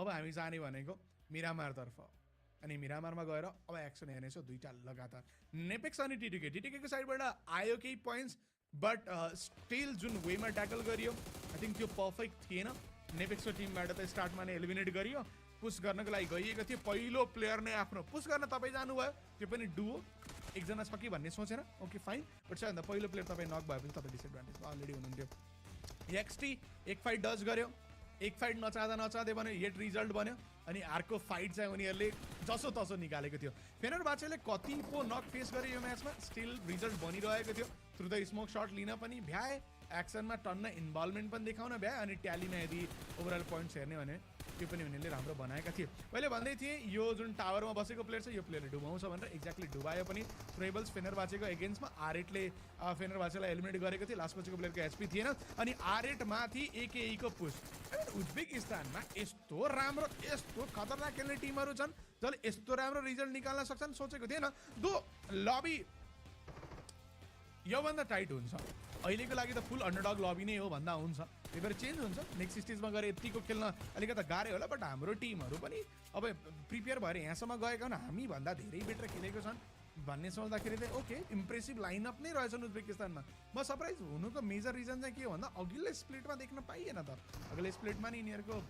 अब हामी जाने भनेको मिरामारतर्फ अनि मिरामारमा गएर अब एक्सन हेर्नेछौँ दुईटा लगातार नेपेक्स अनि टिटिकेको साइडबाट आयो केही पोइन्ट्स बट स्टिल जुन वेमा ट्याकल गरियो आई थिङ्क त्यो पर्फेक्ट थिएन नेपेक्सको टिमबाट त स्टार्टमा नै एलिमिनेट गरियो पुस गर्नको लागि गइएको थियो पहिलो प्लेयर नै आफ्नो पुस गर्न तपाईँ जानुभयो त्यो पनि डुओ एकजना छ कि भन्ने सोचेर ओके फाइन बट सबैभन्दा पहिलो प्लेयर तपाईँ नक भएपछि तपाईँ डिसएडभान्टेजमा अलरेडी हुनुहुन्थ्यो एक्सटी एक फाइट डज गर्यो एक फाइट नचाहँदै बन्यो येट रिजल्ट बन्यो अनि अर्को फाइट चाहिँ उनीहरूले जसो तसो निकालेको थियो फेनरबाचेले कति पो नक फेस गरे यो म्याचमा स्टिल रिजल्ट बनिरहेको थियो थ्रु द स्मोक सर्ट लिन पनि भ्याए एक्सनमा टन्न इन्भल्भमेन्ट पनि देखाउन भ्याए अनि ट्यालीमा यदि ओभरअल पोइन्ट्स हेर्ने भने त्यो पनि उनीहरूले राम्रो बनाएका थिए मैले भन्दै थिएँ यो जुन टावरमा बसेको प्लेयर छ यो प्लेयरले डुबाउँछ भनेर एक्ज्याक्टली डुबायो पनि ट्रेबल्स फेनरबाचेको एगेन्स्टमा आरेटले फेनरबाचेलाई एलिमिनेट गरेको थियो लास्ट बचेको प्लेयरको एचपी थिएन अनि आरेट माथि एकेईको पुस उज्बेकिस्तानमा यस्तो राम्रो यस्तो खतरनाक खेल्ने टिमहरू छन् जसले यस्तो राम्रो रिजल्ट निकाल्न सक्छन् सोचेको थिएन दो लबी योभन्दा टाइट हुन्छ अहिलेको लागि त फुल अन्डरडग लबी नै हो भन्दा हुन्छ त्यही भएर चेन्ज हुन्छ नेक्स्ट स्टेजमा गएर यतिको खेल्न अलिकति गाह्रै होला बट हाम्रो टिमहरू पनि अब प्रिपेयर भएर यहाँसम्म गएका हुन् हामीभन्दा धेरै बेटर खेलेको छन् भन्ने सोच्दाखेरि चाहिँ ओके इम्प्रेसिभ लाइनअप नै रहेछन् उज्बेकिस्तानमा म सरप्राइज हुनुको मेजर रिजन चाहिँ के हो भन्दा अघिल्लो स्प्लिटमा देख्न पाइएन त अघिल्लो स्प्लिटमा नि यिनीहरूको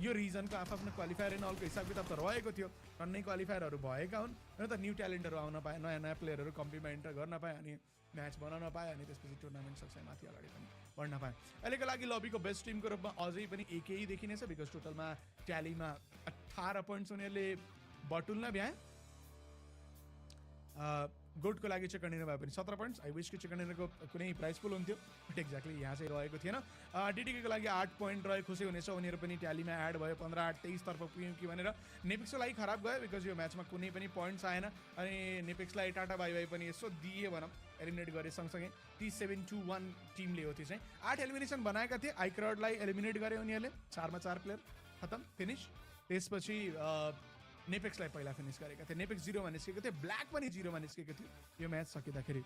यो रिजनको आफ्नो क्वालिफायर एन्ड अलको हिसाब किताब त रहेको थियो टन्नै क्वालिफायरहरू भएका हुन् र त न्यू ट्यालेन्टहरू आउन पाए नयाँ नयाँ प्लेयरहरू कम्पीमा इन्टर गर्न पाए अनि म्याच बनाउन पाए अनि त्यसपछि टुर्नामेन्ट सक्छ माथि अगाडि पनि बढ्न पाए अहिलेको लागि लबीको बेस्ट टिमको रूपमा अझै पनि एकै देखिनेछ बिकज टोटलमा ट्यालीमा 18 पोइन्ट्स उनीहरूले बटुल्न भ्याए गोटको लागि चाहिँ कन्टिन्यू भए पनि 17 पोइन्ट्स आई विश कि चाहिँ कन्टिन्यूको कुनै प्राइस पुल हुन्थ्यो बट एक्ज्याक्टली यहाँ चाहिँ रहेको थिएन डिटिकेको लागि 8 पोइन्ट रहे खुसी हुनेछ उनीहरू पनि ट्यालीमा एड भयो 15-8-23 तर्फ पुग्यो कि भनेर नेपेक्सको लागि खराब गयो बिकज यो म्याचमा कुनै पनि पोइन्ट्स आएन अनि नेपेक्सलाई टाटा बाई बाई पनि यसो दिए भनौँ एलिमिनेट गरे सँगसँगै 37-1 टिमले हो त्यो चाहिँ 8 एलिमिनेसन बनाएका थिए आइक्रडलाई एलिमिनेट गरे उनीहरूले 4मा 4 प्लेयर खतम फिनिस त्यसपछि नेपेक्सलाई पहिला फिनिस गरेका थिए नेपेक्स 0मा निस्केको थियो ब्ल्याक पनि 0मा निस्केको थियो यो म्याच सकिँदाखेरि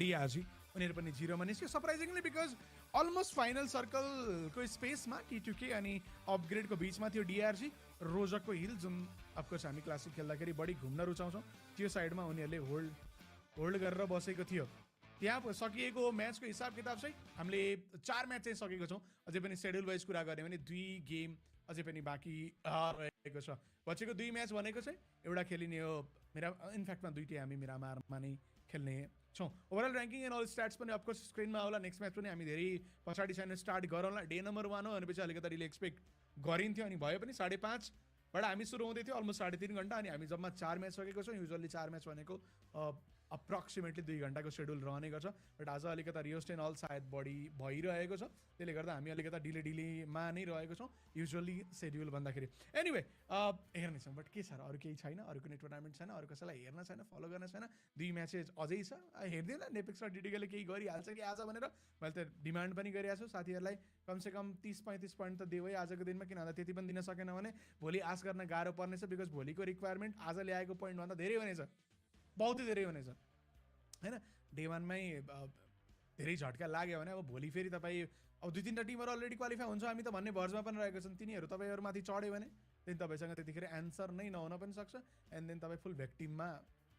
डिआरजी उनीहरू पनि 0मा निस्क्यो सरप्राइजिङली बिकज अलमोस्ट फाइनल सर्कलको स्पेसमा T2K अनि अपग्रेडको बिचमा थियो डिआरजी रोजकको हिल जुन अफकोर्स हामी क्लासिक खेल्दाखेरि बढी घुम्न रुचाउँछौँ त्यो साइडमा उनीहरूले होल्ड गरेर बसेको थियो त्यहाँ सकिएको म्याचको हिसाब किताब चाहिँ हामीले 4 म्याच चाहिँ सकेको छौँ अझै पनि सेड्युल वाइज कुरा गऱ्यो भने 2 गेम अझै पनि बाँकी रहेको छ बचेको 2 म्याच भनेको चाहिँ एउटा खेलिने हो इनफ्याक्टमा दुईटै हामी मिरामारमा नै खेल्ने छौँ overall ranking and all stats पनि अफकोर्स स्क्रिनमा होला नेक्स्ट म्याच पनि हामी धेरै पछाडि छैन स्टार्ट गरौँला डे नम्बर 1 हो भनेपछि अलिकति एक्सपेक्ट गरिन्थ्यो अनि भयो पनि 5:30बाट हामी सुरु हुँदै थियो अलमोस्ट 3.5 घन्टा अनि हामी जम्मा 4 म्याच सकेको छौँ युजली 4 म्याच भनेको अप्रोक्सिमेटली 2 घन्टाको सेड्युल रहने गर्छ बट आज अलिकति रियोस्ट एन्ड अल सायद बढी भइरहेको छ त्यसले गर्दा हामी अलिकति डिलेमा नै रहेको छौँ युजली सेड्युल भन्दाखेरि एनिवे हेर्नेछौँ बट के छ र अरू केही छैन अरू कुनै टुर्नामेन्ट छैन अरू कसैलाई हेर्न छैन फलो गर्न छैन 2 म्याचेस अझै छ हेर्दैन नेपेक्स र डिटिकेले केही गरिहाल्छ कि आज भनेर मैले त डिमान्ड पनि गरिरहेको छु साथीहरूलाई कमसेकम 30-35 पोइन्ट त देऊ है आजको दिनमा किन भन्दा त्यति पनि दिन सकेन भने भोलि आश गर्न गाह्रो पर्नेछ बिकज भोलिको रिक्वायरमेन्ट आज ल्याएको पोइन्टभन्दा धेरै हुनेछ बहुतै धेरै हुनेछ हैन डे 1मै धेरै झट्का लाग्यो भने अब भोलि फेरि तपाईँ अब 2-3टा टिमहरू अलरेडी क्वालिफाई हुन्छ हामी त भन्ने भर्जमा पनि रहेको छन् तिनीहरू तपाईँहरूमाथि चढ्यो भने देन तपाईँसँग त्यतिखेर एन्सर नै नहुन पनि सक्छ एन्ड देन तपाईँ फुल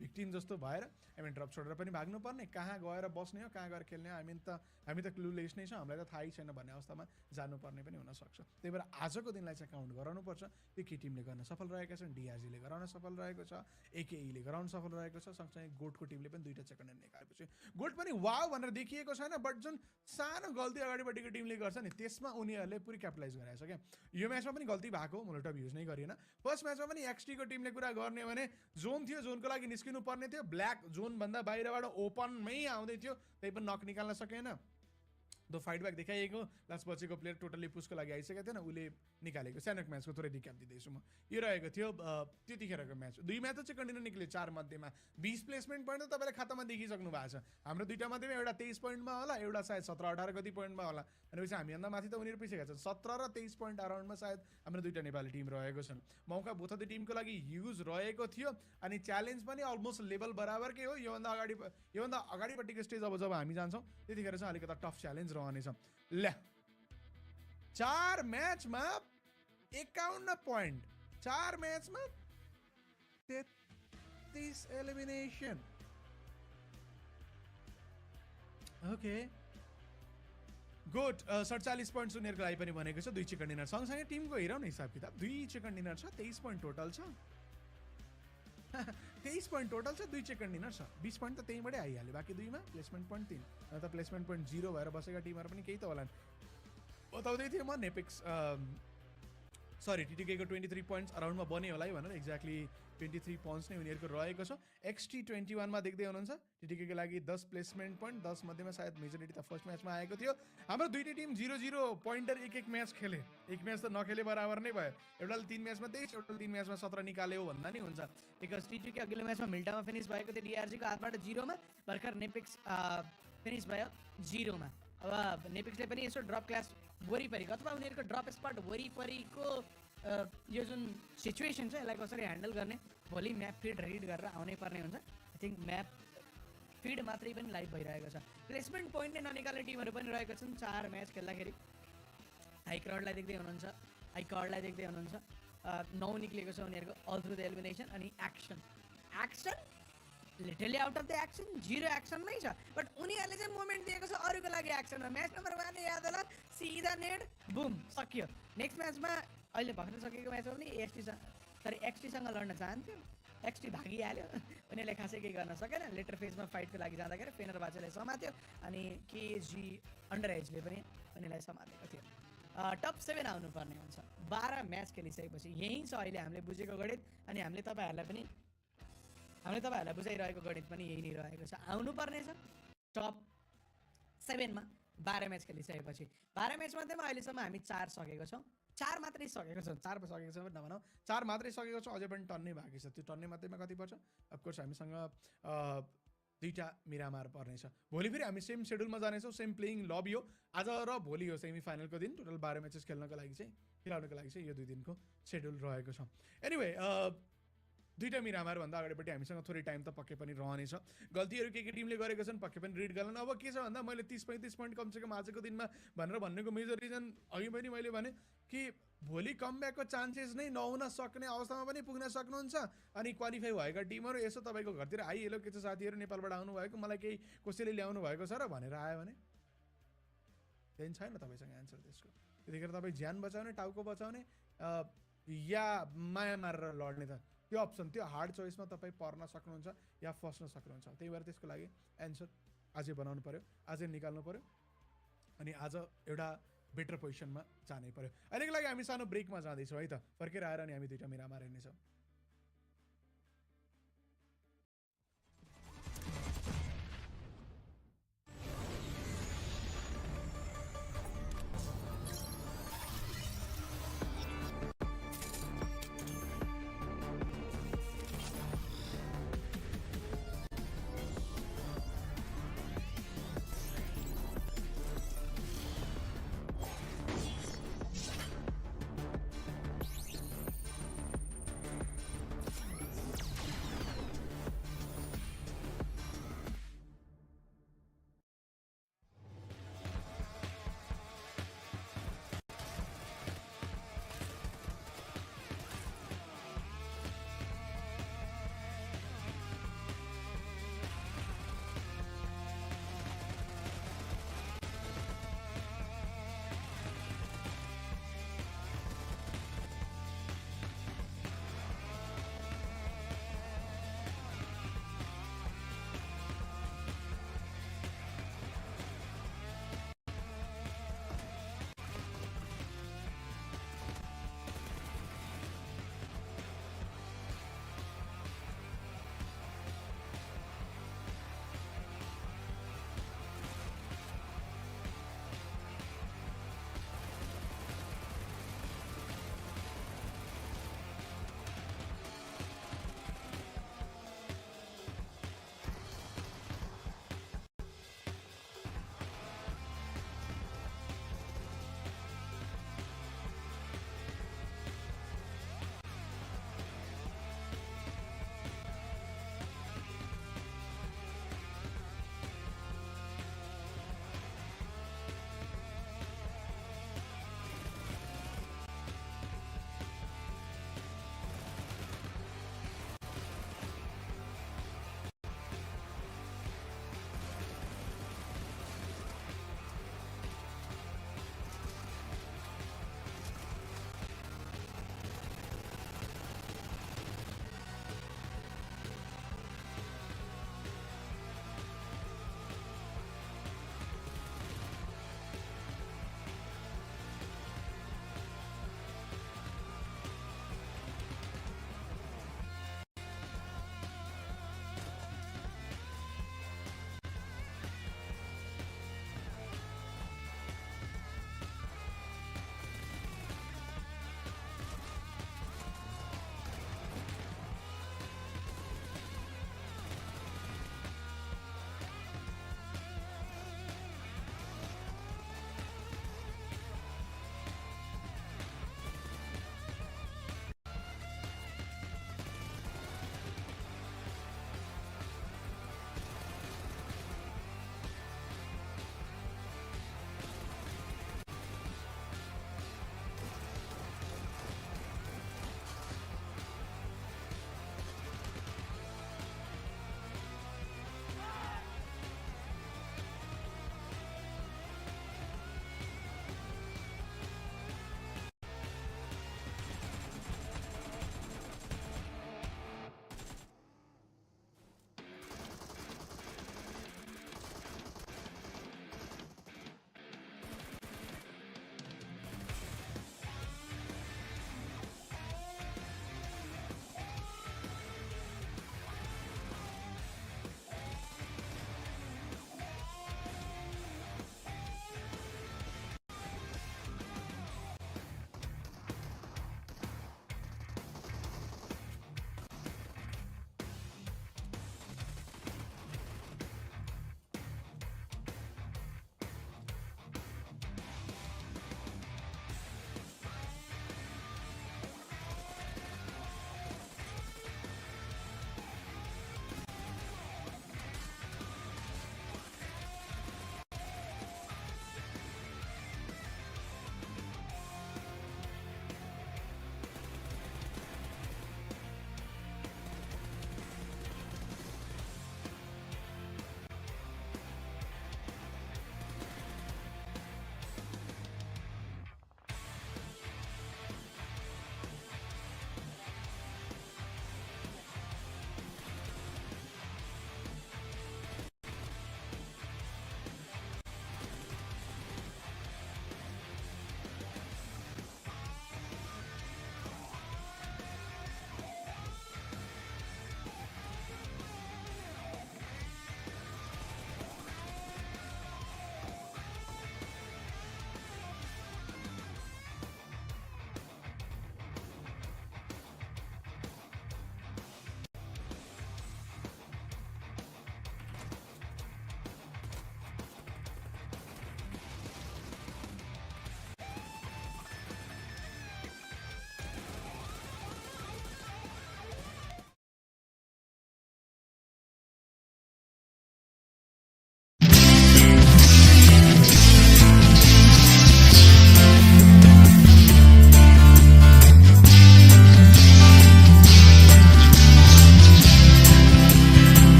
भिक्टिम जस्तो भएर ड्रप छोडेर पनि भाग्नुपर्ने कहाँ गएर बस्ने हो कहाँ गएर खेल्ने हो हामी त क्लुलेस नै छौँ हामीलाई त थाहै छैन भन्ने अवस्थामा जानुपर्ने पनि हुनसक्छ त्यही भएर आजको दिनलाई चाहिँ काउन्ट गराउनुपर्छ त्यो के टिमले गर्न सफल रहेका छन् डिआरजीले गराउन सफल रहेको छ एकेईले गराउन सफल रहेको छ सँगसँगै गोटको टिमले पनि 2टा सेकेन्ड निकालेपछि गोट पनि वाउ भनेर देखिएको छैन बट जुन सानो गल्ती अगाडिपट्टिको टिमले गर्छ नि त्यसमा उनीहरूले पुरै क्यापिटलाइज गरेको छ क्या यो म्याचमा पनि गल्ती भएको मोलटप युज नै गरिएन फर्स्ट म्याचमा पनि एक्सटीको टिमले कुरा गर्ने भने जोन थियो जोनको लागि निस्किनु पर्ने थियो ब्ल्याक जोन भन्दा बाहिरबाट ओपनमै आउँदै थियो त्यही पनि नक निकाल्न सकेन दो फाइट ब्याक देखाइएको लास्ट पछिको प्लेयर टोटल्ली पुसको लागि आइसकेको थिएन उसले निकालेको सानो म्याचको थोरै रिक्याप दिँदैछु म यो रहेको थियो त्यतिखेरको म्याच 2 म्याच चाहिँ कन्टिन्यू निक्ल्यो 4 मध्येमा 20 प्लेसमेन्ट पोइन्ट त तपाईँले खातामा देखिसक्नु भएको छ हाम्रो दुईटा मध्येमा एउटा 23 पोइन्टमा होला एउटा सायद 17-18 कति पोइन्टमा होला भनेपछि हामीभन्दा माथि त उनीहरू पछि गएको छ 17 र 23 पोइन्ट अराउन्डमा सायद हाम्रो दुईटा नेपाली टिम रहेको छन् मौका बोथ अफ द टिमको लागि युज रहेको थियो अनि च्यालेन्ज पनि अलमोस्ट लेभल बराबरकै हो योभन्दा अगाडिपट्टिको स्टेज अब जब हामी जान्छौँ त्यतिखेर चाहिँ अलिकति टफ च्यालेन्ज रहनेछ ल 4 म्याचमा 51 पोइन्ट 4 म्याचमा 33 एलिमिनेसन ओके गुड 47 पोइन्ट उनीहरूको लागि पनि भनेको छ 2 चिकन डिनर सँगसँगै टिमको हेरौँ न हिसाब किताब 2 चिकन डिनर छ 23 पोइन्ट टोटल छ 23 पोइन्ट टोटल छ 2 चिकन डिनर छ 20 पोइन्ट त त्यहीँबाटै आइहाल्यो बाँकी 2 मा प्लेसमेन्ट पोइन्ट 3 त प्लेसमेन्ट पोइन्ट 0 भएर बसेका टिमहरू पनि केही त होला बताउँदै थिएँ म नेपेक्स सरी टिटिकेको 23 पोइन्ट्स अराउन्डमा बन्यो होला है भनेर एक्ज्याक्टली 23 पोइन्ट्स नै उनीहरूको रहेको छ XT21 मा देख्दै हुनुहुन्छ टिटिकेको लागि 10 प्लेसमेन्ट पोइन्ट 10 मध्येमा सायद मेजोरिटी त फर्स्ट म्याचमा आएको थियो हाम्रो दुईटै टिम 0-0 पोइन्टर एक म्याच खेले एक म्याच त नखेले बराबर नै भयो एउटाले 3 म्याचमा 23 एउटाले 3 म्याचमा 17 निकाल्यो भन्दा नि हुन्छ बिकज टिटिके अघिल्लो म्याचमा मिल्टामा फिनिस भएको थियो डिआरजीको हातबाट 0 मा भर्खर नेपेक्स फिनिस भयो 0 मा अब नेपेक्सले पनि यसो ड्रप क्लास वरिपरिको अथवा उनीहरूको ड्रप स्पट वरिपरिको यो जुन सिचुएसन छ यसलाई कसरी ह्यान्डल गर्ने भोलि म्याप फिड रिड गरेर आउनै पर्ने हुन्छ आई थिङ्क म्याप फिड मात्रै पनि लाइभ भइरहेको छ प्लेसमेन्ट पोइन्टले ननिकाल्ने टिमहरू पनि रहेको छन् 4 म्याच खेल्दाखेरि हाइक्रडलाई देख्दै हुनुहुन्छ 9 निक्लिएको छ उनीहरूको अल थ्रु द एलिमिनेसन अनि action literally out of the action 0 एक्सनमै छ बट उनीहरूले चाहिँ मोमेन्ट दिएको छ अरूको लागि एक्सनमा म्याच नम्बर 1 याद होला सिधा नेट बुम सकियो नेक्स्ट म्याचमा अहिले भर्खर सकेको म्याचमा पनि एक्सटीसँग लड्न चाहन्थ्यो एक्सटी भागिहाल्यो उनीहरूले खासै केही गर्न सकेन लेटर फेजमा फाइटको लागि जाँदाखेरि फेनर बाचेले समात्यो अनि केजी अन्डर एजले पनि उनीहरूलाई समातेको थियो टप 7 आउनुपर्ने हुन्छ 12 म्याच खेलिसकेपछि यही छ अहिले हामीले बुझेको गणित अनि हामीले तपाईँहरूलाई बुझाइरहेको गणित पनि यही नै रहेको छ आउनुपर्ने छ टप 7 मा 12 म्याच खेलिसकेपछि 12 म्याच मध्येमा अहिलेसम्म हामी 4 सकेको छौँ 4 मात्रै सकेको छौँ 4 सकेको छ नभनौँ 4 मात्रै सकेको छ अझै पनि टन्नै बाँकी छ त्यो टन्नै मध्येमा कति पर्छ अफकोर्स हामीसँग 2टा मिरामार पर्नेछ भोलि फेरि हामी सेम सेड्युलमा जानेछौँ सेम प्लेइङ लबी हो आज र भोलि हो सेमी फाइनलको दिन टोटल 12 म्याचेस खेल्नको लागि चाहिँ यो 2 दिनको सेड्युल रहेको छ एनिवे 2टा मिरामार भन्दा अगाडिपट्टि हामीसँग थोरै टाइम त पक्कै पनि रहनेछ गल्तीहरू के टिमले गरेको छन् पक्कै पनि रिड गर्दैन अब के छ भन्दा मैले 30-35 पोइन्ट कमसेकम आजको दिनमा भनेर भन्नेको मेजर रिजन अघि पनि मैले भने कि भोलि कमब्याकको चान्सेस नै नहुन सक्ने अवस्थामा पनि पुग्न सक्नुहुन्छ अनि क्वालिफाई भएका टिमहरू यसो तपाईँको घरतिर आइहेलो के छ साथीहरू नेपालबाट आउनुभएको मलाई केही कसैले ल्याउनु भएको छ र भनेर आयो भने त्यही छैन तपाईँसँग एन्सर त्यसको त्यतिखेर तपाईँ ज्यान बचाउने टाउको बचाउने या माया मारेर लड्ने त त्यो अप्सन त्यो हार्ड चोइसमा तपाईँ पर्न सक्नुहुन्छ या फस्न सक्नुहुन्छ त्यही भएर त्यसको लागि एन्सर आजै बनाउनु पऱ्यो आजै निकाल्नु पऱ्यो अनि आज एउटा बेटर पोजिसनमा जानै पऱ्यो अहिलेको लागि हामी सानो ब्रेकमा जाँदैछौँ है त फर्केर आएर अनि हामी 2टा मिरामार हेर्नेछौँ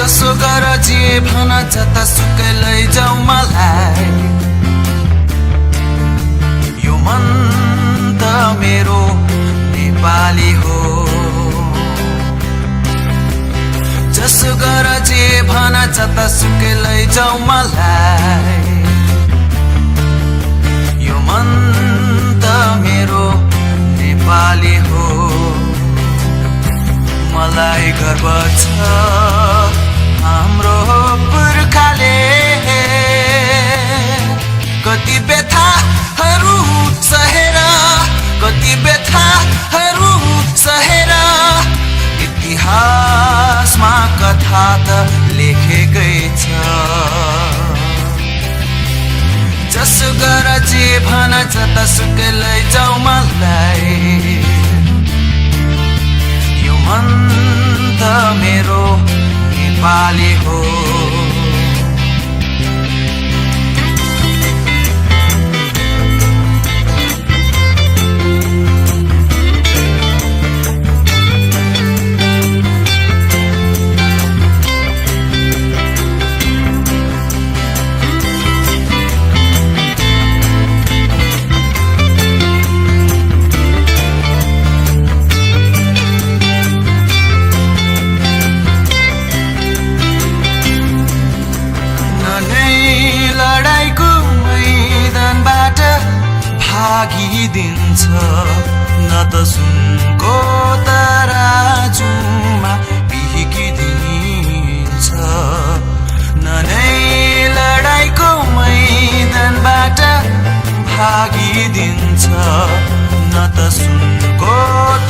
जसो गर जे भन जतासुकै लैजाऊ मलाई यो मन त मेरो नेपाली हो जसो गर जे भन जतासुकै लैजाऊ मलाई यो मन त मेरो नेपाली हो मलाई गर्व छ हाम्रो पुर्खाले कति व्यथाहरू सहेर कति व्यथाहरू सहेर इतिहासमा कथा त लेखेकै छ जसो गर जे भन जतासुकै लैजाऊ मलाई यो मन त मेरो नेपाली हो भागिदिन्छ न त सुनको तराजुमा बिहिकिदिन्छ न नै लडाईँको मैदानबाट भागिदिन्छ न त सुनको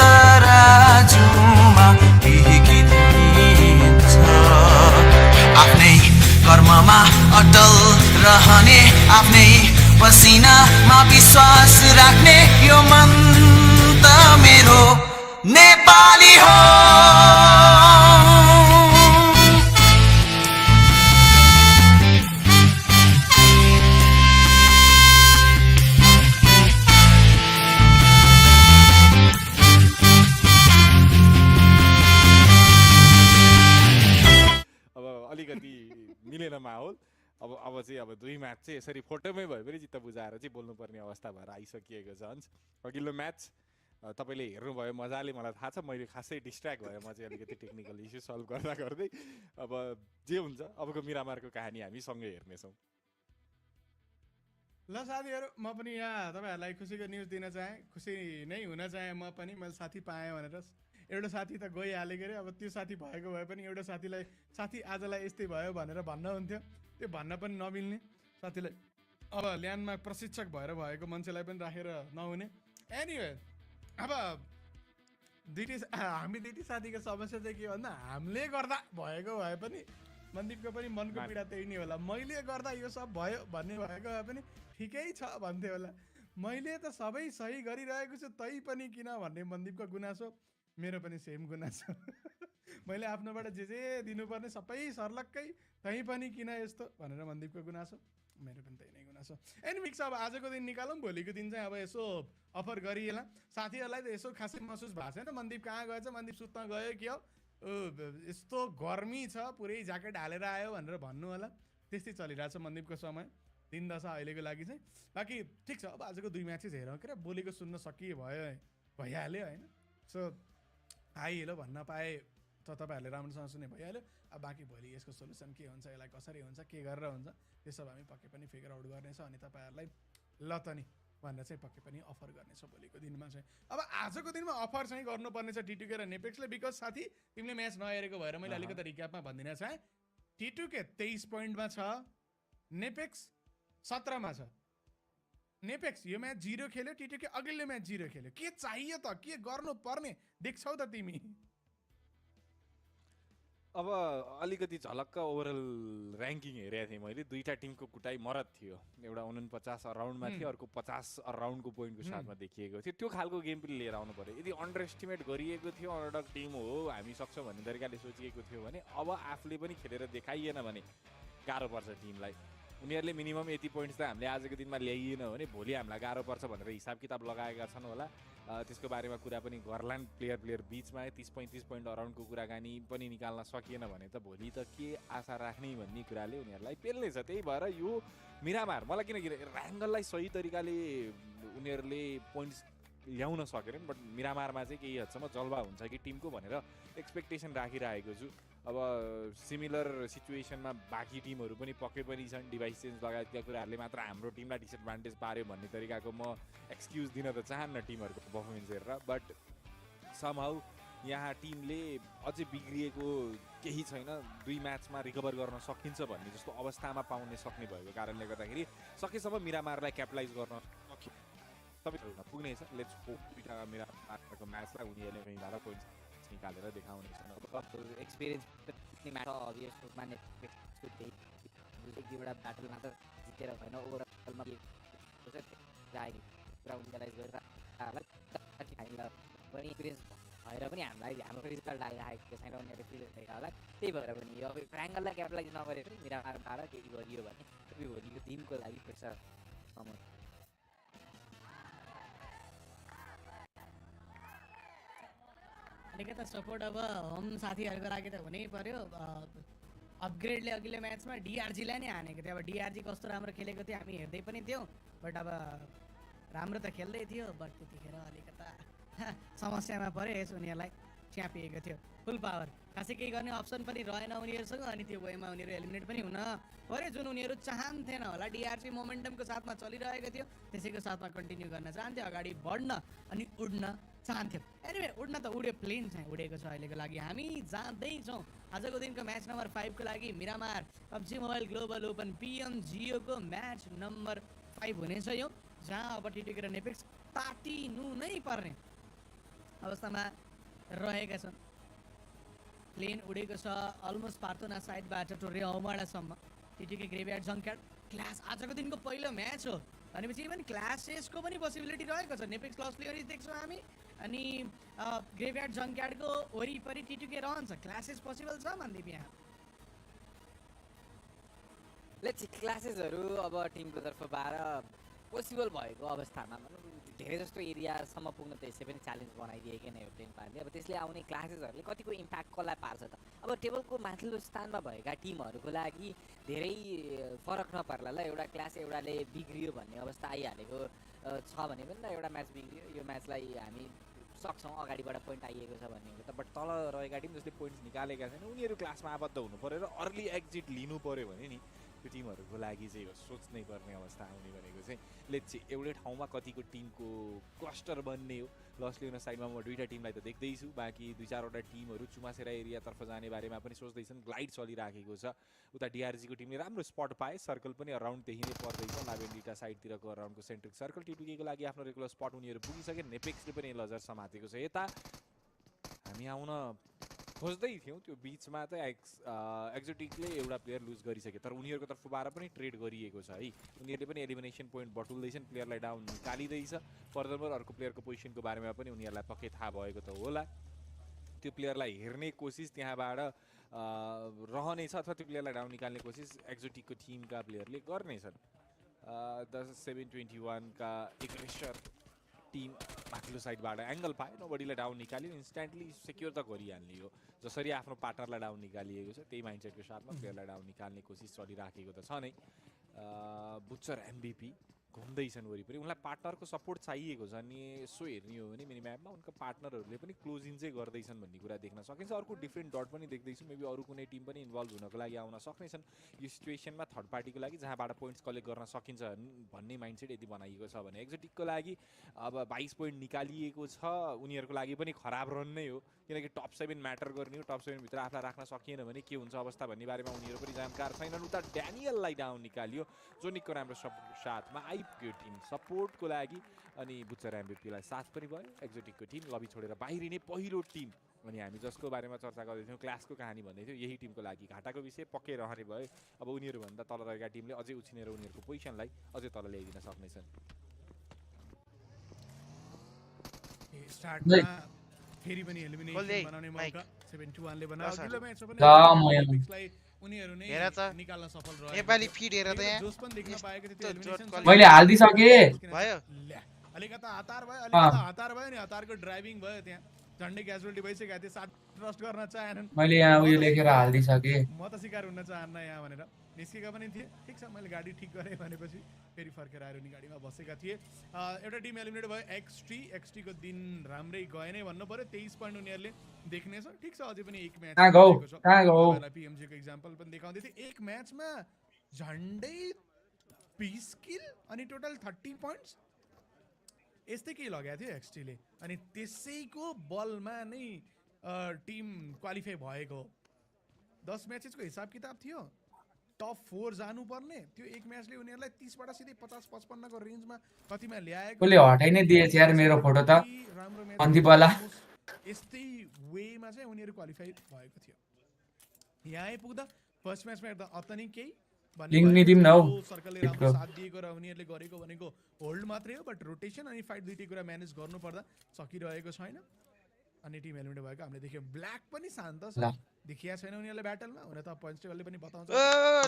तराजुमा बिहिकिदिन्छ आफ्नै कर्ममा अटल रहने आफ्नै पसिनामा विश्वास राख्ने यो मन त मेरो नेपाली हो अब अलिकति मिलेन माहौल अब चाहिँ अब दुई म्याच चाहिँ यसरी फोटोमै भयो भने चित्त बुझाएर चाहिँ बोल्नुपर्ने अवस्था भएर आइसकिएको छ हन्छ अघिल्लो म्याच तपाईँले हेर्नुभयो मजाले मलाई थाहा छ मैले खासै डिस्ट्र्याक्ट भयो म चाहिँ अलिकति टेक्निकल इस्यु सल्भ गर्दा गर्दै अब जे हुन्छ अबको मिरामारको कहानी हामी सँगै हेर्नेछौँ ल साथीहरू म पनि यहाँ तपाईँहरूलाई खुसीको न्युज दिन चाहेँ खुसी नै हुन चाहेँ म पनि मैले साथी पाएँ भनेर एउटा साथी त गइहालेको अरे अब त्यो साथी भएको भए पनि एउटा साथीलाई साथी आजलाई यस्तै भयो भनेर भन्नुहुन्थ्यो त्यो भन्न पनि नमिल्ने साथीलाई अब ल्यान्डमा प्रशिक्षक भएर भएको मान्छेलाई पनि राखेर नहुने एनिवे अब हामी दुईटी साथीको समस्या चाहिँ के भन्दा हामीले गर्दा भएको भए पनि मनदीपको पनि मनको पीडा त्यही नै होला मैले गर्दा यो सब भयो भन्ने भएको भए पनि ठिकै छ भन्थ्यो होला मैले त सबै सही गरिरहेको छु तै पनि किन भन्ने मनदीपको गुनासो मेरो पनि सेम गुनासो मैले आफ्नोबाट जे दिनुपर्ने सबै सर्लक्कै तै पनि किन यस्तो भनेर मनदीपको गुनासो मेरो पनि त्यही नै गुनासो एनिवे अब आजको दिन निकालौँ भोलिको दिन चाहिँ अब यसो अफर गरिएला साथीहरूलाई त यसो खासै महसुस भएको छैन मनदीप कहाँ गएछ मनदीप सुत्न गयो कि हो यस्तो गर्मी छ पुरै ज्याकेट हालेर आयो भनेर भन्नु होला त्यस्तै चलिरहेछ मनदीपको समय दिन दशा अहिलेको लागि चाहिँ बाँकी ठिक छ अब आजको दुई म्याचेस हेरौँ के बोलेको सुन्न सकिए भयो भइहाल्यो होइन सो हाई हेलो भन्न पाएँ त तपाईँहरूले राम्रोसँग सुने भइहाल्यो अब बाँकी भोलि यसको सोल्युसन के हुन्छ यसलाई कसरी हुन्छ के गरेर हुन्छ त्यो सब हामी पक्कै पनि फिगर आउट गर्नेछ अनि तपाईँहरूलाई ल त नि भनेर चाहिँ पक्कै पनि अफर गर्नेछ भोलिको दिनमा चाहिँ अब आजको दिनमा अफर चाहिँ गर्नुपर्ने छ टिटुके र नेपेक्सले बिकज साथी तिमीले म्याच नहेरेको भएर मैले अलिकति रिक्यापमा भनिदिन चाहेँ टिटुके 23 पोइन्टमा छ नेपेक्स 17मा छ नेपेक्स यो म्याच 0 खेल्यो टिटुके अघिल्लो म्याच 0 खेल्यो के चाहियो त के गर्नुपर्ने देख्छौ त तिमी अब अलिकति झलक्क ओभरअल ऱ्याङ्किङ हेरेको थिएँ मैले दुईटा टिमको कुटाइ मरद थियो एउटा 49 अराउन्डमा थियो अर्को 50 अराउन्डको पोइन्टको साथमा देखिएको थियो त्यो खालको गेम पनि लिएर आउनु पर्यो यदि अन्डर एस्टिमेट गरिएको थियो अन्डरडग टिम हो हामी सक्छौँ भन्ने तरिकाले सोचिएको थियो भने अब आफूले पनि खेलेर देखाइएन भने गाह्रो पर्छ टिमलाई उनीहरूले मिनिमम यति पोइन्ट्स त हामीले आजको दिनमा ल्याइएन भने भोलि हामीलाई गाह्रो पर्छ भनेर हिसाब किताब लगाएका छन् होला। त्यसको बारेमा कुरा पनि गर्लान् प्लेयर बिचमा 30-35 पोइन्ट अराउन्डको कुराकानी पनि निकाल्न सकिएन भने त भोलि त के आशा राख्ने भन्ने कुराले उनीहरूलाई पेल्नेछ। त्यही भएर यो मिरामार मलाई किनकि ऱ्याङ्गललाई सही तरिकाले उनीहरूले पोइन्ट्स ल्याउन सकेनन्, बट मिरामारमा चाहिँ केही हदसम्म जल्वा हुन्छ कि टिमको भनेर एक्सपेक्टेसन राखिरहेको छु। अब सिमिलर सिचुएसनमा बाँकी टिमहरू पनि पक्कै पनि छन्, डिभाइस चेन्ज लगायतका कुराहरूले मात्र हाम्रो टिमलाई डिसएडभान्टेज पार्यो भन्ने तरिकाको म एक्सक्युज दिन त चाहन्न टिमहरूको पर्फर्मेन्स हेरेर, बट समहाउ यहाँ टिमले अझै बिग्रिएको केही छैन, 2 म्याचमा रिकभर गर्न सकिन्छ भन्ने जस्तो अवस्थामा पाउने सक्ने भएको कारणले गर्दाखेरि सकेसम्म मिरामारलाई क्यापिटलाइज गर्न सबैहरूमा पुग्नेछ। लेट्स होप मिरामारको म्याचलाई उनीहरूले कहीँ 12 पोइन्ट निकालेर देखाउनेछन्। एक्सपिरियन्स अभियस रूपमा एक-दुईवटा ब्याटल मात्र जितेर भएन, ओभरअलमा पुरा युटिलाइज गरेर पनि एक्सपिरियन्स भएर पनि हामीलाई हाम्रो रिजल्ट आइरहेको छैन, उनीहरूले फिल भइरहेको होला। त्यही भएर पनि यो ट्रायङ्गललाई क्यापिटलाइज नगरे पनि मिरामार केही गरियो भने भोलिको टिमको लागि प्रेसर कम। अलिकति सपोर्ट अब होम साथीहरूको लागि त हुनै पर्यो। अपग्रेडले अघिल्लो म्याचमा डिआरजीलाई नै हानेको थियो। अब डिआरजी कस्तो राम्रो खेलेको थियो हामी हेर्दै पनि थियौँ, बट अब राम्रो त खेल्दै थियो, बट त्यतिखेर अलिकता समस्यामा पऱ्यो यस उनीहरूलाई च्यापिएको थियो। फुल पावर खासै केही गर्ने अप्सन पनि रहेन उनीहरूसँग, अनि त्यो वेमा उनीहरू एलिमिनेट पनि हुन पऱ्यो, जुन उनीहरू चाहन्थेन होला। डिआरजी मोमेन्टमको साथमा चलिरहेको थियो, त्यसैको साथमा कन्टिन्यू गर्न चाहन्थ्यो, अगाडि बढ्न अनि उड्न चाहन्थ्यो। एनिवे उड्न त उड्यो, प्लेन चाहिँ उडेको छ अहिलेको लागि। हामी जाँदैछौँ आजको दिनको म्याच नम्बर 5 को लागि। Miramar PUBG mobile global open PMGO को म्याच नम्बर 5 हुनेछ यो, जहाँ अब टिटिकेर नेपेक्स तातिनु नै पर्ने अवस्थामा रहेका छन्। प्लेन उडेको छ अलमोस्ट पार्थोना साइडबाट टोरे औमाडासम्म। टिटिके ग्रेभयार्ड जङ्क्यार्ड क्लास आजको दिनको पहिलो म्याच हो भनेपछि इभन क्लासेसको पनि पोसिबिलिटी रहेको छ। नेपेक्स क्लस प्लेयर्स देख्छौँ हामी, अनि ग्रेभयार्ड जङ्क्यार्डको वरिपरि टिटिके रहन्छ। क्लासेस पोसिबल छ भन्दै यहाँ लेट्स क्लासेसहरू अब टिमको तर्फबाट पोसिबल भएको अवस्थामा धेरै जस्तो एरियासम्म पुग्न त यसै पनि च्यालेन्ज बनाइदिएकै नै हो प्लेन पार्टीले। अब त्यसले आउने क्लासेसहरूले कतिको इम्प्याक्ट कसलाई पार्छ त? अब टेबलको माथिल्लो स्थानमा भएका टिमहरूको लागि धेरै फरक नपर्ला ल, एउटा क्लास एउटाले बिग्रियो भन्ने अवस्था आइहालेको छ भने पनि त एउटा म्याच बिग्रियो, यो म्याचलाई हामी सक्छौँ अगाडिबाट पोइन्ट आइएको छ भन्ने हो त, बट तल रहेका टिम जसले पोइन्ट्स निकालेका छैन उनीहरू क्लासमा आबद्ध हुनु पऱ्यो र अर्ली एक्जिट लिनु पऱ्यो भने नि त्यो टिमहरूको लागि चाहिँ सोच्नै पर्ने अवस्था आउने भनेको चाहिँ लेट्स सी एउटै ठाउँमा कतिको टिमको क्लस्टर बन्ने हो। लस लिउन साइडमा म 2टा टिमलाई त देख्दैछु, बाँकी 2-4वटा टिमहरू चुमासेरा एरियातर्फ जाने बारेमा पनि सोच्दैछन्। ग्लाइड चलिराखेको छ, उता डिआरजीको टिमले राम्रो स्पट पाए, सर्कल पनि अराउन्ड त्यही नै पर्दैछ, लाभेन्डिटा साइडतिरको अराउन्डको सेन्ट्रिक सर्कल। टिटिकेको लागि आफ्नो रेगुलर स्पट उनीहरू पुगिसके। नेपेक्सले पनि लजर समातेको छ। यता हामी आउन खोज्दै थियौँ, त्यो बिचमा त एक्जोटिकले एउटा प्लेयर लुज गरिसके, तर उनीहरूको तर्फबाट पनि ट्रेड गरिएको छ है। उनीहरूले पनि एलिमिनेसन पोइन्ट बटुल्दैछन्, प्लेयरलाई डाउन निकालिँदैछ। फर्दरमोर अर्को प्लेयरको पोजिसनको बारेमा पनि उनीहरूलाई पक्कै थाहा भएको त होला। त्यो प्लेयरलाई हेर्ने कोसिस त्यहाँबाट रहनेछ, अथवा त्यो प्लेयरलाई डाउन निकाल्ने कोसिस एक्जोटिकको टिमका प्लेयरले गर्नेछन्। 721 का एग्रेसर टिम माथिल्लो साइडबाट एङ्गल पाए, नोबडीलाई डाउन निकाल्यो, इन्स्ट्यान्टली सेक्योर त गरिहाल्ने हो। जसरी आफ्नो पार्टनरलाई डाउन निकालिएको छ त्यही माइन्डसेटको साथमा प्लेयरलाई डाउन निकाल्ने कोसिस चलिराखेको त छ नै। बुचर MVP घुम्दैछन् वरिपरि, उनलाई पार्टनरको सपोर्ट चाहिएको छ, अनि यसो हेर्ने हो भने मिनी म्यापमा उनका पार्टनरहरूले पनि क्लोज इन चाहिँ गर्दैछन् भन्ने कुरा देख्न सकिन्छ। अर्को डिफ्रेन्ट डट पनि देख्दैछु, मेबी अरू कुनै टिम पनि इन्भल्भ हुनको लागि आउन सक्नेछन् यो सिचुएसनमा थर्ड पार्टीको लागि, जहाँबाट पोइन्ट्स कलेक्ट गर्न सकिन्छ भन्ने माइन्डसेट यदि बनाइएको छ भने। एक्जोटिकको लागि अब 22 पोइन्ट निकालिएको छ, उनीहरूको लागि पनि खराब रन नै हो, किनकि टप 7 म्याटर गर्ने हो। टप 7 भित्र आफूलाई राख्न सकिएन भने के हुन्छ अवस्था भन्ने बारेमा उनीहरू पनि जानकार छैनन्। उता ड्यानियललाई डाउन निकालियो, जोनिकको राम्रो साथमा आइपुग्यो टिम सपोर्टको लागि, अनि बुचर एमभीपीलाई साथ पनि भयो। एक्जोटिकको टिम लबी छोडेर बाहिरिने पहिलो टिम, अनि हामी जसको बारेमा चर्चा गर्दै थियौँ क्लासको कहानी भन्दै थियौँ, यही टिमको लागि घाटाको विषय पक्कै रहने भयो। अब उनीहरूभन्दा तल रहेका टिमले अझै उछिनेर उनीहरूको पोजिसनलाई अझै तल ल्याइदिन सक्नेछन्। स्टार्टमा फेरि पनि एलिमिनेसन बनाउने मौका 7-1 ले बनायो। अघिल्लो म्याचमा पनि नेपेक्सलाई उनीहरु नै हेर त निकाल्न सफल रहे नेपाली फिड हेर त यहाँ जोस पनि देख्न पाएको थियो त्यो एलिमिनेसन मैले हाल्दिसके भयो अलिकता हतार भयो अलिकता हतार भयो नि हतारको ड्राइभिङ भयो त्यहाँ झन्डै क्याजुअलिटी भइसकेको थियो साथ ट्रस्ट गर्न चाहेनन् मैले यहाँ उयो लेखेर हाल्दिसके म त शिकार हुन चाहन्न यहाँ भनेर निस्केका पनि थिए ठिक छ मैले गाडी ठिक गरेँ भनेपछि फेरि फर्केर आएर उनी गाडीमा बसेका थिए एउटा टिम एलिमिनेट भयो एक्सटी को दिन राम्रै गए नै भन्नु पर्यो 23 पोइन्ट उनीहरूले देख्नेछ ठिक छ अझै पनि एक म्याच कहाँ गयो पीएमजी को एक्जाम्पल पनि देखाउँदै थिए एक म्याचमा झन्डै 20 किल अनि टोटल 30 पोइन्ट्स यस्तै केही लगाएको थियो एक्सटीले अनि त्यसैको बलमा नै टिम क्वालिफाई भएको 10 म्याचेसको हिसाब किताब थियो टप 4 जानुपर्ने त्यो एक म्याचले उनीहरूलाई 30 बाट सिधै 50-55 को रेन्जमा कतिमा ल्याएको कसले हटाइ नै दिएछ यार मेरो फोटो त अन्तिपला यस्तै वेमा चाहिँ उनीहरू क्वालिफाई भएको थियो यहाँ आइपुग्दा फर्स्ट म्याचमा हेर्दा अतनी केही लिङ्क नि दिम न हौ सर्कलले राम्रो साथ दिएको र उनीहरूले गरेको भनेको होल्ड मात्रै हो बट रोटेसन अनि फाइट दुईटै कुरा म्यानेज गर्नु पर्दा सकिरहेको छैन अनि टिम एलिमिनेट भएको हामीले देख्यौँ ब्ल्याक पनि शान्त छ देखिया छैन उनीहरूले ब्याटलमा हुन त पोइन्ट्स टेबलले पनि बताउँछ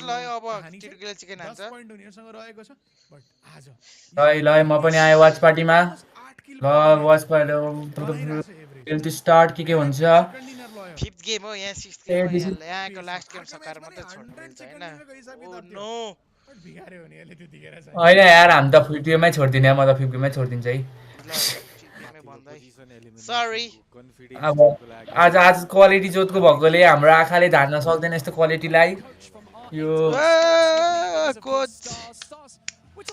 ल अब चिटकेले चिकन हान्छ 10 पोइन्ट उनीहरुसँग रहेको छ बट आज ल म पनि आए वाच पार्टीमा ल वाच पार्टी स्टार्ट के हुन्छ 5th गेम हो यहाँ 6th गेम यहाँको लास्ट गेम सकाएर मात्रै छोड्नुहुन्छ हैन ओ नो बिगार्यो उनीहरुले त्यतिखेर चाहिँ हैन यार हामी त 5th गेममै छोड्दिने म त 5th गेममै छोड्दिन्छ है सरी अब आज क्वालिटी जोतको भएकोले हाम्रो आँखाले धान्न सक्दैन यस्तो क्वालिटीलाई यो कोच कोच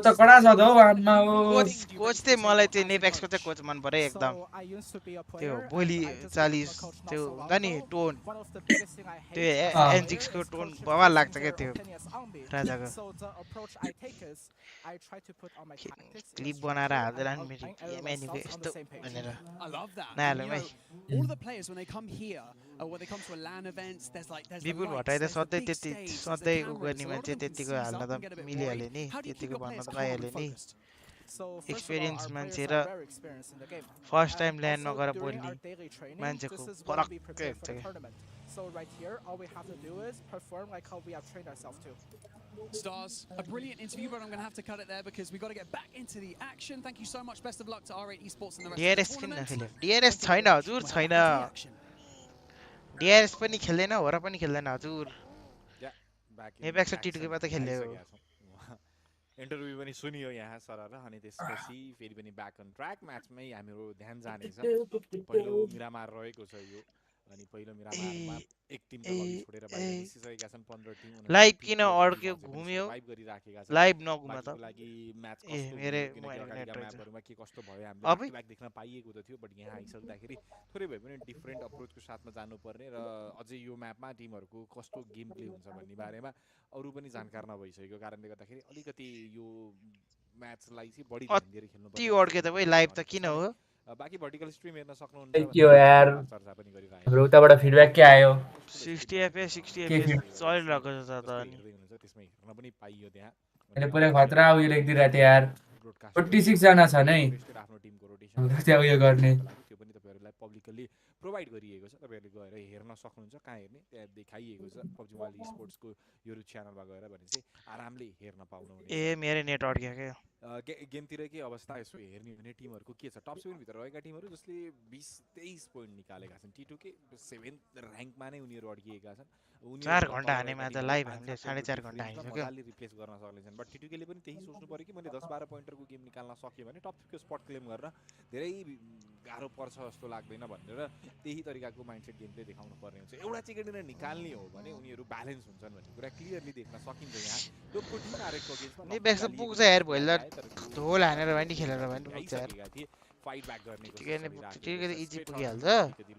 त कडा छ त हौ आमा हो कोच चाहिँ मलाई त्यो नेपेक्सको चाहिँ कोच मन पर्यो एकदम त्यो बोली चालिस त्यो हुन्छ नि टोन त्यो एन्जिक्सको टोन बवाल लाग्छ क्या त्यो राजाको क्लिप बनाएर हाल्दैन नि मेरो एनिमे यस्तो भनेर नहालौँ है विपुल भट्टाई त सधैँ त्यति सधैँ उ गर्ने मान्छे त्यतिको हाल्न त मिलिहाल्यो नि त्यतिको भन्न त पाइहाल्यो नि एक्सपिरियन्स मान्छे र फर्स्ट टाइम ल्यान्ड नगरेर बोल्ने मान्छेको फरक्कै हुन्छ क्या So right here, all we have to do is perform like how we have trained ourselves to. Stars, a brilliant interview, but I'm going to have to cut it there because we've got to get back into the action. Thank you so much. Best of luck to R8 Esports and the rest DRS of the tournament. DRS छैन हजुर छैन DRS पनि खेल्दैन हो र पनि खेल्दैन हजुर नेपेक्स टिटुकेमा त खेल्यो इन्टरभ्यू पनि सुनियो यहाँ सरर अनि त्यसपछि फेरि पनि ब्याक अन ट्र्याक म्याचमै हाम्रो ध्यान जानेछ पहिलो मिरामार रहेको छ यो अनि पहिलो मिरामारमा एक टिम त लगि छोडेर बाहिर निस्किसकेका छन् 15 टिम लाइभ किन अड्क्यो घुम्यो लाइभ गरिराखेका छन् लाइभ नघुमा त लागि म्याच ए मेरे म्यापहरुमा के कस्तो भयो हामीले ब्याक देख्न पाइएको त थियो बट यहाँ आइसक्दाखेरि थोरै भए पनि डिफरेन्ट अप्रोचको साथमा जानुपर्ने र अझै यो म्यापमा टिमहरुको कस्तो गेम प्ले हुन्छ भन्ने बारेमा अरु पनि जानकार नभइसकेको कारणले गर्दाखेरि अलिकति यो म्याचलाई चाहिँ बढी ध्यान दिएर खेल्नु पर्छ ती अड्क्यो त भइ लाइभ त किन हो बाकी भर्टिकल स्ट्रिम हेर्न सक्नुहुन्छ के हो यार हाम्रो उताबाट फिडब्याक के आयो 60 fps 60 fps चलिरहेको छ त अनि त्यसमै हेर्न पनि पाइयो त्यहाँ मैले पुरै खतरा उयो लेखिदिरहेको थिएँ यार 46 जना छन् है आफ्नो टिमको रोटेसन त्यहाँ उयो गर्ने त्यो पनि तपाईहरुलाई पब्लिकली प्रोवाइड गरिएको छ तपाईहरुले गएर हेर्न सक्नुहुन्छ कहाँ हेर्ने त्यहाँ देखाइएको छ PUBG Mobile Esports को YouTube च्यानलमा गएर भने चाहिँ आरामले हेर्न पाउनुहुन्छ ए मेरो नेट अड्क्यो के गेमतिर के अवस्था यसो हेर्ने भने टिमहरुको के छ टप 7 भित्र रहेका टिमहरु जसले 20-23 पोइन्ट निकालेका छन् T2 के 7th र्याङ्कमा नै उनीहरु अड्किएका छन् 4 घण्टा हानेमा त लाइभ हामीले 4.5 घण्टा हानिसक्यो मजाले रिप्लेस गर्न सक्नेछन् बट T2 ले पनि त्यही सोच्नु पर्यो कि मैले 10-12 पोइन्टरको गेम निकाल्न सके भने टप 3 को स्पट क्लेम गर्न धेरै गाह्रो पर्छ जस्तो लाग्दैन भनेर त्यही तरिकाको माइन्डसेट गेम प्ले देखाउनु पर्ने हुन्छ एउटा चिकेट निकाल्ने हो भने उनीहरु ब्यालेन्स हुन्छन् भन्ने कुरा क्लियरली देख्न सकिन्छ यहाँ यो कोठी मारेको गेममा नि बेक्स पुग्छ यार भइल ढोल हानेर भनि खेलेर भनि पुग्छ यार फाइट ब्याक गर्ने ठिकै त इजी पुगिहाल्छ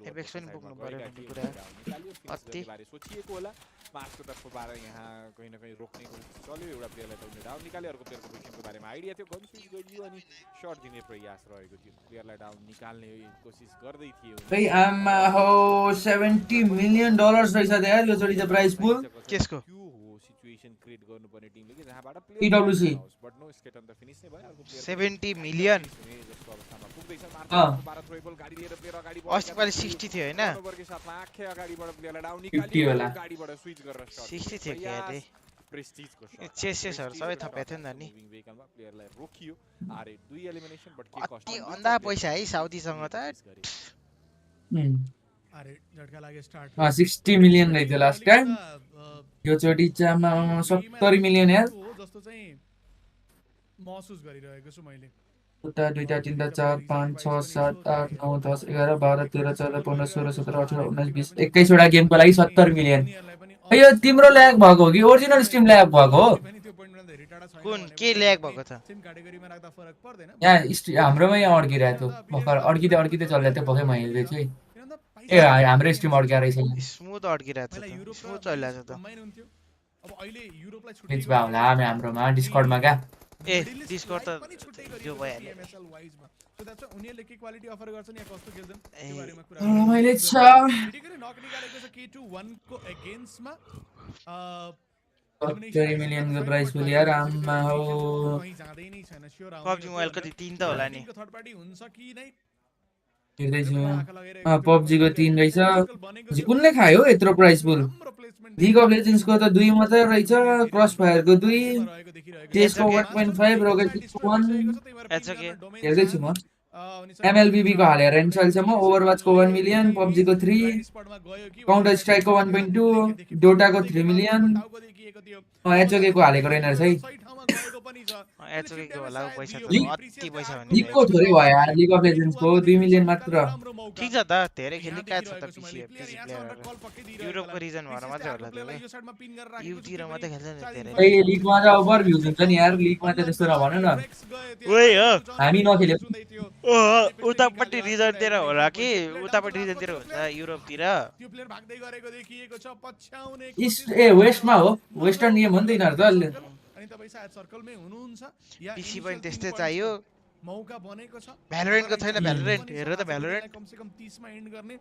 एपेक्स पनि पुग्नु पर्यो भन्ने कुरा अति बारे सोचिएको होला मार्क्सको तर्फबाट यहाँ कहीं न कहीं रोक्ने कोसिस चल्यो एउटा प्लेयरलाई त डाउन निकाल्यो अर्को प्लेयरको पोजिसनको बारेमा आइडिया थियो गन स्विच गरियो अनि शट दिने प्रयास रहेको थियो प्लेयरलाई डाउन निकाल्ने कोसिस गर्दै थियो भाइ आमा हो $70 मिलियन रहेछ त यार यो जोडी त प्राइस पुल केसको त्यो हो सिचुएसन क्रिएट गर्नुपर्ने टिमले कि जहाँबाट PWC but no skate on the finish नै भयो अर्को प्लेयर 70 मिलियन जस्तो अवस्थामा पुग्दैछ अँ। मार्को 12 थ्रोबल गाडी लिएर प्लेयर अगाडि अस्ति पालि 60 थियो हैन ओभरको साथमा आँखे अगाडिबाट प्लेयरलाई डाउन 50 निकालियो होला। गाडीबाट स्विच गरेर स्टार्ट 60 थियो के अरे प्रेस्टिजको शट चेसेसहरु सबै थपे थियो नि मुभिङ भेहिकलमा प्लेयरलाई रोकियो आरे 2 एलिमिनेसन बट के कस्ट अति अन्धा पैसा है साउदीसँग त अरे झट्का लाग्यो स्टार्ट 60 मिलियन रहेछ लास्ट टाइम यो चोटी चामा 70 मिलियन यार जस्तो चाहिँ महसुस गरिरहेको छु मैले एउटा दुईटा तीनटा 4 5 6 7 8 9 10 11 12 13 14 15 16 17 18 19 20 21 वटा गेमको लागि 70 मिलियन यो तिम्रो ल्याग भएको हो कि ओरिजिनल स्ट्रिम ल्याग भएको हो कुन के ल्याग भएको छ यहाँ हाम्रोमै यहाँ अड्किरहेको थियो भर्खर अड्किँदै चलिरहेको थियो भर्खर म हेर्दै छु है ए हाम्रो स्ट्रिम अड्किया रहेछ स्मुथ अड्किरहेको छ स्मुथ चलिरहेको छ अब अहिले युरोपलाई छुट्टी पिच भा होला हाम्रोमा डिस्कर्डमा क्या ए डिस्कर्ड त जो भइहाल्यो सो द्याट्स उनीहरुले के क्वालिटी अफर गर्छन् या कस्तो खेल्छन् त्यो बारेमा कुरा मैले छ ठिकै नक निकालेको छ K2 1 को अगेन्स्टमा 70 मिलियन को प्राइस पुल यार आम्मा हो कहीं जाँदै नै छैन स्योर PUBG मोबाइल कति 3 त होला नि थर्ड पार्टी हुन्छ कि नै हेर्दैछु PUBG को 3 रहेछ कुनले खायो यत्रो prize pool league of legends को त 2 मात्र रहेछ क्रस फायर को 2 टेस्ट को 1.5 रोकेट को 1 हेर्दैछु म MLBB को हालेर इन्सलसम्म ओभरवाच को 1 मिलियन PUBG को 3 काउन्टर स्ट्राइक को 1.2 डोटा को 3 मिलियन एचओके को हालेको रहेन रहेछ है एचओके को होला पैसा त अति पैसा भन्ने लीग को थोरै भयो यार लीग अफ लेजेन्ड्स को 2 मिलियन मात्र ठीक छ त धेरै खेल्ने का छ त पीसी प्लेयरहरु युरोपको रिजन भएर मात्र होला त्यो युतिर मात्र खेल्छ नि धेरै ए लीगमा त ओभर भ्युज हुन्छ नि यार लीगमा त त्यस्तो नभन न ओइ हो हामी नखेले उतापट्टि रिजनतिर होला कि उतापट्टि रिजनतिर हुन्छ युरोपतिर त्यो प्लेयर भाग्दै गरेको देखिएको छ पछ्याउने ए वेस्टमा हो वेस्टर्न गेम हो नि त यिनीहरु त अनि तपाई सायद सर्कलमै हुनुहुन्छ या पीसी पनि त्यस्तै चाहियो मौका बनेको छ भ्यालोरेन्ट को छैन भ्यालोरेन्ट हेर त भ्यालोरेन्ट कम से कम 30 मा एन्ड गर्ने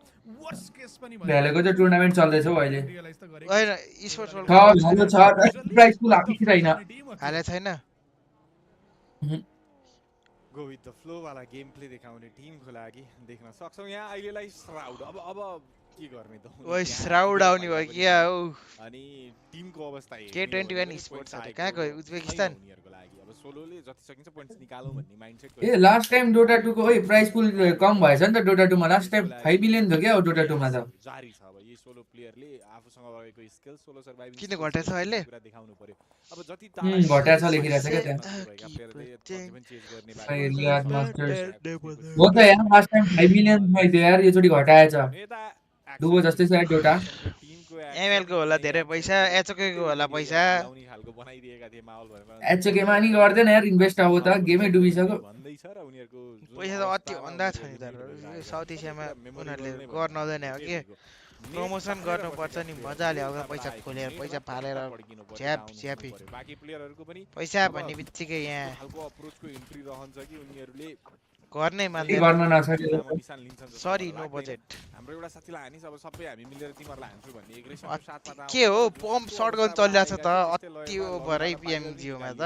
वर्स्ट केस पनि भयो भ्यालोको चाहिँ टुर्नामेन्ट चल्दै छ अहिले हैन स्पोर्ट्स वर्ल्ड छ प्राइस पुल आफै छैन हाले छैन गो विथ द फ्लो वाला गेम प्ले देखाउने टिमको लागि देख्न सक्छौं यहाँ अहिलेलाई श्राउड अब के गर्ने त ओइ श्राउड आउने भयो क्या हौ अनि टिमको अवस्था K21 स्पोर्ट्स कहाँ गयो उज्बेकिस्तान उनीहरुको लागि अब सोलोले जति सकिन्छ पोइन्ट्स निकालौं भन्ने माइन्डसेट ए लास्ट टाइम डोटा 2 को ओइ प्राइस पुल कम भएछ नि त डोटा 2 मा लास्ट टाइम 5 मिलियन थियो क्या डोटा 2 मा त जारी छ अब यही सोलो प्लेयरले आफूसँग भएको स्किल सोलो सर्भाइभिङ किन घटेछ अहिले कुरा देखाउनु पर्यो अब जति घट्या छ लेखिरहेछ के त्यहाँ हो त यार लास्ट टाइम 5 मिलियन थियो यार यो चोटी घटाएछ दुगो जस्तै छ डोटा एमएल को होला धेरै पैसा एचओके को होला पैसा खालको बनाइदिएका थिए माहौल भएर एचओके मा नि गर्दैन यार इन्भेस्ट अब त गेमै डुबिसक्यो भन्दै छ र उनीहरुको पैसा त अति अन्दाज छ नि त साउथ एसियामा उनीहरुले गर्न हुँदैन हो के प्रमोसन गर्नुपर्छ नि मजाले अब पैसा खोलेर पैसा फालेर झ्यापी बाकी प्लेयरहरुको पनि पैसा भन्ने बित्तिकै यहाँ खालको अप्रोचको एन्ट्री रहन्छ कि उनीहरुले गर्नै मान्दैन गर्न नसकेको सरी नो बजेट हाम्रो एउटा साथीलाई हानिस अब सबै हामी मिलेर तिमीहरुलाई हान्छु भन्ने एग्रेसनको साथमा के हो पम्प शटगन चलिरहेछ त अति ओभरै PMGO मा त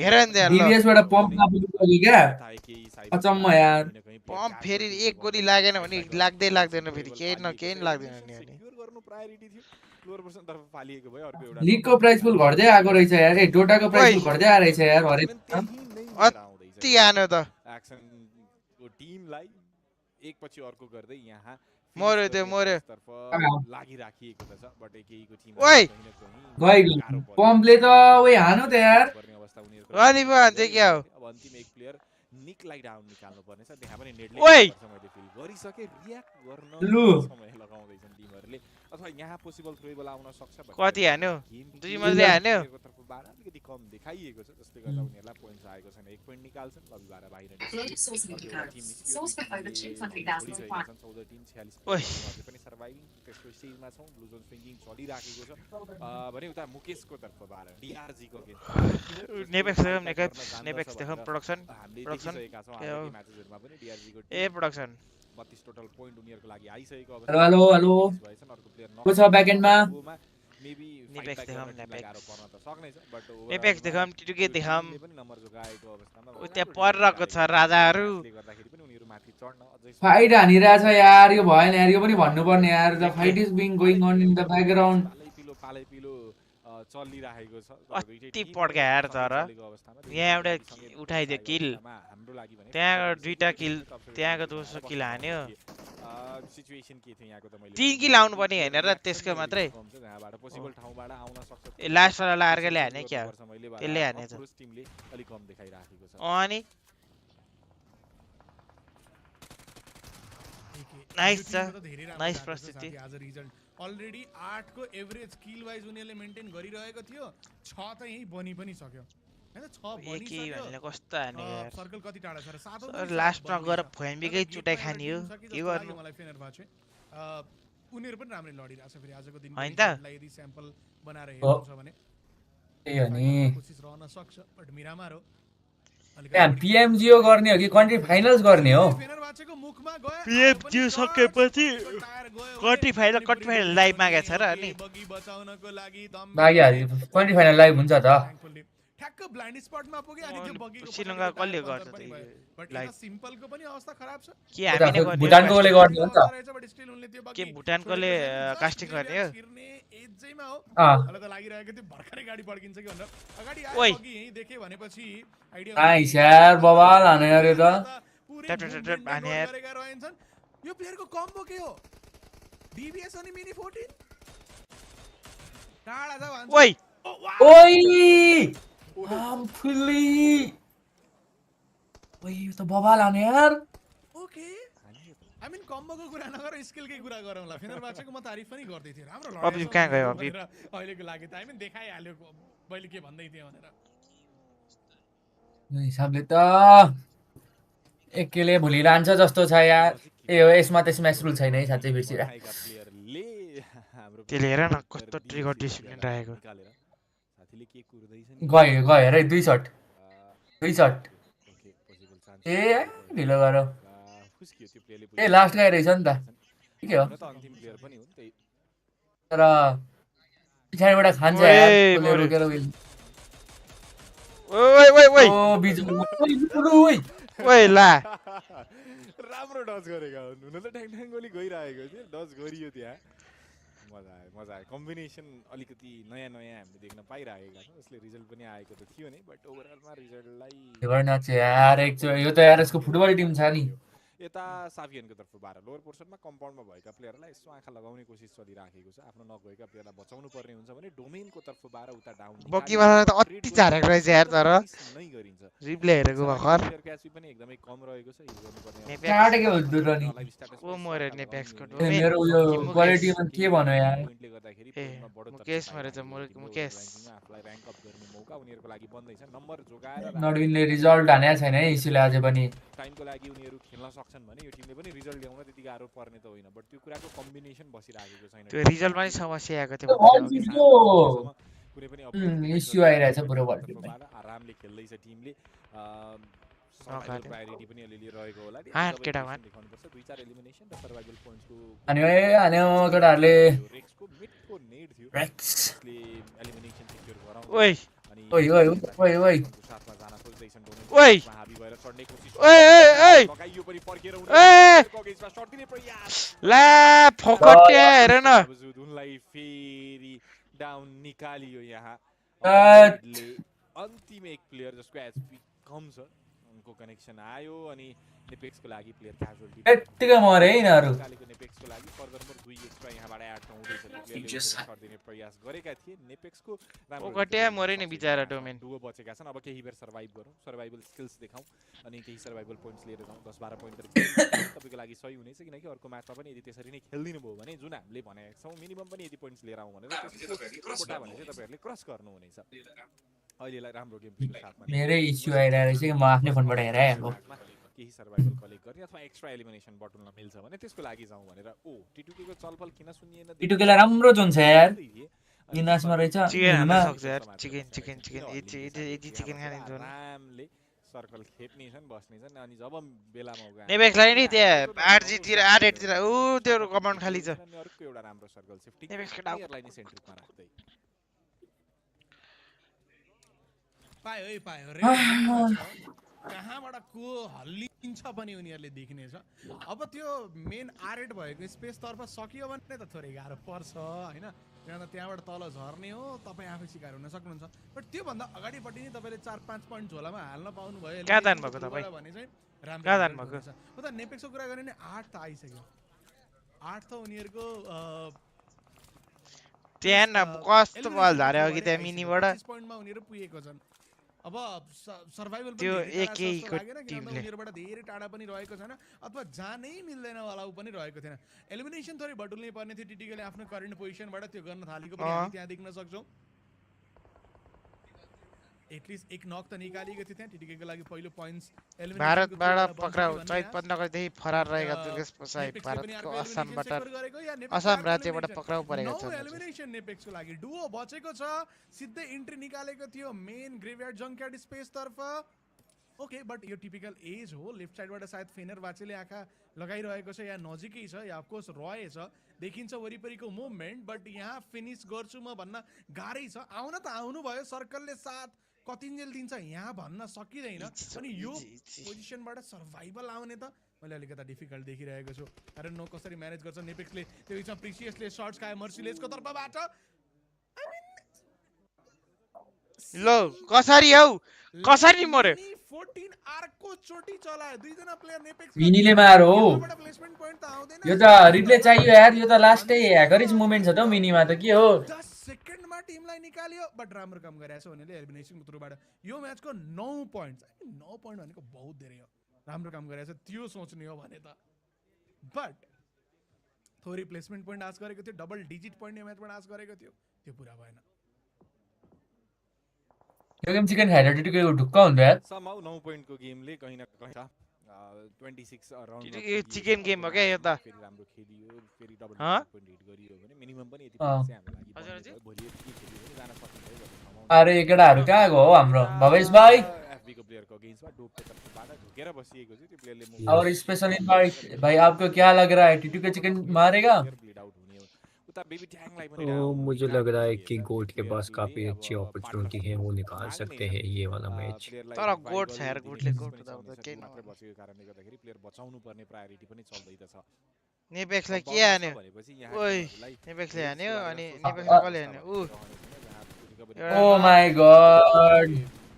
हेर न त्यहाँ डीबीएस बाट पम्प नापुग्यो क्या अचम्म यार पम्प फेरि एक गोली लागेन भने लाग्दैन फेरि केही न लाग्दैन नि अनि गर्नु प्रायोरिटी थियो फ्लोर पर्सन तर्फ फालिएको भयो अर्को एउटा लीग को प्राइस पुल घट्दै आएको रहेछ यार ए डोटा को प्राइस पुल घट्दै आ रहेछ यार हरेक अति आनो त एक्सनको टिमलाई एक पछि अर्को गर्दै यहाँ मर्यो तर्फ लागिराखिएको छ बट केहीको टिम ओइ गयो पम्पले त ओइ हानो त यार अनि पो हान्छ क्या हो अब अन्तिम एक प्लेयर निकलाई डाउन निकाल्नु पर्नेछ त्यहाँ पनि नेटले ओइ मैले फिल गरिसके रियाक्ट गर्न समय लगाउँदैछन् टिमहरुले अथवा यहाँ पोसिबल थ्रोएबल आउन सक्छ कति हान्यो 2 मजले हान्यो तर्फबाट अलिकति कम देखाइएको छ जसले गर्दा उनीहरुलाई पोइन्ट्स आएको छैन एक पोइन्ट निकाल्छन् लबी बारे बाहिर पनि सर्भाइभिङ त्यसको स्टेजमा छौं ब्लू जोन स्विंगिङ चलिराखेको छ भने उता मुकेशको तर्फबाट डीआरजी को गेम नेपेक्स देखम प्रोडक्सन म्याचेसहरुमा पनि डीआरजी को ए प्रोडक्सन 32 टोटल पोइन्ट उनीहरुको लागि आइसकेको हेलो को छ ब्याकएन्डमा मेबी Nepex देखाऊँ, Nepex. गाह्रो पर्न त सक्नेछ बट Nepex देखाऊँ, T2K देखाऊँ. पनि नम्बर जोगाएको अवस्थामा उ त्यहाँ परिरहेको छ राजाहरू. गर्दाखेरि पनि उनीहरु माथि चढ्न अझै फाइट हानिरहेछ यार यो भएन यार यो पनि भन्नुपर्ने यार the fight is being going on in the background पालै पिलो चलिरहेको छ अति पड्का यार तर यहाँ एउटा उठाइदियो किल त्यहाँ दुईटा किल त्यहाँको दोस्रो किल हान्यो सिचुएसन के थियो यहाँको त मैले 3 किल आउनु पर्ने हैन र त्यसको मात्रै जहाँबाट पोसिबल ठाउँबाट आउन सक्छ ए लास्ट वाला अर्कोले हाने क्या त्यसले हानेछ टिमले अलि कम देखाइराखेको छ अनि नाइस छ नाइस प्रस्तुति आज रिजल्ट अलरेडी 8 को एभरेज किल वाइज उनीहरुले मेन्टेन गरिरहेको थियो 6 त यही बनि पनि सक्यो हैन 6 बनि सक्यो कस्तो हाने यार सर्कल कति टाढा छ र सातौं लास्टमा गएर फोएमबीकै चुटाइ खानी हो के गर्नु मलाई फेनर भएको छ उनीहरु पनि राम्रै लडिरहेछ फेरि आजको दिन हैन त यदि स्याम्पल बनाएर हेर्नुहुन्छ भने ए अनि कोसिस रहन सक्छ बट मिरामार हो यहाँ PMGO गर्ने हो कि कन्ट्री फाइनल्स गर्ने हो PMGO सकेपछि कन्ट्री फाइनल लाइभ मागेछ र अनि मागिहाल्यो कन्ट्री फाइनल लाइभ हुन्छ त ठ्याक्क ब्लाइन्ड स्पटमा पुगे अनि त्यो बगीको श्रीलङ्का कसले गर्छ त बट यो सिम्पलको पनि अवस्था खराब छ के हामीले गर्ने भुटानकोले गर्ने हो नि त के भुटानकोले कास्टिङ गर्ने हो एजैमा हो मलाई त लागिरहेको थियो भर्खरै गाडी पड्किन्छ कि भनेर अगाडि आयो बगी यही देखे भनेपछि आइडिया नाइस यार बवाल हाने यार यो त हाने यार यो प्लेयरको कम्बो के हो डीबीएस अनि मिनी 14 टाढा छ भन्छ ओइ ओइ आम्फुली ओइ यो त बवाल हाने यार ओके आई मीन कम्बोको कुरा नगर स्किलकै कुरा गरौँला फेनर बाचेको म तारिफ पनि गर्दै थिए राम्रो लड्यो अबि कहाँ गयो अबि अहिलेको लागि त आई मीन देखाइहाल्यो मैले के भन्दै थिए भनेर यो हिसाबले त एकेले भोलि लान्छ जस्तो छ यार ए हो यसमा त स्म्याश रुल छैन है साच्चै बिर्सिरा त्यसले हेर न कस्तो ट्रिगर डिसिप्लिन राखेको गयो गयो रे 2 शट ए ढिलो गर ए लास्ट गाई रहेछ नि त ठिकै हो तर पछाडिबाट खान्छ यार रोकेर ओइ ओइ ओइ ओ बिजु ओइ ला राम्रो डज गरेका हुनु त ट्याङ ट्याङ गोली गइरहेको थियो डज गरियो त्यहाँ मजा आयो कम्बिनेसन अलिकति नयाँ नयाँ हामीले देख्न पाइरहेका छौँ यसले रिजल्ट पनि आएको त थियो नि बट ओभरअलमा रिजल्टलाई गर्न चाहिँ यार एकचोटि यो त यार यसको फुटबल टिम छ नि यता साफियनको तर्फबाट लोअर पोर्सनमा कम्पाउन्डमा भएका प्लेयरलाई यसो आँखा लगाउने कोसिस चलिराखेको छ आफ्नो नगएका प्लेयरलाई बचाउनु पर्ने हुन्छ भने डोमेनको तर्फबाट उता डाउन बकीवाला त अति झारेको रहेछ यार तर नै गरिन्छ रिप्ले हेरेको भर्खर क्याच पनि एकदमै कम रहेको छ युज गर्नुपर्ने काटेको हो दुरनी ओ मरे नेपेक्सको मेरो यो क्वालिटीमा के भन्यो यार ए मुकेश मरेछ मुकेश आफुलाई र्याङ्क अप गर्ने मौका उनीहरुको लागि बन्दै छ नम्बर जोगाएर नडविनले रिजल्ट हानेको छैन है इस्युले आज पनि टाइमको लागि उनीहरु खेल्न सक्छन् भने यो टिमले पनि रिजल्ट ल्याउन त्यति गाह्रो पर्ने त होइन बट त्यो कुराको कम्बिनेसन बसिरहेको छैन त्यो रिजल्टमा पनि समस्या आएको थियो कुनै पनि इस्यु आइरहेछ पुरो वर्ल्ड टिममा आरामले खेल्दै छ टिमले प्रायोरिटी पनि अलिअलि रहेको होला हाट केटा हाट देखाउनुपर्छ 2-4 एलिमिनेसन र सर्भाइभल पोइन्ट्सको हान्यो केटाहरुले रेक्सको मिडको नेड थियो रेक्सले एलिमिनेसन सिक्योर गराउँछ ओइ ओइ ओइ ओइ ओइ साथमा जान खोज्दैछन् ओइ हाबी भएर चढ्ने कोसिस ओइ ओइ लगाइयो पनि फर्केर उनीहरुको शट दिने प्रयास ला फकट्या हेर न उनलाई फेरि डाउन निकालियो यहाँ अन्तिम एक प्लेयर जसको एचपी कम छ उनको कनेक्सन आयो अनि नेपेक्सको लागि प्लेयर क्याजुअलिटी यतिकै मरे है यिनीहरु नेपेक्सको लागि फर्दरमोर 2 एक्स्ट्रा यहाँबाट एड हुँदैछ प्लेयरले शट दिने प्रयास गरेका थिए नेपेक्सको फकट्या मरे नि बिचारा डोमेन दुवो बचेका छन् अब केही बेर सर्भाइभ गरौँ सर्भाइभल स्किल्स देखाउँ अनि केही सर्भाइभल पोइन्ट्स लिएर जाउँ 10-12 पोइन्ट तपाईको लागि सही हुनेछ किनकि अर्को म्याचमा पनि यदि त्यसरी नै खेल्दिनु भयो भने जुन हामीले भनेका छौँ मिनिमम पनि यदि पोइन्ट्स लिएर आउँ भनेर त्यसको कोटा भने चाहिँ तपाईहरुले क्रस गर्नुहुनेछ अहिलेलाई राम्रो गेम प्लेको साथमा मेरै इस्यु आइरहेछ कि म आफ्नै फोनबाट हेराइहाल्छु केही सर्भाइभल कलेक्ट गर्ने अथवा एक्स्ट्रा एलिमिनेसन बटुल्न मिल्छ भने त्यसको लागि जाउँ भनेर ओ टी2के को चलफल किन सुनिएन टी2के लाई राम्रो जोन छ यार इनासमा रहेछ चिकन हाल्न सक्छ यार चिकन यदि चिकन खाने जोन रामले सर्कल खेप्ने छन् बस्ने छन् अनि जब बेला मौका नेबेक्सलाई नि त्यहाँ 8G तिर 8 तिर ऊ त्यो कमाउन्ट खाली छ अर्को एउटा राम्रो सर्कल शिफ्टिङ नेबेक्सको प्लेयरलाई नि सेन्ट्रिकमा राख्दै पायो है पायो रेड कहाँबाट को हल्लिन्छ पनि उनीहरूले देखिनेछ अब त्यो मेन आरेट भएको स्पेस तर्फ सकियो भने त थोरै गाह्रो पर्छ हैन त्यहाँबाट तल झर्ने हो तपाईँ आफै शिकार हुन सक्नुहुन्छ बट त्योभन्दा अगाडिपट्टि नै तपाईँले 4-5 पोइन्ट झोलामा हाल्न पाउनु भयो कहाँ जानु भएको तपाईँ भने चाहिँ कहाँ जानु भएको हो त नेपेक्सको कुरा गर्ने नि 8 त आइसक्यो 8 त उनीहरूको त्यहाँ कस्तो बल झारे अघि त्यहाँ मिनीबाट 25 पोइन्टमा उनीहरू पुगेको छन् अब सर्भाइभल त्यो एकैको टिमले उनीहरूबाट धेरै टाढा पनि रहेको छैन अथवा जानै मिल्दैन वाला पनि रहेको थिएन एलिमिनेसन थोरै बटुल्नै पर्ने थियो टिटिकेले आफ्नो करेन्ट पोजिसनबाट त्यो गर्न थालेको पनि हामी त्यहाँ देख्न सक्छौं एटलिस्ट एक नक त निकालेको थियो त्यहाँ टिटिकेको लागि पहिलो पोइन्ट्स भारतबाट पक्राउ चैत 15 गतेदेखि फरार रहेका दुर्गेश पसाई भारतको असमबाट असम राज्यबाट पक्राउ परेका छन् एलिमिनेसन नेपेक्सको लागि डुओ बचेको छ सिधै एन्ट्री निकालेको थियो मेन ग्रेभयार्ड जंकयार्ड स्पेस तर्फ ओके बट यो टिपिकल एज हो लेफ्ट साइडबाट सायद फेनर बाचेले आँखा लगाइरहेको छ या नजिकै छ या अफकोर्स रहेछ देखिन्छ वरिपरिको मुभमेन्ट बट यहाँ फिनिश गर्छु म भन्न गाह्रै छ आउन त आउनु भयो सर्कलले साथ कतिन्जेल दिन्छ यहाँ भन्न सकिँदैन अनि यो पोजिसनबाट सर्भाइभल आउने त मैले अलिकति डिफिकल्ट देखिरहेको छु कारण नो कसरी म्यानेज गर्छ नेपेक्सले त्यो बिचमा प्रिसियसले शट्स खायो मर्सिलेजको तर्फबाट लो कसरी हौ कसरी मर्यो 14 आर्को चोटी चलायो दुईजना प्लेयर नेपेक्स विनीले मारो हो यो त रिप्ले चाहियो यार यो त लास्टै ह्याकरिज मोमेन्ट छ त मिनीमा त के हो 10 सेकेन्डमा टिमलाई निकाल्यो बट राम्रो काम गरेछ उनीले एलिमिनेसन थ्रुबाट यो म्याचको 9 पोइन्ट्स 9 पोइन्ट भनेको बहुत धेरै हो राम्रो काम गरेछ त्यो सोच्ने हो भने त बट थोरै प्लेसमेन्ट पोइन्ट आश गरेको थियो डबल डिजिट पोइन्ट यो म्याचबाट आश गरेको थियो त्यो पुरा भएन यो गेम चिकन खाएर टिटिकेको ढुक्क हुन्छ यार समाउ 9 पोइन्टको गेमले कहीं न कहीं 26 अराउन्ड चिकन गेम हो क्या यो त फेरि राम्रो खेलियो फेरि डबल पोइन्ट हिट गरियो भने मिनिमम पनि यति पैसा हाम्रो लागि भोलि यति खेलियो भने जान सकिन्छ अरे केटाहरु कहाँ गयो हाम्रो भवेश भाइ एफबी को प्लेयर को अगेंस्ट में डोप पे तर्फबाट ढुकेर बसिएको छ त्यो प्लेयरले और स्पेशल इनवाइट भाई आपको क्या लग रहा है टिटू के चिकन मारेगा मुझे लग रहा है कि गोट के पास काफी अच्छी अपॉर्चुनिटी है वो निकाल सकते हैं ये वाला मैच तर गोट छ यार गोटले गोट त के मात्र बसेको कारणले गर्दाखेरि प्लेयर बचाउनु पर्ने प्रायोरिटी पनि चल्दै त छ नेपेक्सलाई के हान्यो ओइ नेपेक्सले हान्यो अनि नेपेक्सले कसले हान्यो ओ माय गॉड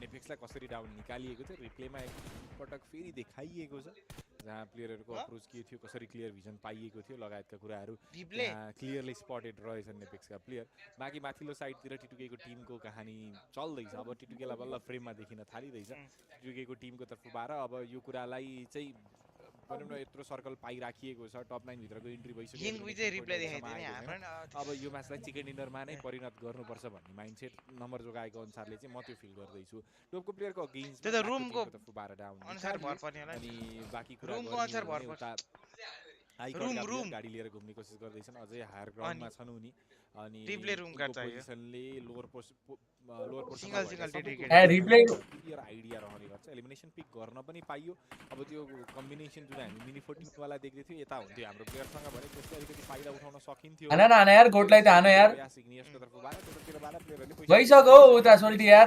नेपेक्सलाई कसरी डाउन निकालिएको थियो रिप्लेमा एक पटक फेरि देखाइएको छ जहाँ प्लेयरहरुको अप्रोच के थियो कसरी क्लियर भिजन पाइएको थियो लगायतका कुराहरु क्लियरली स्पटेड रहेछन् नेपेक्सका प्लेयर बाकी माथिल्लो साइडतिर टिटुकेको टिमको कहानी चल्दैछ अब टिटुकेलाई बल्ल फ्रेममा देखिन थालिदैछ टिटुकेको टिमको तर्फबाट अब यो कुरालाई चाहिँ भनौं न यत्रो सर्कल पाइराखिएको छ टप 9 भित्रको इन्ट्री भइसक्यो गेम विजय रिप्ले देखाइदिने हाम्रो अब यो म्याचलाई चिकन डिनरमा नै परिणत गर्नुपर्छ भन्ने माइन्डसेट नम्बर जोगाएको अनुसारले चाहिँ म त्यो फिल गर्दै छु टपको प्लेयरको अगेन्स्ट त्यो त रुमको तर्फबाट डाउन अनुसार भर पर्ने होला अनि बाकी कुरा रुमको अनुसार भर पर्छ रुम गाडी लिएर घुम्ने कोसिस गर्दैछन् अझै हायर ग्राउन्डमा छन् उनी अनि रिप्ले रुम काट्छ यो पोजिसनले लोअर पोजिसन सिंगल डेडिकेटेड ए रिप्ले क्लियर आइडिया रहने गर्छ एलिमिनेसन पिक गर्न पनि पाइयो अब त्यो कम्बिनेसन जुन हामी मिनी 14 वाला देख्दै थियो यता हुन्थ्यो हाम्रो प्लेयरसँग भने त्यसले अलिकति फाइदा उठाउन सकिन्थ्यो हान न यार गोटलाई त हानो यार सिग्नियर्सको तर्फबाट त्यतातिरबाट प्लेयरहरुले गइसक्यो उता सोल्टी यार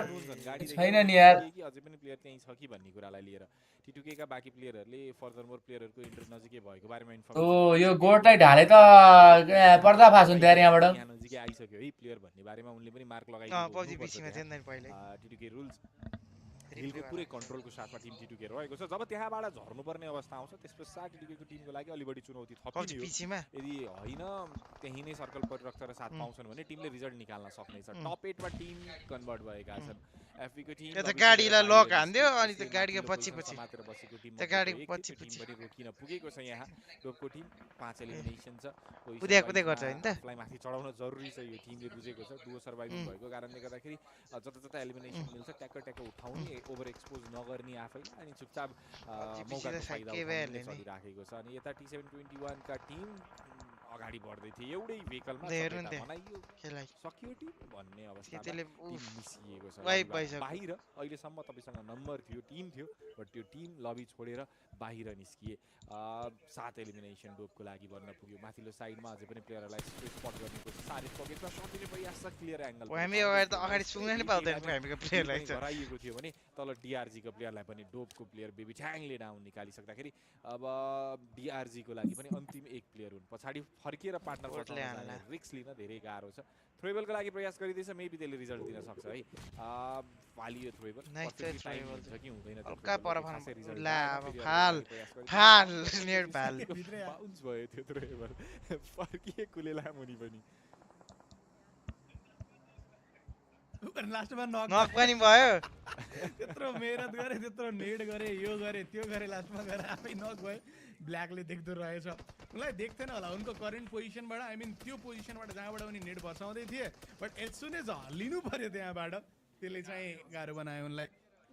छैन नि यार कि अझै पनि प्लेयर त्यही छ कि भन्ने कुरालाई लिएर टिटुकेका बाकी प्लेयरहरुले फर्दर मोर प्लेयरहरुको इन्ट्री नजिकै भएको बारेमा इन्फर्मेसन ओ यो गोटलाई ढाले त पर्दाफास हुन्छ यार यहाँबाट नजिकै आइसक्यो है प्लेयर भन्ने बारेमा उनले पनि मार्क लगाइदिएको पबजी बीसीमा थिएन नि पहिले टिटुके रुल्स हिलको पुरै कन्ट्रोलको साथमा टिम टिटुके रहेको छ जब त्यहाँबाट झर्नुपर्ने अवस्था आउँछ त्यसपछि टिटुकेको टिमको लागि अलि बढी चुनौती थपिने हो यदि हैन त्यही नै सर्कल परिरक्छ र साथ पाउँछन् भने टिमले रिजल्ट निकाल्न सक्ने छ टप 8 मा टिम कन्भर्ट भएका छन् एफबी को टिम त्यो गाडीलाई लक हान्दियो अनि त्यो गाडीको पछि मात्र बसेको टिम त्यो गाडीको पछि पनि रोकिन पुगेको छ यहाँ टपको टिम 5 एलिमिनेसन छ कुदै कुदै गर्छ हैन त फ्लाइ माथि चढाउन जरुरी छ यो टिमले बुझेको छ डुओ सर्भाइभिङ भएको कारणले गर्दाखेरि जता एलिमिनेसन मिल्छ ट्याक्क उठाउने ओभर एक्सपोज नगर्ने आफै अनि चुपचाप मौकाको फाइदा उठाउने चलिराखेको छ अनि यता T721 का टिम अगाडि बढ्दै थिए एउटै भेहिकलमा बनाइयो सकियो टिम भन्ने अवस्थामा टिम मिसिएको छ बाहिर अहिलेसम्म तपाईसँग नम्बर थियो टिम थियो बट त्यो टिम लबी छोडेर बाहिर निस्किए 7 एलिमिनेसन डोपको लागि बन्न पुग्यो माथिल्लो साइडमा अझै पनि प्लेयरहरूलाई स्पट गर्ने कोसिस सारिफ पकेटमा सकिने प्रयास छ क्लियर एंगल अगाडि सुन्न नि पाउँदैन हामीको प्लेयरलाई हराइएको थियो भने तल डीआरजी को प्लेयरलाई पनि डोपको प्लेयर बेबी ठ्याङले डाउन निकालिसक्दाखेरि अब डीआरजी को लागि पनि अन्तिम एक प्लेयर हुन् पछाडी फर्किएर पार्टनर रिस्क लिन धेरै गाह्रो छ थ्रोबलको लागि प्रयास गरिदिन्छ मेबी त्यसले रिजल्ट दिन सक्छ है फालियो थ्रोबल छ कि हुँदैन हल्का परफर्म ला अब फाल नेट फाल बाउन्स भयो त्यो थ्रोबल फर्किए कुले लामुनी पनि लास्टमा नक पनि भयो त्यत्रो मेहनत गरे त्यत्रो नेड गरे यो गरे त्यो गरे लास्टमा गएर आफै नक भयो ब्ल्याकले देख्दो रहेछ उनलाई देख्दैन होला उनको करेन्ट पोजिसनबाट आई मिन त्यो पोजिसनबाट जहाँबाट उनी नेट बचाउँदै थिए बट एज सुन एज हल्लिनु पर्यो त्यहाँबाट त्यसले चाहिँ गाह्रो बनायो उनलाई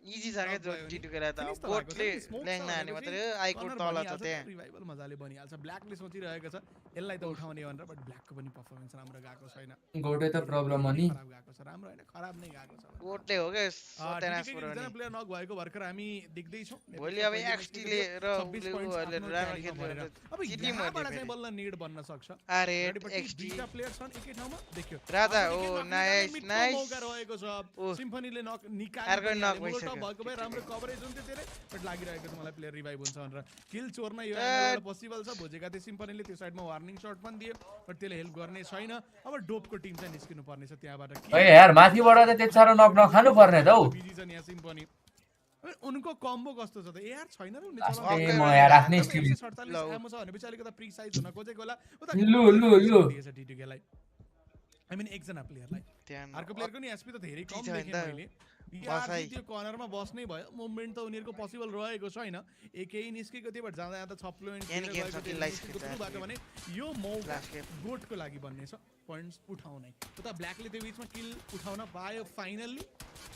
इजी छ के टिटुकेला त बोटले ल्याङ्ना हाने मात्रै आइकोड तल छ त्यहाँ रिभाइभल मजाले बनिहाल्छ ब्ल्याकले सोचिरहेको छ यसलाई त उठाउने भनेर बट ब्ल्याकको पनि पर्फर्मेन्स राम्रो गएको छैन गोटे त प्रब्लम हो नि खराब गएको छ राम्रो हैन खराब नै गएको छ बोटले हो के सत्यनाश पुराउने एकजना प्लेयर नक भएको भर्खर हामी देख्दै छौं भोलि अब एक्सटी ले र ब्लूहरुले राम्रो खेल्नु अब यहाँबाट चाहिँ बल्ल नीड बन्न सक्छ अरे एक्सटी दुईटा प्लेयर छन् एकै ठाउँमा देख्यो राधा ओ नाइस नाइस मौका रहेको छ सिम्फनीले नक अर्को नक भइसक्यो भएको भए राम्रो कभरेज हुन्थ्यो त्यसले बट लागिरहेको छ मलाई प्लेयर रिभाइभ हुन्छ भनेर किल चोर्न यो एंगलबाट पोसिबल छ भोजेका थिए सिम्फनीले त्यो साइडमा वार्निङ शट पनि दियो बट त्यसले हेल्प गर्ने छैन अब डोपको टिम चाहिँ निस्किनु पर्ने छ त्यहाँबाट ए यार माथिबाट त त्यति साह्रो नक नखानु पर्ने त हौ बिजी छ यहाँ सिम्फनी उनको कम्बो कस्तो छ त ए यार छैन र उनी ए म यार आफ्नै स्टिल 47 एमो छ भनेपछि अलिकति प्रिसाइज हुन खोजेको होला उता लु दिएछ टिटुकेलाई आई मिन एकजना प्लेयरलाई अर्को प्लेयरको नि एसपी त धेरै कम देखे मैले यार त्यो कर्नरमा बस्नै भयो मुभमेन्ट त उनीहरुको पोसिबल रहेको छैन एकै निस्केको थियो बट जाँदा जाँदा 6 प्लेयर बाटो भने यो मौका गोटको लागि बन्ने छ पोइन्ट्स उठाउनै उता ब्ल्याकले त्यो बीचमा किल उठाउन पायो फाइनली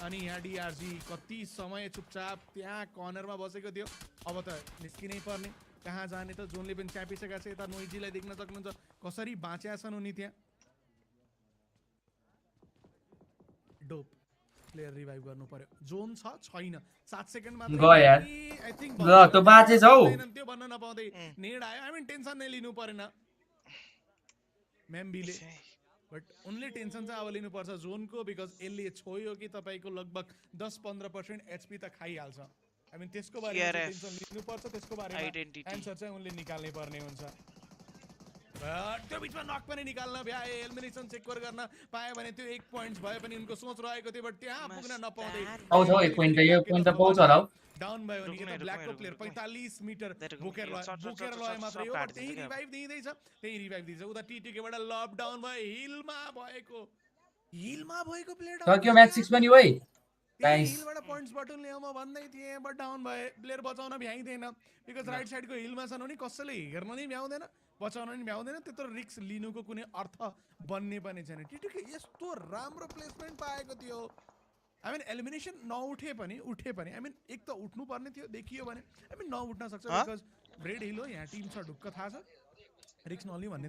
अनि यहाँ डीआरजी कति समय चुपचाप त्यहाँ कर्नरमा बसेको थियो अब त निस्किनै पर्ने कहाँ जाने त जोनले पनि च्यापिसकेका छ यता नोइजीलाई देख्न सक्नुहुन्छ कसरी बाँच्या छन् उनी त्यहाँ डोप प्लेयर रिभाइभ गर्नु पर्यो जोन छैन 7 सेकेन्ड मात्र गयो यार आई थिंक ल त बाचे छौ त्यो भन्न नपाउँदै नेड आयो आई मिन टेन्सन नै लिनु परेन मेम्बीले बट ओन्ली टेन्सन चाहिँ अब लिनु पर्छ जोनको बिकज यसले छोयो कि तपाईको लगभग 10-15% एचपी त खाइहाल्छ आई मिन त्यसको बारेमा टेन्सन लिनु पर्छ त्यसको बारेमा एन्सर चाहिँ उनले निकाल्नै पर्ने हुन्छ त्यो बीचमा नक पनि निकाल्न भ्याए एलिमिनेसन सेक्योर गर्न पाए भने त्यो 1 पोइन्ट्स भए पनि उनको सोच रहेको थियो बट त्यहाँ पुग्न नपाउँदै आउँछ 1 पोइन्ट यो पोइन्ट त पाउँछ होला डाउन भयो नि यो ब्ल्याकको प्लेयर 45 मिटर बोकेर लय मात्र यो बट त्यही रिभाइभ दिँदैछ उता टीटीकेबाट लप डाउन भयो हिलमा भएको प्लेयर सक्यो म्याच 6 पनि ओइ नाइस हिलबाट पोइन्ट्स बटन ल्याउमा भन्दै थिए बट डाउन भए प्लेयर बचाउन भ्याइदैन बिकज राइट साइडको हिलमा छन् नि कसैले हेर्न नै भ्याउँदैन बचाउन नि भ्याउँदैन त्यत्रो रिस्क लिनुको कुनै अर्थ बन्ने पनि छैन टीटीके यस्तो राम्रो प्लेसमेन्ट पाएको थियो आई मिन एलिमिनेसन नउठे पनि उठे पनि आई मिन एक त उठ्नु पर्ने थियो देखियो भने आई मिन नउठ्न सक्छ बिकज रेड हिल हो यहाँ टिम छ ढुक्क थाहा छ रिस्क नलिने भन्ने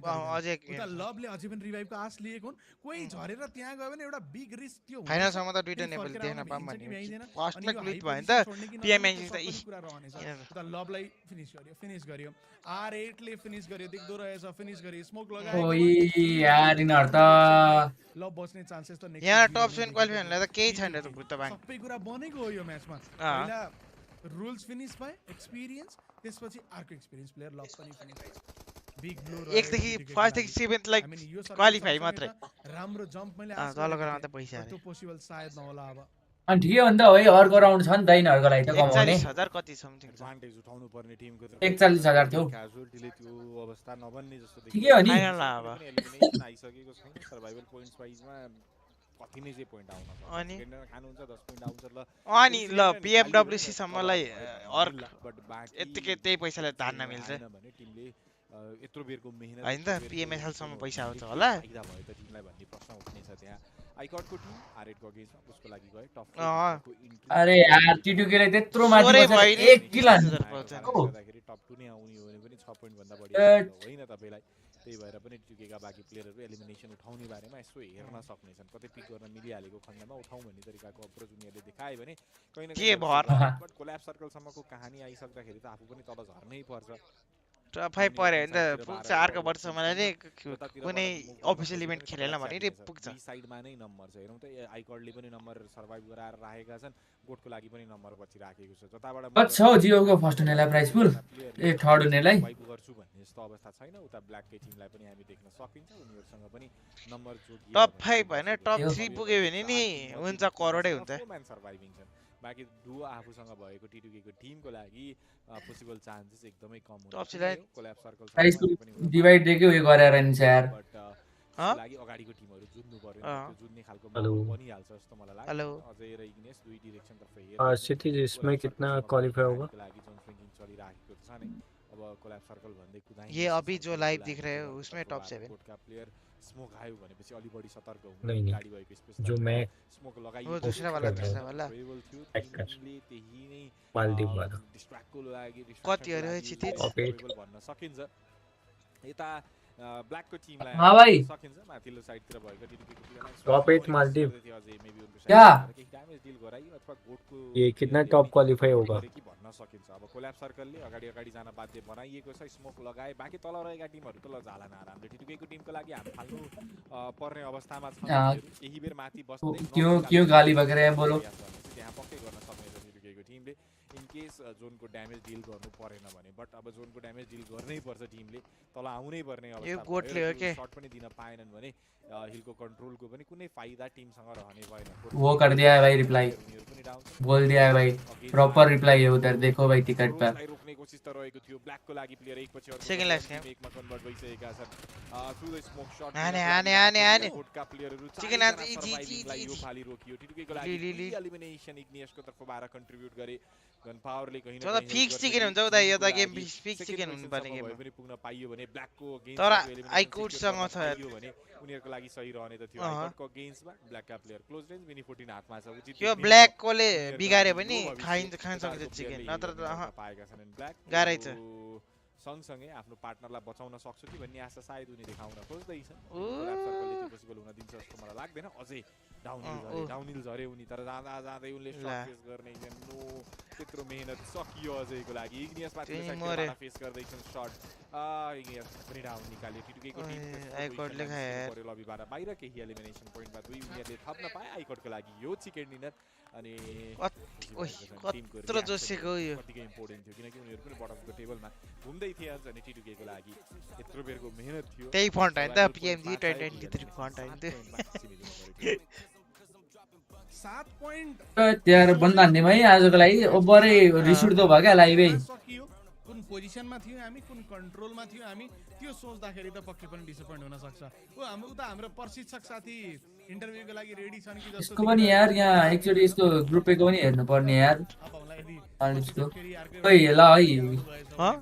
उता लभले अझै पनि रिभाइभको आश लिएको हुन् कोही झरेर त्यहाँ गयो भने एउटा बिग रिस्क थियो फाइनलसम्म त दुईटा नेपाली देख्न पाऊँ भन्ने फर्स्टमा क्लिक भयो नि त पीएमएनजी त उता लभलाई फिनिश गर्यो R8 ले फिनिश गर्यो देख्दो रहेछ फिनिश गर्यो स्मोक लगायो ओइ यार इनहरु त लभ बस्ने चान्सेस त नेक्स्ट यहाँ टप 7 क्वालिफायरलाई त केही छैन त बुट्टा बाङ सबै कुरा बनेको हो यो म्याचमा पहिला रुल्स फिनिश भयो एक्सपिरियन्स त्यसपछि अर्को एक्सपिरियन्स प्लेयर लभ पनि फिनिश भयो बिग ब्लू एकदेखि फर्स्टदेखि 7th लाइक क्वालिफाई मात्रै राम्रो जम्प मैले तल गरेर मात्र पैसा त्यो पोसिबल सायद नहोला अब अनि ठिकै हो नि त है अर्को राउन्ड छ नि त यिनीहरुको लागि त कमाउने 41000 कति समथिङ एडभान्टेज उठाउनु पर्ने टिमको 41000 थियो क्याजुअलिटीले त्यो अवस्था नबन्ने जस्तो देखियो ठिकै हो नि फाइनल अब एलिमिनेसन आइसकेको छैन सर्भाइभल पोइन्ट्स वाइजमा कति नै चाहिँ पोइन्ट आउन सक्छ अनि खानुहुन्छ 10 पोइन्ट आउँछ ल अनि ल पीएमडब्ल्यूसी सम्मलाई यतिकै त्यही पैसाले धान्न मिल्छ भने टिमले यत्रो बेरको मेहनत हैन त पीएमएसएल सम्म पैसा आउँछ होला फाइदा भयो त टिमलाई भन्ने प्रश्न उठ्नेछ त्यहाँ आइकर्डको टिम R8 को अगेन्स्टमा उसको लागि गए टप अरे यार टिटुकेले त्यत्रो माथि बसेर 1 किल हान्नु गर्दाखेरि टप 2 नै आउने हो भने पनि 6 पोइन्ट भन्दा बढी होइन तपाईलाई त्यही भएर पनि टिकेका बाँकी प्लेयरहरू एलिमिनेसन उठाउने बारेमा यसो हेर्न सक्नेछन् कतै पिक गर्न मिलिहालेको खण्डमा उठाउँ भन्ने तरिकाको अप्रोच उनीहरूले देखाए भने कहीँ न कहीँ बट कोल्याब सर्कलसम्मको कहानी आइसक्दाखेरि त आफू पनि तल झर्नै पर्छ टप 5 परे भने त पुग्छ अर्को वर्षमा नै कुनै अफिसियल इभेन्ट खेलेन भने नि पुग्छ साइडमा नै नम्बर छ हेरौँ त आइकर्डले पनि नम्बर सर्भाइभ गराएर राखेका छन् गोटको लागि पनि नम्बर पछि राखेको छ जताबाट अच्छा हो जियोको फर्स्ट हुनेलाई प्राइस पुल ए थर्ड हुनेलाई गर्छु भन्ने जस्तो अवस्था छैन उता ब्ल्याककै टिमलाई पनि हामी देख्न सकिन्छ उनीहरुसँग पनि नम्बर जोगियो टप 5 भएन टप 3 पुग्यो भने नि हुन्छ करोडै हुन्छ सर्भाइभिङ छन् बाकी डुओ आफूसँग भएको टिटुकेको टिमको लागि पोसिबल चान्सेस एकदमै कम हुन्छ कोल्याब सर्कल प्राइस पुल डिवाइड दिएकै उयो गरेर नि यार लागि अगाडिको टिमहरु जुत्नु पर्यो त्यो जुत्ने खालको बनिहाल्छ जस्तो मलाई लाग्छ अझै र इग्नेस दुई डाइरेक्सन तर्फ हेर्छ क्षितिज इसमें कितना क्वालिफाई होगा चलिरहेको छ नि अब कोल्याब सर्कल भन्दै कुदाइ ये अभी जो लाइव दिख रहे हो उसमें टॉप 7 का प्लेयर स्मोक आयो भनेपछि अलि बढी सतर्क हुनु गाडी भएको स्पेस जो मैं स्मोक लगाइ वो दूसरा वाला त्यही नै मालदिव वाला डिस्ट्र्याक्टको लागि कतिहरु क्षितिज भन्न सकिन्छ यता ब्ल्याकको टिमलाई हां भाई सकिन्छ माथिल्लो साइडतिर भएको टिटीको प्लेयरलाई टॉप 8 मालदीव क्या ड्यामेज डिल गराइ अथवा गोटको ये कितना टॉप क्वालिफाई होगा भन्न सकिन्छ अब कोल्याब सर्कलले अगाडि जान बाध्य बनाइएको छ स्मोक लगाए बाकी तल रहेका टिमहरु त ल जाला न राम्रो टिटीको टिमको लागि हाम फाल्नु पर्ने अवस्थामा छ यही बेर माथि बस्दै क्यों गाली बगरे हैं बोलो त्यहाँ पक्कै गर्न सक्ने टिटीको टिमले इन केस जोनको ड्यामेज डिल गर्नु परेन भने बट अब जोनको ड्यामेज डिल गर्नै पर्छ टिमले तल आउनै पर्ने अवस्था यो गोटले हो के शट पनि दिन पाएनन् भने हिलको कन्ट्रोलको पनि कुनै फाइदा टिमसँग रहने भएन वो कर दिया है भाई रिप्लाई बोल दिया है भाई प्रॉपर रिप्लाई है उधर देखो भाई टिकट पर रोक्ने कोसिस त रहेको थियो ब्ल्याकको लागि प्लेयर एक पछि अर्को सेकेन्ड लास्ट गेम एकमा कन्भर्ट भइसकेका छन् थ्रु द स्मोक शट आने गोटका प्लेयरहरु चिकन आज जी यो फाली रोकियो टिटीको लागि एलिमिनेसन इग्नियसको तर्फबाट 12 कन्ट्रिब्युट गरे गन पावरले कहीं न कहीं फिक्स चिकन हुन्छ उता यो त गेम फिक्स चिकन हुनु पर्ने गेम पनि पुग्न पाइयो भने ब्ल्याकको अगेन्स्ट तर आइकोड सँग छ भने उनीहरुको लागि सही रहने त थियो आइकोडको अगेन्स्टमा ब्ल्याकका प्लेयर क्लोज रेन्ज मिनी 14 हातमा छ उचित यो ब्ल्याककोले बिगार्यो भने खान सक्छ चिकन नत्र त पाएका छन् ब्ल्याक गारै छ सँगसँगै आफ्नो पार्टनरलाई बचाउन सक्छु कि भन्ने आशा सायद उनी देखाउन खोज्दैछ कोल्याब सर्कलले त्यो पोसिबल हुन दिन्छ जस्तो मलाई लाग्दैन अझै डाउनहिल झरे उनी तर जाँदै उनले शट फेस गर्ने नो त्यत्रो मेहनत सकियो अझैको लागि इग्नियस माथि साइडबाट फेस गर्दै छन् शट इग्नियस पनि डाउन निकाल्यो टिटुकेको टिम आइकोडले खायो पर्यो लबीबाट बाहिर केही एलिमिनेसन पोइन्टमा दुई उनीहरुले थप्न पाए आइकोडको लागि यो चिकन डिनर अनि कत्रो जोसेको यो कतिको इम्पोर्टेन्ट थियो किनकि उनीहरु पनि बटमको टेबलमा घुम्दै थिए अनि टिटुकेको लागि यत्रो बेरको मेहनत थियो त्यही फन्ट हैन त PMG 2023 फन्ट हैन त्यो 7 पॉइंट यार बन्दा हान्ने भाइ आजको लागि ओभरै रिस उठ्दो भयो क्या लाइभै कुन पोजिसनमा थियो हामी कुन कन्ट्रोलमा थियो हामी त्यो सोच्दाखेरि त पक्कै पनि डिसअपोइन्ट हुन सक्छ हाम्रो प्रशिक्षक साथी इन्टरभ्यूको लागि रेडी छन् कि जस्तो यसको पनि यार यहाँ एकचोटी यसको ग्रुपको पनि हेर्नु पर्ने यार अलिसको ओइ ल है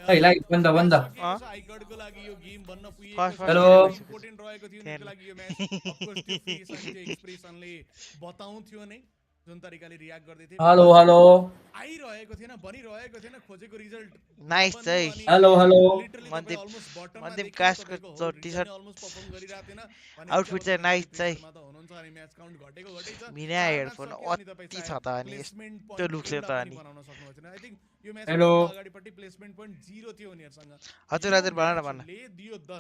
है लाइक बन्द आइकर्डको लागि यो गेम बन्न पुगेको हेलो इम्पोर्टेन्ट रहेको थियो उनीहरुको लागि यो म्याच अफ कोर्स त्यो फेस अनि त्यो एक्सप्रेसनले बताउँथ्यो नै जुन तरिकाले रियाक्ट गर्दै थिए हेलो आइरहेको थिएन बनिरहेको थिएन खोजेको रिजल्ट नाइस चाहिँ हेलो मन्दिप कास्टको टी-शर्ट आउटफिट चाहिँ नाइस चाहिँ बिना हेडफोन अति छ त अनि यस्तो लुक्स त अनि हेलो अगाडिपट्टि प्लेसमेन्ट पोइन्ट 0 थियो उनीहरुसँग हजुर भन ले दियो 10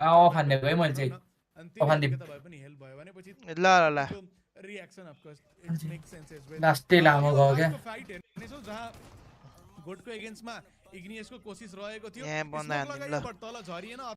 अफ हान्ने भए मैले चाहिँ अफ हान्दिम पनि हेल्प भयो भनेपछि ल reaction of course it make sense as well लास्टै लामो गयो क्या फाइट हेर्नेछौ जहाँ गोटको अगेन्स्टमा इग्नियसको कोसिस रहेको थियो यहाँ बन्दा हान्दिम ल तल झरिएन